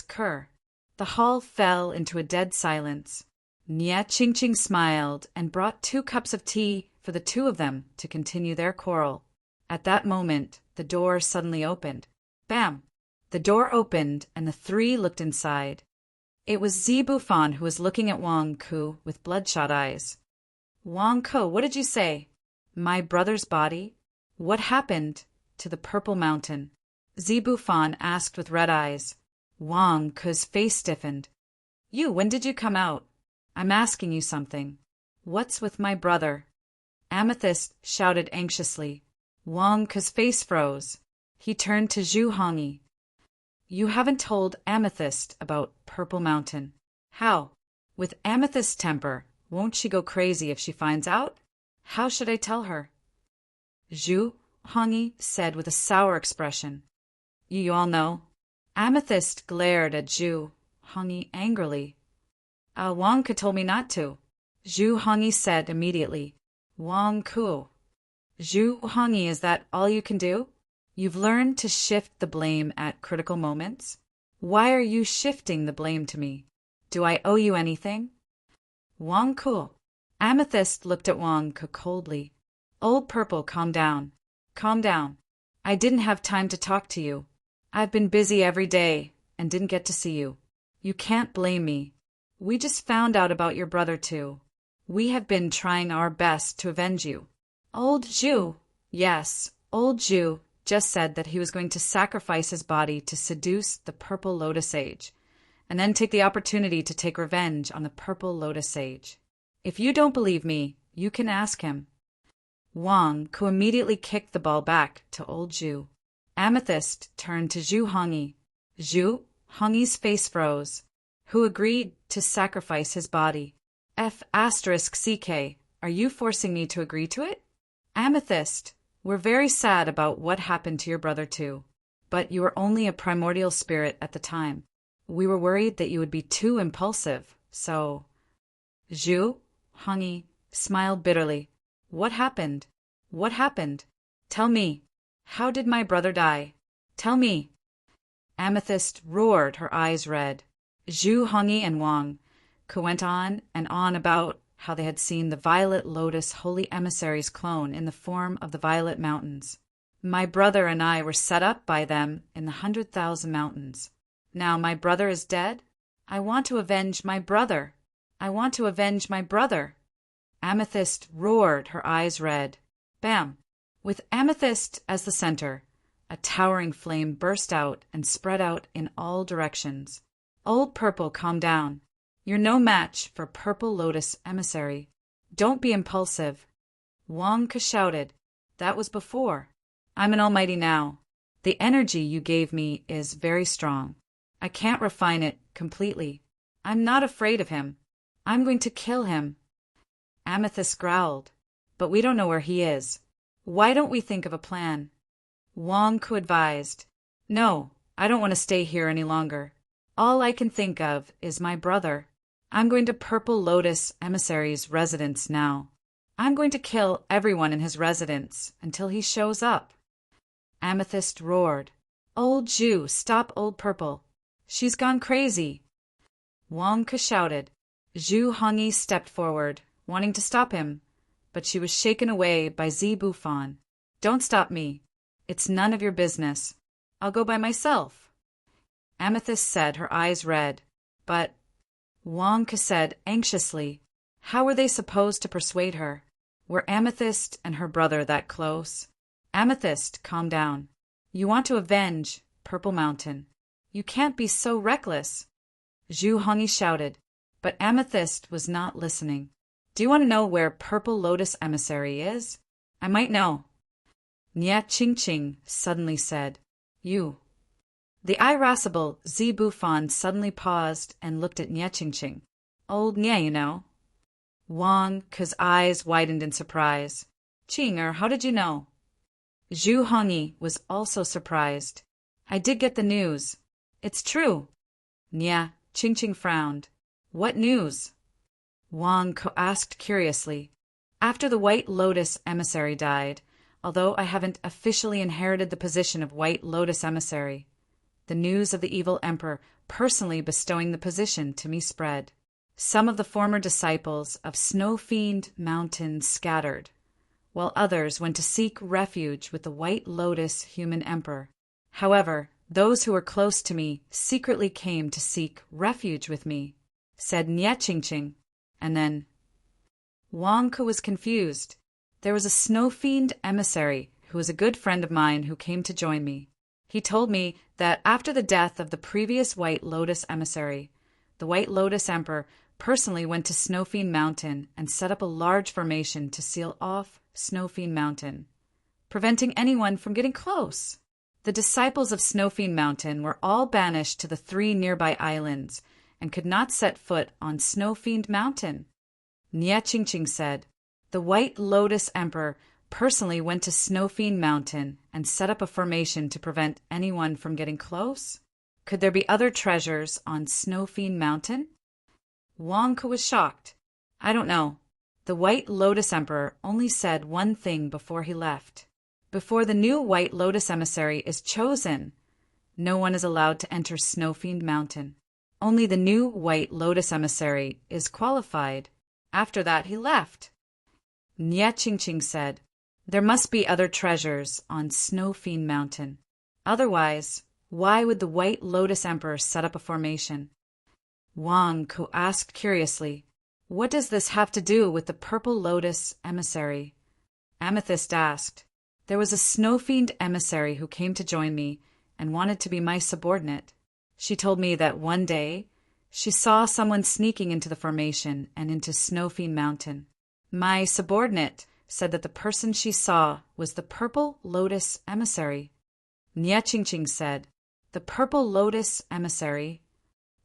*Ker. The hall fell into a dead silence. Nya Qingqing smiled and brought 2 cups of tea for the 2 of them to continue their quarrel. At that moment, the door suddenly opened. Bam! The door opened and the 3 looked inside. It was Zibu Fan who was looking at Wang Ke with bloodshot eyes. Wang Ke, what did you say? My brother's body? What happened to the Purple Mountain? Zibu Fan asked with red eyes. Wang Ke's face stiffened. When did you come out? I'm asking you something. What's with my brother? Amethyst shouted anxiously. Wang Ke's face froze. He turned to Zhu Hongyi. You haven't told Amethyst about Purple Mountain. How? With Amethyst's temper, won't she go crazy if she finds out? How should I tell her? Zhu Hongyi said with a sour expression. You all know. Amethyst glared at Zhu Hongyi angrily. Wang Ke told me not to. Zhu Hongyi said immediately. Wang Ke. Zhu Hongyi, is that all you can do? You've learned to shift the blame at critical moments? Why are you shifting the blame to me? Do I owe you anything? Wang Ke. Amethyst looked at Wang Ke coldly. Old Purple, calm down. Calm down. I didn't have time to talk to you. I've been busy every day and didn't get to see you. You can't blame me. We just found out about your brother too. We have been trying our best to avenge you. Old Zhu. Yes, old Zhu just said that he was going to sacrifice his body to seduce the Purple Lotus Sage, and then take the opportunity to take revenge on the Purple Lotus Sage. If you don't believe me, you can ask him. Wang Ke immediately kicked the ball back to old Zhu. Amethyst turned to Zhu Hongyi. Zhu Hongyi's face froze. Who agreed to sacrifice his body? *CK. Are you forcing me to agree to it? Amethyst, we're very sad about what happened to your brother too. But you were only a primordial spirit at the time. We were worried that you would be too impulsive, so... Zhu Hongyi smiled bitterly. What happened? What happened? Tell me. How did my brother die? Tell me. Amethyst roared, her eyes red. Zhu Hongyi and Wang Ke went on and on about how they had seen the Violet Lotus Holy Emissary's clone in the form of the Violet Mountains. My brother and I were set up by them in the 100,000 mountains. Now my brother is dead? I want to avenge my brother. I want to avenge my brother. Amethyst roared, her eyes red. Bam! With Amethyst as the center, a towering flame burst out and spread out in all directions. Old Purple, calm down. You're no match for Purple Lotus Emissary. Don't be impulsive. Wang Ke shouted. That was before. I'm an almighty now. The energy you gave me is very strong. I can't refine it completely. I'm not afraid of him. I'm going to kill him. Amethyst growled. But we don't know where he is. Why don't we think of a plan? Wang Ku advised. No, I don't want to stay here any longer. All I can think of is my brother. I'm going to Purple Lotus Emissary's residence now. I'm going to kill everyone in his residence until he shows up. Amethyst roared. Old Zhu, stop Old Purple. She's gone crazy. Wang Ke shouted. Zhu Hongyi stepped forward, wanting to stop him, but she was shaken away by Zi Bufan. Don't stop me. It's none of your business. I'll go by myself. Amethyst said, her eyes red. But, Wang Ke said anxiously, how were they supposed to persuade her? Were Amethyst and her brother that close? Amethyst, calm down. You want to avenge Purple Mountain. You can't be so reckless. Zhu Hongyi shouted, but Amethyst was not listening. Do you want to know where Purple Lotus Emissary is? I might know. Nia Qingqing suddenly said, You. The irascible Zi Bufan suddenly paused and looked at Nia Qingqing. Old Nia, you know. Wang Ke's eyes widened in surprise. Qing'er, how did you know? Zhu Hongyi was also surprised. I did get the news. It's true. Nia Qingqing frowned. What news? Wang Ke asked curiously. After the White Lotus Emissary died, although I haven't officially inherited the position of White Lotus Emissary, the news of the evil emperor personally bestowing the position to me spread. Some of the former disciples of Snow Fiend Mountain scattered, while others went to seek refuge with the White Lotus human emperor. However, those who were close to me secretly came to seek refuge with me, said Nia Qingqing, and then Wang Ke was confused. There was a Snow Fiend emissary who was a good friend of mine who came to join me. He told me that after the death of the previous White Lotus emissary, the White Lotus Emperor personally went to Snow Fiend Mountain and set up a large formation to seal off Snow Fiend Mountain, preventing anyone from getting close. The disciples of Snow Fiend Mountain were all banished to the 3 nearby islands and could not set foot on Snow Fiend Mountain. Nia Qingqing said, the White Lotus Emperor personally went to Snow Fiend Mountain and set up a formation to prevent anyone from getting close? Could there be other treasures on Snow Fiend Mountain? Wang Ke was shocked. I don't know. The White Lotus Emperor only said one thing before he left. Before the new White Lotus Emissary is chosen, no one is allowed to enter Snow Fiend Mountain. Only the new White Lotus Emissary is qualified. After that, he left. Nia Qingqing said, there must be other treasures on Snow Fiend Mountain. Otherwise, why would the White Lotus Emperor set up a formation? Wang Ke asked curiously, what does this have to do with the Purple Lotus Emissary? Amethyst asked, there was a Snow Fiend emissary who came to join me and wanted to be my subordinate. She told me that one day she saw someone sneaking into the formation and into Snow Fiend Mountain. My subordinate said that the person she saw was the Purple Lotus Emissary. Nia Qingqing said, the Purple Lotus Emissary?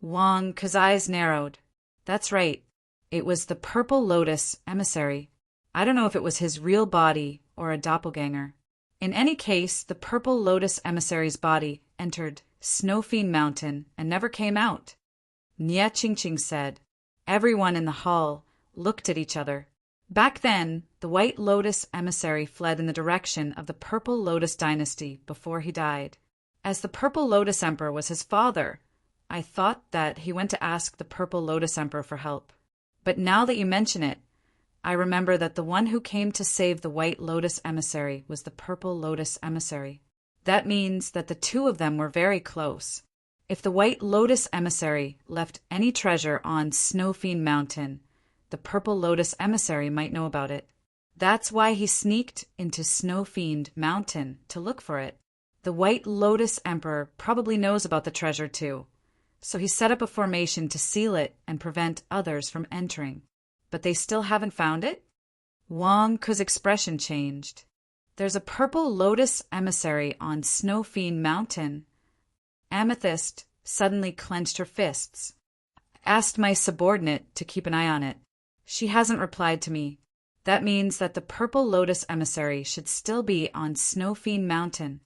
Wang Ke's eyes narrowed. That's right. It was the Purple Lotus Emissary. I don't know if it was his real body or a doppelganger. In any case, the Purple Lotus Emissary's body entered Snow Fiend Mountain and never came out. Nia Qingqing said. Everyone in the hall looked at each other. Back then, the White Lotus Emissary fled in the direction of the Purple Lotus Dynasty before he died. As the Purple Lotus Emperor was his father, I thought that he went to ask the Purple Lotus Emperor for help. But now that you mention it, I remember that the one who came to save the White Lotus Emissary was the Purple Lotus Emissary. That means that the two of them were very close. If the White Lotus Emissary left any treasure on Snow Fiend Mountain, the Purple Lotus Emissary might know about it. That's why he sneaked into Snow Fiend Mountain to look for it. The White Lotus Emperor probably knows about the treasure too, so he set up a formation to seal it and prevent others from entering. But they still haven't found it? Wang Ke's expression changed. There's a Purple Lotus Emissary on Snow Fiend Mountain. Amethyst suddenly clenched her fists. I asked my subordinate to keep an eye on it. She hasn't replied to me. That means that the Purple Lotus Emissary should still be on Snow Fiend Mountain.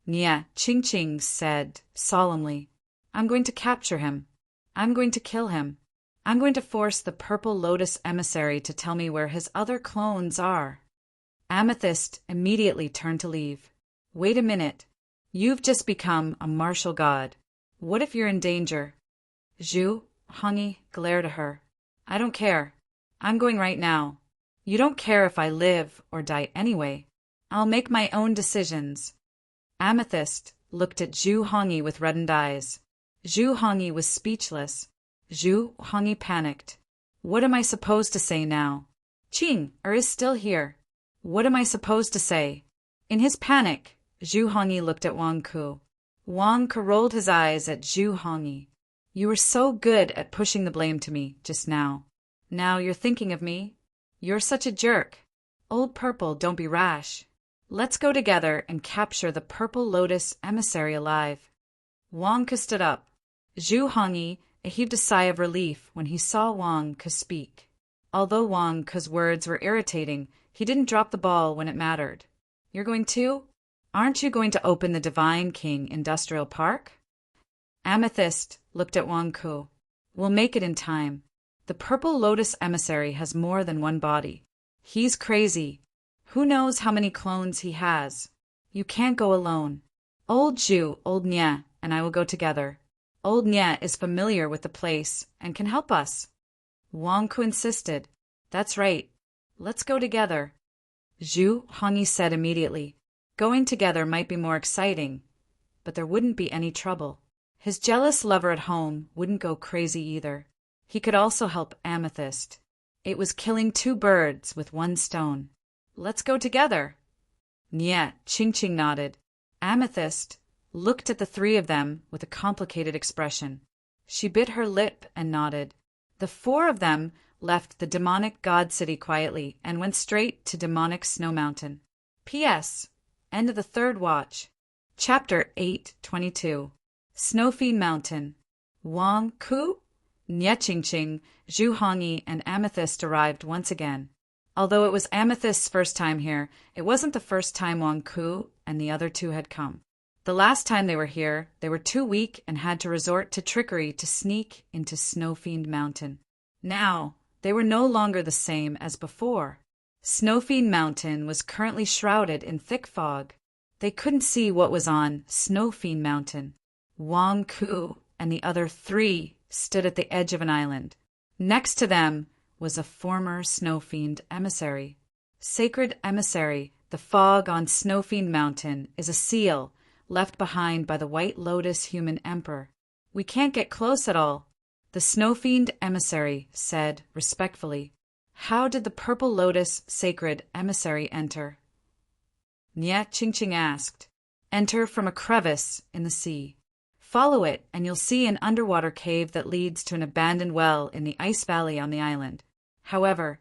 Nia Ching said solemnly. I'm going to capture him. I'm going to kill him. I'm going to force the Purple Lotus emissary to tell me where his other clones are. Amethyst immediately turned to leave. Wait a minute. You've just become a martial god. What if you're in danger? Zhu Hongyi glared at her. I don't care. I'm going right now. You don't care if I live or die anyway. I'll make my own decisions. Amethyst looked at Zhu Hongyi with reddened eyes. Zhu Hongyi was speechless. Zhu Hongyi panicked. What am I supposed to say now? Qing is still here. What am I supposed to say? In his panic, Zhu Hongyi looked at Wang Ku. Wang Ku rolled his eyes at Zhu Hongyi. You were so good at pushing the blame to me just now. Now you're thinking of me? You're such a jerk. Old Purple, don't be rash. Let's go together and capture the Purple Lotus emissary alive. Wang Ku stood up. Zhu Hongyi heaved a sigh of relief when he saw Wang Ku speak. Although Wang Ku's words were irritating, he didn't drop the ball when it mattered. You're going too? Aren't you going to open the Divine King Industrial Park? Amethyst looked at Wang Ku. We'll make it in time. The Purple Lotus emissary has more than one body. He's crazy. Who knows how many clones he has? You can't go alone. Old Zhu, old Nia, and I will go together. Old Nia is familiar with the place and can help us. Wang Ku insisted. That's right. Let's go together. Zhu Hongyi said immediately. Going together might be more exciting, but there wouldn't be any trouble. His jealous lover at home wouldn't go crazy either. He could also help Amethyst. It was killing two birds with one stone. Let's go together. Nia Ching nodded. Amethyst looked at the three of them with a complicated expression. She bit her lip and nodded. The four of them left the demonic god city quietly and went straight to demonic Snow Mountain. P.S. End of the third watch. Chapter 8:22. Snowfiend Mountain. Wang Ku, Nia Ching, Zhu Hongyi, and Amethyst arrived once again. Although it was Amethyst's first time here, it wasn't the first time Wang Ku and the other two had come. The last time they were here, they were too weak and had to resort to trickery to sneak into Snowfiend Mountain. Now, they were no longer the same as before. Snowfiend Mountain was currently shrouded in thick fog. They couldn't see what was on Snowfiend Mountain. Wang Ku and the other three stood at the edge of an island. Next to them was a former Snowfiend emissary. Sacred Emissary, the fog on Snowfiend Mountain, is a seal left behind by the White Lotus human emperor. We can't get close at all. The Snowfiend emissary said respectfully. How did the Purple Lotus sacred emissary enter? Nia Ching asked. Enter from a crevice in the sea. Follow it and you'll see an underwater cave that leads to an abandoned well in the ice valley on the island. However,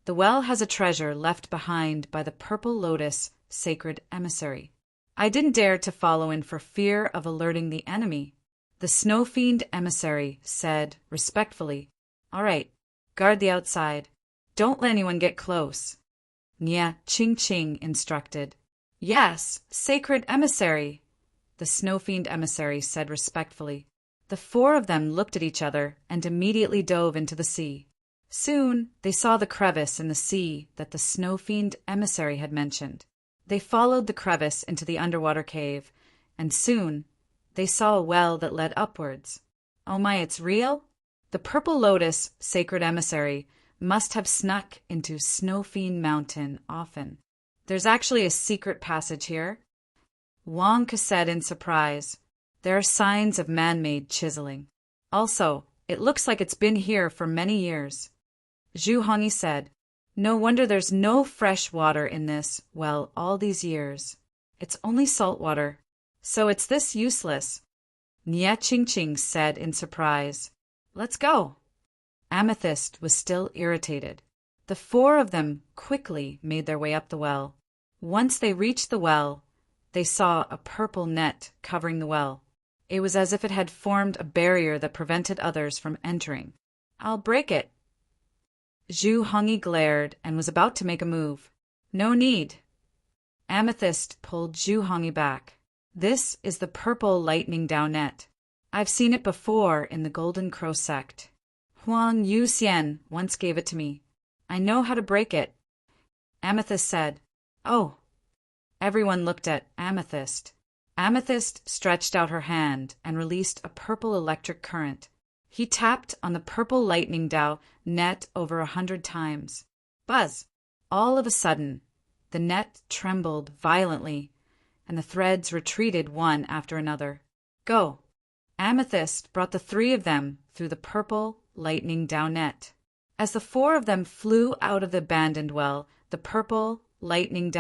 the well has a treasure left behind by the Purple Lotus sacred emissary. I didn't dare to follow in for fear of alerting the enemy. The Snowfiend emissary said respectfully. All right, guard the outside. Don't let anyone get close. Nia Ching instructed. Yes, sacred emissary, the Snowfiend emissary said respectfully. The four of them looked at each other and immediately dove into the sea. Soon they saw the crevice in the sea that the Snowfiend emissary had mentioned. They followed the crevice into the underwater cave, and soon they saw a well that led upwards. Oh my, it's real? The Purple Lotus sacred emissary must have snuck into Snowfiend Mountain often. There's actually a secret passage here. Wang Ku said in surprise. There are signs of man-made chiseling. Also, it looks like it's been here for many years. Zhu Hongyi said. No wonder there's no fresh water in this well all these years. It's only salt water. So it's this useless. Nia Ching said in surprise. Let's go. Amethyst was still irritated. The four of them quickly made their way up the well. Once they reached the well, they saw a purple net covering the well. It was as if it had formed a barrier that prevented others from entering. I'll break it. Zhu Hongyi glared and was about to make a move. No need. Amethyst pulled Zhu Hongyi back. This is the purple lightning net. I've seen it before in the Golden Crow sect. Huang Yuxian once gave it to me. I know how to break it. Amethyst said. Oh. Everyone looked at Amethyst. Amethyst stretched out her hand and released a purple electric current. He tapped on the purple lightning net over 100 times. Buzz! All of a sudden, the net trembled violently, and the threads retreated one after another. Go! Amethyst brought the 3 of them through the purple lightning net. As the 4 of them flew out of the abandoned well, the purple lightning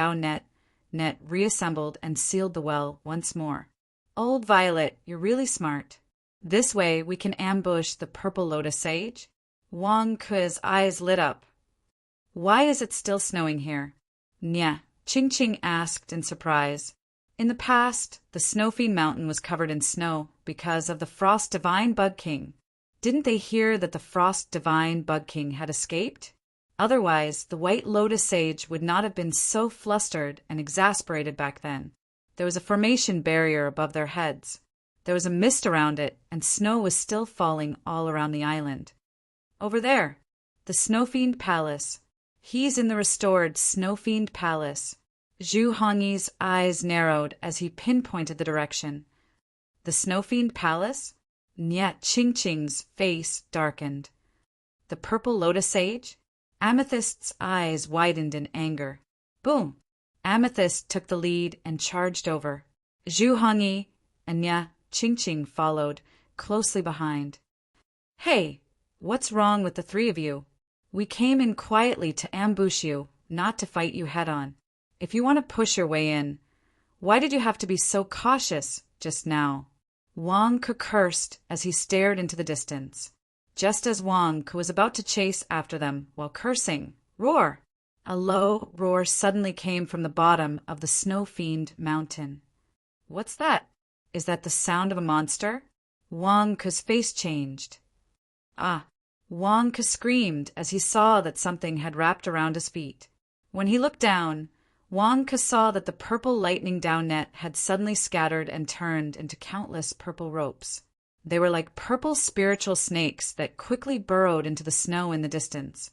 net reassembled and sealed the well once more. Old Violet, you're really smart. This way we can ambush the purple lotus sage. Wang Ke's eyes lit up. Why is it still snowing here? Nya, Qingqing asked in surprise. In the past, the Snowfiend Mountain was covered in snow because of the Frost Divine Bug King. Didn't they hear that the Frost Divine Bug King had escaped? Otherwise, the White Lotus Sage would not have been so flustered and exasperated back then. There was a formation barrier above their heads. There was a mist around it, and snow was still falling all around the island. Over there, the Snowfiend Palace. He's in the restored Snowfiend Palace. Zhu Hongyi's eyes narrowed as he pinpointed the direction. The Snowfiend Palace? Niet Qingqing's face darkened. The Purple Lotus Sage? Amethyst's eyes widened in anger. Boom! Amethyst took the lead and charged over. Zhu Hongyi and Nya Qingqing followed, closely behind. Hey, what's wrong with the 3 of you? We came in quietly to ambush you, not to fight you head-on. If you want to push your way in, why did you have to be so cautious just now? Wang Ke cursed as he stared into the distance. Just as Wang Ke was about to chase after them while cursing, roar! A low roar suddenly came from the bottom of the Snowfiend Mountain. What's that? Is that the sound of a monster? Wang Ke's face changed. Ah! Wang Ke screamed as he saw that something had wrapped around his feet. When he looked down, Wang Ke saw that the purple lightning net had suddenly scattered and turned into countless purple ropes. They were like purple spiritual snakes that quickly burrowed into the snow in the distance.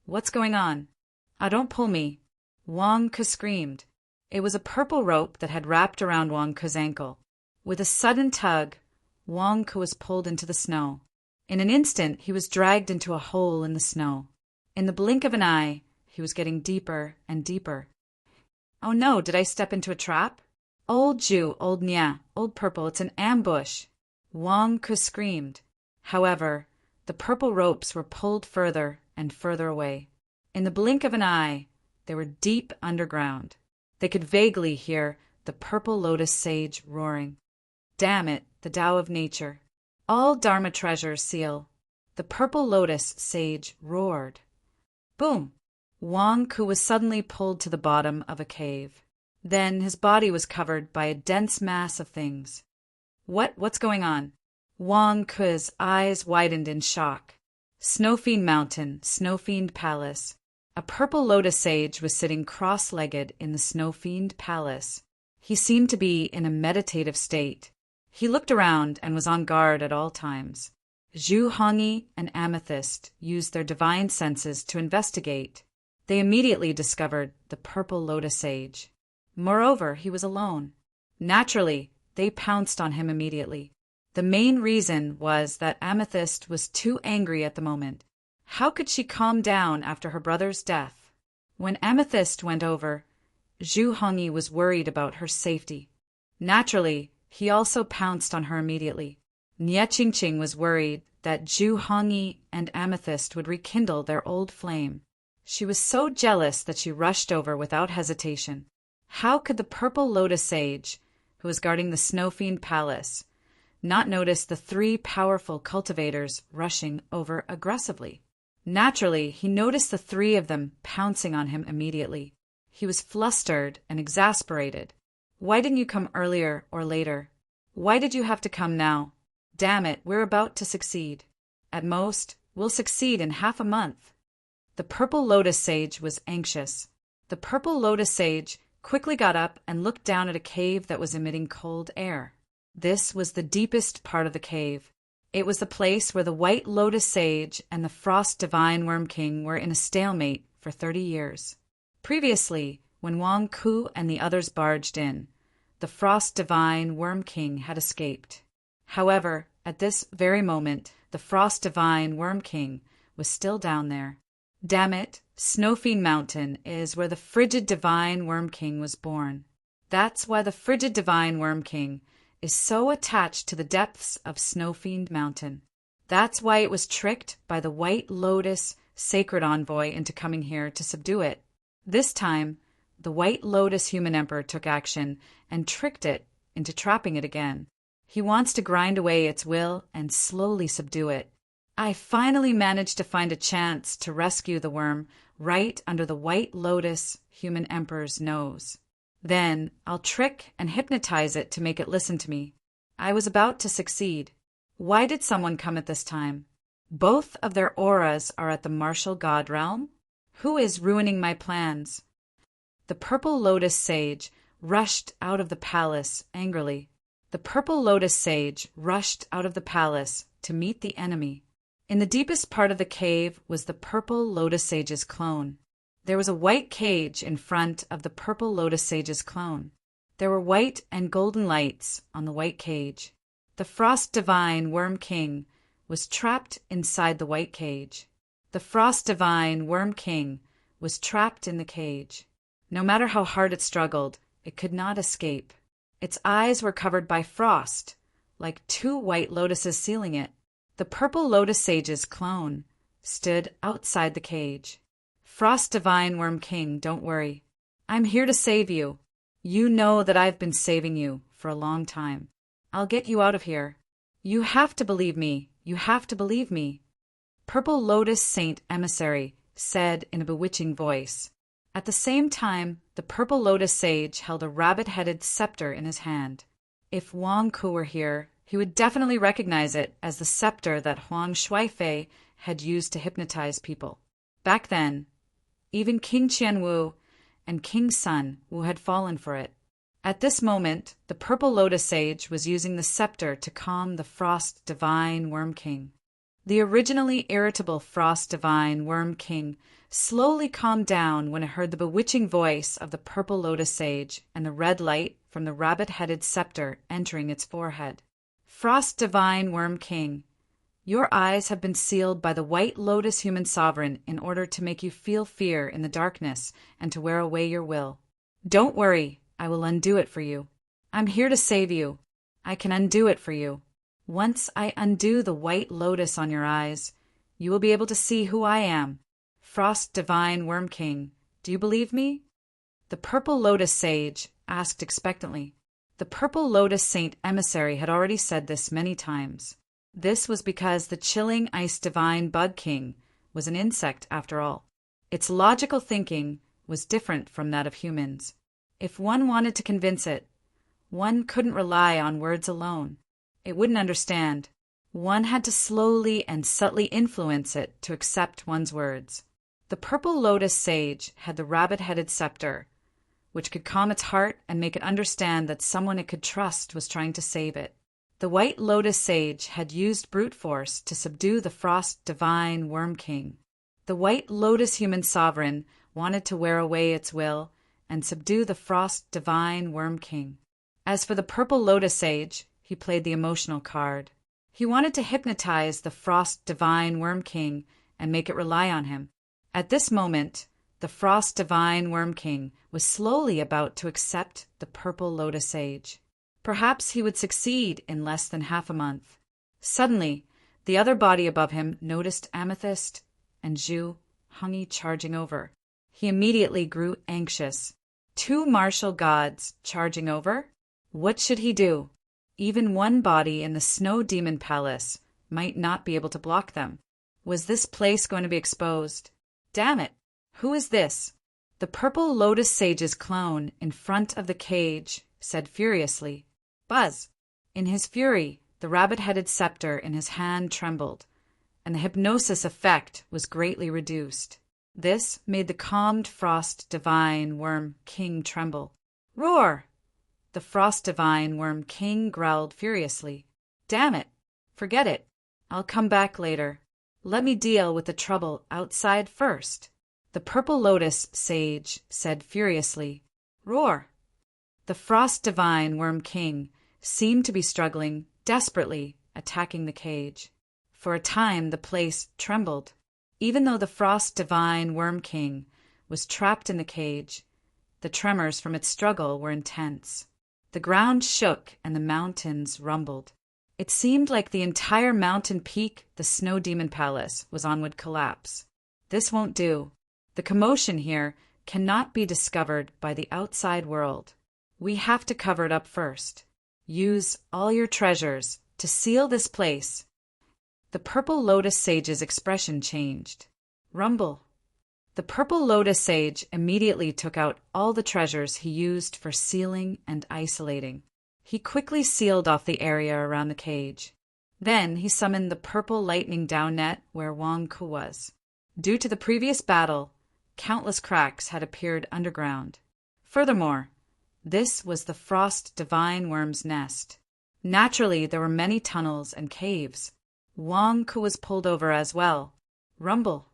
What's going on? Ah, don't pull me! Wang Ke screamed. It was a purple rope that had wrapped around Wang Ke's ankle. With a sudden tug, Wang Ke was pulled into the snow. In an instant, he was dragged into a hole in the snow. In the blink of an eye, he was getting deeper and deeper. Oh no, did I step into a trap? Old Zhu, old Nya, old Purple, it's an ambush! Wang Ke screamed. However, the purple ropes were pulled further and further away. In the blink of an eye, they were deep underground. They could vaguely hear the purple lotus sage roaring. Damn it, the Tao of nature. All Dharma treasures seal. The purple lotus sage roared. Boom! Wang Ke was suddenly pulled to the bottom of a cave. Then his body was covered by a dense mass of things. What's going on? Wang Ke's eyes widened in shock. Snowfiend Mountain, Snowfiend Palace. A purple lotus sage was sitting cross-legged in the Snowfiend Palace. He seemed to be in a meditative state. He looked around and was on guard at all times. Zhu Hongyi and Amethyst used their divine senses to investigate. They immediately discovered the purple lotus sage. Moreover, he was alone. Naturally, they pounced on him immediately. The main reason was that Amethyst was too angry at the moment. How could she calm down after her brother's death? When Amethyst went over, Zhu Hongyi was worried about her safety. Naturally, he also pounced on her immediately. Nya Qingqing was worried that Zhu Hongyi and Amethyst would rekindle their old flame. She was so jealous that she rushed over without hesitation. How could the purple lotus sage, who was guarding the Snowfiend Palace, not notice the 3 powerful cultivators rushing over aggressively? Naturally, he noticed the 3 of them pouncing on him immediately. He was flustered and exasperated. Why didn't you come earlier or later? Why did you have to come now? Damn it, we're about to succeed. At most, we'll succeed in half a month. The purple lotus sage was anxious. The purple lotus sage quickly got up and looked down at a cave that was emitting cold air. This was the deepest part of the cave. It was the place where the White Lotus Sage and the Frost Divine Worm King were in a stalemate for 30 years. Previously, when Wang Ku and the others barged in, the Frost Divine Worm King had escaped. However, at this very moment, the Frost Divine Worm King was still down there. Damn it, Snowfiend Mountain is where the Frigid Divine Worm King was born. That's why the Frigid Divine Worm King is so attached to the depths of Snowfiend Mountain. That's why it was tricked by the White Lotus Sacred Envoy into coming here to subdue it. This time, the White Lotus Human Emperor took action and tricked it into trapping it again. He wants to grind away its will and slowly subdue it. I finally managed to find a chance to rescue the worm right under the White Lotus Human Emperor's nose. Then I'll trick and hypnotize it to make it listen to me. I was about to succeed. Why did someone come at this time? Both of their auras are at the martial god realm? Who is ruining my plans? The Purple Lotus Sage rushed out of the palace angrily. The Purple Lotus Sage rushed out of the palace to meet the enemy. In the deepest part of the cave was the Purple Lotus Sage's clone. There was a white cage in front of the Purple Lotus Sage's clone. There were white and golden lights on the white cage. The Frost Divine Worm King was trapped inside the white cage. The Frost Divine Worm King was trapped in the cage. No matter how hard it struggled, it could not escape. Its eyes were covered by frost, like two white lotuses sealing it. The Purple Lotus Sage's clone stood outside the cage. Frost Divine Worm King, don't worry. I'm here to save you. You know that I've been saving you for a long time. I'll get you out of here. You have to believe me. You have to believe me. Purple Lotus Saint Emissary said in a bewitching voice. At the same time, the Purple Lotus Sage held a rabbit-headed scepter in his hand. If Wang Ku were here, he would definitely recognize it as the scepter that Huang Shuifei had used to hypnotize people. Back then, even King Qianwu and King Sun Wu had fallen for it. At this moment, the Purple Lotus Sage was using the scepter to calm the Frost Divine Worm King. The originally irritable Frost Divine Worm King slowly calmed down when it heard the bewitching voice of the Purple Lotus Sage and the red light from the rabbit-headed scepter entering its forehead. Frost Divine Worm King, your eyes have been sealed by the White Lotus Human Sovereign in order to make you feel fear in the darkness and to wear away your will. Don't worry, I will undo it for you. I'm here to save you. I can undo it for you. Once I undo the White Lotus on your eyes, you will be able to see who I am. Frost Divine Worm King, do you believe me? The Purple Lotus Sage asked expectantly. The Purple Lotus Saint Emissary had already said this many times. This was because the chilling Ice Divine Bug King was an insect after all. Its logical thinking was different from that of humans. If one wanted to convince it, one couldn't rely on words alone. It wouldn't understand. One had to slowly and subtly influence it to accept one's words. The Purple Lotus Sage had the rabbit-headed scepter, which could calm its heart and make it understand that someone it could trust was trying to save it. The White Lotus Sage had used brute force to subdue the Frost Divine Worm King. The White Lotus Human Sovereign wanted to wear away its will and subdue the Frost Divine Worm King. As for the Purple Lotus Sage, he played the emotional card. He wanted to hypnotize the Frost Divine Worm King and make it rely on him. At this moment, the Frost Divine Worm King was slowly about to accept the Purple Lotus Sage. Perhaps he would succeed in less than half a month. Suddenly, the other body above him noticed Amethyst and Zhu Hongyi charging over. He immediately grew anxious. Two martial gods charging over? What should he do? Even one body in the Snow Demon Palace might not be able to block them. Was this place going to be exposed? Damn it! Who is this? The Purple Lotus Sage's clone in front of the cage said furiously, "Buzz!" In his fury, the rabbit-headed scepter in his hand trembled, and the hypnosis effect was greatly reduced. This made the calmed Frost Divine Worm King tremble. Roar! The Frost Divine Worm King growled furiously. Damn it! Forget it. I'll come back later. Let me deal with the trouble outside first. The Purple Lotus Sage said furiously. Roar! The Frost Divine Worm King seemed to be struggling desperately, attacking the cage. For a time the place trembled. Even though the Frost Divine Worm King was trapped in the cage, the tremors from its struggle were intense. The ground shook and the mountains rumbled. It seemed like the entire mountain peak, the Snow Demon Palace, was on collapse. This won't do. The commotion here cannot be discovered by the outside world. We have to cover it up first. Use all your treasures to seal this place. The Purple Lotus Sage's expression changed. Rumble. The Purple Lotus Sage immediately took out all the treasures he used for sealing and isolating. He quickly sealed off the area around the cage. Then he summoned the Purple Lightning Down Net where Wang Ku was. Due to the previous battle, countless cracks had appeared underground. Furthermore, this was the Frost Divine Worm's nest. Naturally, there were many tunnels and caves. Wang Ku was pulled over as well. Rumble.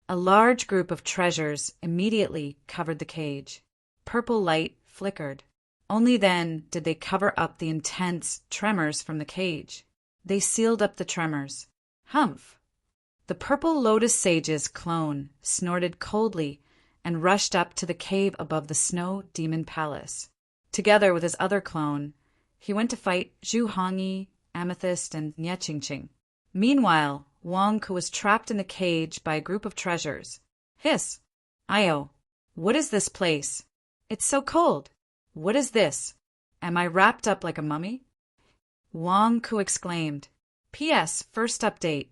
A large group of treasures immediately covered the cage. Purple light flickered. Only then did they cover up the intense tremors from the cage. They sealed up the tremors. Humph! The Purple Lotus Sage's clone snorted coldly and rushed up to the cave above the Snow Demon Palace. Together with his other clone, he went to fight Zhu Hongyi, Amethyst, and Niechingqing. Meanwhile, Wang Ku was trapped in the cage by a group of treasures. Hiss! Io! What is this place? It's so cold. What is this? Am I wrapped up like a mummy? Wang Ku exclaimed. P.S. First update.